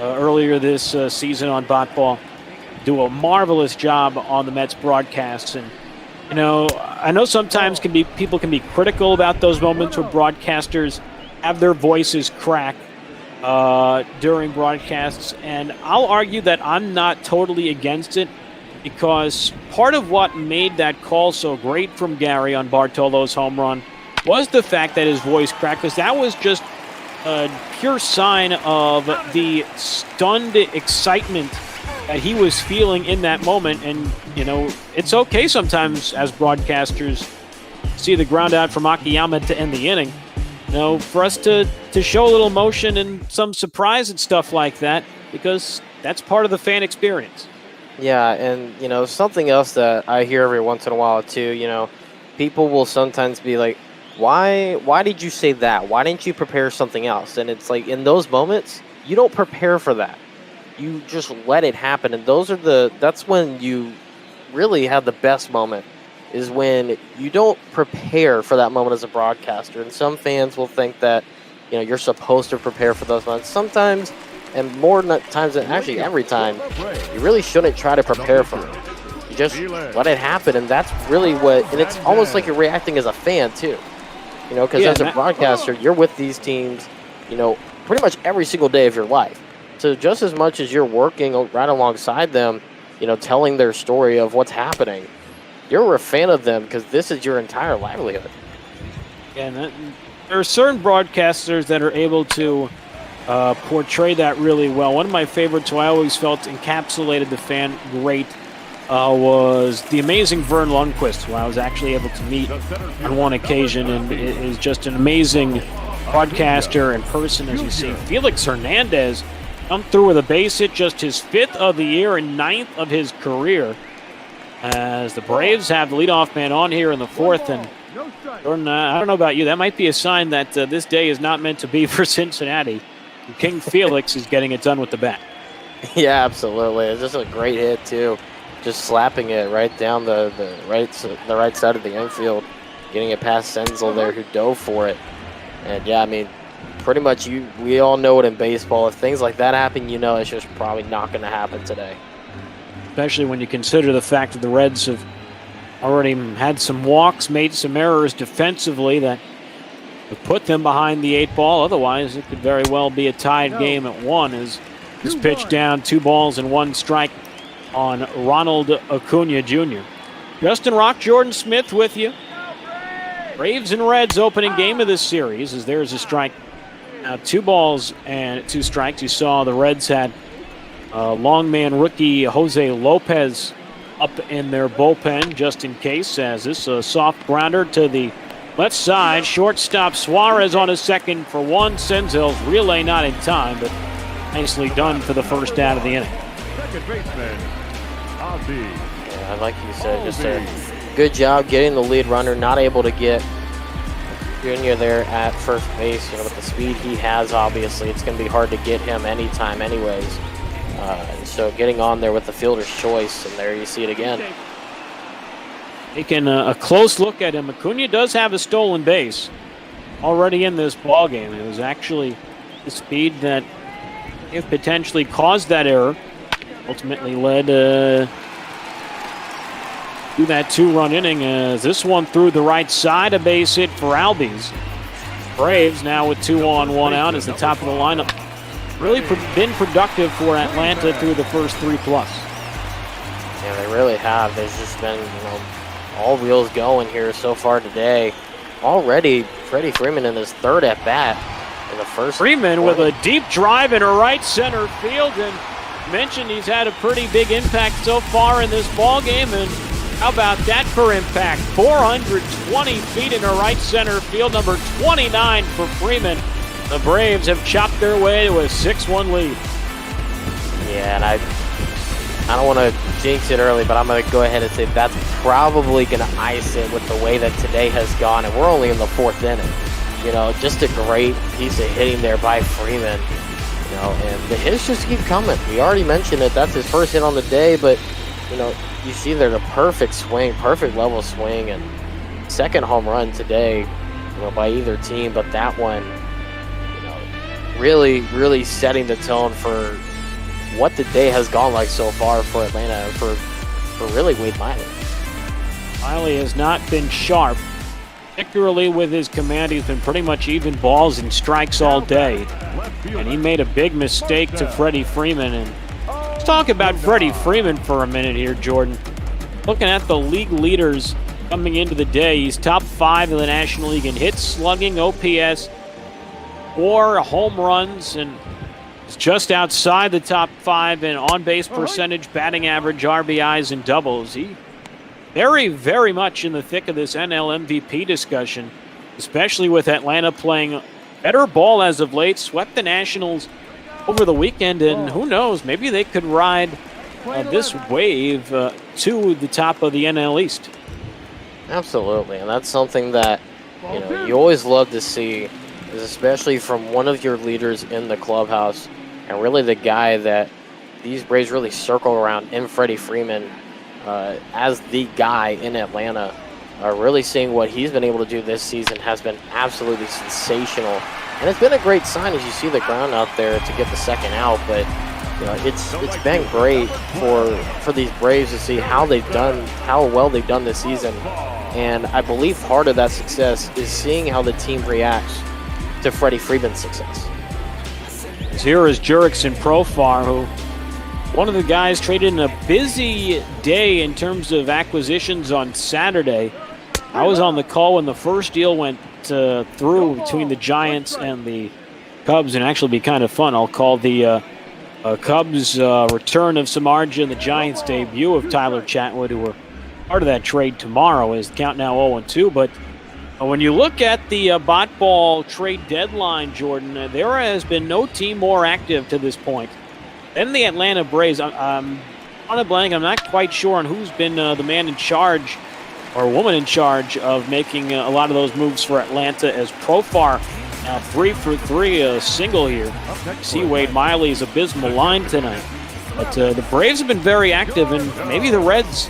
earlier this season on Botball, do a marvelous job on the Mets broadcasts. And, you know, I know sometimes people can be critical about those moments where broadcasters have their voices crack during broadcasts, and I'll argue that I'm not totally against it, because part of what made that call so great from Gary on Bartolo's home run was the fact that his voice cracked, because that was just a pure sign of the stunned excitement that he was feeling in that moment. And, you know, it's okay sometimes as broadcasters see the ground out from Akiyama to end the inning, you know, for us to show a little emotion and some surprise and stuff like that, because that's part of the fan experience. Yeah, and something else that I hear every once in a while too. People will sometimes be like, "Why did you say that? Why didn't you prepare something else?" And it's like in those moments, you don't prepare for that. You just let it happen, and that's when you really have the best moment. Is when you don't prepare for that moment as a broadcaster. And some fans will think that you're supposed to prepare for those moments. Sometimes, and more times than actually every time, you really shouldn't try to prepare for it. You just let it happen, and that's really and it's almost like you're reacting as a fan too. Because as a broadcaster, you're with these teams, pretty much every single day of your life. So just as much as you're working right alongside them, telling their story of what's happening, you're a fan of them because this is your entire livelihood. And there are certain broadcasters that are able to portray that really well. One of my favorites, who I always felt encapsulated the fan great, was the amazing Vern Lundquist, who I was actually able to meet on one occasion, and is just an amazing broadcaster and person, as you see. Felix Hernandez come through with a base hit, just his 5th of the year and 9th of his career, as the Braves have the leadoff man on here in the 4th. And Jordan, I don't know about you, that might be a sign that this day is not meant to be for Cincinnati. King Felix is getting it done with the bat. Yeah, absolutely. It's just a great hit too, just slapping it right down the right side of the infield, getting it past Senzel there, who dove for it. And yeah, I mean, pretty much we all know it in baseball. If things like that happen, it's just probably not going to happen today. Especially when you consider the fact that the Reds have already had some walks, made some errors defensively that have put them behind the 8 ball. Otherwise, it could very well be a tied game at 1 as this pitch down, 2 balls and 1 strike on Ronald Acuna Jr. Justin Rock, Jordan Smith with you. Braves and Reds opening game of this series as there's a strike. Now 2 balls and 2 strikes. You saw the Reds had longman rookie Jose Lopez up in their bullpen just in case, as this a soft grounder to the left side. Shortstop Suarez on a second for 1. Senzel's relay not in time, but nicely done for the first out of the inning. Second baseman, Ozzy. Yeah, like you said, just a good job getting the lead runner. Not able to get Junior there at first base. With the speed he has, obviously, it's going to be hard to get him anytime anyways. And so getting on there with the fielder's choice, and there you see it again. Taking a close look at him, Acuna does have a stolen base already in this ballgame. It was actually the speed that, if potentially caused that error, ultimately led to that 2-run inning. As this one through the right side, a base hit for Albies. Braves now with 2 on, 1 out as the top of the lineup. Really been productive for Atlanta through the first 3+. Yeah, they really have. There's just been, all wheels going here so far today. Already, Freddie Freeman in his 3rd at bat in the first. Freeman with a deep drive in a right center field, and mentioned he's had a pretty big impact so far in this ball game. And how about that for impact? 420 feet in a right center field, number 29 for Freeman. The Braves have chopped their way to a 6-1 lead. Yeah, and I don't want to jinx it early, but I'm going to go ahead and say that's probably going to ice it with the way that today has gone, and we're only in the 4th inning. Just a great piece of hitting there by Freeman. And the hits just keep coming. We already mentioned it. That's his first hit on the day, but, you see there the perfect swing, perfect level swing, and second home run today, by either team, but that one, really, really setting the tone for what the day has gone like so far for Atlanta and for really Wade Miley. Miley has not been sharp, particularly with his command. He's been pretty much even balls and strikes all day. And he made a big mistake to Freddie Freeman. And let's talk about Freddie Freeman for a minute here, Jordan. Looking at the league leaders coming into the day, he's top 5 in the National League in hits, slugging, OPS, 4 home runs, and is just outside the top 5 in on-base percentage, batting average, RBIs, and doubles. He very, very much in the thick of this NL MVP discussion, especially with Atlanta playing better ball as of late. Swept the Nationals over the weekend, and who knows, maybe they could ride this wave to the top of the NL East. Absolutely, and that's something that you always love to see, is especially from one of your leaders in the clubhouse, and really the guy that these Braves really circle around in Freddie Freeman as the guy in Atlanta. Really seeing what he's been able to do this season has been absolutely sensational, and it's been a great sign as you see the ground out there to get the second out. But it's been great for these Braves to see how well they've done this season, and I believe part of that success is seeing how the team reacts to Freddie Freeman's success. Here is Jurickson Profar, who one of the guys traded in a busy day in terms of acquisitions on Saturday. I was on the call when the first deal went through between the Giants and the Cubs, and actually be kind of fun. I'll call the Cubs return of Samardzija and the Giants debut of Tyler Chatwood, who were part of that trade tomorrow, is the count now 0-2. But when you look at the bot ball trade deadline, Jordan, there has been no team more active to this point than the Atlanta Braves. I'm on a blank. I'm not quite sure on who's been the man in charge or woman in charge of making a lot of those moves for Atlanta, as Profar now 3 for 3, a single here. See Wade Miley's abysmal line tonight. But the Braves have been very active, and maybe the Reds,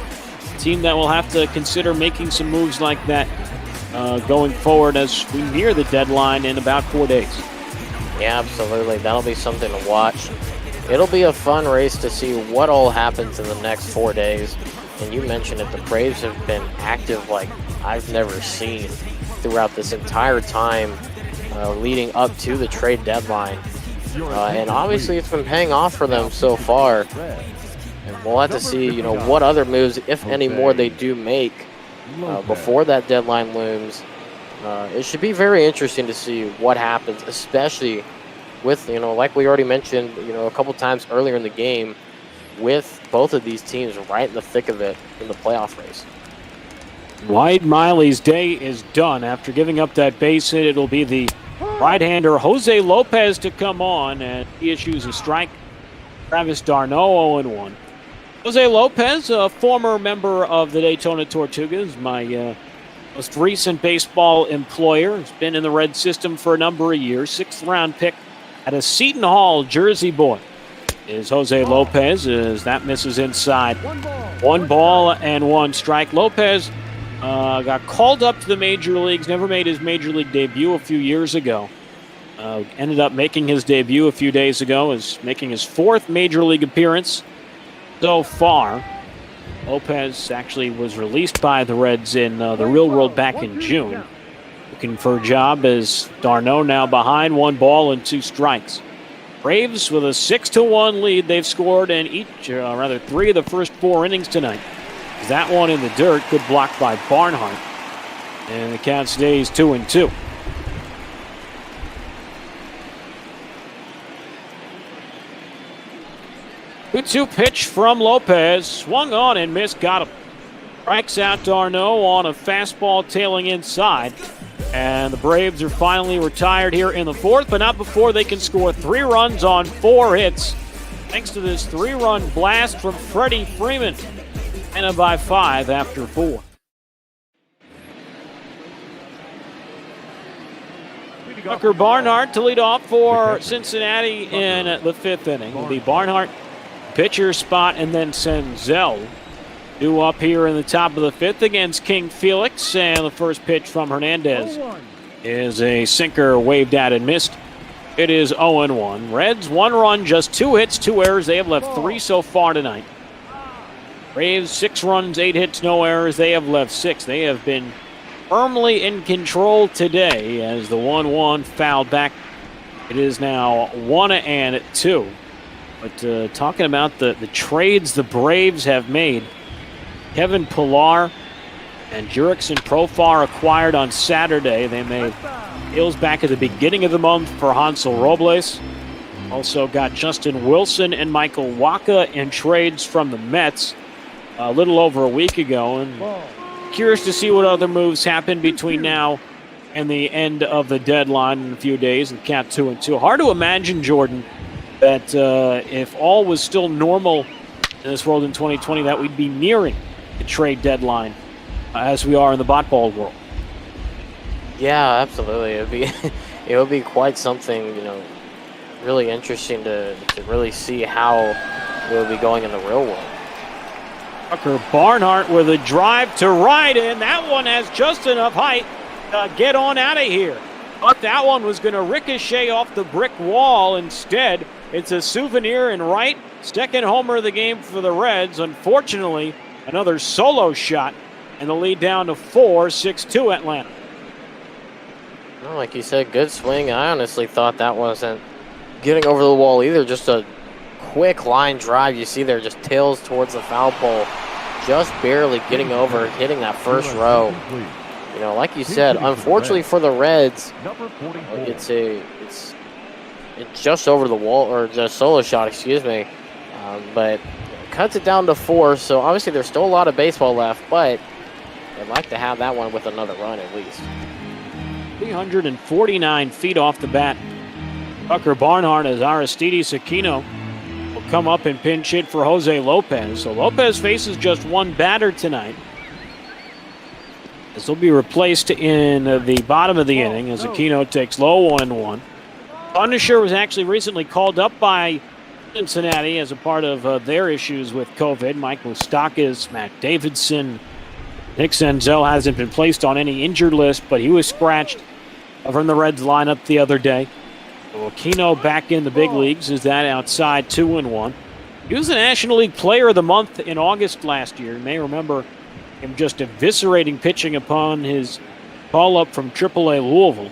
a team that will have to consider making some moves like that going forward as we near the deadline in about 4 days. Yeah, absolutely. That'll be something to watch. It'll be a fun race to see what all happens in the next 4 days. And you mentioned it, the Braves have been active like I've never seen throughout this entire time leading up to the trade deadline. And obviously it's been paying off for them so far. And we'll have to see, what other moves, if any more, they do make before that deadline looms. It should be very interesting to see what happens, especially with, like we already mentioned, a couple times earlier in the game, with both of these teams right in the thick of it in the playoff race. Wade Miley's day is done. After giving up that base hit, it'll be the right-hander Jose Lopez to come on, and he issues a strike. Travis d'Arnaud 0-1. Jose Lopez, a former member of the Daytona Tortugas, my most recent baseball employer, has been in the Red system for a number of years. 6th-round pick at a Seton Hall Jersey boy is Jose Lopez, as that misses inside. 1 ball and 1 strike. Lopez got called up to the major leagues, never made his major league debut a few years ago. Ended up making his debut a few days ago, is making his 4th major league appearance so far. Lopez actually was released by the Reds in the real world back in June. Looking for a job as d'Arnaud now behind, 1 ball and 2 strikes. Braves with a 6-1 lead. They've scored in 3 of the first 4 innings tonight. That one in the dirt, good block by Barnhart. And the count stays 2-2. Good 2 pitch from Lopez. Swung on and missed. Got him. Strikes out d'Arnaud on a fastball tailing inside. And the Braves are finally retired here in the 4th, but not before they can score 3 runs on 4 hits. Thanks to this 3-run blast from Freddie Freeman. Pena by 5 after 4. Tucker Barnhart to lead off for Cincinnati in the 5th inning. It'll be Barnhart, pitcher spot, and then Senzel due up here in the top of the 5th against King Felix. And the first pitch from Hernandez is a sinker waved at and missed. It is 0-1. Reds 1 run, just 2 hits, 2 errors. They have left 3 so far tonight. Braves 6 runs, 8 hits, no errors. They have left 6. They have been firmly in control today as the 1-1 fouled back. It is now 1-2. But talking about the trades the Braves have made, Kevin Pillar and Jurickson Profar acquired on Saturday. They made deals back at the beginning of the month for Hansel Robles. Also got Justin Wilson and Michael Wacha in trades from the Mets a little over a week ago. And curious to see what other moves happen between now and the end of the deadline in a few days and count 2-2. Hard to imagine, Jordan, that if all was still normal in this world in 2020 that we'd be nearing the trade deadline as we are in the bot ball world. Yeah, absolutely. It would be quite something, really interesting to really see how it would be going in the real world. Barnhart with a drive to right, and that one has just enough height to get on out of here. But that one was going to ricochet off the brick wall. Instead, it's a souvenir in right. Second homer of the game for the Reds. Unfortunately, another solo shot, and the lead down to 4, 6-2 Atlanta. Well, like you said, good swing. I honestly thought that wasn't getting over the wall either. Just a quick line drive. You see there, just tails towards the foul pole. Just barely getting over, hitting that first row. Like you said, unfortunately for the Reds, it's just over the wall, or just solo shot, excuse me. But cuts it down to 4. So obviously there's still a lot of baseball left, but they'd like to have that one with another run at least. 349 feet off the bat. Tucker Barnhart as Aristides Aquino will come up and pinch hit for Jose Lopez. So Lopez faces just one batter tonight. This will be replaced in the bottom of the inning as Aquino takes low 1-1. Undershirt was actually recently called up by Cincinnati as a part of their issues with COVID. Mike Moustakas, Matt Davidson, Nick Senzel hasn't been placed on any injured list, but he was scratched from the Reds lineup the other day. So Aquino back in the big leagues is that outside 2-1. He was the National League Player of the Month in August last year. You may remember him just eviscerating pitching upon his call-up from AAA Louisville.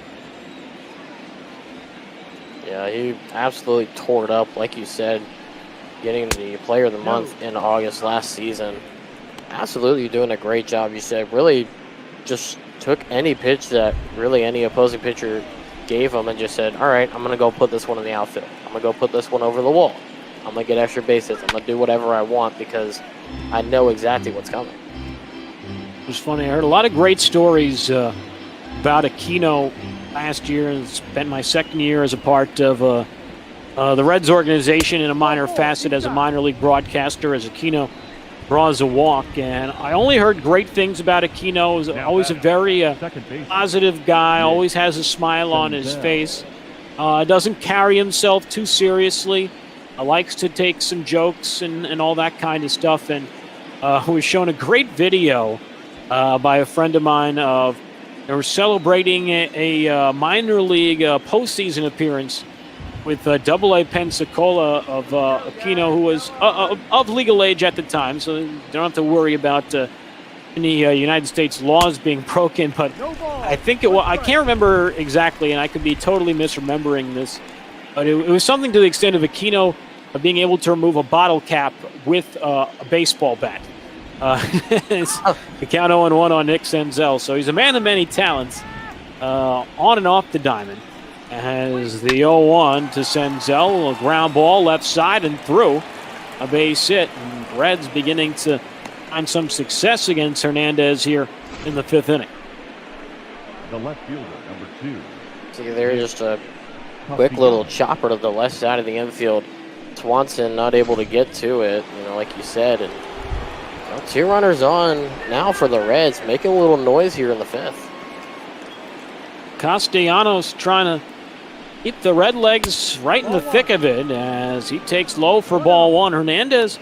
Yeah, he absolutely tore it up, like you said, getting the Player of the Month in August last season. Absolutely doing a great job, you said. Really just took any pitch that really any opposing pitcher gave him and just said, all right, I'm going to go put this one in the outfield. I'm going to go put this one over the wall. I'm going to get extra bases. I'm going to do whatever I want because I know exactly what's coming. It was funny. I heard a lot of great stories about Aquino last year, and spent my second year as a part of the Reds organization in a minor facet as a minor league broadcaster as Aquino draws a walk. And I only heard great things about Aquino. He's always a very positive guy, always has a smile on his face, doesn't carry himself too seriously, likes to take some jokes and all that kind of stuff. And was shown a great video by a friend of mine of they were celebrating a minor league postseason appearance with AA Pensacola of Aquino, who was of legal age at the time, so you don't have to worry about any United States laws being broken. But I think I can't remember exactly, and I could be totally misremembering this, but it was something to the extent of Aquino being able to remove a bottle cap with a baseball bat. The count 0-1 on Nick Senzel. So he's a man of many talents on and off the diamond. Has the 0-1 to Senzel, a ground ball left side and through, a base hit. And Reds beginning to find some success against Hernandez here in the 5th inning. The left fielder, number 2. See, there's just a quick little chopper to the left side of the infield. Swanson not able to get to it, like you said, and 2 runners on now for the Reds, making a little noise here in the 5th. Castellanos trying to keep the Redlegs right in the thick of it as he takes low for ball 1. Hernandez,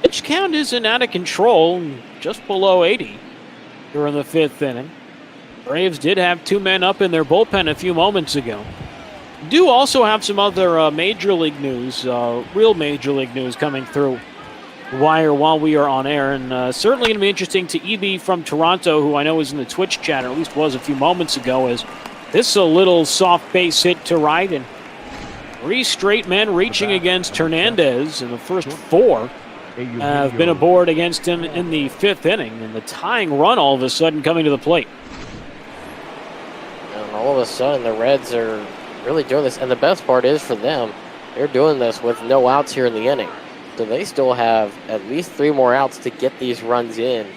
pitch count isn't out of control, just below 80 here in the 5th inning. Braves did have 2 men up in their bullpen a few moments ago. Do also have some other major league news, real major league news coming through the wire while we are on air, and certainly going to be interesting to EB from Toronto, who I know is in the Twitch chat, or at least was a few moments ago, as this is a little soft base hit to right, and 3 straight men reaching against Hernandez, and the first 4 have been aboard against him in the 5th inning, and the tying run all of a sudden coming to the plate. And all of a sudden the Reds are really doing this, and the best part is for them, they're doing this with no outs here in the inning. So they still have at least 3 more outs to get these runs in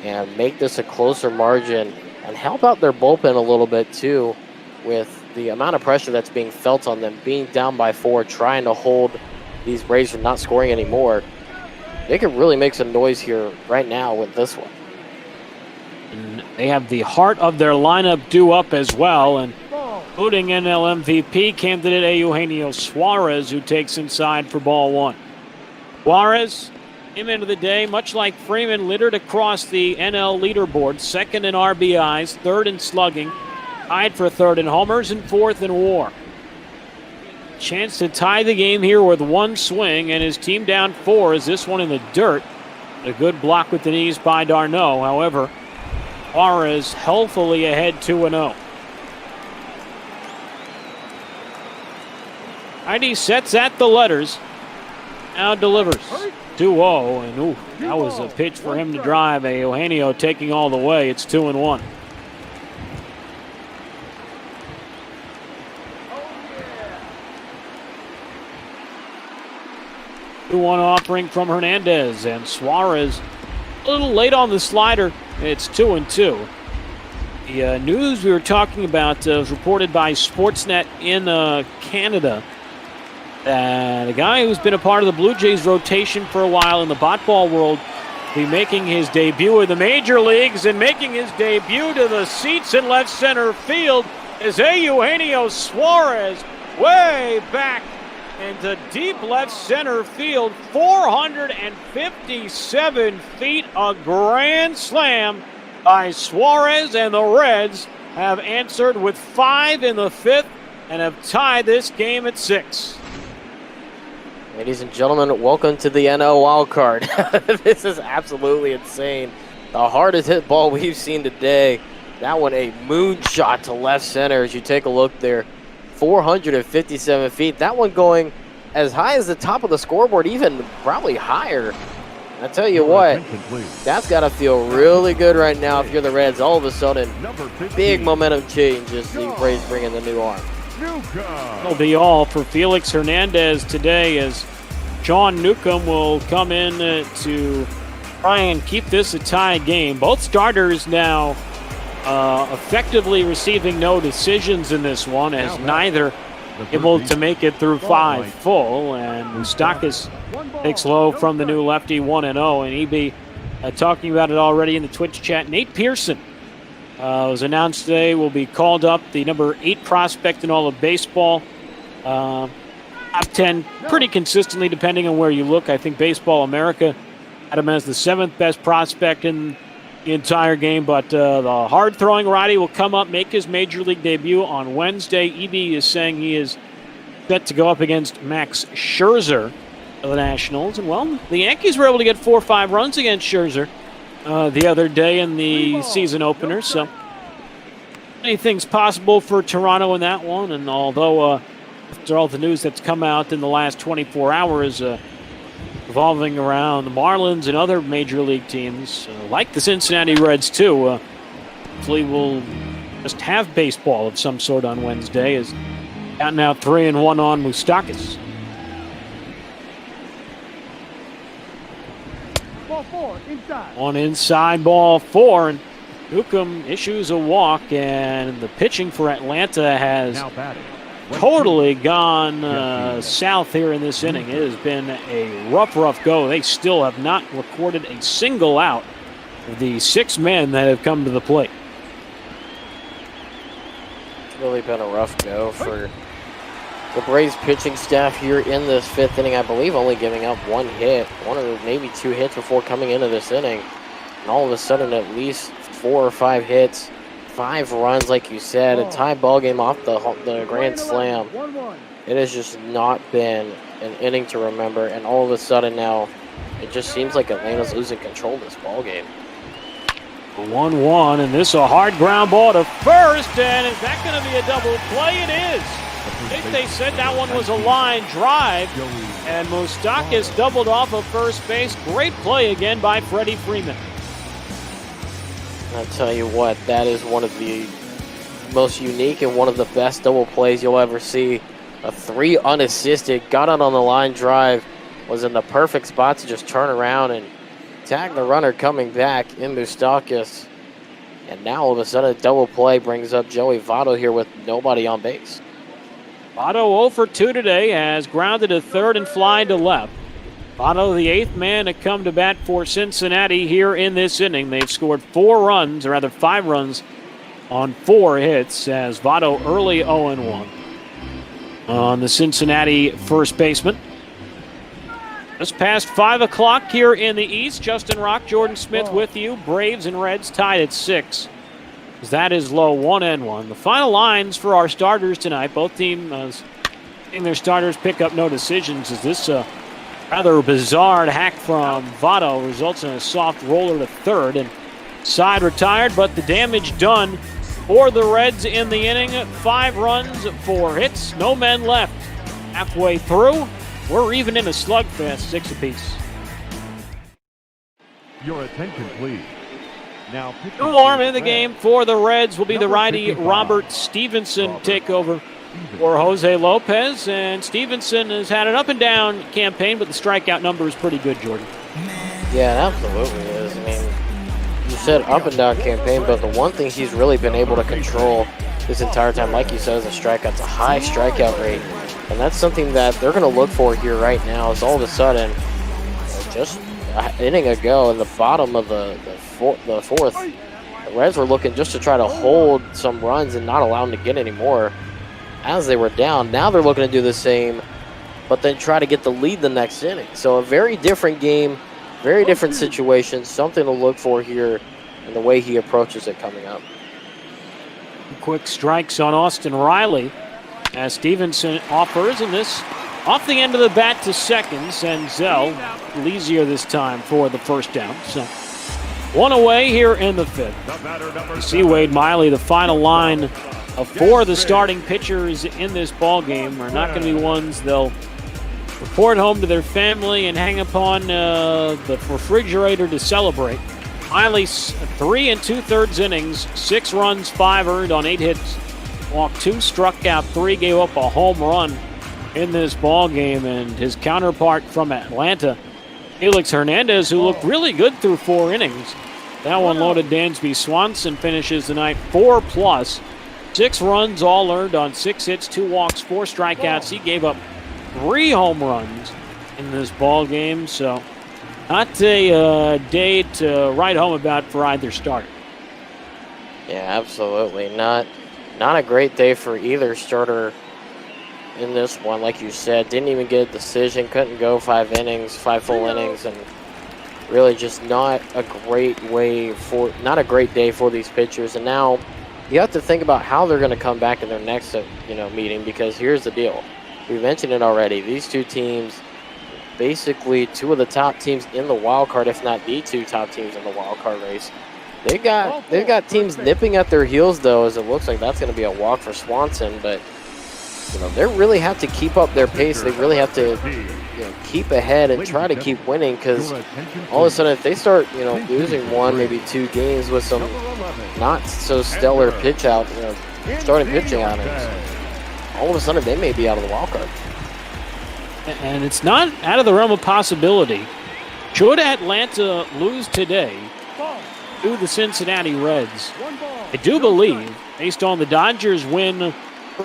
and make this a closer margin and help out their bullpen a little bit too with the amount of pressure that's being felt on them, being down by 4, trying to hold these Braves from not scoring anymore. they could really make some noise here right now with this one. And they have the heart of their lineup due up as well, and including NL MVP candidate Eugenio Suarez, who takes inside for ball one. Suarez came into the day, much like Freeman, littered across the NL leaderboard, second in RBIs, third in slugging, tied for third in homers, and fourth in WAR. Chance to tie the game here with one swing, and his team down 4 is this one in the dirt. A good block with the knees by d'Arnaud. However, Suarez healthily ahead 2-0. Heidi sets at the letters. Now delivers. 2-0, and ooh, that was a pitch for him to drive. Eugenio taking all the way. It's 2-1. One offering from Hernandez, and Suarez a little late on the slider. It's 2-2. The news we were talking about was reported by Sportsnet in Canada. That a guy who's been a part of the Blue Jays rotation for a while in the bot ball world will be making his debut in the major leagues, and making his debut to the seats in left center field is Eugenio Suarez, way back into deep left center field, 457 feet, a grand slam by Suarez, and the Reds have answered with 5 in the 5th and have tied this game at 6. Ladies and gentlemen, welcome to the NL wildcard. This is absolutely insane. The hardest hit ball we've seen today. That one a moonshot to left center as you take a look there. 457 feet. That one going as high as the top of the scoreboard, even probably higher. I tell you what, that's got to feel really good right now if you're the Reds. All of a sudden, big momentum change as the Braves bring in the new arm. That'll be all for Felix Hernandez today, as John Newcomb will come in to try and keep this a tie game. Both starters now effectively receiving no decisions in this one, as neither able to make it through 5 full, and Moustakas takes low from the new lefty 1-0, and EB talking about it already in the Twitch chat. Nate Pearson was announced today, will be called up, the number 8 prospect in all of baseball. Top 10 pretty consistently depending on where you look. I think Baseball America had him as the 7th best prospect in the entire game, but the hard-throwing righty will come up, make his major league debut on Wednesday. EB is saying he is set to go up against Max Scherzer of the Nationals. And, well, the Yankees were able to get 4 or 5 runs against Scherzer the other day in the season opener, so anything's possible for Toronto in that one. And although after all the news that's come out in the last 24 hours revolving around the Marlins and other major league teams, like the Cincinnati Reds too, hopefully we'll just have baseball of some sort on Wednesday, as counting out 3-1 on Moustakas. Ball 4, inside. On inside, ball 4, and Newcomb issues a walk, and the pitching for Atlanta has totally gone south here in this inning. It has been a rough go. They still have not recorded a single out of the 6 men that have come to the plate. It's really been a rough go for the Braves pitching staff here in this 5th inning. I believe only giving up 1 hit, 1 or maybe 2 hits before coming into this inning. And all of a sudden, at least 4 or 5 hits, 5 runs, like you said, a tie ball game off the grand slam. It has just not been an inning to remember, and all of a sudden now, it just seems like Atlanta's losing control of this ball game. 1-1, and this a hard ground ball to first, and is that going to be a double play? It is. I think they said that one was a line drive, and Moustakas doubled off of first base. Great play again by Freddie Freeman. I'll tell you what, that is one of the most unique and one of the best double plays you'll ever see. A 3 unassisted, got it on the line drive, was in the perfect spot to just turn around and tag the runner coming back in Moustakas. And now all of a sudden a double play brings up Joey Votto here with nobody on base. Votto 0 for 2 today, has grounded to third and fly to left. Votto, the 8th man to come to bat for Cincinnati here in this inning. They've scored 4 runs, or rather 5 runs, on 4 hits as Votto early 0-1 on the Cincinnati first baseman. Just past 5 o'clock here in the East. Justin Rock, Jordan Smith with you. Braves and Reds tied at 6. That is low, 1-1. The final lines for our starters tonight. Both teams seeing their starters pick up no decisions as this rather bizarre hack from Votto results in a soft roller to third. And side retired, but the damage done for the Reds in the inning. 5 runs, 4 hits, no men left. Halfway through, we're even in a slugfest, 6 apiece. Your attention, please. Now, New arm in the game for the Reds will be the righty Robert Stevenson take over for Jose Lopez. And Stevenson has had an up-and-down campaign, but the strikeout number is pretty good, Jordan. Yeah, it absolutely is. I mean, you said up-and-down campaign, but the one thing he's really been able to control this entire time, like you said, is a strikeout. It's a high strikeout rate. And that's something that they're going to look for here right now is all of a sudden, just an inning ago in the bottom of the fourth, the Reds were looking just to try to hold some runs and not allow them to get any more as they were down. Now they're looking to do the same, but then try to get the lead the next inning. So a very different game, very different situation, something to look for here in the way he approaches it coming up. Quick strikes on Austin Riley as Stevenson offers, and this off the end of the bat to second, sends Zell easier this time for the first down. So 1 away here in the 5th. You see Wade Miley, the final line of 4 of the starting pitchers in this ball game are not going to be ones they'll report home to their family and hang upon the refrigerator to celebrate. Miley's 3 2/3 innings, 6 runs, 5 earned on 8 hits, walked 2, struck out 3, gave up a home run in this ball game. And his counterpart from Atlanta, Felix Hernandez, who looked really good through 4 innings. That one loaded Dansby Swanson finishes the night 4+. 6 runs all earned on 6 hits, 2 walks, 4 strikeouts. He gave up 3 home runs in this ball game, so not a day to write home about for either starter. Yeah, absolutely. Not a great day for either starter in this one. Like you said, didn't even get a decision, couldn't go 5 innings, 5 full innings, and really just not a great day for these pitchers. And now you have to think about how they're going to come back in their next meeting, because here's the deal. We mentioned it already. These 2 teams, basically 2 of the top teams in the wild card, if not the 2 top teams in the wild card race. They've got teams nipping at their heels, though, as it looks like that's going to be a walk for Swanson. But they really have to keep up their pace. They really have to keep ahead and try to keep winning, because all of a sudden if they start losing 1, maybe 2 games with some not so stellar starting pitching outings, all of a sudden they may be out of the wild card. And it's not out of the realm of possibility. Should Atlanta lose today to the Cincinnati Reds, I do believe, based on the Dodgers win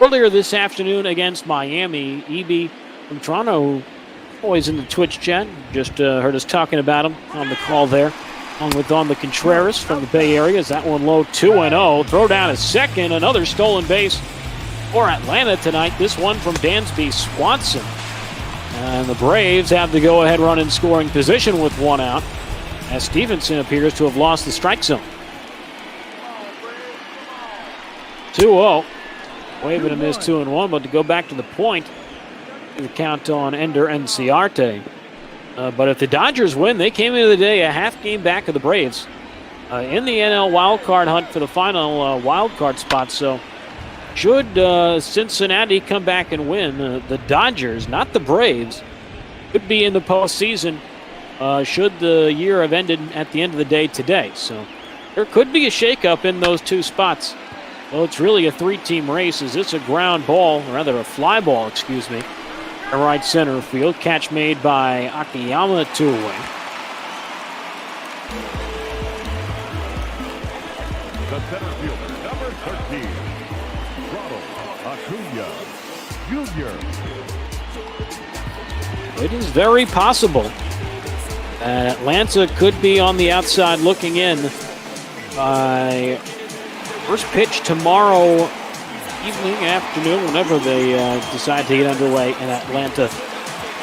earlier this afternoon against Miami, EB from Toronto, who always in the Twitch chat, just heard us talking about him on the call there, along with On the Contreras from the Bay Area. Is that one low, 2-0. Throw down a second, another stolen base for Atlanta tonight. This one from Dansby Swanson. And the Braves have the go-ahead run in scoring position with 1 out, as Stevenson appears to have lost the strike zone. 2-0. Waving a miss 2-1, but to go back to the point, the count on Ender Enciarte. But if the Dodgers win, they came into the day a half game back of the Braves in the NL wildcard hunt for the final wildcard spot. So should Cincinnati come back and win, the Dodgers, not the Braves, could be in the postseason should the year have ended at the end of the day today. So there could be a shakeup in those 2 spots. Well, it's really a 3-team race. Is this a ground ball, or rather a fly ball, excuse me, in right center field. Catch made by Akiyama, 2 away. The center fielder, number 13, Acuna Jr. It is very possible Atlanta could be on the outside looking in by first pitch tomorrow evening, afternoon, whenever they decide to get underway in Atlanta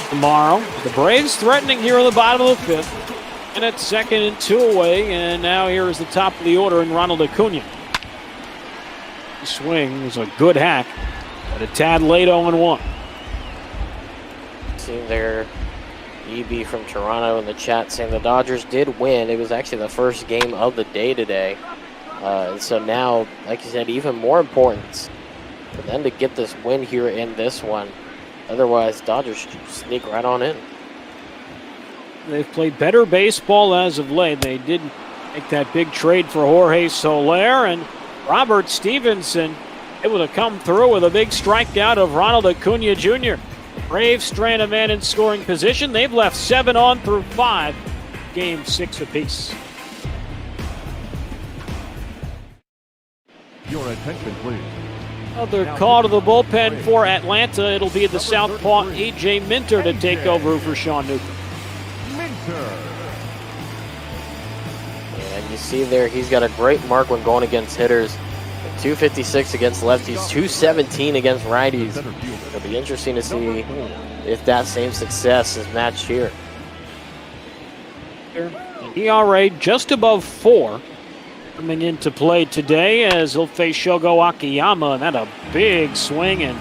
tomorrow. The Braves threatening here in the bottom of the fifth. And at second and 2 away, and now here is the top of the order in Ronald Acuna. The swing was a good hack, but a tad late 0-1. See there, EB from Toronto in the chat saying the Dodgers did win. It was actually the first game of the day today. So now, like you said, even more importance for them to get this win here in this one. Otherwise, Dodgers should sneak right on in. They've played better baseball as of late. They did make that big trade for Jorge Soler, and Robert Stevenson able to come through with a big strikeout of Ronald Acuna Jr. Braves strand a man in scoring position. They've left 7 on through 5, game 6 apiece. Your attention, please. Another call to the bullpen for Atlanta. It'll be the southpaw A.J. Minter to take over for Sean Newcomb. And you see there, he's got a great mark when going against hitters. 256 against lefties, 217 against righties. It'll be interesting to see if that same success is matched here. ERA just above 4 coming into play today as he'll face Shogo Akiyama, and that a big swing and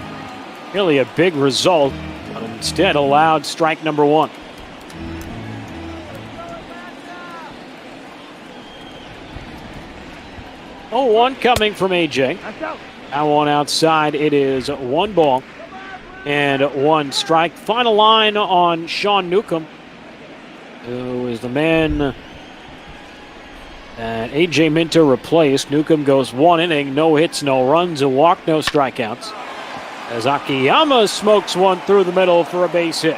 really a big result, but instead allowed strike number 1. Oh, 1 coming from AJ. Now on outside, it is 1 ball and 1 strike. Final line on Sean Newcomb, who is the man that AJ Minter replaced. Newcomb goes 1 inning, no hits, no runs, a walk, no strikeouts, as Akiyama smokes 1 through the middle for a base hit.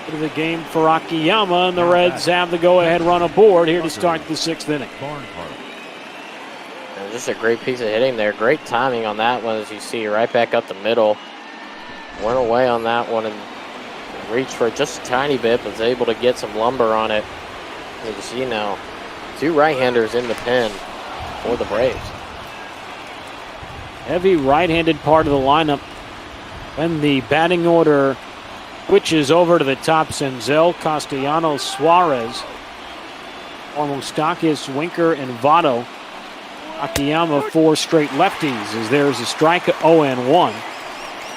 Of the game for Akiyama, and the Reds have the go-ahead run aboard here to start the 6th inning. And just a great piece of hitting there. Great timing on that one, as you see, right back up the middle. Went away on that one and reached for just a tiny bit, but was able to get some lumber on it. You can see now, 2 right-handers in the pen for the Braves. Heavy right-handed part of the lineup when the batting order switches over to the top. Senzel, Castellanos, Suarez, Moustakas, Winker, and Votto. Akiyama 4 straight lefties as there's a strike at 0-1.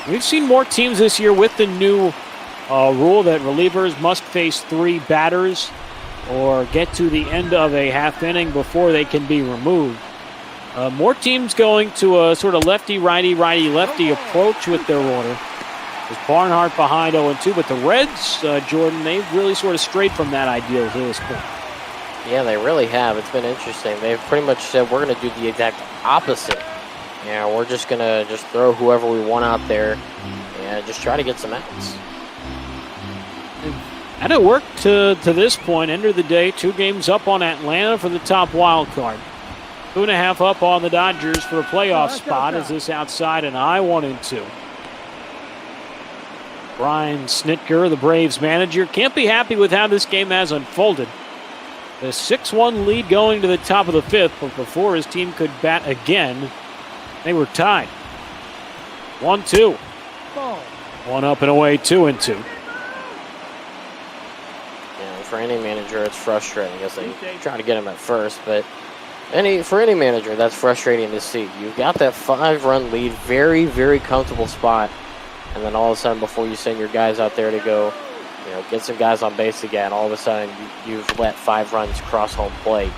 We've seen more teams this year with the new rule that relievers must face 3 batters or get to the end of a half inning before they can be removed. More teams going to a sort of lefty-righty, righty-lefty approach with their order. There's Barnhart behind 0-2, but the Reds, Jordan, they've really sort of strayed from that ideal to this point. Yeah, they really have. It's been interesting. They've pretty much said we're going to do the exact opposite. Yeah, we're just going to just throw whoever we want out there and just try to get some outs. And it worked to this point. End of the day, 2 games up on Atlanta for the top wild card. 2.5 up on the Dodgers for a playoff spot as this outside an high 1-2. Brian Snitker, the Braves manager, can't be happy with how this game has unfolded. The 6-1 lead going to the top of the 5th, but before his team could bat again, they were tied. 1-2. 1 up and away, 2-2. Yeah, for any manager, it's frustrating as they try to get him at first, but for any manager, that's frustrating to see. You've got that 5-run lead, very, very comfortable spot. And then all of a sudden, before you send your guys out there to go, get some guys on base again, all of a sudden you've let 5 runs cross home plate.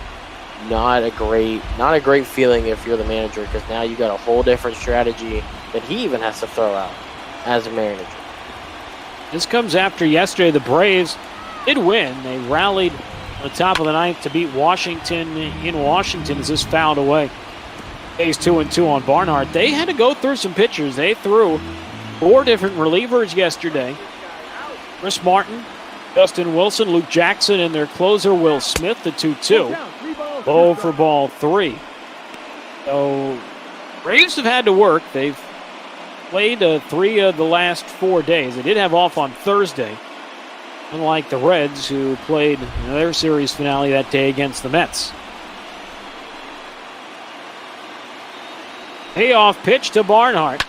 Not a great feeling if you're the manager, because now you got a whole different strategy that he even has to throw out as a manager. This comes after yesterday. The Braves did win. They rallied on the top of the 9th to beat Washington in Washington as this fouled away. Base 2-2 on Barnhart. They had to go through some pitchers. They threw 4 different relievers yesterday. Chris Martin, Justin Wilson, Luke Jackson, and their closer Will Smith, the 2-2. Low for ball 3. So Braves have had to work. They've played 3 of the last 4 days. They did have off on Thursday, unlike the Reds, who played their series finale that day against the Mets. Payoff pitch to Barnhart.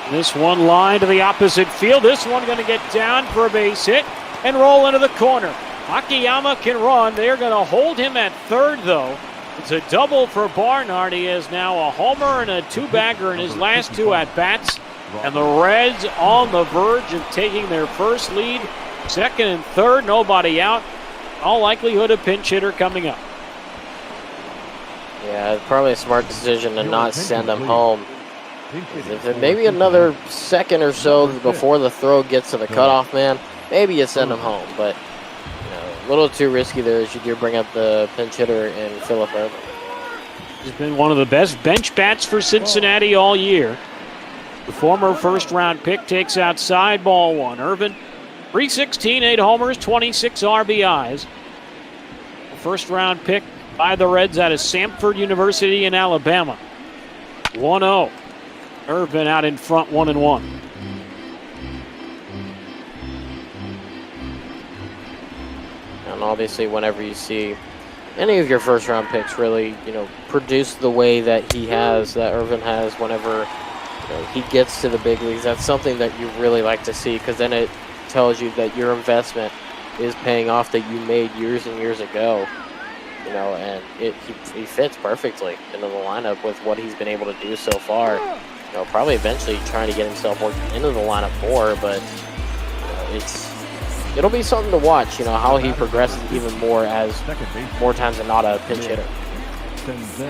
This one line to the opposite field. This one going to get down for a base hit and roll into the corner. Akiyama can run. They're going to hold him at third, though. It's a double for Barnhart. He has now a homer and a 2-bagger in his last 2 at-bats. And the Reds on the verge of taking their first lead. Second and third, nobody out. All likelihood a pinch hitter coming up. Yeah, it's probably a smart decision to not send him home. If it maybe another second or so before the throw gets to the cutoff man, maybe you send him home. But a little too risky there as you do bring up the pinch hitter in Phillip Ervin. He's been one of the best bench bats for Cincinnati all year. The former first-round pick takes outside, ball 1. Ervin, 316, 8 homers, 26 RBIs. First-round pick by the Reds out of Samford University in Alabama. 1-0. Ervin out in front, 1-1. And obviously, whenever you see any of your first-round picks really, produce the way that he has, that Ervin has, whenever he gets to the big leagues, that's something that you really like to see, because then it tells you that your investment is paying off, that you made years and years ago. And he fits perfectly into the lineup with what he's been able to do so far. Probably eventually trying to get himself working into the lineup more, but it'll be something to watch, how he progresses even more as more times than not a pinch hitter.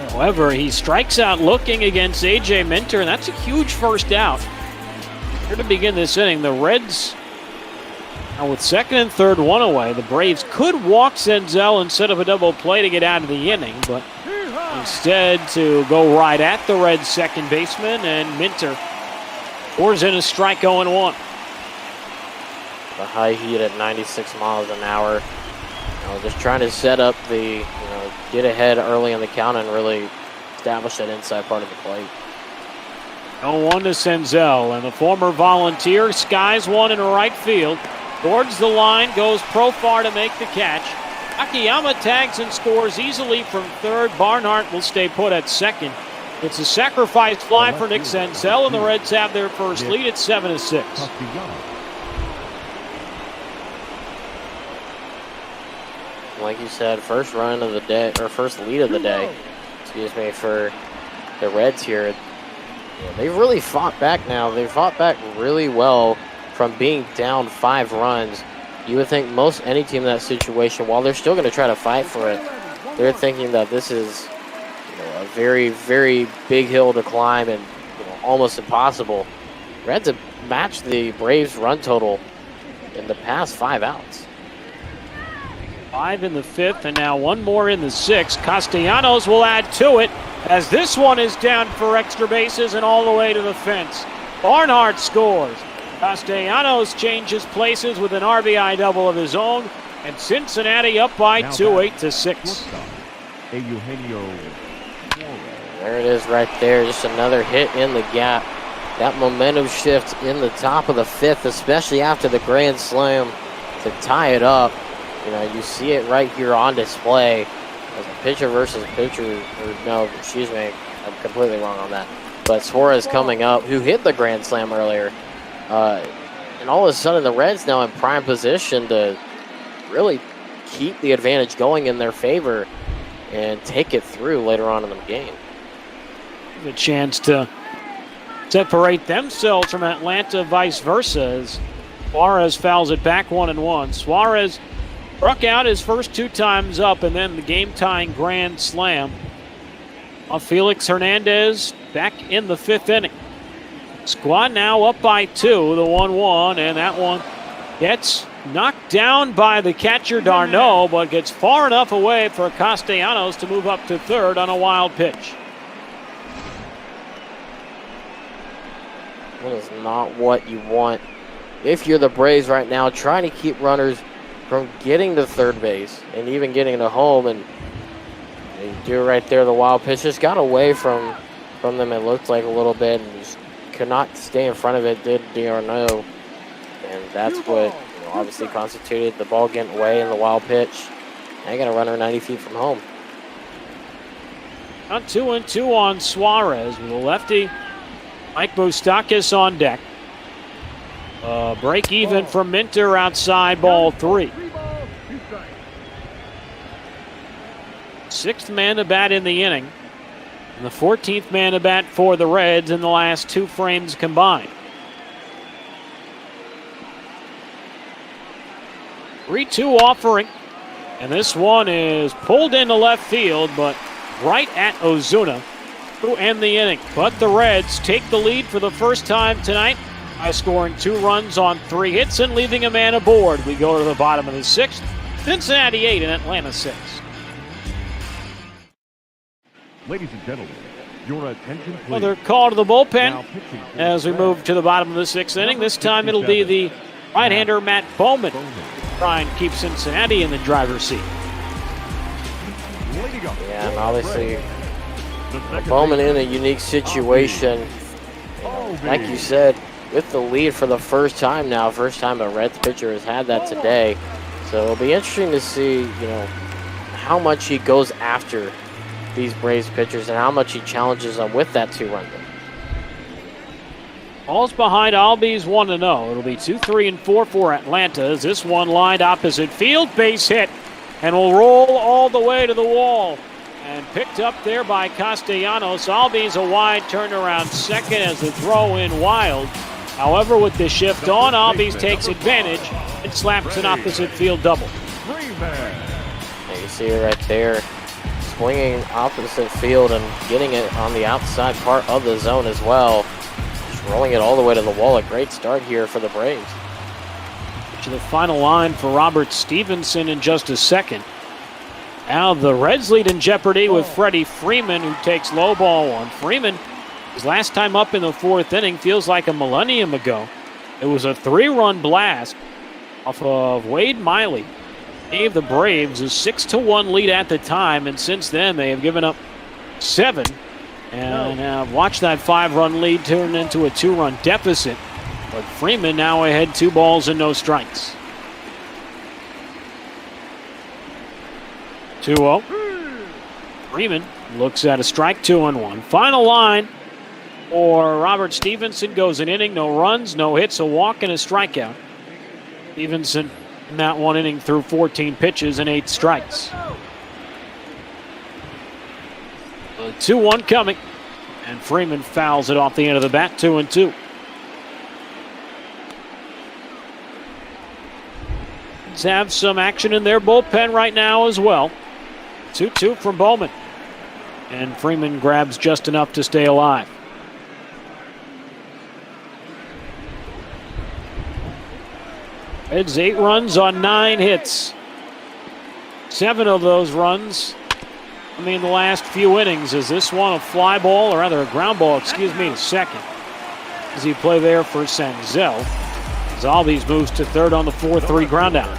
However, he strikes out looking against A.J. Minter, and that's a huge first out. Here to begin this inning, the Reds, with second and third, 1 away, the Braves could walk Senzel instead of a double play to get out of the inning, but instead to go right at the Reds' second baseman, and Minter pours in a strike 0-1. The high heat at 96 miles an hour. Just trying to set up the, get ahead early in the count and really establish that inside part of the plate. 0-1 to Senzel, and the former Volunteer skies one in right field. Towards the line, goes profar to make the catch. Akiyama tags and scores easily from third. Barnhart will stay put at second. It's a sacrifice fly for Nick Senzel, and the Reds have their first lead at 7-6. Like you said, first run of the day, or first lead of the day, for the Reds here. They've really fought back now. They've fought back really well from being down 5 runs. You would think most any team in that situation, while they're still going to try to fight for it, they're thinking that this is a very, very big hill to climb and almost impossible. Reds have matched the Braves' run total in the past 5 outs. 5 in the 5th, and now 1 more in the 6th. Castellanos will add to it as this one is down for extra bases and all the way to the fence. Barnhart scores. Castellanos changes places with an RBI double of his own, and Cincinnati up by 2, 8-6. There it is right there, just another hit in the gap. That momentum shift in the top of the 5th, especially after the grand slam to tie it up. You see it right here on display as a pitcher versus pitcher. I'm completely wrong on that. But Suarez coming up, who hit the grand slam earlier. And all of a sudden, the Reds now in prime position to really keep the advantage going in their favor and take it through later on in the game. A chance to separate themselves from Atlanta, vice versa, as Suarez fouls it back 1-1. Suarez struck out his first 2 times up, and then the game-tying grand slam. Felix Hernandez back in the 5th inning. Squad now up by 2, the 1-1, and that one gets knocked down by the catcher Darno, but gets far enough away for Castellanos to move up to third on a wild pitch. That is not what you want if you're the Braves right now, trying to keep runners from getting to third base and even getting to home. And they do right there, the wild pitch just got away from them, it looked like, a little bit, and just could not stay in front of it, did d'Arnaud. And that's what obviously constituted the ball getting away in the wild pitch. Now you got a runner 90 feet from home. On 2-2 on Suarez with a lefty. Mike Boustakis on deck. Break even for Minter outside, ball 3. Sixth man to bat in the inning. And the 14th man to bat for the Reds in the last 2 frames combined. 3-2 offering. And this one is pulled into left field, but right at Ozuna to end the inning. But the Reds take the lead for the first time tonight by scoring 2 runs on 3 hits and leaving a man aboard. We go to the bottom of the 6th. Cincinnati 8 and Atlanta 6. Ladies and gentlemen, your attention please. Another call to the bullpen Now pitching for as we move to the bottom of the 6th inning. This time it'll be the right-hander Matt Bowman try and keep Cincinnati in the driver's seat. Yeah, and obviously Bowman in a unique situation. Like you said, with the lead for the first time now, first time a Reds pitcher has had that today. So it'll be interesting to see, how much he goes after these Braves pitchers and how much he challenges them with that 2-run lead. Ball's behind Albies 1-0. It'll be 2-3 and 4 for Atlanta as this one lined opposite field, base hit, and will roll all the way to the wall. And picked up there by Castellanos. Albies a wide turnaround second as the throw in wild. However, with the shift on, Albies takes advantage and slaps an opposite field double. You see it right there, swinging opposite field and getting it on the outside part of the zone as well. Just rolling it all the way to the wall. A great start here for the Braves. To the final line for Robert Stevenson in just a second. Now the Reds lead in jeopardy with Freddie Freeman, who takes low ball 1. Freeman, his last time up in the 4th inning, feels like a millennium ago. It was a 3-run blast off of Wade Miley. Gave the Braves a 6-1 lead at the time, and since then they have given up 7. And watched that 5-run lead turn into a 2-run deficit. But Freeman now ahead 2 balls and no strikes. 2-0. Freeman looks at a strike, 2-1. Final line for Robert Stevenson goes an inning, no runs, no hits, a walk, and a strikeout. Stevenson in that 1 inning threw 14 pitches and 8 strikes. 2-1 coming, and Freeman fouls it off the end of the bat, 2-2. Let's have some action in their bullpen right now as well. 2-2 from Bowman. And Freeman grabs just enough to stay alive. Reds 8 runs on 9 hits. 7 of those runs, the last few innings. Is this one a fly ball, or rather a ground ball, to second? As he play there for Senzel. Albies moves to third on the 4-3 ground out.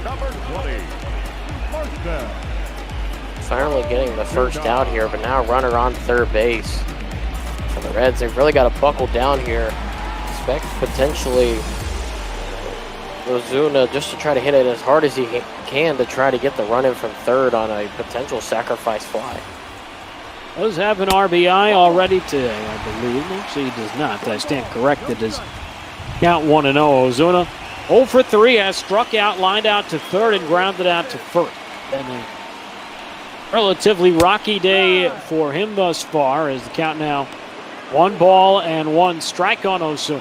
Finally getting the first out here, but now runner on third base. For the Reds, they've really got to buckle down here. Expect potentially Ozuna just to try to hit it as hard as he can to try to get the run in from third on a potential sacrifice fly. Does have an RBI already today, I believe. Actually, he does not. I stand corrected. His count 1-0. Ozuna 0 for 3 has struck out, lined out to third, and grounded out to first. And a relatively rocky day for him thus far, as the count now 1 ball and 1 strike on Ozuna.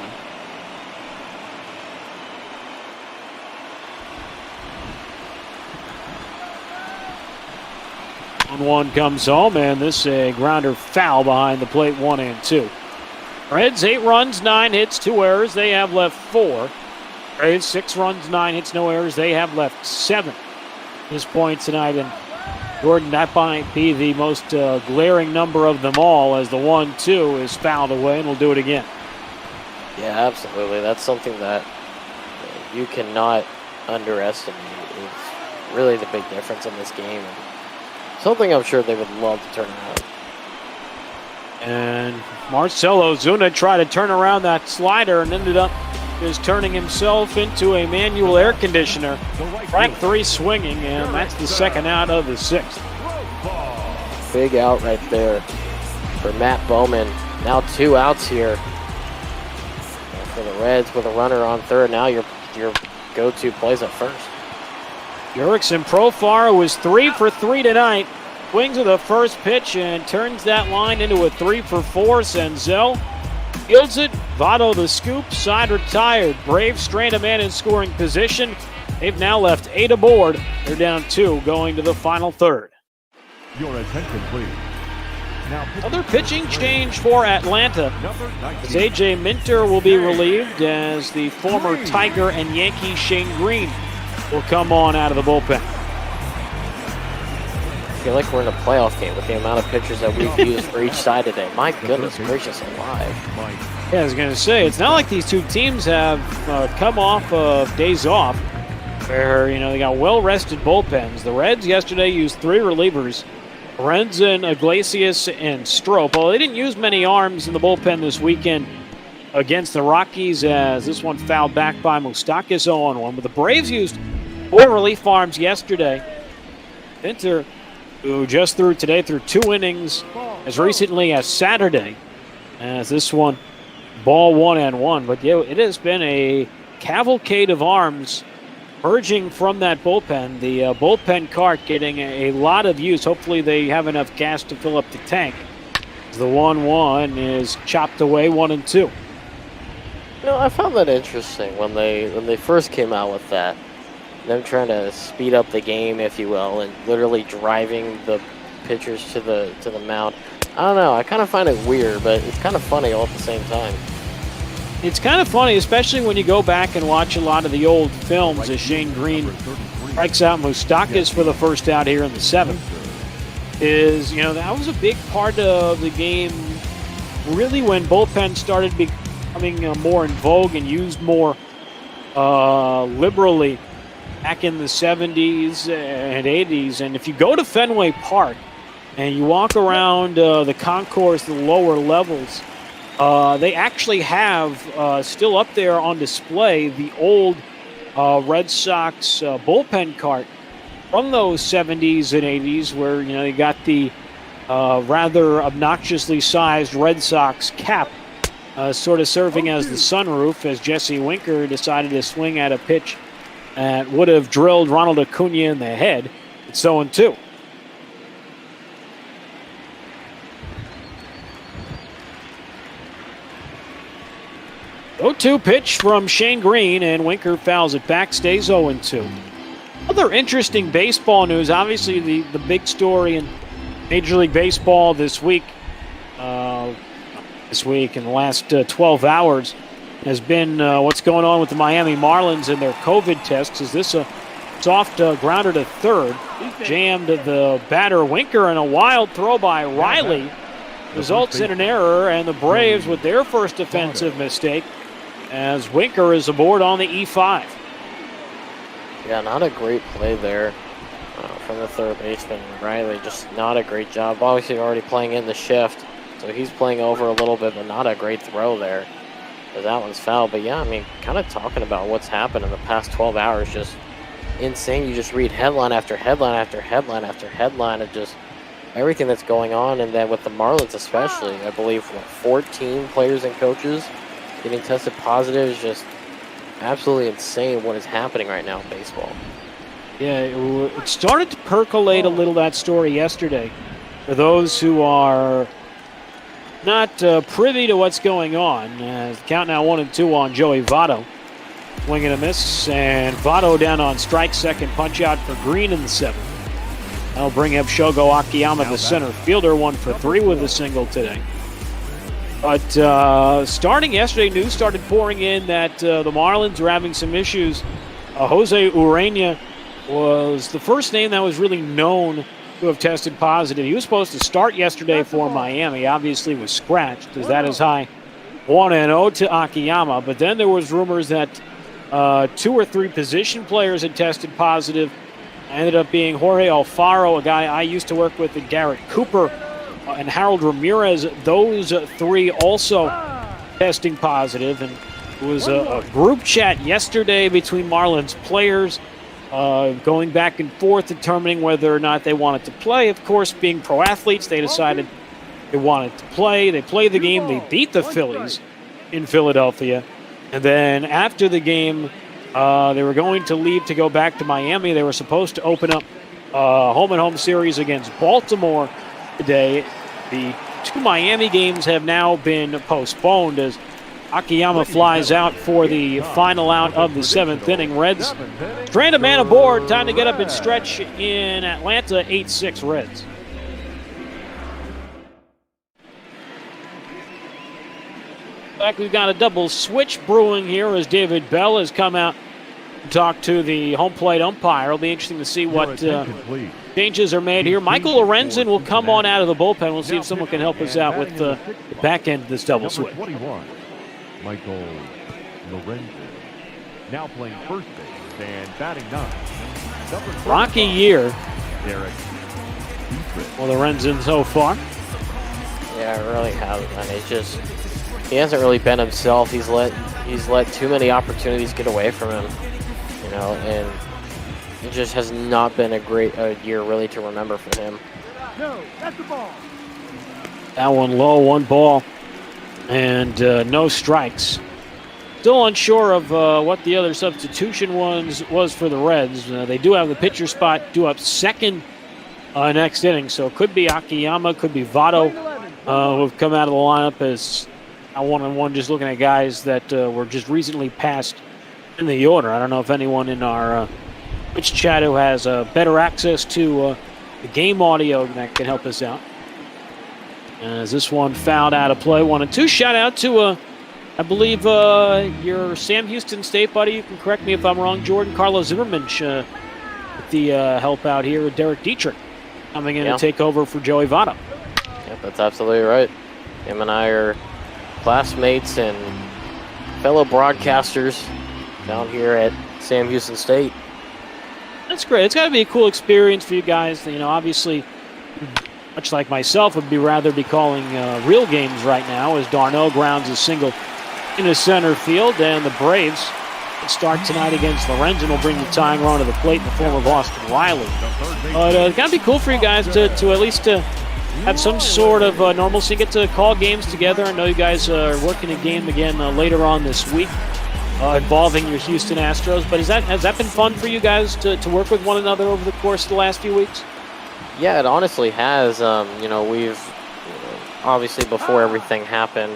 1-1 comes home, and this a grounder foul behind the plate, 1-2. Reds 8 runs, 9 hits, 2 errors. They have left 4. Braves 6 runs, 9 hits, no errors. They have left 7 at this point tonight. And Jordan, that might be the most glaring number of them all, as the 1-2 is fouled away, and we'll do it again. Yeah, absolutely. That's something that you cannot underestimate. It's really the big difference in this game. Something I'm sure they would love to turn around. And Marcelo Zuna tried to turn around that slider and ended up just turning himself into a manual air conditioner. Strike 3 swinging, and that's the second out of the 6th. Big out right there for Matt Bowman. Now 2 outs here for the Reds with a runner on third. Now your go-to plays at first. Jurickson Profar was 3 for 3 tonight. Swings with the first pitch and turns that line into a 3 for 4. Senzel fields it. Votto the scoop. Side retired. Braves strand a man in scoring position. They've now left 8 aboard. They're down 2 going to the final third. Your attention, please. Now, another pitching change for Atlanta. As A.J. Minter will be relieved as the former Tiger and Yankee Shane Green will come on out of the bullpen. I feel like we're in a playoff game with the amount of pitchers that we've used for each side today. My goodness gracious alive. Yeah, I was going to say, it's not like these two teams have come off of days off where, they got well-rested bullpens. The Reds yesterday used 3 relievers, Renzen, Iglesias, and Strop. Well, they didn't use many arms in the bullpen this weekend against the Rockies, as this one fouled back by Moustakas 0-1. But the Braves used 4 relief arms yesterday. Minter, who just threw 2 innings as recently as Saturday, as this one ball 1-1. But it has been a cavalcade of arms emerging from that bullpen. The bullpen cart getting a lot of use. Hopefully they have enough gas to fill up the tank. The 1-1 is chopped away 1-2. I found that interesting when they first came out with that. Them trying to speed up the game, if you will, and literally driving the pitchers to the mound. I don't know. I kind of find it weird, but it's kind of funny all at the same time. It's kind of funny, especially when you go back and watch a lot of the old films as Shane Green strikes out Moustakas for the first out here in the 7th. That was a big part of the game, really, when bullpens started becoming more in vogue and used more liberally back in the 70s and 80s. And if you go to Fenway Park and you walk around the concourse, the lower levels, they actually have still up there on display the old Red Sox bullpen cart from those 70s and 80s, where you got the rather obnoxiously sized Red Sox cap sort of serving as the sunroof, as Jesse Winker decided to swing at a pitch that would have drilled Ronald Acuna in the head. It's 0-2. .2 pitch from Shane Green, and Winker fouls it back, stays 0-2. Other interesting baseball news, obviously the big story in Major League Baseball this week in the last 12 hours, has been what's going on with the Miami Marlins and their COVID tests. Is this a soft grounder to third? Jammed the batter Winker, and a wild throw by Riley results in an error, and the Braves with their first defensive mistake as Winker is aboard on the E5. Yeah, not a great play there from the third baseman. Riley, just not a great job. Obviously already playing in the shift, so he's playing over a little bit, but not a great throw there. That one's foul. But yeah, kind of talking about what's happened in the past 12 hours, just insane. You just read headline after headline after headline after headline of just everything that's going on. And then with the Marlins especially, I believe 14 players and coaches getting tested positive. Is just absolutely insane what is happening right now in baseball. Yeah, it started to percolate a little, that story yesterday. For those who are not privy to what's going on, count now 1-2 on Joey Votto. Swing and a miss, and Votto down on strike, second punch out for Green in the 7th. That'll bring up Shogo Akiyama, the center fielder, 1 for 3 with a single today. But starting yesterday, news started pouring in that the Marlins were having some issues. Jose Urena was the first name that was really known to have tested positive. He was supposed to start yesterday for Miami. Obviously was scratched, as that is high 1-0 to Akiyama. But then there was rumors that 2 or 3 position players had tested positive. Ended up being Jorge Alfaro, a guy I used to work with, and Garrett Cooper, and Harold Ramirez. Those three also testing positive. And it was a group chat yesterday between Marlins players going back and forth, determining whether or not they wanted to play. Of course, being pro athletes, they decided they wanted to play. They played the game. They beat the Phillies in Philadelphia. And then after the game, they were going to leave to go back to Miami. They were supposed to open up home-and-home series against Baltimore today. The two Miami games have now been postponed as Akiyama flies out for the final out of the 7th inning. Reds strand a man aboard. Time to get up and stretch in Atlanta. 8-6 Reds. Back, we've got a double switch brewing here as David Bell has come out to talk to the home plate umpire. It'll be interesting to see what changes are made here. Michael Lorenzen will come on out of the bullpen. We'll see if someone can help us out with the back end of this double switch. 21, Michael Lorenzen, now playing first base and batting 9. Rocky year Derek for Lorenzen so far. Yeah, it really has. And it's just, he hasn't really been himself. He's let too many opportunities get away from him, and it just has not been a great year really to remember for him. No, that's the ball. That one low, 1 ball, and no strikes. Still unsure of what the other substitution was for the Reds. They do have the pitcher spot due up second next inning, so it could be Akiyama, could be Votto who have come out of the lineup as a one-on-one, just looking at guys that were just recently passed in the order. I don't know if anyone in our Twitch chat who has better access to the game audio that can help us out. As this one fouled out of play, 1-2. Shout out to, I believe, your Sam Houston State buddy. You can correct me if I'm wrong, Jordan. Carlos Zimmerman with the help out here. Derek Dietrich coming in to take over for Joey Votto. Yep, that's absolutely right. Him and I are classmates and fellow broadcasters down here at Sam Houston State. That's great. It's got to be a cool experience for you guys. Obviously, much like myself, would rather be calling real games right now as Darno grounds a single in the center field, and the Braves start tonight against Lorenzen will bring the tying run to the plate in the form of Austin Riley. But it's got to be cool for you guys to at least have some sort of normalcy, get to call games together. I know you guys are working a game again later on this week involving your Houston Astros, but has that been fun for you guys to work with one another over the course of the last few weeks? Yeah, it honestly has. We've obviously before everything happened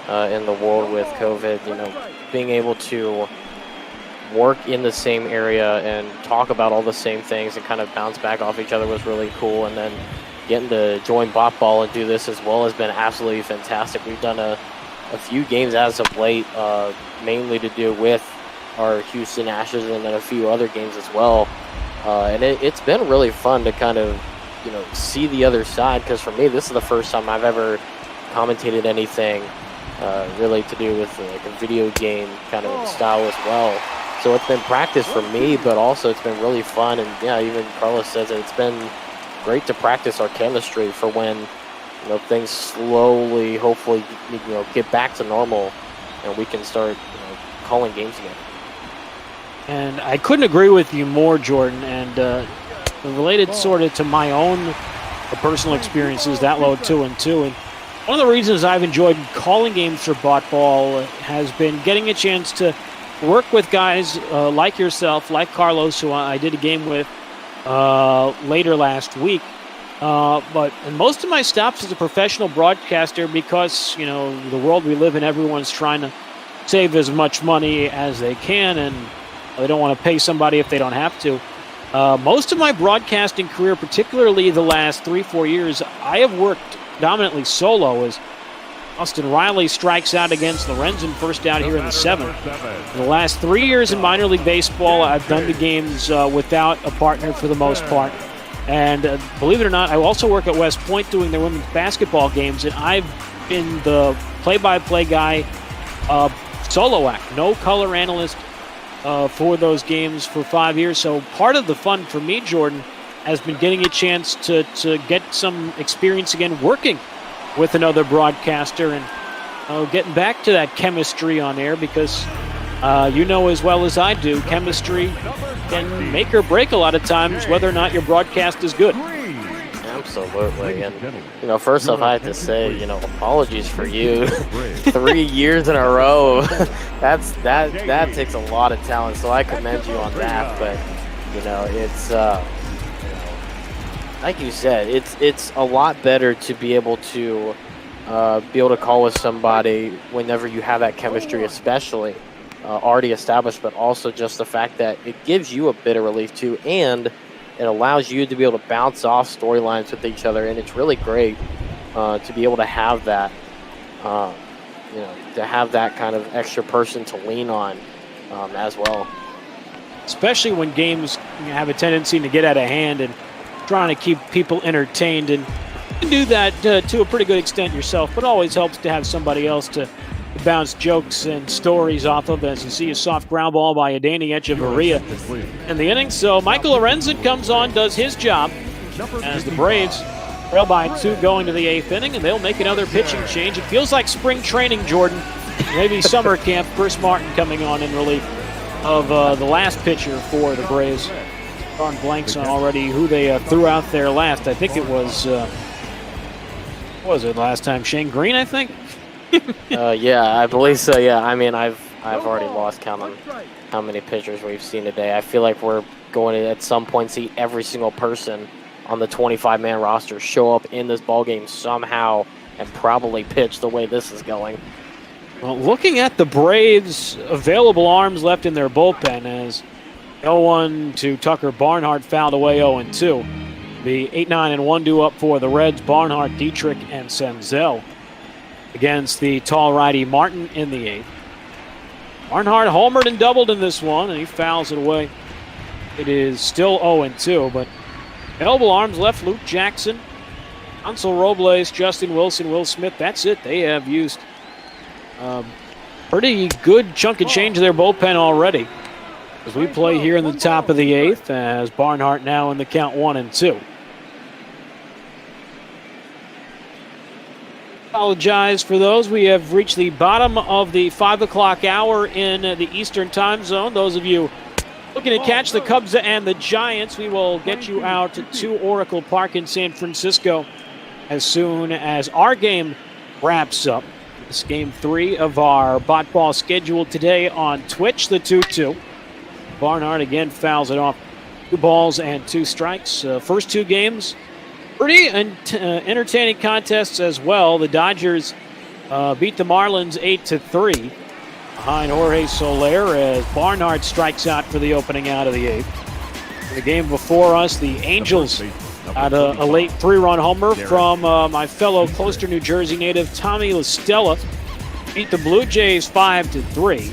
in the world with COVID, being able to work in the same area and talk about all the same things and kind of bounce back off each other was really cool. And then getting to join Bot Ball and do this as well has been absolutely fantastic. We've done a few games as of late, mainly to do with our Houston Astros and then a few other games as well. And it's been really fun to kind of, see the other side, because for me, this is the first time I've ever commentated anything really to do with like a video game kind of style as well. So it's been practice for me, but also it's been really fun. And yeah, even Carlos says it, it's been great to practice our chemistry for when things slowly, hopefully, get back to normal and we can start calling games again. And I couldn't agree with you more, Jordan. And related sort of to my own personal experiences, that low 2-2. And one of the reasons I've enjoyed calling games for Bot Ball has been getting a chance to work with guys like yourself, like Carlos, who I did a game with later last week. But in most of my stops as a professional broadcaster, because, the world we live in, everyone's trying to save as much money as they can, and they don't want to pay somebody if they don't have to. Most of my broadcasting career, particularly the last 3-4 years, I have worked dominantly solo as Austin Riley strikes out against Lorenzen, first out here in the 7th. In the last 3 years in minor league baseball, I've done the games without a partner for the most part. And believe it or not, I also work at West Point doing their women's basketball games, and I've been the play-by-play guy, solo act, no color analyst for those games for 5 years. So part of the fun for me, Jordan, has been getting a chance to get some experience again working with another broadcaster and getting back to that chemistry on air, because you know as well as I do, chemistry can make or break a lot of times whether or not your broadcast is good. Absolutely. And, first off, I have to say, apologies for you. 3 years in a row. that takes a lot of talent, so I commend you on that. But, it's, like you said, it's a lot better to be able to call with somebody whenever you have that chemistry, especially already established, but also just the fact that it gives you a bit of relief too, and it allows you to be able to bounce off storylines with each other, and it's really great to be able to have that, to have that kind of extra person to lean on as well. Especially when games have a tendency to get out of hand, and trying to keep people entertained, and you can do that to a pretty good extent yourself, but always helps to have somebody else to bounce jokes and stories off of, as you see a soft ground ball by Adani Echeverria in the inning. So Michael Lorenzen comes on, does his job, as the Braves trail by 2 going to the 8th inning, and they'll make another pitching change. It feels like spring training, Jordan. Maybe summer camp. Chris Martin coming on in relief of the last pitcher for the Braves. Drawing blanks on already who they threw out there last. I think it was, what was it last time? Shane Green, I think? Yeah, I believe so. Yeah, I mean, I've already lost count on how many pitchers we've seen today. I feel like we're going to at some point see every single person on the 25-man roster show up in this ballgame somehow and probably pitch the way this is going. Well, looking at the Braves' available arms left in their bullpen, as 0-1 to Tucker Barnhart fouled away 0-2. The 8-9-1 due up for the Reds, Barnhart, Dietrich, and Senzel against the tall righty Martin in the 8th. Barnhart homered and doubled in this one, and he fouls it away. It is still 0-2, but available arms left: Luke Jackson, Ansel Robles, Justin Wilson, Will Smith. That's it. They have used pretty good chunk of change of their bullpen already, as we play here in the top of the 8th, as Barnhart now in the count 1-2. Apologize for those. We have reached the bottom of the 5 o'clock hour in the Eastern time zone. Those of you looking to catch the Cubs and the Giants, we will get you out to Oracle Park in San Francisco as soon as our game wraps up. This game 3 of our bot ball schedule today on Twitch, the 2-2. Barnhart again fouls it off. 2 balls and 2 strikes. First 2 games, pretty entertaining contests as well. The Dodgers beat the Marlins 8-3 behind Jorge Soler, as Barnhart strikes out for the opening out of the 8th. The game before us, the Angels had a late 3-run homer from my fellow Closter, New Jersey native Tommy LaStella. Beat the Blue Jays 5-3.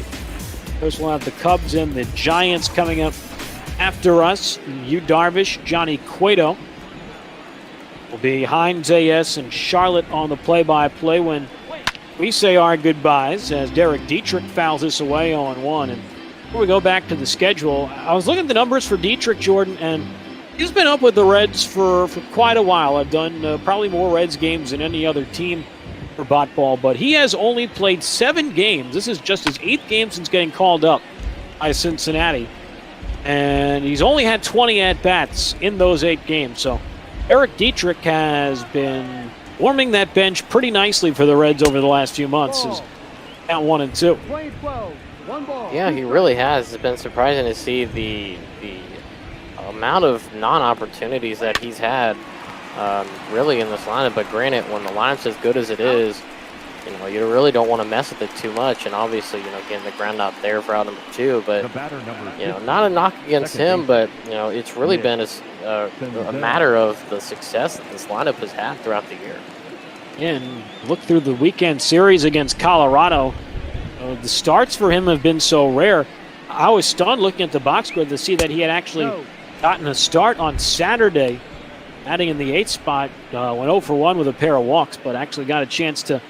First we'll have the Cubs and the Giants coming up after us. Yu Darvish, Johnny Cueto will be Hines A.S. and Charlotte on the play-by-play when we say our goodbyes, as Derek Dietrich fouls this away 0-1. And before we go back to the schedule, I was looking at the numbers for Dietrich, Jordan, and he's been up with the Reds for quite a while. I've done probably more Reds games than any other team for bot ball, but he has only played 7 games. This is just his 8th game since getting called up by Cincinnati, and he's only had 20 at-bats in those 8 games. So Eric Dietrich has been warming that bench pretty nicely for the Reds over the last few months. Is at 1-2. Yeah, he really has. It's been surprising to see the amount of non-opportunities that he's had really in this lineup. But granted, when the lineup's as good as it is, you really don't want to mess with it too much. And obviously, getting the ground out there for out number 2. But not a knock against him, but it's really been a matter of the success that this lineup has had throughout the year. And look through the weekend series against Colorado. The starts for him have been so rare. I was stunned looking at the box score to see that he had actually gotten a start on Saturday, batting in the 8th spot. Went 0-for-1 with a pair of walks, but actually got a chance to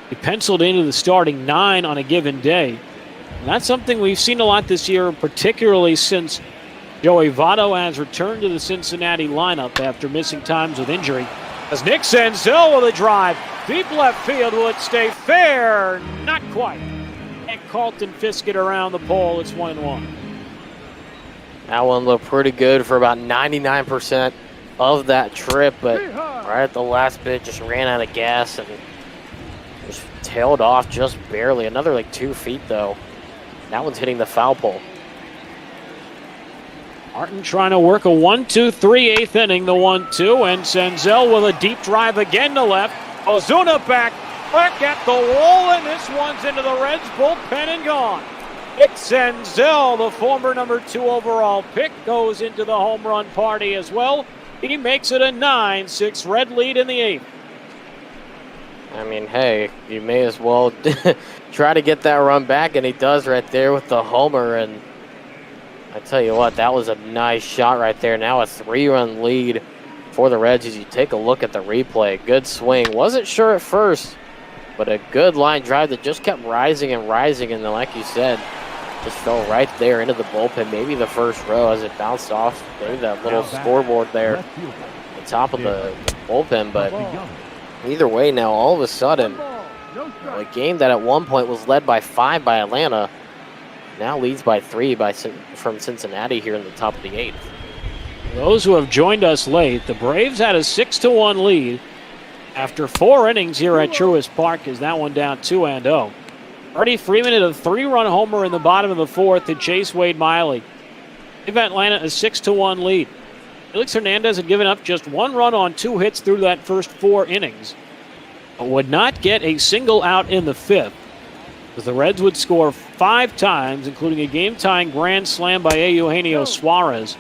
be penciled into the starting 9 on a given day. And that's something we've seen a lot this year, particularly since Joey Votto has returned to the Cincinnati lineup after missing times with injury. As Nick Senzel with a drive. Deep left field, will it stay fair? Not quite. And Carlton Fisk it around the pole. It's 1-1. That one looked pretty good for about 99% of that trip, but right at the last bit just ran out of gas and just tailed off just barely. Another like 2 feet though. That one's hitting the foul pole. Martin trying to work a 1-2-3 eighth inning, the 1-2, and Senzel with a deep drive again to left. Ozuna back at the wall, and this one's into the Reds bullpen and gone. Nick Senzel, the former number 2 overall pick, goes into the home run party as well. He makes it a 9-6 Red lead in the 8th. I mean, hey, you may as well try to get that run back, and he does right there with the homer. And I tell you what, that was a nice shot right there. Now a 3-run lead for the Reds as you take a look at the replay. Good swing. Wasn't sure at first, but a good line drive that just kept rising and rising. And then, like you said, just fell right there into the bullpen. Maybe the first row as it bounced off maybe that little scoreboard there at the top of the bullpen. But either way now, all of a sudden, a game that at one point was led by 5 by Atlanta now leads by 3 from Cincinnati here in the top of the 8th. Those who have joined us late, the Braves had a 6-1 lead after 4 innings here at Truist Park as that one down 2-0. Freddie Freeman hit a 3-run homer in the bottom of the 4th to chase Wade Miley. Give Atlanta a 6-1 lead. Felix Hernandez had given up just 1 run on 2 hits through that first 4 innings, but would not get a single out in the 5th. As the Reds would score 5 times, including a game-tying grand slam by Eugenio Suarez,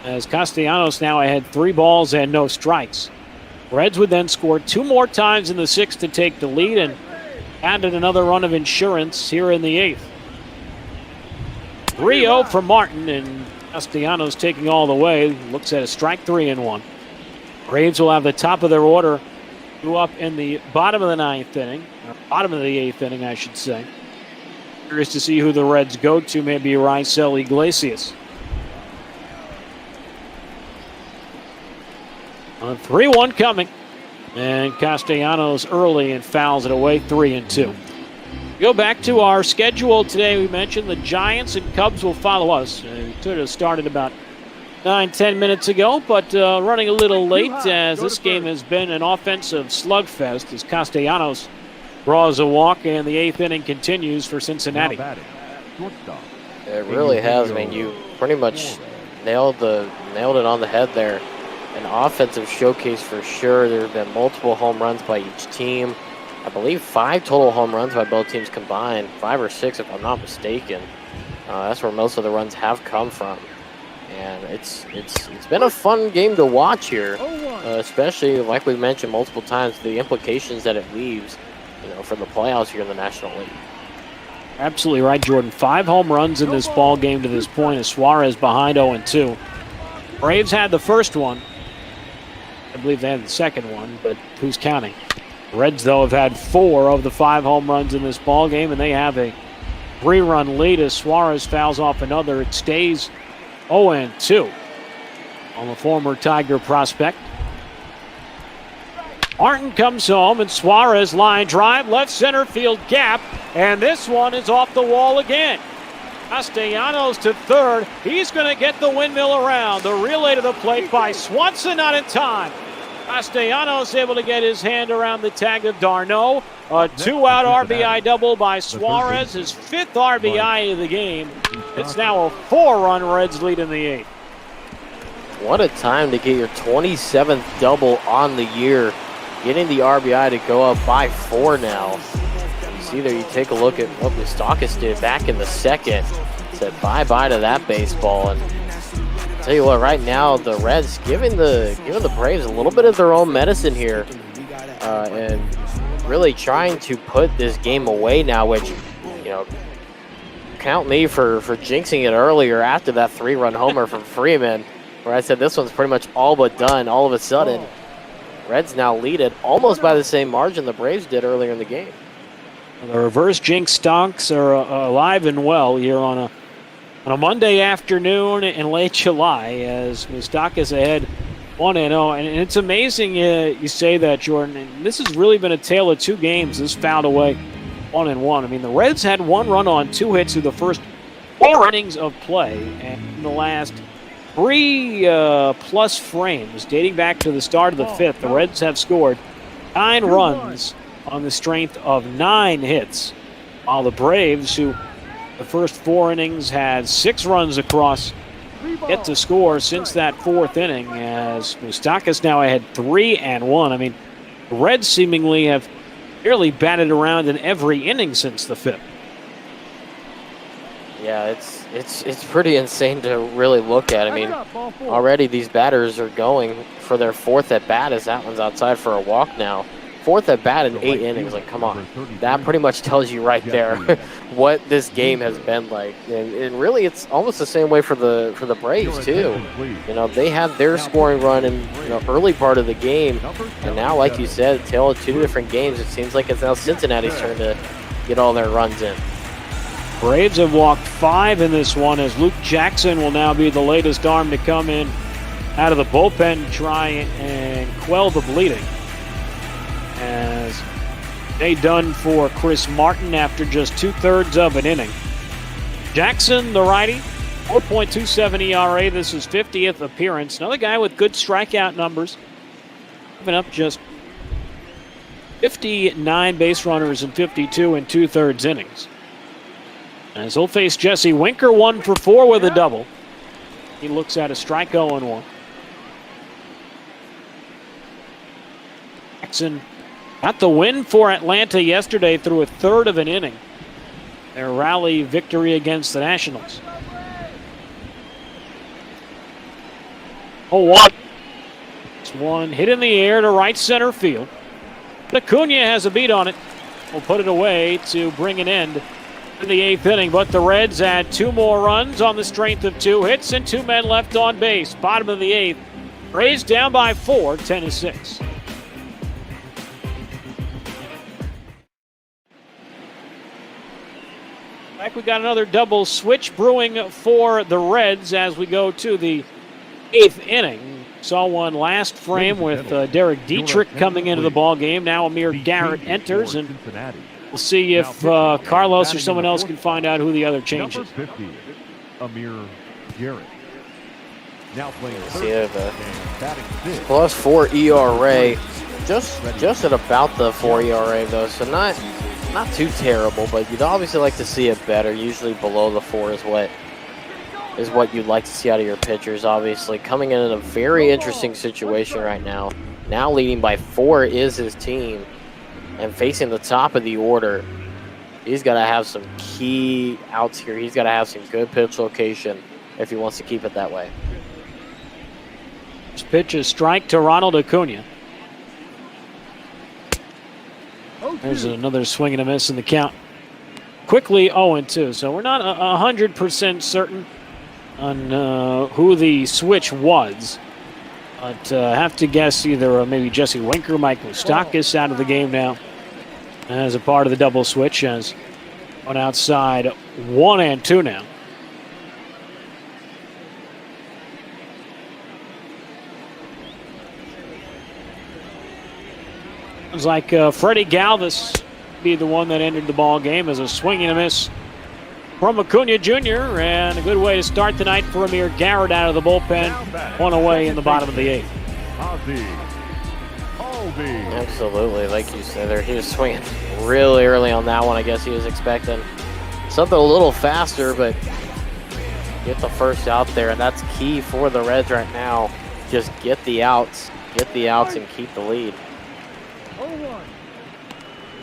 as Castellanos now had 3 balls and no strikes. Reds would then score 2 more times in the 6th to take the lead and added another run of insurance here in the 8th. 3-0 for Martin, and Castellanos taking all the way. Looks at a strike 3 and 1. Braves will have the top of their order go up in the bottom of the 9th inning, or bottom of the 8th inning, I should say. Curious to see who the Reds go to, maybe Raisel Iglesias. 3-1 coming, and Castellanos early and fouls it away, 3-2. Go back to our schedule today. We mentioned the Giants and Cubs will follow us. We could have started about 9-10 minutes ago, but running a little late as this game has been an offensive slugfest as Castellanos draws a walk and the 8th inning continues for Cincinnati. It really has. I mean, you pretty much nailed it on the head there. An offensive showcase for sure. There have been multiple home runs by each team. I believe 5 total home runs by both teams combined, 5 or 6 if I'm not mistaken. That's where most of the runs have come from. And it's been a fun game to watch here, especially like we've mentioned multiple times, the implications that it leaves, for the playoffs here in the National League. Absolutely right, Jordan. 5 home runs in this ball game to this point as Suarez behind 0-2. Braves had the first one. I believe they had the second one, but who's counting? Reds, though, have had 4 of the 5 home runs in this ball game, and they have a 3-run lead as Suarez fouls off another. It stays 0-2 on the former Tiger prospect. Martin comes home, and Suarez line drive, left center field gap, and this one is off the wall again. Castellanos to third. He's going to get the windmill around. The relay to the plate by Swanson, not in time. Castellanos able to get his hand around the tag of Darno. A 2-out RBI double by Suarez, his 5th RBI of the game. It's now a 4-run Reds lead in the 8th. What a time to get your 27th double on the year. Getting the RBI to go up by 4 now. You see there, you take a look at what Moustakas did back in the 2nd. Said bye-bye to that baseball. And I'll tell you what, right now, the Reds giving the Braves a little bit of their own medicine here. And really trying to put this game away now, which, count me for jinxing it earlier after that 3-run homer from Freeman, where I said this one's pretty much all but done. All of a sudden, Reds now lead it almost by the same margin the Braves did earlier in the game. The reverse jinx stonks are alive and well here on a on a Monday afternoon in late July as Moustakas ahead 1-0. And it's amazing you say that, Jordan. And this has really been a tale of two games. This fouled away 1-1. I mean, the Reds had one run on 2 hits through the first 4 innings of play. And in the last 3 plus frames, dating back to the start of the 5th, the Reds have scored 9 runs on the strength of 9 hits. While the Braves, who the first 4 innings had 6 runs across, yet to score since that 4th inning, as Moustakas now had 3-1. I mean, the Reds seemingly have nearly batted around in every inning since the 5th. Yeah, it's pretty insane to really look at. I mean, already these batters are going for their 4th at bat as that one's outside for a walk now. 4th at bat in 8 innings, like, come on. That pretty much tells you right there what this game has been like. And really, it's almost the same way for the Braves, too. You know, they had their scoring run in early part of the game. And now, like you said, tail of 2 different games, it seems like it's now Cincinnati's turn to get all their runs in. Braves have walked 5 in this one, as Luke Jackson will now be the latest arm to come in out of the bullpen, try and quell the bleeding. As they done for Chris Martin after just 2/3 of an inning. Jackson, the righty, 4.27 ERA. This is 50th appearance. Another guy with good strikeout numbers. Giving up just 59 base runners in 52 2/3 innings. As he'll face Jesse Winker, 1 for 4 with a double. He looks at a strike 0-1. Jackson got the win for Atlanta yesterday through a 1/3 of an inning. Their rally victory against the Nationals. 0-1. This one hit in the air to right center field. Acuna has a beat on it. Will put it away to bring an end in the 8th inning, but the Reds add 2 more runs on the strength of 2 hits and 2 men left on base. Bottom of the 8th, Rays down by 4, 10-6. We got another double switch brewing for the Reds as we go to the 8th inning. Saw one last frame with Derek Dietrich coming into the ball game. Now Amir Garrett enters, and we'll see if Carlos or someone else can find out who the other change is. 50, Amir Garrett. Now playing see the +4 ERA, just at about the 4 ERA though, so not too terrible, but you'd obviously like to see it better. Usually below the 4 is what you'd like to see out of your pitchers. Obviously coming in a very interesting situation right now. Now leading by 4 is his team, and facing the top of the order. He's got to have some key outs here. He's got to have some good pitch location if he wants to keep it that way. This pitch is strike to Ronald Acuna. There's another swing and a miss in the count. Quickly 0-2. So we're not 100% certain on who the switch was. But have to guess either maybe Jesse Winker, Mike Moustakas out of the game now as a part of the double switch, as on outside 1-2 now. Sounds like Freddie Galvis be the one that entered the ball game as a swing and a miss from Acuna Jr. And a good way to start the night for Amir Garrett out of the bullpen. 1 away in the bottom of the 8th. Absolutely, like you said there, he was swinging really early on that one. I guess he was expecting something a little faster, but get the first out there, and that's key for the Reds right now. Just get the outs and keep the lead.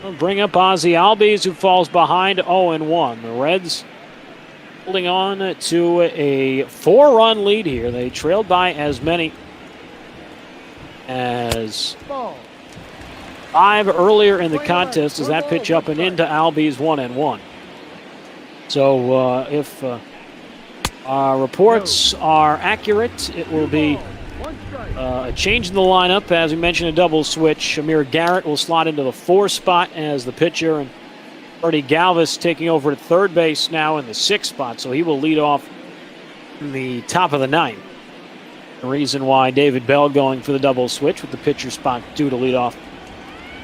We'll bring up Ozzy Albies, who falls behind 0-1. The Reds holding on to a 4-run lead here. They trailed by as many as 5 earlier in the contest as that pitch up and into Albies 1-1. So if our reports are accurate, it will be a change in the lineup. As we mentioned, a double switch. Amir Garrett will slot into the 4 spot as the pitcher, and Freddie Galvis taking over at third base now in the 6th spot. So he will lead off in the top of the ninth. The reason why David Bell going for the double switch with the pitcher spot due to lead off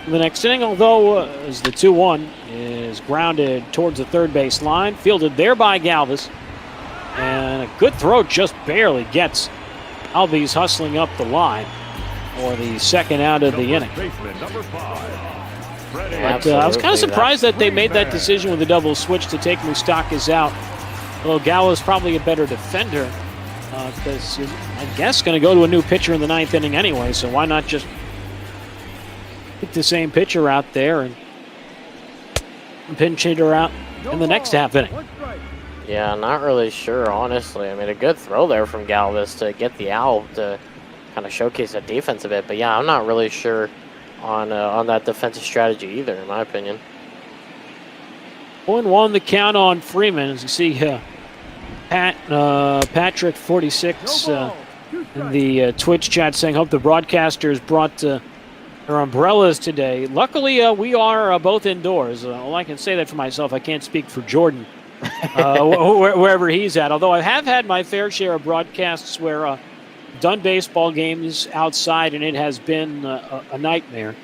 in the next inning, although as the 2-1 is grounded towards the third base line, fielded there by Galvis. And a good throw just barely gets Albies hustling up the line for the second out of the inning. But I was kind of surprised that they made that decision with the double switch to take Moustakas out. Although Gallo's probably a better defender, because I guess going to go to a new pitcher in the ninth inning anyway, so why not just put the same pitcher out there and pinch hitter out in the next half inning. Yeah, not really sure, honestly. I mean, a good throw there from Galvis to get the out to kind of showcase that defense a bit. But yeah, I'm not really sure on that defensive strategy either, in my opinion. 1-1 the count on Freeman. As you see, Patrick 46 in the Twitch chat saying, hope the broadcasters brought their umbrellas today. Luckily, we are both indoors. Well, I can say that for myself. I can't speak for Jordan, wherever he's at. Although I have had my fair share of broadcasts where done baseball games outside, and it has been a nightmare.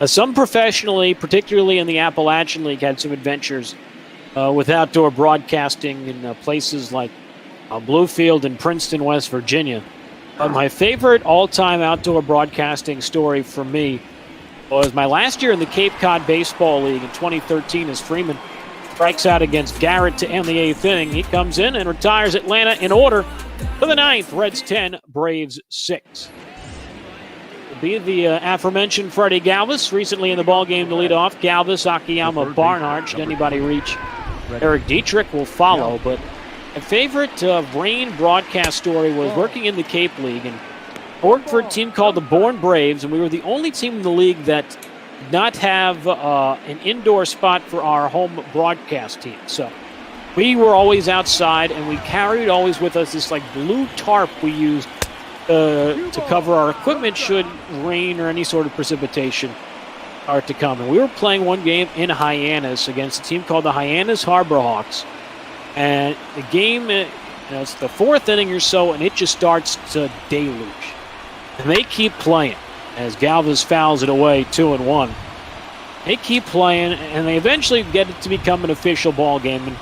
Some professionally, particularly in the Appalachian League, had some adventures with outdoor broadcasting in places like Bluefield and Princeton, West Virginia. But my favorite all-time outdoor broadcasting story for me was my last year in the Cape Cod Baseball League in 2013 as Freeman strikes out against Garrett to end the eighth inning. He comes in and retires Atlanta in order for the ninth. Reds 10, Braves 6. Will be the aforementioned Freddie Galvis, recently in the ballgame to lead off. Galvis, Akiyama, Barnhart. Should anybody reach, Eric Dietrich will follow. But my favorite rain broadcast story was working in the Cape League. And I worked for a team called the Bourne Braves, and we were the only team in the league that did not have an indoor spot for our home broadcast team. So we were always outside, and we carried always with us this like blue tarp we used to cover our equipment should rain or any sort of precipitation start to come. And we were playing one game in Hyannis against a team called the Hyannis Harbor Hawks. And the game, it's the fourth inning or so, and it just starts to deluge. And they keep playing as Galvis fouls it away 2-1. They keep playing, and they eventually get it to become an official ball game. And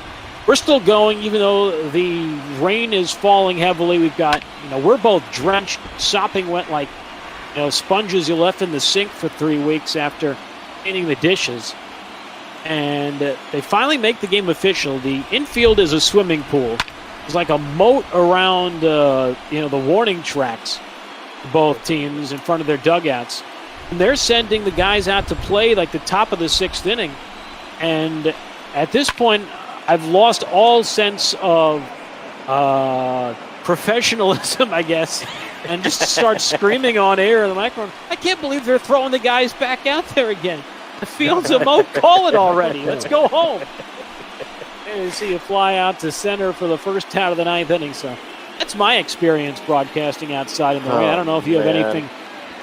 we're still going, even though the rain is falling heavily. We've got, we're both drenched, sopping wet like, sponges you left in the sink for 3 weeks after cleaning the dishes. And they finally make the game official. The infield is a swimming pool. There's like a moat around, the warning tracks for both teams in front of their dugouts. And they're sending the guys out to play like the top of the sixth inning. And at this point, I've lost all sense of professionalism, I guess, and just start screaming on air in the microphone. I can't believe they're throwing the guys back out there again. The field's a moat. Call it already. Let's go home. And you see you fly out to center for the first out of the ninth inning. So that's my experience broadcasting outside in the rain. I don't know if you have anything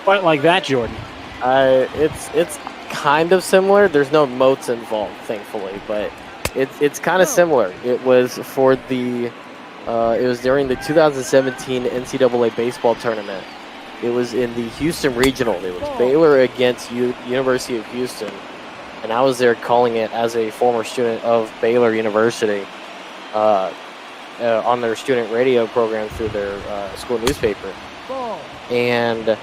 quite like that, Jordan. It's kind of similar. There's no moats involved, thankfully, but it's kind of similar. It was for the it was during the 2017 NCAA baseball tournament. It was in the Houston Regional. It was Baylor against University of Houston, and I was there calling it as a former student of Baylor University on their student radio program through their school newspaper. And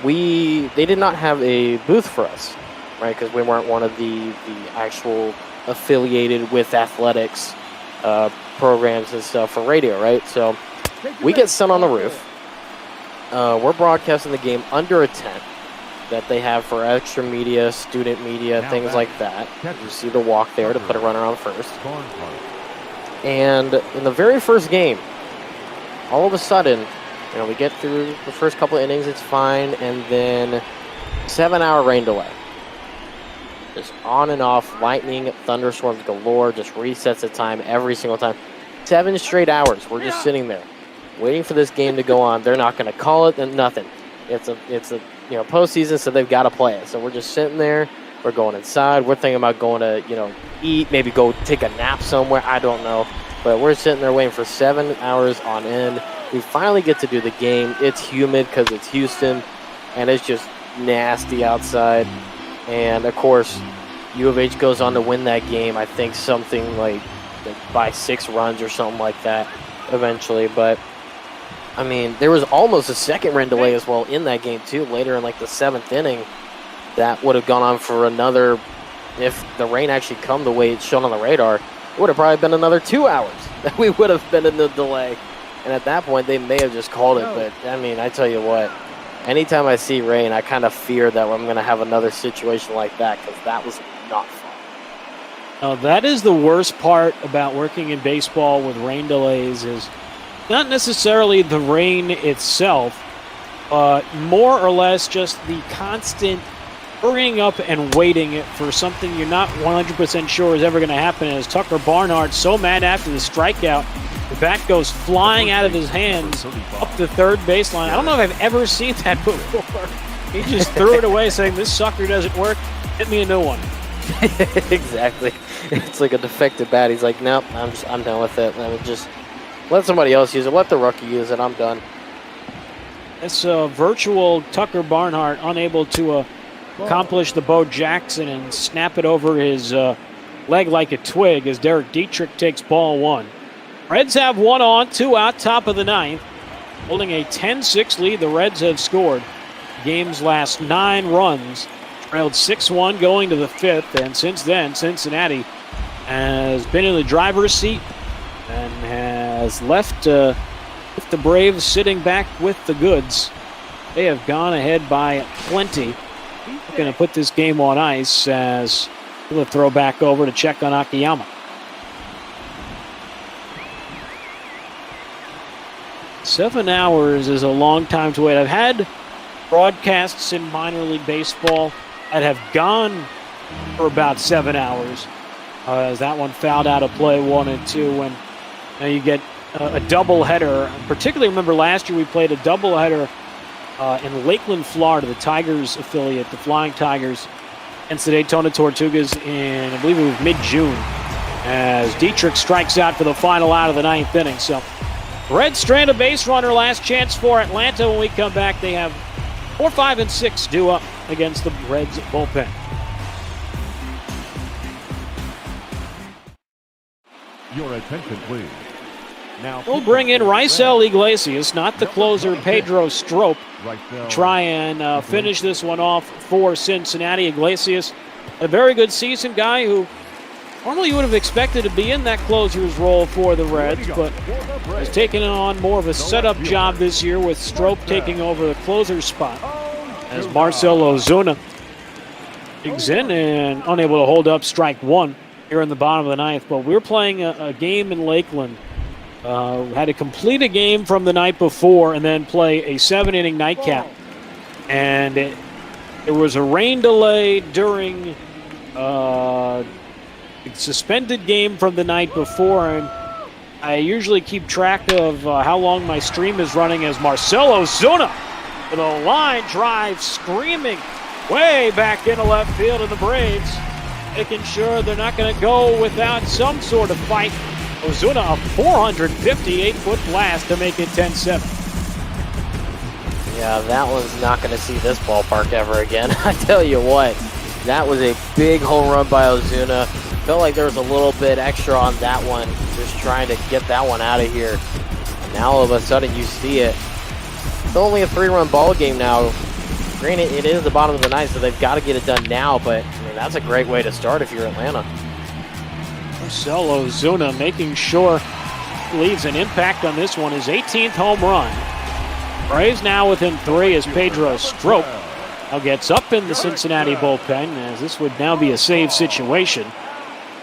they did not have a booth for us, right? Because we weren't one of the actual affiliated with athletics programs and stuff for radio, right? So we get sent on the roof. We're broadcasting the game under a tent that they have for extra media, student media, things like that. You see the walk there to put a runner on first. And in the very first game, all of a sudden, we get through the first couple of innings, it's fine, and then 7-hour rain delay. Just on and off, lightning, thunderstorms galore, just resets the time every single time. 7 straight hours, we're just sitting there, waiting for this game to go on. They're not going to call it, and nothing. It's a postseason, so they've got to play it. So we're just sitting there. We're going inside. We're thinking about going to, eat, maybe go take a nap somewhere. I don't know. But we're sitting there waiting for 7 hours on end. We finally get to do the game. It's humid because it's Houston, and it's just nasty outside. And, of course, U of H goes on to win that game. I think something like by 6 runs or something like that eventually. But, I mean, there was almost a second rain delay as well in that game, too, later in, like, the 7th inning. That would have gone on for another, if the rain actually come the way it's shown on the radar, it would have probably been another 2 hours that we would have been in the delay. And at that point, they may have just called it. But, I mean, I tell you what, anytime I see rain, I kind of fear that I'm going to have another situation like that because that was not fun. Now, that is the worst part about working in baseball with rain delays is not necessarily the rain itself, but more or less just the constant hurrying up and waiting for something you're not 100% sure is ever going to happen. As Tucker Barnhart so mad after the strikeout, the bat goes flying out of his hands up the third baseline. I don't know if I've ever seen that before. He just threw it away saying, this sucker doesn't work, hit me a new one. Exactly. It's like a defective bat. He's like, nope, I'm done with it. I mean, just let somebody else use it. Let the rookie use it. I'm done. It's a virtual Tucker Barnhart unable to accomplish the Bo Jackson and snap it over his leg like a twig as Derek Dietrich takes ball 1. Reds have 1 on, 2 out, top of the 9th. Holding a 10-6 lead, the Reds have scored game's last 9 runs. Trailed 6-1 going to the 5th, and since then, Cincinnati has been in the driver's seat and has left the Braves sitting back with the goods. They have gone ahead by plenty. Going to put this game on ice as we'll throw back over to check on Akiyama. Seven hours is a long time to wait. I've had broadcasts in minor league baseball that have gone for about 7 hours. As that one fouled out of play 1 and 2 when you get a doubleheader. Particularly remember last year we played a doubleheader in Lakeland, Florida, the Tigers affiliate, the Flying Tigers, against the Daytona Tortugas in, I believe it was mid-June, as Dietrich strikes out for the final out of the 9th inning. So Reds strand a base runner, last chance for Atlanta. When we come back, they have 4, 5, and 6 due up against the Reds bullpen. Your attention, please. Now we'll bring in Raisel Iglesias, not the closer, Pedro Strop, to try and finish this one off for Cincinnati. Iglesias, a very good season guy who normally you would have expected to be in that closer's role for the Reds, but has taken on more of a setup job this year with Strop taking over the closer spot as Marcell Ozuna digs in and unable to hold up strike 1 here in the bottom of the 9th. But we're playing a game in Lakeland. Had to complete a game from the night before and then play a 7-inning nightcap. And there was a rain delay during a suspended game from the night before. And I usually keep track of how long my stream is running as Marcell Ozuna with a line drive screaming way back into left field of the Braves, making sure they're not going to go without some sort of fight. Ozuna, a 458-foot blast to make it 10-7. Yeah, that one's not going to see this ballpark ever again. I tell you what, that was a big home run by Ozuna. Felt like there was a little bit extra on that one, just trying to get that one out of here. And now all of a sudden you see it. It's only a 3-run ball game now. Granted, it is the bottom of the 9th, so they've got to get it done now, but I mean, that's a great way to start if you're Atlanta. Marcell Ozuna making sure he leaves an impact on this one. His 18th home run. Braves now within 3 as Pedro Strop now gets up in the Cincinnati bullpen, as this would now be a save situation.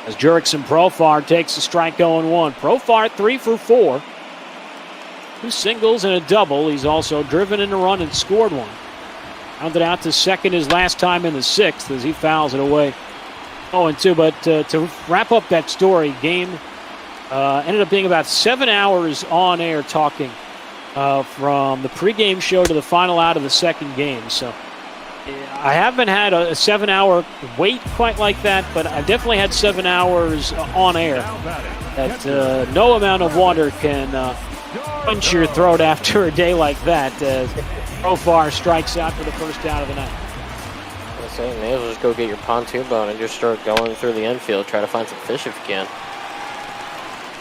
As Jurickson Profar takes a strike 0-1. Profar 3 for 4. 2 singles and a double. He's also driven in a run and scored 1. Rounded out to second his last time in the 6th as he fouls it away. 0-2, but to wrap up that story, game ended up being about 7 hours on air talking from the pregame show to the final out of the second game. So I haven't had a 7-hour wait quite like that, but I've definitely had 7 hours on air. That no amount of water can punch your throat after a day like that. As Profar strikes out for the first out of the night. I say, may as well just go get your pontoon boat and just start going through the infield, try to find some fish if you can.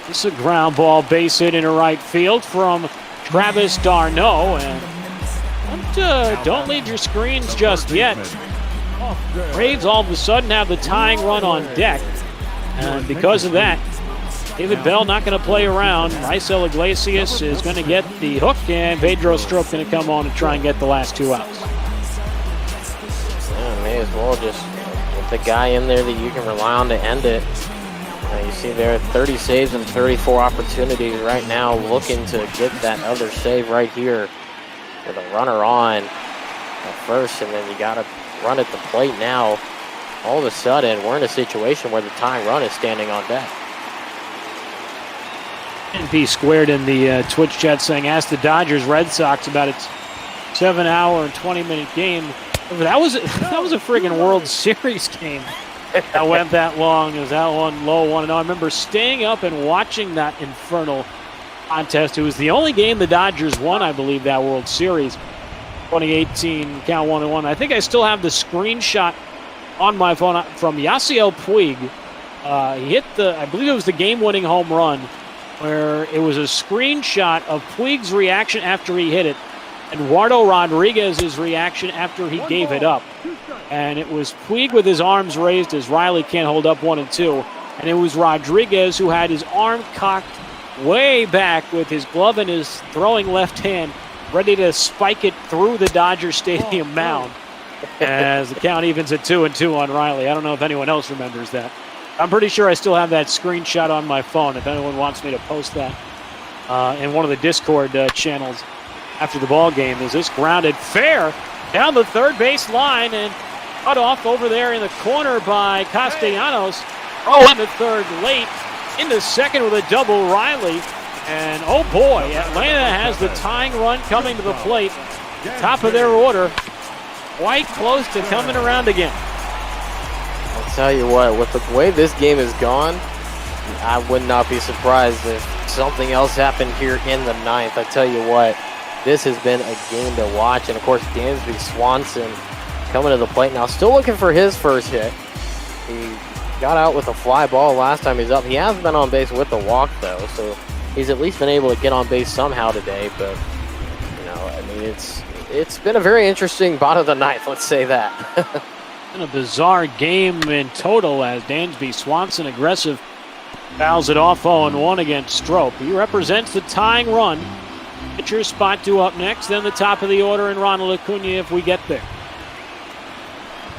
This is a ground ball, base hit into right field from Travis d'Arnaud, and don't leave your screens just yet. Braves all of a sudden have the tying run on deck, and because of that, David Bell not going to play around. Raisel Iglesias is going to get the hook, and Pedro Strop going to come on and try and get the last 2 outs. Yeah, may as well just get the guy in there that you can rely on to end it. You see there 30 saves and 34 opportunities right now, looking to get that other save right here with a runner on at first, and then you got to run at the plate now. All of a sudden, we're in a situation where the tying run is standing on deck. NP squared in the Twitch chat saying, ask the Dodgers Red Sox about its 7-hour and 20-minute game. That was a friggin' World Series game. That went that long. It was that one low 1-0. I remember staying up and watching that infernal contest. It was the only game the Dodgers won, I believe, that World Series. 2018, count 1-1. I think I still have the screenshot on my phone from Yasiel Puig. He hit I believe it was the game-winning home run, where it was a screenshot of Puig's reaction after he hit it, and Eduardo Rodriguez's reaction after he gave it up. And it was Puig with his arms raised as Riley can't hold up 1 and 2. And it was Rodriguez who had his arm cocked way back with his glove in his throwing left hand, ready to spike it through the Dodger Stadium mound as the count evens at 2-2 on Riley. I don't know if anyone else remembers that. I'm pretty sure I still have that screenshot on my phone if anyone wants me to post that in one of the Discord channels after the ball game. Is this grounded fair down the third base line and cut off over there in the corner by Castellanos. Oh, into third late. Into second with a double Riley. And oh boy, Atlanta has the tying run coming to the plate. Top of their order. Quite close to coming around again. I'll tell you what, with the way this game is gone, I would not be surprised if something else happened here in the ninth. I tell you what, this has been a game to watch. And of course, Dansby Swanson coming to the plate now, still looking for his first hit. He got out with a fly ball last time he's up. He has been on base with the walk though, so he's at least been able to get on base somehow today. But you know, I mean, it's been a very interesting bottom of the ninth. Let's say that. Been a bizarre game in total as Dansby Swanson aggressive fouls it off 0-1 against Strop. He represents the tying run. Pitcher spot due up next, then the top of the order and Ronald Acuna if we get there.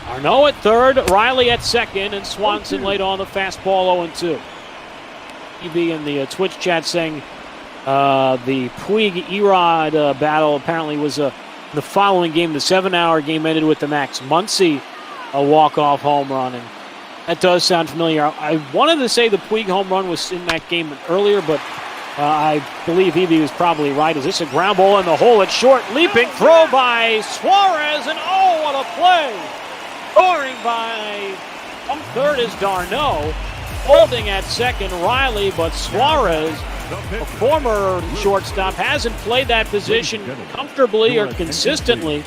Arnaud at third, Riley at second, and Swanson late on the fastball 0-2. EB in the Twitch chat saying the Puig-Erod battle apparently was the following game. The 7-hour game ended with the Max Muncy a walk-off home run, and that does sound familiar. I wanted to say the Puig home run was in that game earlier, but I believe EB was probably right. Is this a ground ball in the hole at short? Leaping throw by Suarez, and oh, what a play! Scoring by third is d'Arnaud. Holding at second, Riley, but Suarez, a former shortstop, hasn't played that position comfortably or consistently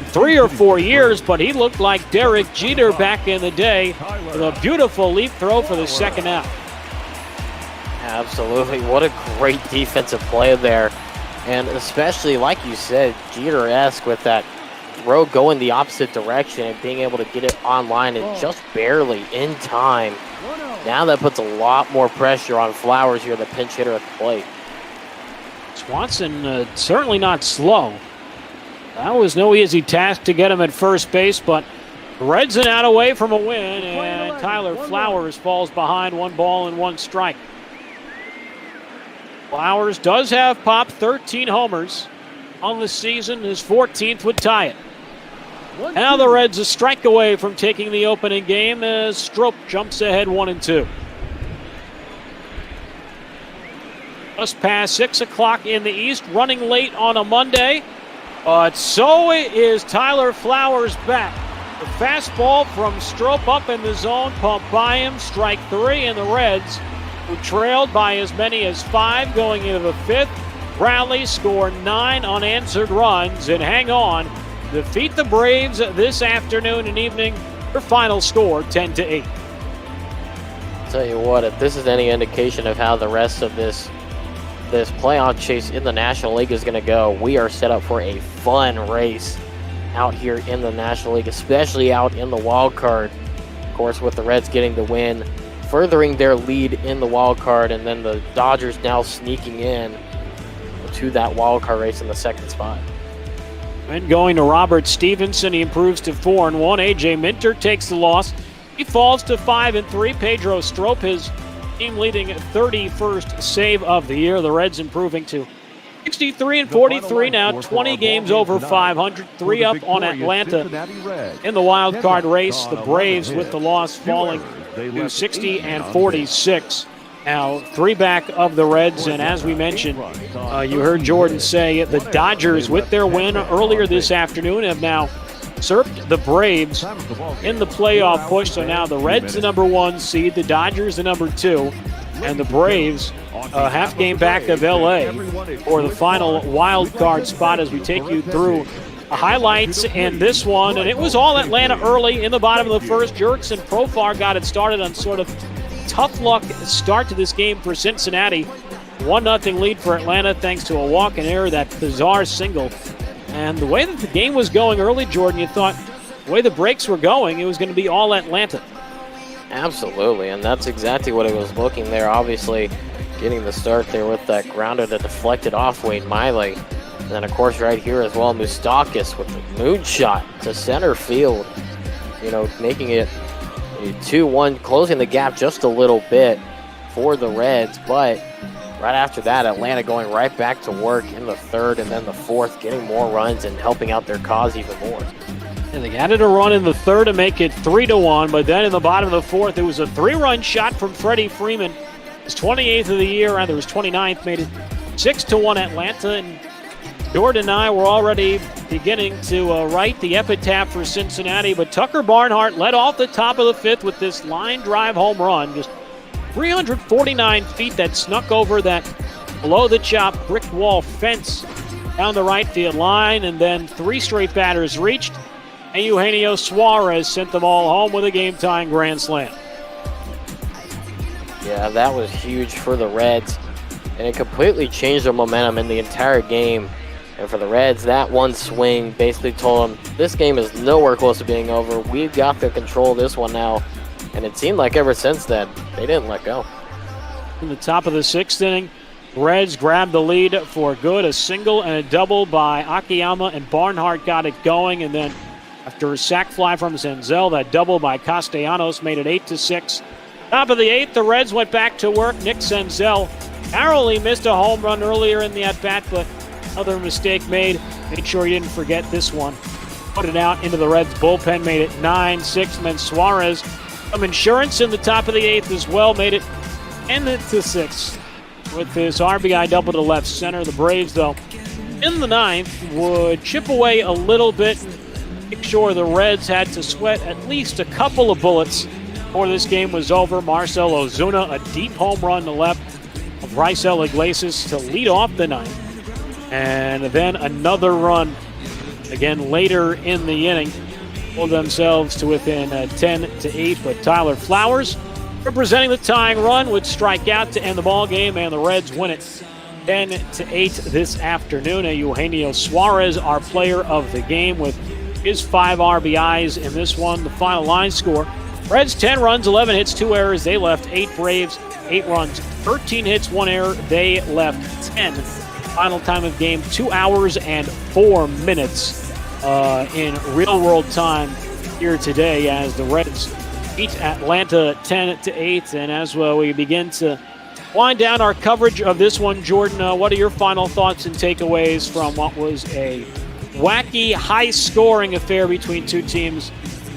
in 3 or 4 years, but he looked like Derek Jeter back in the day with a beautiful leap throw for the second out. Absolutely. What a great defensive play there. And especially, like you said, Jeter-esque with that throw going the opposite direction and being able to get it online and just barely in time. Now that puts a lot more pressure on Flowers here, the pinch hitter at the plate. Swanson certainly not slow. That was no easy task to get him at first base, but Reds an out away from a win, and Tyler Flowers falls behind 1 ball and 1 strike. Flowers does have popped 13 homers on the season. His 14th would tie it. Now the Reds a strike away from taking the opening game as Strop jumps ahead 1-2. Just past 6 o'clock in the East, running late on a Monday. But so is Tyler Flowers back. The fastball from Strop up in the zone, pumped by him, strike 3, and the Reds, who trailed by as many as 5 going into the 5th, rally, score 9 unanswered runs, and hang on, defeat the Braves this afternoon and evening. Their final score, 10-8. Tell you what, if this is any indication of how the rest of this playoff chase in the National League is going to go, we are set up for a fun race out here in the National League, especially out in the wild card. Of course, with the Reds getting the win, furthering their lead in the wild card, and then the Dodgers now sneaking in to that wild card race in the 2nd spot. And going to Robert Stevenson, he improves to 4-1. A.J. Minter takes the loss. He falls to 5-3. Pedro Strop, his team-leading 31st save of the year. The Reds improving to 63-43 now, 20 games over 500, 3 up on Atlanta in the wild card race. The Braves with the loss falling to 60-46. Now 3 back of the Reds, and as we mentioned, you heard Jordan say the Dodgers with their win earlier this afternoon have now usurped the Braves in the playoff push. So now the Reds the number 1 seed, the Dodgers the number 2, and the Braves a half game back of LA for the final wild card spot as we take you through highlights in this one. And it was all Atlanta early in the bottom of the 1st. Jurickson Profar got it started on sort of tough luck start to this game for Cincinnati. 1-0 lead for Atlanta thanks to a walk and error, that bizarre single. And the way that the game was going early, Jordan, you thought the way the breaks were going, it was going to be all Atlanta. Absolutely, and that's exactly what it was looking there. Obviously, getting the start there with that grounder that deflected off Wade Miley. And then, of course, right here as well, Moustakas with the moonshot to center field. You know, making it a 2-1, closing the gap just a little bit for the Reds. But right after that, Atlanta going right back to work in the 3rd and then the 4th, getting more runs and helping out their cause even more. And they added a run in the 3rd to make it 3-1, but then in the bottom of the 4th, it was a 3-run shot from Freddie Freeman. His 28th of the year, rather his 29th, made it 6-1 Atlanta. And Jordan and I were already beginning to write the epitaph for Cincinnati, but Tucker Barnhart led off the top of the 5th with this line drive home run, just 349 feet that snuck over that below the chop brick wall fence down the right field line, and then 3 straight batters reached, and Eugenio Suarez sent them all home with a game-tying grand slam. Yeah, that was huge for the Reds, and it completely changed their momentum in the entire game. And for the Reds, that one swing basically told them this game is nowhere close to being over. We've got to control this one now. And it seemed like ever since then, they didn't let go. In the top of the 6th inning, Reds grabbed the lead for good. A single and a double by Akiyama, and Barnhart got it going. And then after a sac fly from Senzel, that double by Castellanos made it 8-6. Top of the 8th, the Reds went back to work. Nick Senzel narrowly missed a home run earlier in the at-bat, but another mistake made. Made sure he didn't forget this one. Put it out into the Reds bullpen, made it 9-6. And then Suarez, some insurance in the top of the 8th as well, made it 10-6 with his RBI double to left center. The Braves, though, in the 9th would chip away a little bit and make sure the Reds had to sweat at least a couple of bullets before this game was over. Marcell Ozuna, a deep home run to left of Raisel Iglesias to lead off the 9th. And then another run again later in the inning. Pulled themselves to within 10-8, but Tyler Flowers representing the tying run would strike out to end the ball game, and the Reds win it 10-8 this afternoon. Eugenio Suarez, our player of the game, with his 5 RBIs in this one. The final line score: Reds 10 runs, 11 hits, 2 errors. They left 8. Braves 8 runs, 13 hits, 1 error. They left 10. Final time of game 2 hours and 4 minutes. In real-world time here today as the Reds beat Atlanta 10-8. And as we begin to wind down our coverage of this one, Jordan, what are your final thoughts and takeaways from what was a wacky, high-scoring affair between two teams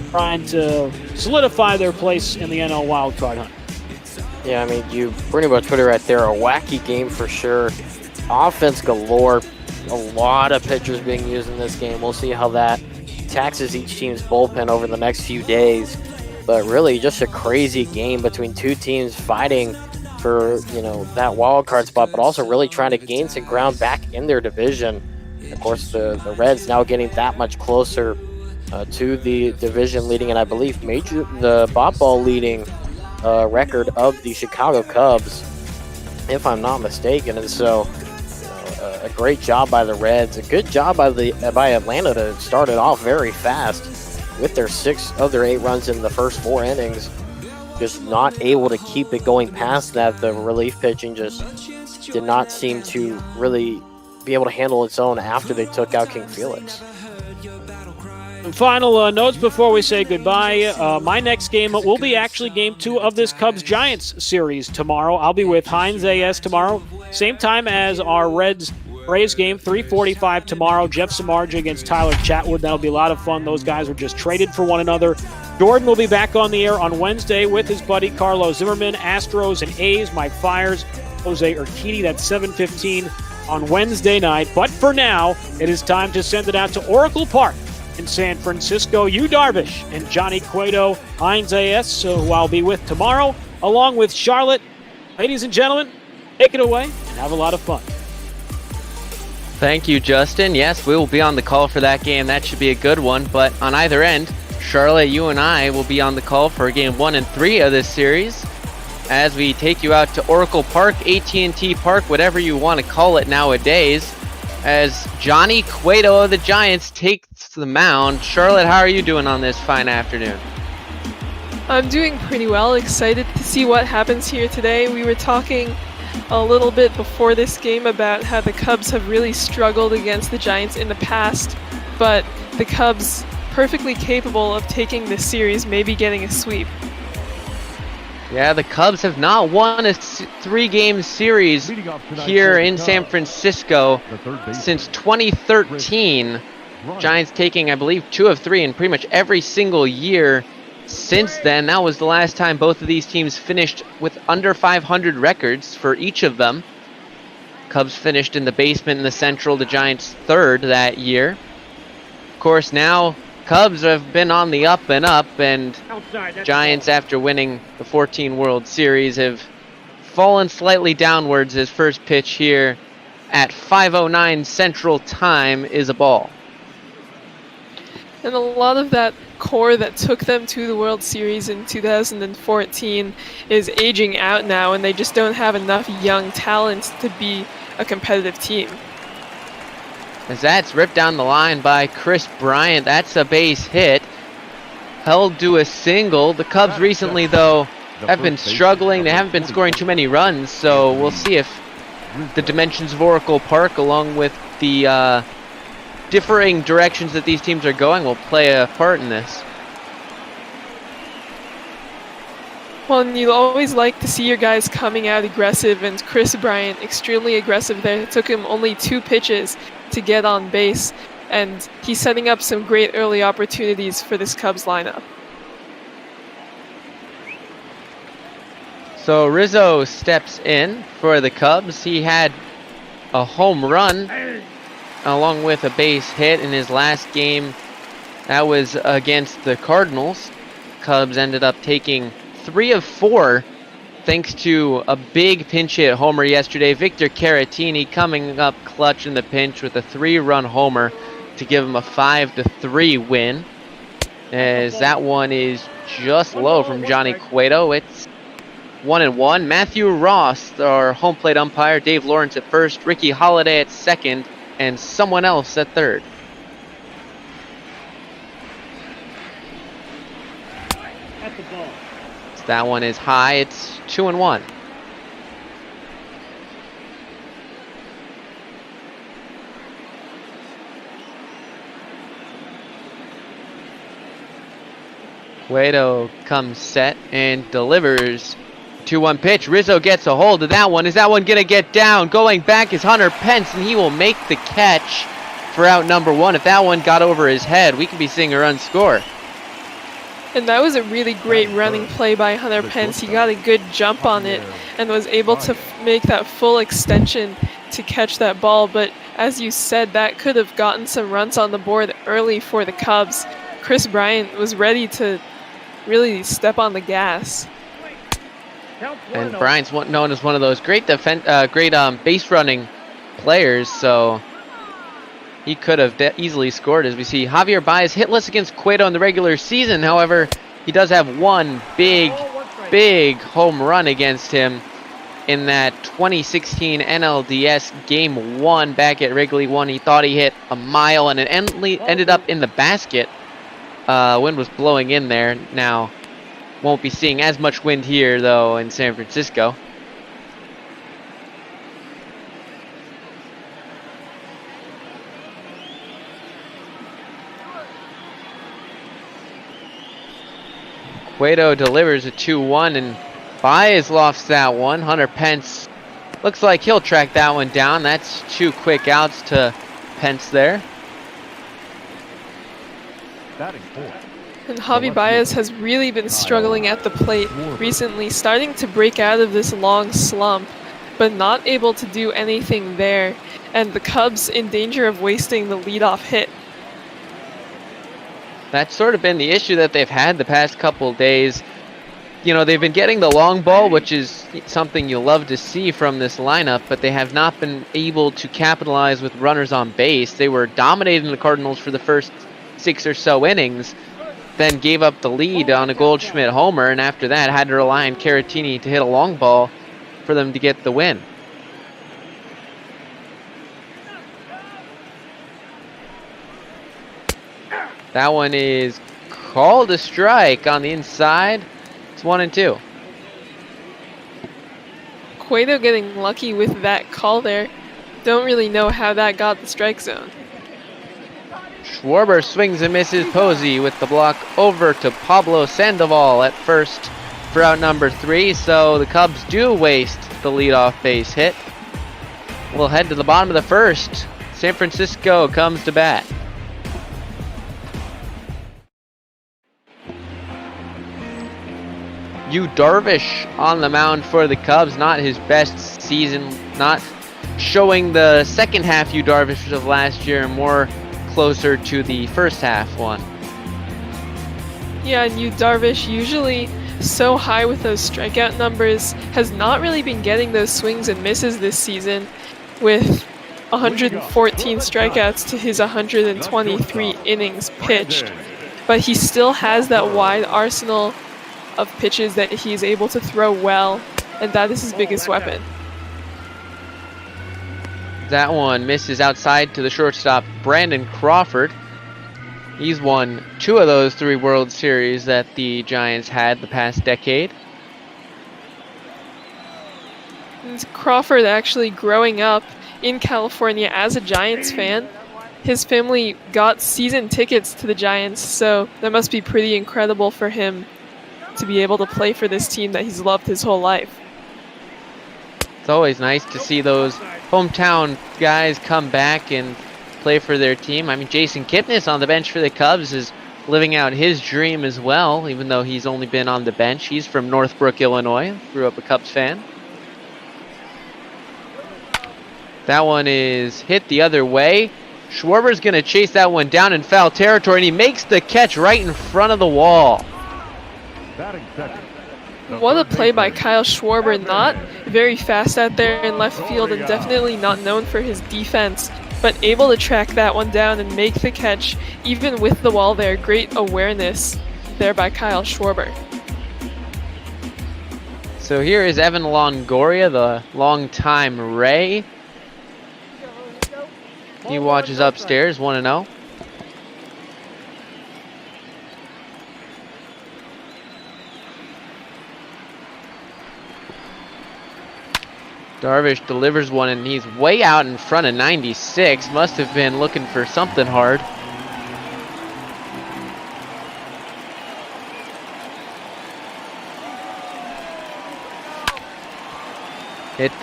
trying to solidify their place in the NL wildcard hunt? Yeah, I mean, you pretty much put it right there. A wacky game for sure. Offense galore. a lot of pitchers being used in this game. We'll see how that taxes each team's bullpen over the next few days. But really, just a crazy game between two teams fighting for, you know, that wild card spot, but also really trying to gain some ground back in their division. Of course, the Reds now getting that much closer to the division leading, and I believe the Bob Ball leading record of the Chicago Cubs, if I'm not mistaken. And so, a great job by the Reds, a good job by Atlanta to start it off very fast with their 6 of their 8 runs in the first 4 innings. Just not able to keep it going past that. The relief pitching just did not seem to really be able to handle its own after they took out King Felix. Final notes before we say goodbye. My next game will be actually game 2 of this Cubs-Giants series tomorrow. I'll be with Heinz AS tomorrow. Same time as our Reds-Braves game, 3:45 tomorrow. Jeff Samardzija against Tyler Chatwood. That'll be a lot of fun. Those guys were just traded for one another. Jordan will be back on the air on Wednesday with his buddy Carlos Zimmerman. Astros and A's, Mike Fiers, Jose Urquidy. That's 7:15 on Wednesday night. But for now, it is time to send it out to Oracle Park in San Francisco. You, Darvish, and Johnny Cueto, Heinz AS, who I'll be with tomorrow, along with Charlotte. Ladies and gentlemen, take it away and have a lot of fun. Thank you, Justin. Yes, we will be on the call for that game. That should be a good one. But on either end, Charlotte, you and I will be on the call for game 1 and 3 of this series as we take you out to Oracle Park, AT&T Park, whatever you want to call it nowadays, as Johnny Cueto of the Giants takes the mound. Charlotte, how are you doing on this fine afternoon? I'm doing pretty well. Excited to see what happens here today. We were talking a little bit before this game about how the Cubs have really struggled against the Giants in the past, but the Cubs perfectly capable of taking this series, maybe getting a sweep. Yeah, the Cubs have not won a 3-game series here in San Francisco since 2013. Giants taking, I believe, 2 of 3 in pretty much every single year since then. That was the last time both of these teams finished with under 500 records for each of them. Cubs finished in the basement in the Central, the Giants 3rd that year. Of course, now Cubs have been on the up and up, and Giants, after winning the 14 World Series, have fallen slightly downwards. His first pitch here at 5:09 Central Time is a ball. And a lot of that core that took them to the World Series in 2014 is aging out now, and they just don't have enough young talent to be a competitive team. As that's ripped down the line by Chris Bryant. That's a base hit. Held to a single. The Cubs recently, though, have been struggling. They haven't been scoring too many runs, so we'll see if the dimensions of Oracle Park, along with the differing directions that these teams are going, will play a part in this. Well, and you always like to see your guys coming out aggressive, and Chris Bryant extremely aggressive there. It took him only 2 pitches to get on base, and he's setting up some great early opportunities for this Cubs lineup. So Rizzo steps in for the Cubs. He had a home run along with a base hit in his last game. That was against the Cardinals. Cubs ended up taking 3 of 4 thanks to a big pinch hit homer yesterday. Victor Caratini coming up clutch in the pinch with a 3-run homer to give him a 5-3 win. As that one is just low from Johnny Cueto. It's 1-1. Matthew Ross, our home plate umpire, Dave Lawrence at first, Ricky Holiday at second, and someone else at third. So that one is high. It's 2-1. Cueto comes set and delivers. 2-1 pitch. Rizzo gets a hold of that one. Is that one going to get down? Going back is Hunter Pence, and he will make the catch for out number 1. If that one got over his head, we could be seeing a run score. And that was a really great running play by Hunter Pence. He got a good jump on it and was able to make that full extension to catch that ball, but as you said, that could have gotten some runs on the board early for the Cubs. Chris Bryant was ready to really step on the gas. And Bryant's known as one of those great base running players, so he could have easily scored. As we see, Javier Baez hitless against Cueto in the regular season. However, he does have one big home run against him in that 2016 NLDS Game 1 back at Wrigley 1. He thought he hit a mile, and it ended up in the basket. Wind was blowing in there. Now, won't be seeing as much wind here, though, in San Francisco. Cueto delivers a 2-1, and Baez lofts that one. Hunter Pence looks like he'll track that one down. That's 2 quick outs to Pence there. And Javi Baez has really been struggling at the plate recently, starting to break out of this long slump, but not able to do anything there. And the Cubs in danger of wasting the leadoff hit. That's sort of been the issue that they've had the past couple days. You know, they've been getting the long ball, which is something you love to see from this lineup, but they have not been able to capitalize with runners on base. They were dominating the Cardinals for the first 6 or so innings, then gave up the lead on a Goldschmidt homer, and after that had to rely on Caratini to hit a long ball for them to get the win. That one is called a strike on the inside. It's 1-2. Cueto getting lucky with that call there. Don't really know how that got the strike zone. Schwarber swings and misses Posey with the block over to Pablo Sandoval at first for out number 3. So the Cubs do waste the leadoff base hit. We'll head to the bottom of the first. San Francisco comes to bat. Yu Darvish on the mound for the Cubs. Not his best season. Not showing the second half Yu Darvish of last year. More closer to the first half one. Yeah, and Yu Darvish, usually so high with those strikeout numbers, has not really been getting those swings and misses this season, with 114 strikeouts to his 123 innings pitched. But he still has that wide arsenal of pitches that he's able to throw well, and that is his biggest weapon. That one misses outside to the shortstop, Brandon Crawford. He's won 2 of those 3 World Series that the Giants had the past decade. And Crawford actually growing up in California as a Giants fan. His family got season tickets to the Giants, so that must be pretty incredible for him to be able to play for this team that he's loved his whole life. It's always nice to see those hometown guys come back and play for their team. I mean, Jason Kipnis on the bench for the Cubs is living out his dream as well, even though he's only been on the bench. He's from Northbrook, Illinois. Grew up a Cubs fan. That one is hit the other way. Schwarber's going to chase that one down in foul territory, and he makes the catch right in front of the wall. What a play by Kyle Schwarber. Not very fast out there in left field and definitely not known for his defense, but able to track that one down and make the catch even with the wall there. Great awareness there by Kyle Schwarber. So here is Evan Longoria, the longtime Ray. He watches upstairs, 1-0. Darvish delivers one, and he's way out in front of 96. Must have been looking for something hard. Hits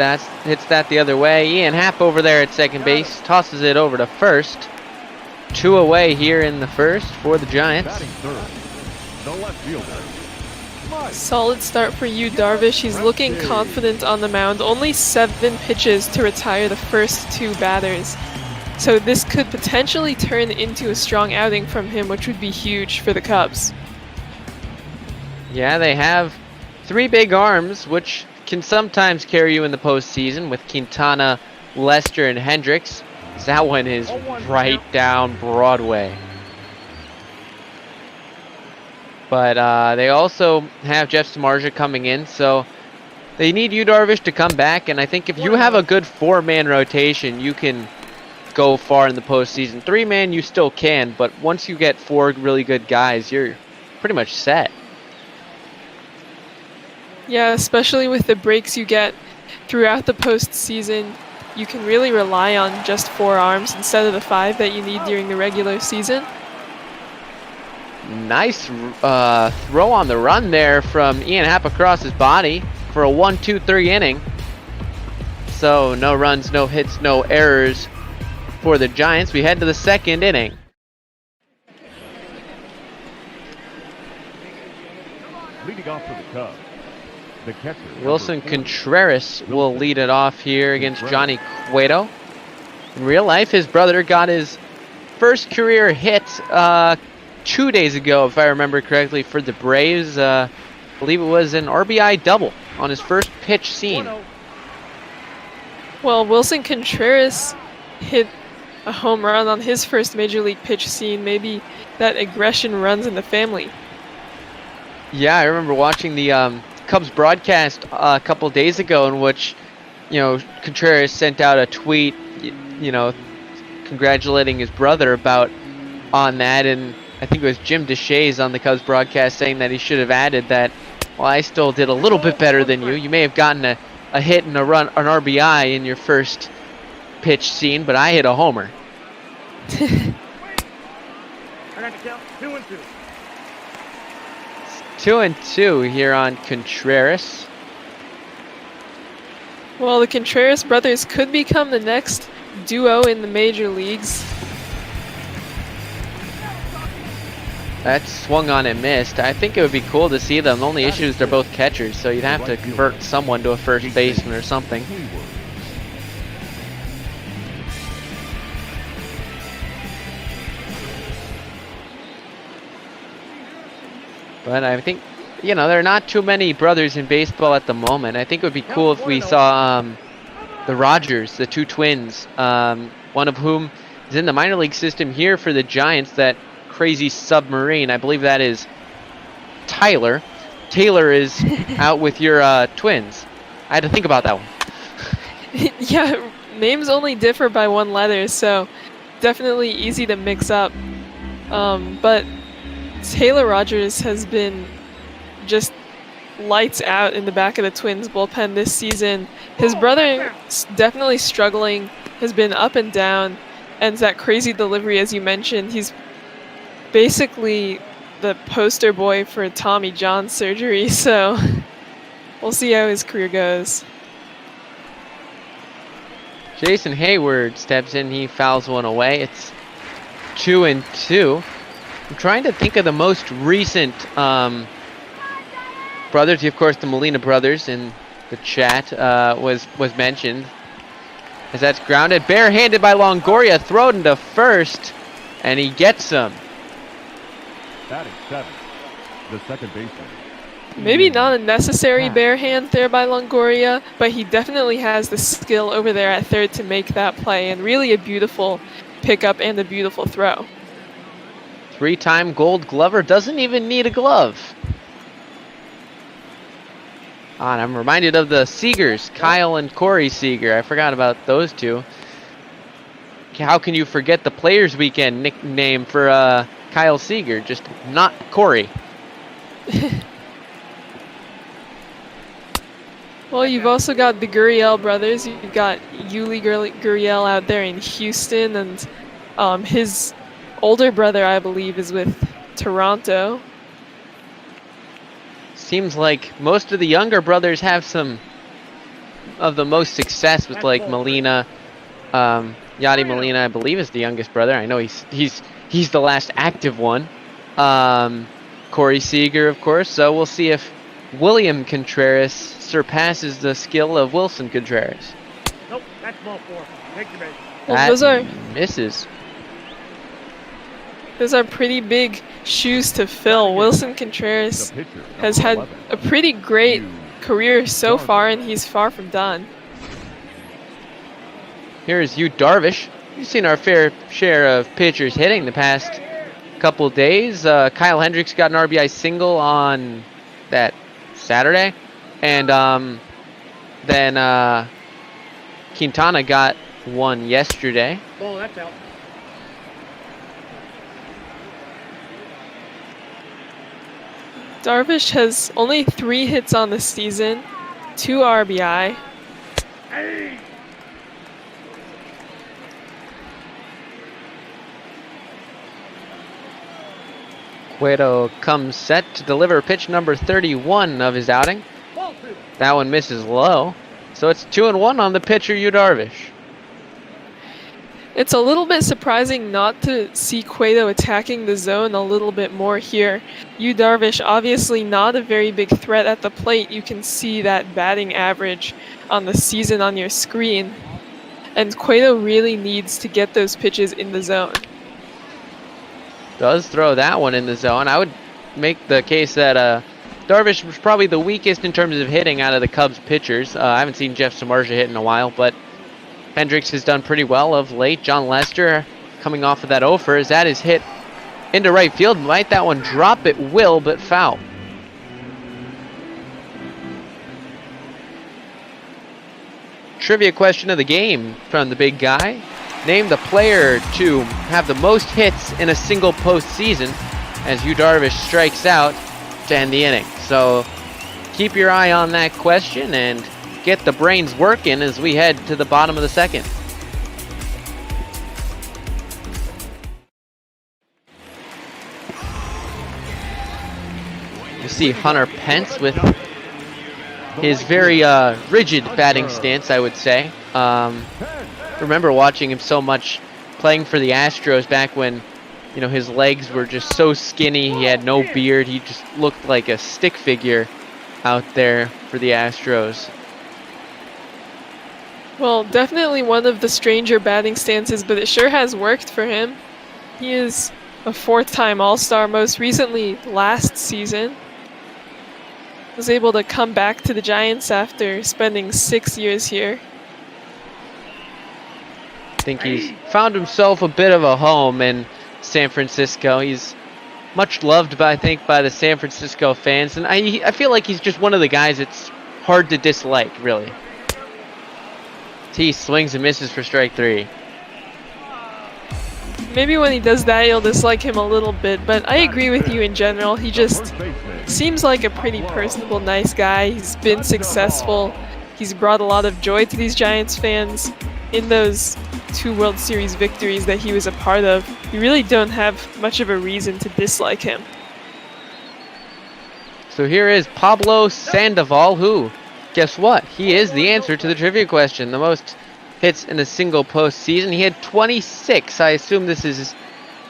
that the other way. Ian Happ over there at second base. Tosses it over to first. 2 away here in the first for the Giants. Batting third, the left fielder, Solid start for you, Darvish. He's looking confident on the mound. Only 7 pitches to retire the first 2 batters. So this could potentially turn into a strong outing from him, which would be huge for the Cubs. Yeah, they have 3 big arms, which can sometimes carry you in the postseason with Quintana, Lester, and Hendricks. That one is right down Broadway. But they also have Jeff Samardzija coming in, so they need you, Darvish, to come back. And I think if you have a good 4-man rotation, you can go far in the postseason. 3-man, you still can, but once you get 4 really good guys, you're pretty much set. Yeah, especially with the breaks you get throughout the postseason, you can really rely on just 4 arms instead of the 5 that you need during the regular season. Nice throw on the run there from Ian Happ across his body for a 1-2-3 inning. So no runs, no hits, no errors for the Giants. We head to the 2nd inning. Leading off for the Cubs, the catcher. Wilson Contreras will lead it off here against Johnny Cueto. In real life, his brother got his first career hit 2 days ago, if I remember correctly, for the Braves. I believe it was an RBI double on his first pitch seen. Well, Wilson Contreras hit a home run on his first major league pitch seen. Maybe that aggression runs in the family. Yeah, I remember watching the Cubs broadcast a couple days ago, in which, you know, Contreras sent out a tweet, you know, congratulating his brother on that, and I think it was Jim DeShays on the Cubs broadcast saying that he should have added that, well, I still did a little bit better than you. You may have gotten a hit and a run, an RBI in your first pitch seen, but I hit a homer. I got to count 2-2. 2-2 here on Contreras. Well, the Contreras brothers could become the next duo in the major leagues. That swung on and missed. I think it would be cool to see them. The only issue is they're both catchers, so you'd have to convert someone to a first baseman or something. But I think, you know, there are not too many brothers in baseball at the moment. I think it would be cool if we saw the Rogers, the 2 twins, one of whom is in the minor league system here for the Giants, that crazy submarine. I believe that is Tyler. Taylor is out with your twins. I had to think about that one. Yeah, names only differ by 1 letter, so definitely easy to mix up. But Taylor Rogers has been just lights out in the back of the Twins bullpen this season. His brother definitely struggling, has been up and down, and that crazy delivery, as you mentioned. He's basically the poster boy for Tommy John surgery, so we'll see how his career goes. Jason Hayward steps in, he fouls one away. It's 2-2. I'm trying to think of the most recent brothers. Of course, the Molina brothers in the chat was mentioned. As that's grounded, barehanded by Longoria, thrown into first, and he gets him. Batting 7, the second baseman. Maybe not a necessary bare hand there by Longoria, but he definitely has the skill over there at third to make that play, and really a beautiful pickup and a beautiful throw. 3-time Gold Glover doesn't even need a glove. And I'm reminded of the Seagers, Kyle and Corey Seager. I forgot about those two. How can you forget the Players Weekend nickname for Kyle Seager? Just not Corey. Well, you've also got the Gurriel brothers. You've got Yuli Gurriel out there in Houston, and his older brother, I believe, is with Toronto. Seems like most of the younger brothers have some of the most success with, like, Molina. Yadi Molina, I believe, is the youngest brother. I know he's the last active one. Corey Seager, of course. So we'll see if William Contreras surpasses the skill of Wilson Contreras. Nope, that's ball 4. Take your base. Well, That those are misses. pretty big shoes to fill. Wilson Contreras has had a pretty great career so far, and he's far from done. Here's HOU Darvish. You've seen our fair share of pitchers hitting the past couple days. Kyle Hendricks got an RBI single on that Saturday, and then Quintana got one yesterday. Oh, that's out. Darvish has only 3 hits on the season, 2 RBI. Hey! Cueto comes set to deliver pitch number 31 of his outing. That one misses low. So it's 2-1 on the pitcher, HOU Darvish. It's a little bit surprising not to see Cueto attacking the zone a little bit more here. HOU Darvish, obviously not a very big threat at the plate. You can see that batting average on the season on your screen. And Cueto really needs to get those pitches in the zone. Does throw that one in the zone. I would make the case that Darvish was probably the weakest in terms of hitting out of the Cubs pitchers. I haven't seen Jeff Samardzija hit in a while, but Hendricks has done pretty well of late. John Lester, coming off of that offer, is at his hit into right field. Might that one drop? It will, but foul. Trivia question of the game from the big guy. Name the player to have the most hits in a single postseason as HOU Darvish strikes out to end the inning. So keep your eye on that question and get the brains working as we head to the bottom of the second. You see Hunter Pence with his very rigid batting stance, I would say. Remember watching him so much playing for the Astros back when, you know, his legs were just so skinny. He had no beard. He just looked like a stick figure out there for the Astros. Well, definitely one of the stranger batting stances, but it sure has worked for him. He is a 4th-time All-Star, most recently last season. Was able to come back to the Giants after spending 6 years here. I think he's found himself a bit of a home in San Francisco. He's much loved, I think, by the San Francisco fans, and I feel like he's just one of the guys that's hard to dislike, really. He swings and misses for strike 3. Maybe when he does that, you'll dislike him a little bit, but I agree with you in general. He just seems like a pretty personable, nice guy. He's been successful. He's brought a lot of joy to these Giants fans in those 2 World Series victories that he was a part of. You really don't have much of a reason to dislike him. So here is Pablo Sandoval, who, guess what? He is the answer to the trivia question. The most hits in a single postseason. He had 26. I assume this is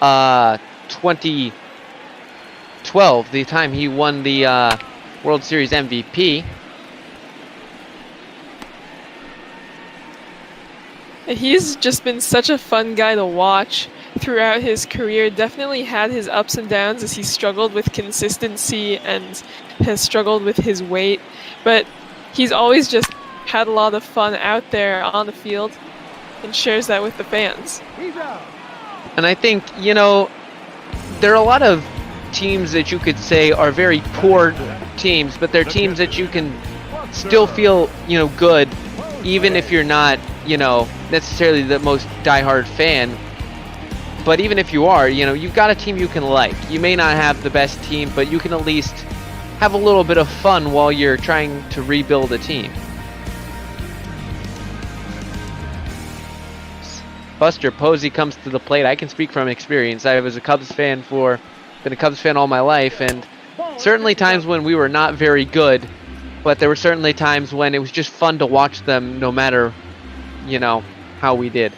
2012, the time he won the World Series MVP. He's just been such a fun guy to watch throughout his career. Definitely had his ups and downs as he struggled with consistency and has struggled with his weight. But he's always just had a lot of fun out there on the field and shares that with the fans. And I think, you know, there are a lot of teams that you could say are very poor teams, but they're teams that you can still feel, you know, good, even if you're not, you know, necessarily the most diehard fan. But even if you are, you know, you've got a team you can like. You may not have the best team, but you can at least have a little bit of fun while you're trying to rebuild a team. Buster Posey comes to the plate. I can speak from experience. I was a Cubs fan been a Cubs fan all my life, and certainly times when we were not very good, but there were certainly times when it was just fun to watch them no matter, you know, how we did.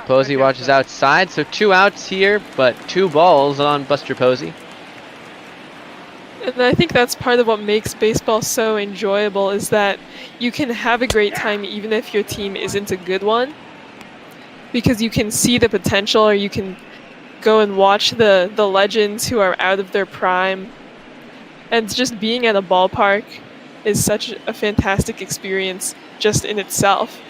Posey watches outside, so 2 outs here, but 2 balls on Buster Posey. And I think that's part of what makes baseball so enjoyable, is that you can have a great time even if your team isn't a good one, because you can see the potential, or you can go and watch the legends who are out of their prime. And just being at a ballpark is such a fantastic experience just in itself.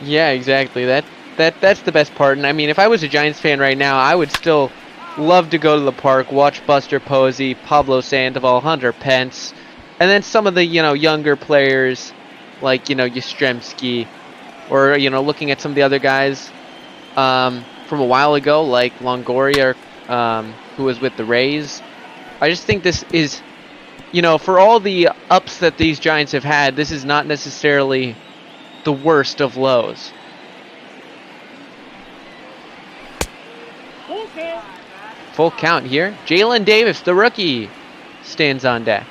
Yeah, exactly. That's the best part. And I mean, if I was a Giants fan right now, I would still love to go to the park, watch Buster Posey, Pablo Sandoval, Hunter Pence, and then some of the, younger players like, Yastrzemski, or, looking at some of the other guys from a while ago, like Longoria, who was with the Rays. I just think this is, for all the ups that these Giants have had, this is not necessarily the worst of lows. Full count here. Jalen Davis, the rookie, stands on deck.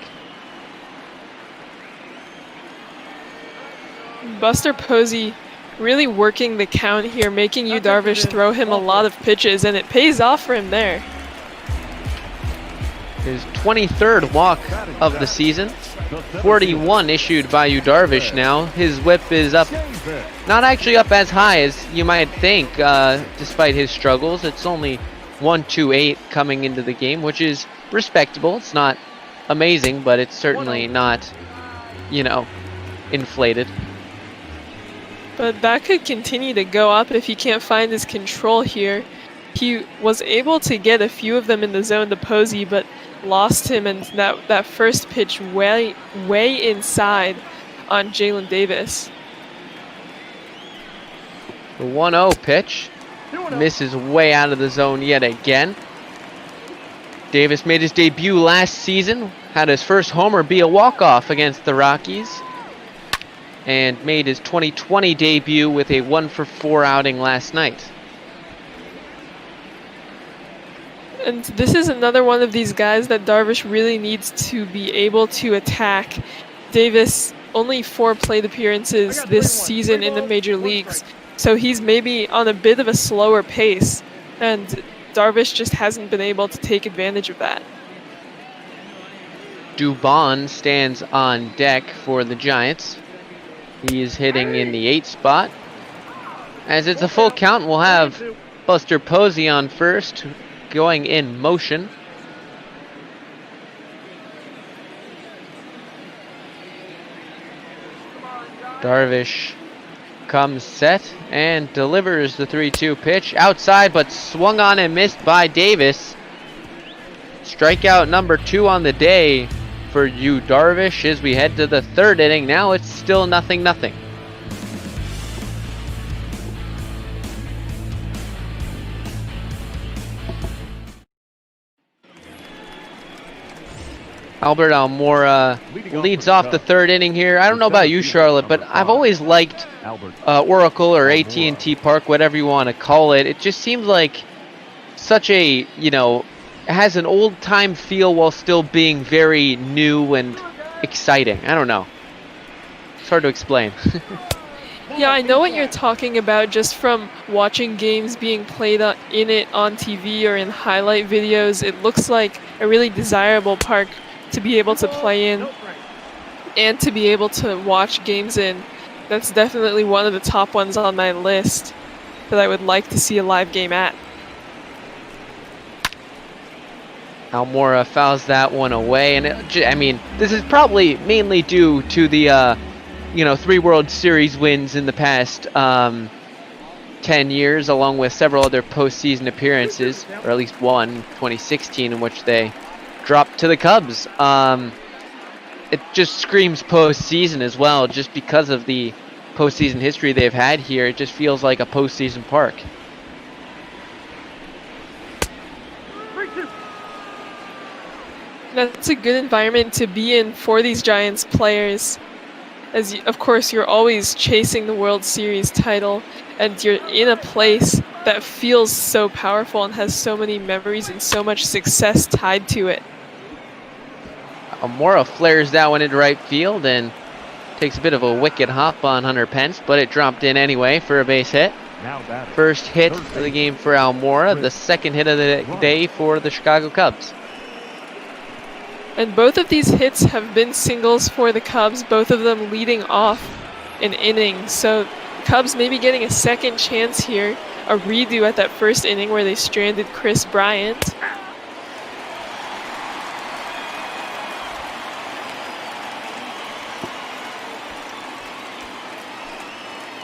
Buster Posey really working the count here, making Yu Darvish throw him a lot of pitches, and it pays off for him there. His 23rd walk of the season. 41 issued by Yu Darvish now. His whip is up, not actually up as high as you might think, despite his struggles. It's only 128 coming into the game, which is respectable. It's not amazing, but it's certainly not, inflated. But that could continue to go up if he can't find his control here. He was able to get a few of them in the zone to Posey, but lost him, and that first pitch way inside on Jalen Davis. The 1-0 pitch misses way out of the zone yet again. Davis made his debut last season, had his first homer be a walk-off against the Rockies, and made his 2020 debut with a 1-for-4 outing last night. And this is another one of these guys that Darvish really needs to be able to attack. Davis, only 4 plate appearances this season in the major leagues, so he's maybe on a bit of a slower pace, and Darvish just hasn't been able to take advantage of that. Dubon stands on deck for the Giants. He is hitting in the 8th spot. As it's a full count, we'll have Buster Posey on first, going in motion. Darvish comes set and delivers the 3-2 pitch outside, but swung on and missed by Davis. Strikeout number 2 on the day for Yu Darvish as we head to the 3rd inning. Now it's still 0-0. Albert Almora leads off the 3rd inning here. I don't know about you, Charlotte, but I've always liked Oracle or AT&T Park, whatever you want to call it. It just seems like such a, it has an old-time feel while still being very new and exciting. I don't know. It's hard to explain. Yeah, I know what you're talking about just from watching games being played in it on TV or in highlight videos. It looks like a really desirable park to be able to play in and to be able to watch games in. That's definitely one of the top ones on my list that I would like to see a live game at. Almora fouls that one away, and this is probably mainly due to the 3 World Series wins in the past 10 years, along with several other postseason appearances, or at least one, 2016, in which they dropped to the Cubs. It just screams postseason as well, just because of the postseason history they've had here. It just feels like a postseason park. That's a good environment to be in for these Giants players, as of course you're always chasing the World Series title, and you're in a place that feels so powerful and has so many memories and so much success tied to it. Almora flares that one into right field and takes a bit of a wicked hop on Hunter Pence, but it dropped in anyway for a base hit. First hit of the game for Almora, the second hit of the day for the Chicago Cubs. And both of these hits have been singles for the Cubs, both of them leading off an inning. So Cubs maybe getting a second chance here, a redo at that first inning where they stranded Chris Bryant.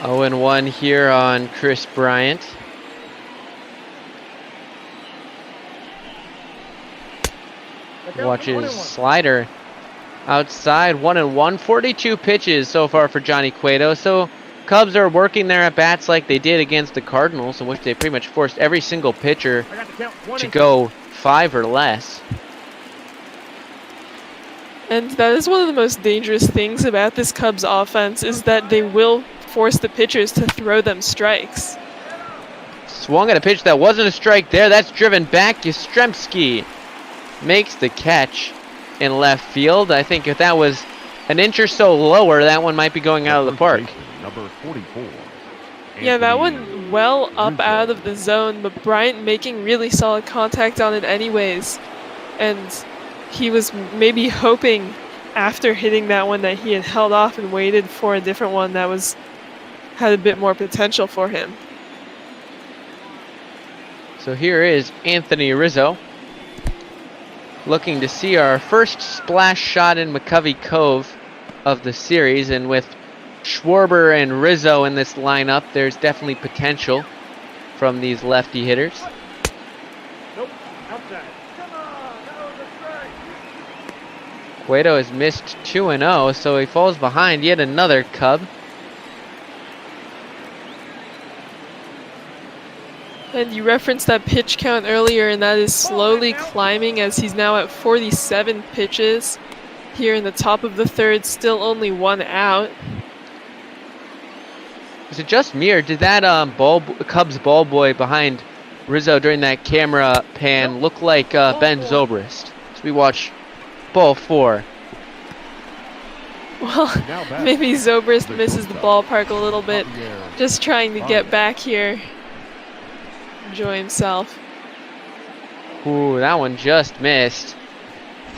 Oh, and 1 here on Chris Bryant. Watch his slider outside. 1-1. 42 pitches so far for Johnny Cueto. So Cubs are working their at bats like they did against the Cardinals, in which they pretty much forced every single pitcher to go 5 or less. And that is one of the most dangerous things about this Cubs offense, is that they will force the pitchers to throw them strikes. Swung at a pitch that wasn't a strike there. That's driven back. Yastrzemski makes the catch in left field. I think if that was an inch or so lower, that one might be going out of the park. Number 44. Yeah, that one well up out of the zone, but Bryant making really solid contact on it anyways. And he was maybe hoping after hitting that one that he had held off and waited for a different one that had a bit more potential for him. So here is Anthony Rizzo, looking to see our first splash shot in McCovey Cove of the series. And with Schwarber and Rizzo in this lineup, there's definitely potential from these lefty hitters. Nope, outside. Come on, that was a strike. Cueto has missed 2-0, so he falls behind yet another Cub. And you referenced that pitch count earlier, and that is slowly climbing as he's now at 47 pitches here in the top of the third, still only 1 out. Is it just me, or did that Cubs ball boy behind Rizzo during that camera pan look like Ben Zobrist? So we watch ball 4. Well, maybe Zobrist misses the ballpark a little bit, just trying to get back here. Enjoy himself. Ooh, that one just missed.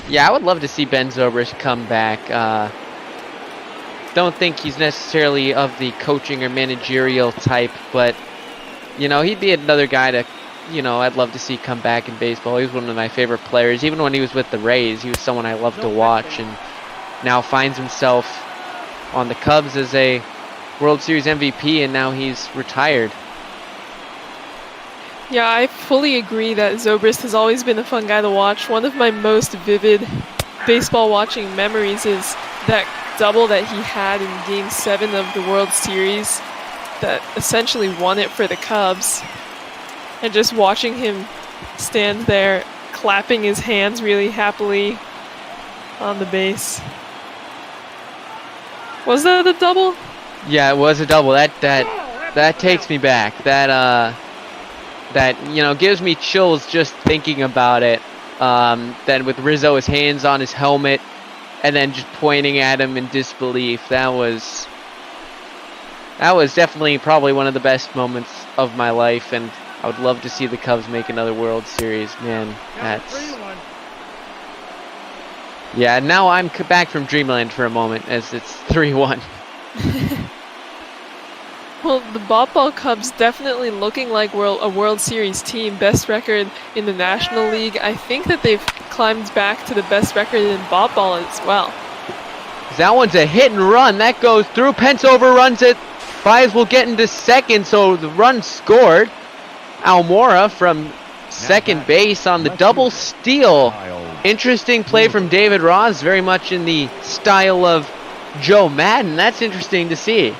Yeah, I would love to see Ben Zobrist come back. Don't think he's necessarily of the coaching or managerial type, but, you know, he'd be another guy to, you know, I'd love to see come back in baseball. He was one of my favorite players. Even when he was with the Rays, he was someone I loved to watch, and now finds himself on the Cubs as a World Series MVP, and now he's retired. Yeah, I fully agree that Zobrist has always been a fun guy to watch. One of my most vivid baseball watching memories is that double that he had in Game 7 of the World Series that essentially won it for the Cubs. And just watching him stand there clapping his hands really happily on the base. Was that a double? Yeah, it was a double. That takes me back. That, you know, gives me chills just thinking about it. Then with Rizzo, his hands on his helmet, and then just pointing at him in disbelief. That was definitely probably one of the best moments of my life, and I would love to see the Cubs make another World Series. Man, that's... Yeah, now I'm back from Dreamland for a moment, as it's 3-1. Well, the Bop Ball Cubs definitely looking like a World Series team. Best record in the National League. I think that they've climbed back to the best record in Bop Ball as well. That one's a hit and run. That goes through. Pence overruns it. Baez will get into second, so the run scored. Almora from second base on the double steal. Interesting play from David Ross, very much in the style of Joe Madden. That's interesting to see.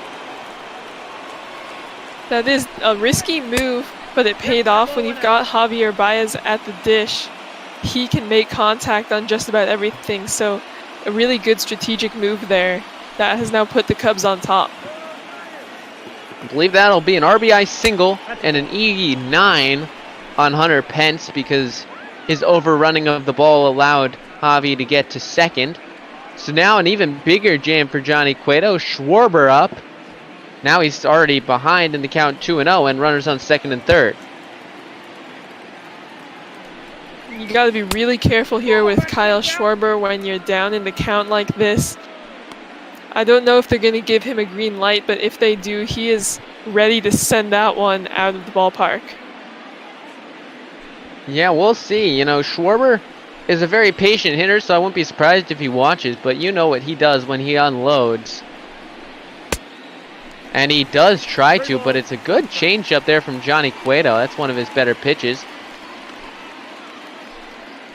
That is a risky move, but it paid off. When you've got Javier Baez at the dish, he can make contact on just about everything. So a really good strategic move there that has now put the Cubs on top. I believe that'll be an RBI single and an E9 on Hunter Pence, because his overrunning of the ball allowed Javi to get to second. So now an even bigger jam for Johnny Cueto. Schwarber up. Now he's already behind in the count 2-0 and runners on second and third. You got to be really careful here with Kyle Schwarber when you're down in the count like this. I don't know if they're going to give him a green light, but if they do, he is ready to send that one out of the ballpark. Yeah, we'll see. You know, Schwarber is a very patient hitter, so I wouldn't be surprised if he watches, but you know what he does when he unloads. And he does try to, but it's a good changeup there from Johnny Cueto. That's one of his better pitches.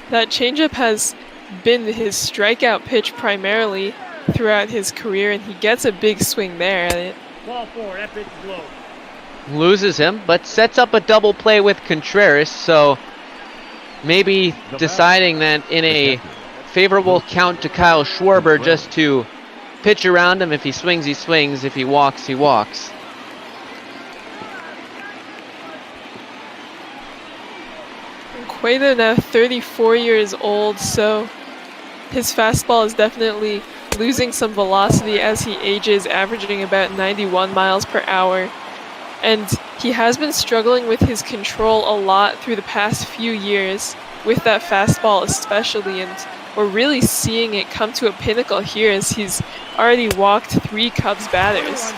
That changeup has been his strikeout pitch primarily throughout his career, and he gets a big swing there. Ball 4, that pitch is low. Loses him, but sets up a double play with Contreras, so maybe deciding that in a favorable count to Kyle Schwarber just to pitch around him. If he swings, he swings. If he walks, he walks. Cueto now 34 years old, so his fastball is definitely losing some velocity as he ages, averaging about 91 miles per hour. And he has been struggling with his control a lot through the past few years, with that fastball especially, and we're really seeing it come to a pinnacle here as he's already walked 3 Cubs batters.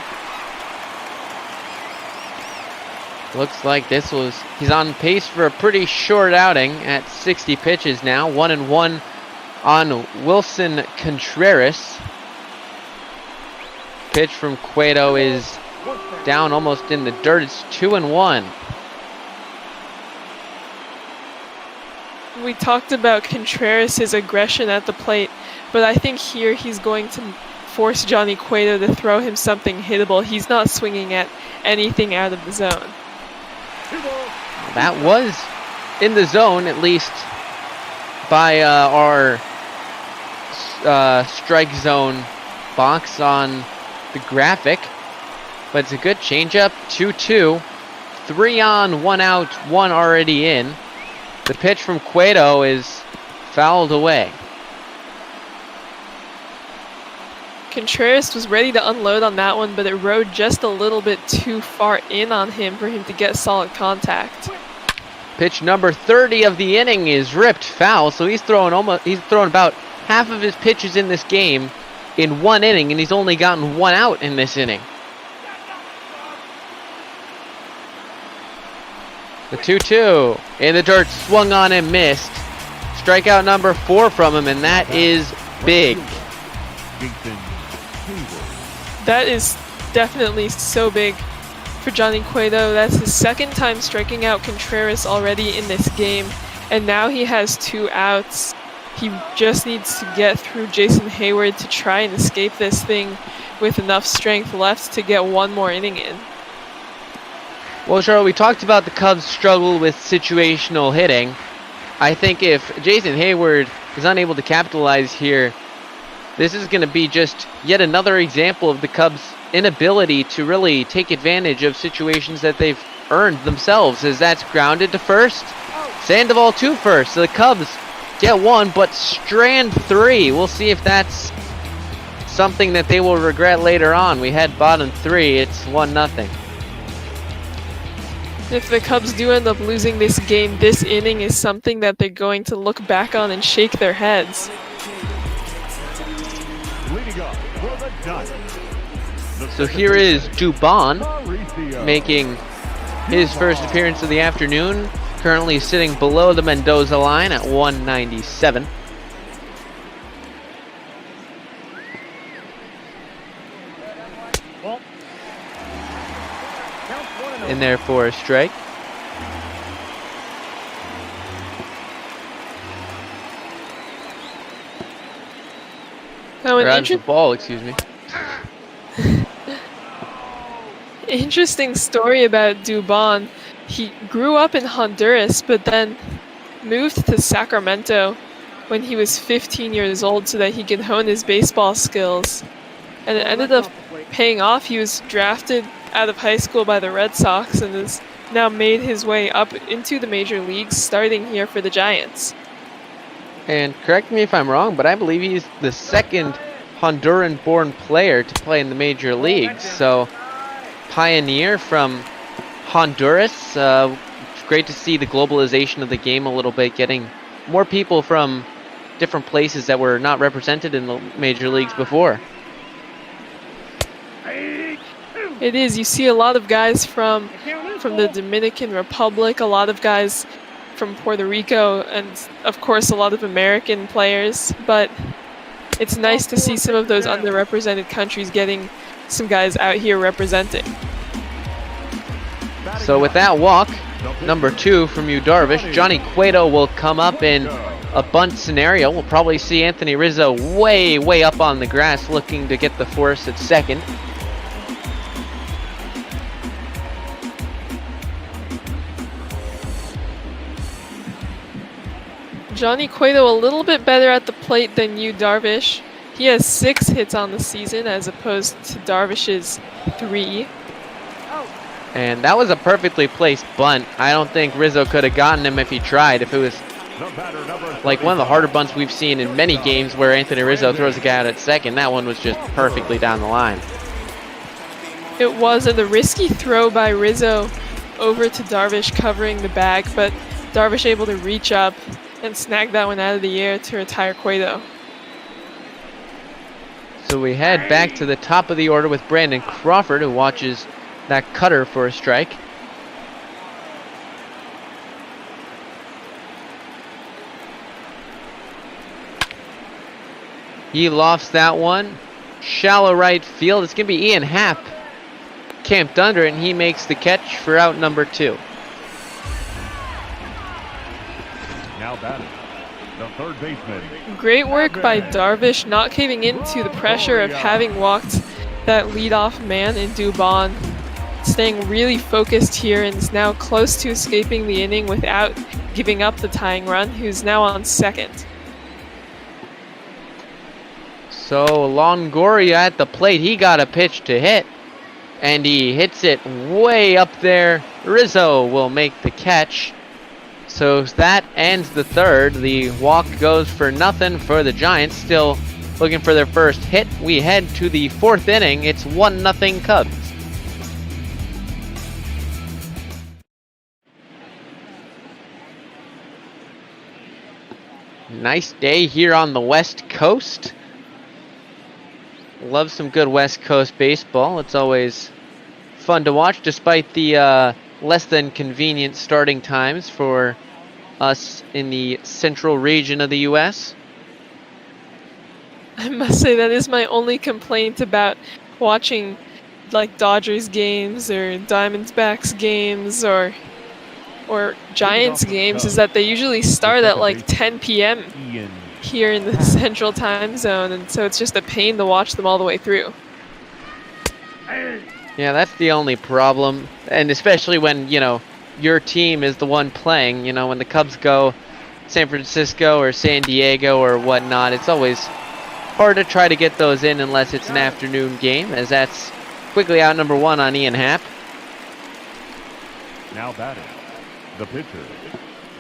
Looks like he's on pace for a pretty short outing at 60 pitches now. 1-1 on Wilson Contreras. Pitch from Cueto is down almost in the dirt. It's 2-1. We talked about Contreras' aggression at the plate, but I think here he's going to force Johnny Cueto to throw him something hittable. He's not swinging at anything out of the zone. That was in the zone, at least by our strike zone box on the graphic. But it's a good changeup. 2-2. 3 on, 1 out, 1 already in. The pitch from Cueto is fouled away. Contreras was ready to unload on that one, but it rode just a little bit too far in on him for him to get solid contact. Pitch number 30 of the inning is ripped foul, so he's thrown about half of his pitches in this game in 1 inning, and he's only gotten 1 out in this inning. The 2-2 in the dirt, swung on and missed. Strikeout number 4 from him, and that is big. That is definitely so big for Johnny Cueto. That's his 2nd time striking out Contreras already in this game, and now he has 2 outs. He just needs to get through Jason Hayward to try and escape this thing with enough strength left to get 1 more inning in. Well, Charles, we talked about the Cubs' struggle with situational hitting. I think if Jason Hayward is unable to capitalize here, this is going to be just yet another example of the Cubs' inability to really take advantage of situations that they've earned themselves, as that's grounded to first. Sandoval to first. So the Cubs get 1, but strand 3. We'll see if that's something that they will regret later on. We had bottom 3. It's 1-0. If the Cubs do end up losing this game, this inning is something that they're going to look back on and shake their heads. So here is Dubon making his first appearance of the afternoon, currently sitting below the Mendoza line at 197. In there for a strike. Grabs the ball, excuse me. Interesting story about Dubon. He grew up in Honduras, but then moved to Sacramento when he was 15 years old so that he could hone his baseball skills. And it ended up paying off. He was drafted out of high school by the Red Sox and has now made his way up into the major leagues, starting here for the Giants. And correct me if I'm wrong, but I believe he's the 2nd Honduran-born player to play in the major leagues. So Pioneer from Honduras. Great to see the globalization of the game a little bit, getting more people from different places that were not represented in the major leagues before. It is. You see a lot of guys from the Dominican Republic, a lot of guys from Puerto Rico, and of course a lot of American players. But it's nice to see some of those underrepresented countries getting some guys out here representing. So with that walk, number 2 from you, Darvish, Johnny Cueto will come up in a bunt scenario. We'll probably see Anthony Rizzo way up on the grass looking to get the force at second. Johnny Cueto a little bit better at the plate than you, Darvish. He has 6 hits on the season as opposed to Darvish's 3. And that was a perfectly placed bunt. I don't think Rizzo could have gotten him if he tried. If it was like one of the harder bunts we've seen in many games where Anthony Rizzo throws a guy out at second, that one was just perfectly down the line. It was a risky throw by Rizzo over to Darvish covering the bag, but Darvish able to reach up and snag that one out of the air to retire Cueto. So we head back to the top of the order with Brandon Crawford, who watches that cutter for a strike. He lofts that one. Shallow right field. It's going to be Ian Happ camped under it, and he makes the catch for out number 2. Now batting, the third baseman. Great work by Darvish, not caving into the pressure of having walked that leadoff man in Dubon. Staying really focused here and is now close to escaping the inning without giving up the tying run, who's now on second. So Longoria at the plate, he got a pitch to hit, and he hits it way up there. Rizzo will make the catch. So that ends the third. The walk goes for nothing for the Giants, still looking for their first hit. We head to the 4th inning. It's 1-0 Cubs. Nice day here on the West Coast. Love some good West Coast baseball. It's always fun to watch despite the less than convenient starting times for us in the central region of the U.S. I must say that is my only complaint about watching like Dodgers games or Diamondbacks games or Giants games is that they usually start at like 10 p.m. here in the central time zone, and so it's just a pain to watch them all the way through. Yeah, that's the only problem, and especially when, you know, your team is the one playing. You know, when the Cubs go San Francisco or San Diego or whatnot, it's always hard to try to get those in unless it's an afternoon game, as that's quickly out number 1 on Ian Happ. Now batting, the pitcher,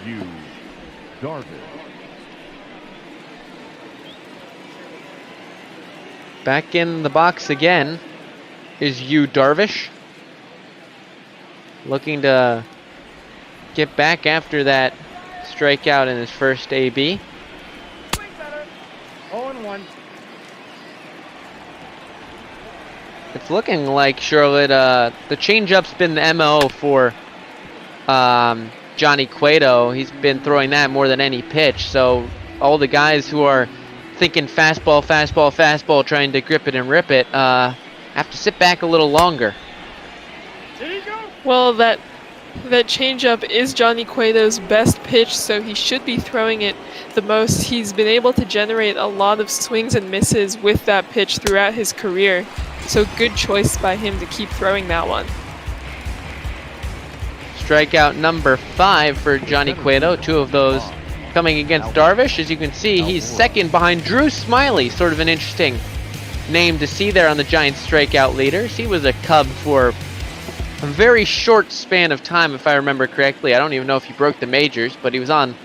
Yu Darvish. Back in the box again is Yu Darvish, looking to get back after that strikeout in his first AB. 0-1. It's looking like, Charlotte, the changeup's been the MO for Johnny Cueto. He's been throwing that more than any pitch, so all the guys who are thinking fastball, fastball, fastball, trying to grip it and rip it, have to sit back a little longer. Well, that changeup is Johnny Cueto's best pitch, so he should be throwing it the most. He's been able to generate a lot of swings and misses with that pitch throughout his career, so good choice by him to keep throwing that one. Strikeout number 5 for Johnny Cueto, 2 of those coming against Darvish. As you can see, he's second behind Drew Smiley, sort of an interesting name to see there on the Giants strikeout leaders. He was a Cub for a very short span of time, if I remember correctly. I don't even know if he broke the majors, but he was on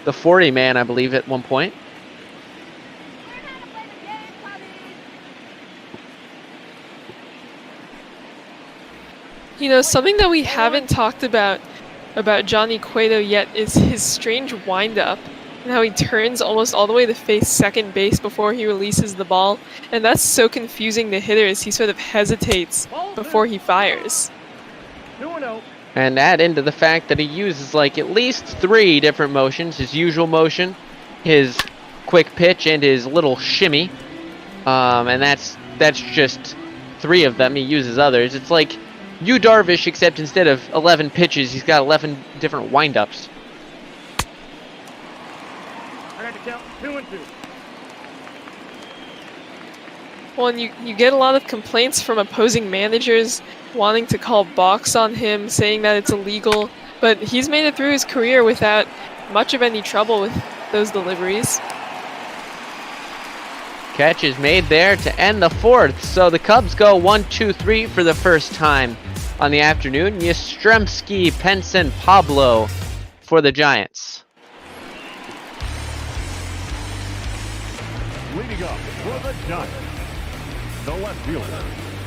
the 40-man, I believe, at one point. You know, something that we haven't talked about Johnny Cueto yet is his strange wind-up and how he turns almost all the way to face second base before he releases the ball. And that's so confusing to hitters. He sort of hesitates before he fires. And add into the fact that he uses like at least 3 different motions. His usual motion, his quick pitch, and his little shimmy. And that's just 3 of them. He uses others. It's like you Darvish, except instead of 11 pitches, he's got 11 different windups. I got to count 2 and 2. Well, and you get a lot of complaints from opposing managers wanting to call balks on him, saying that it's illegal, but he's made it through his career without much of any trouble with those deliveries. Catch is made there to end the 4th, so the Cubs go 1-2-3 for the first time on the afternoon. Yastrzemski, Penson, Pablo for the Giants. Leading up for the Giants, the left fielder,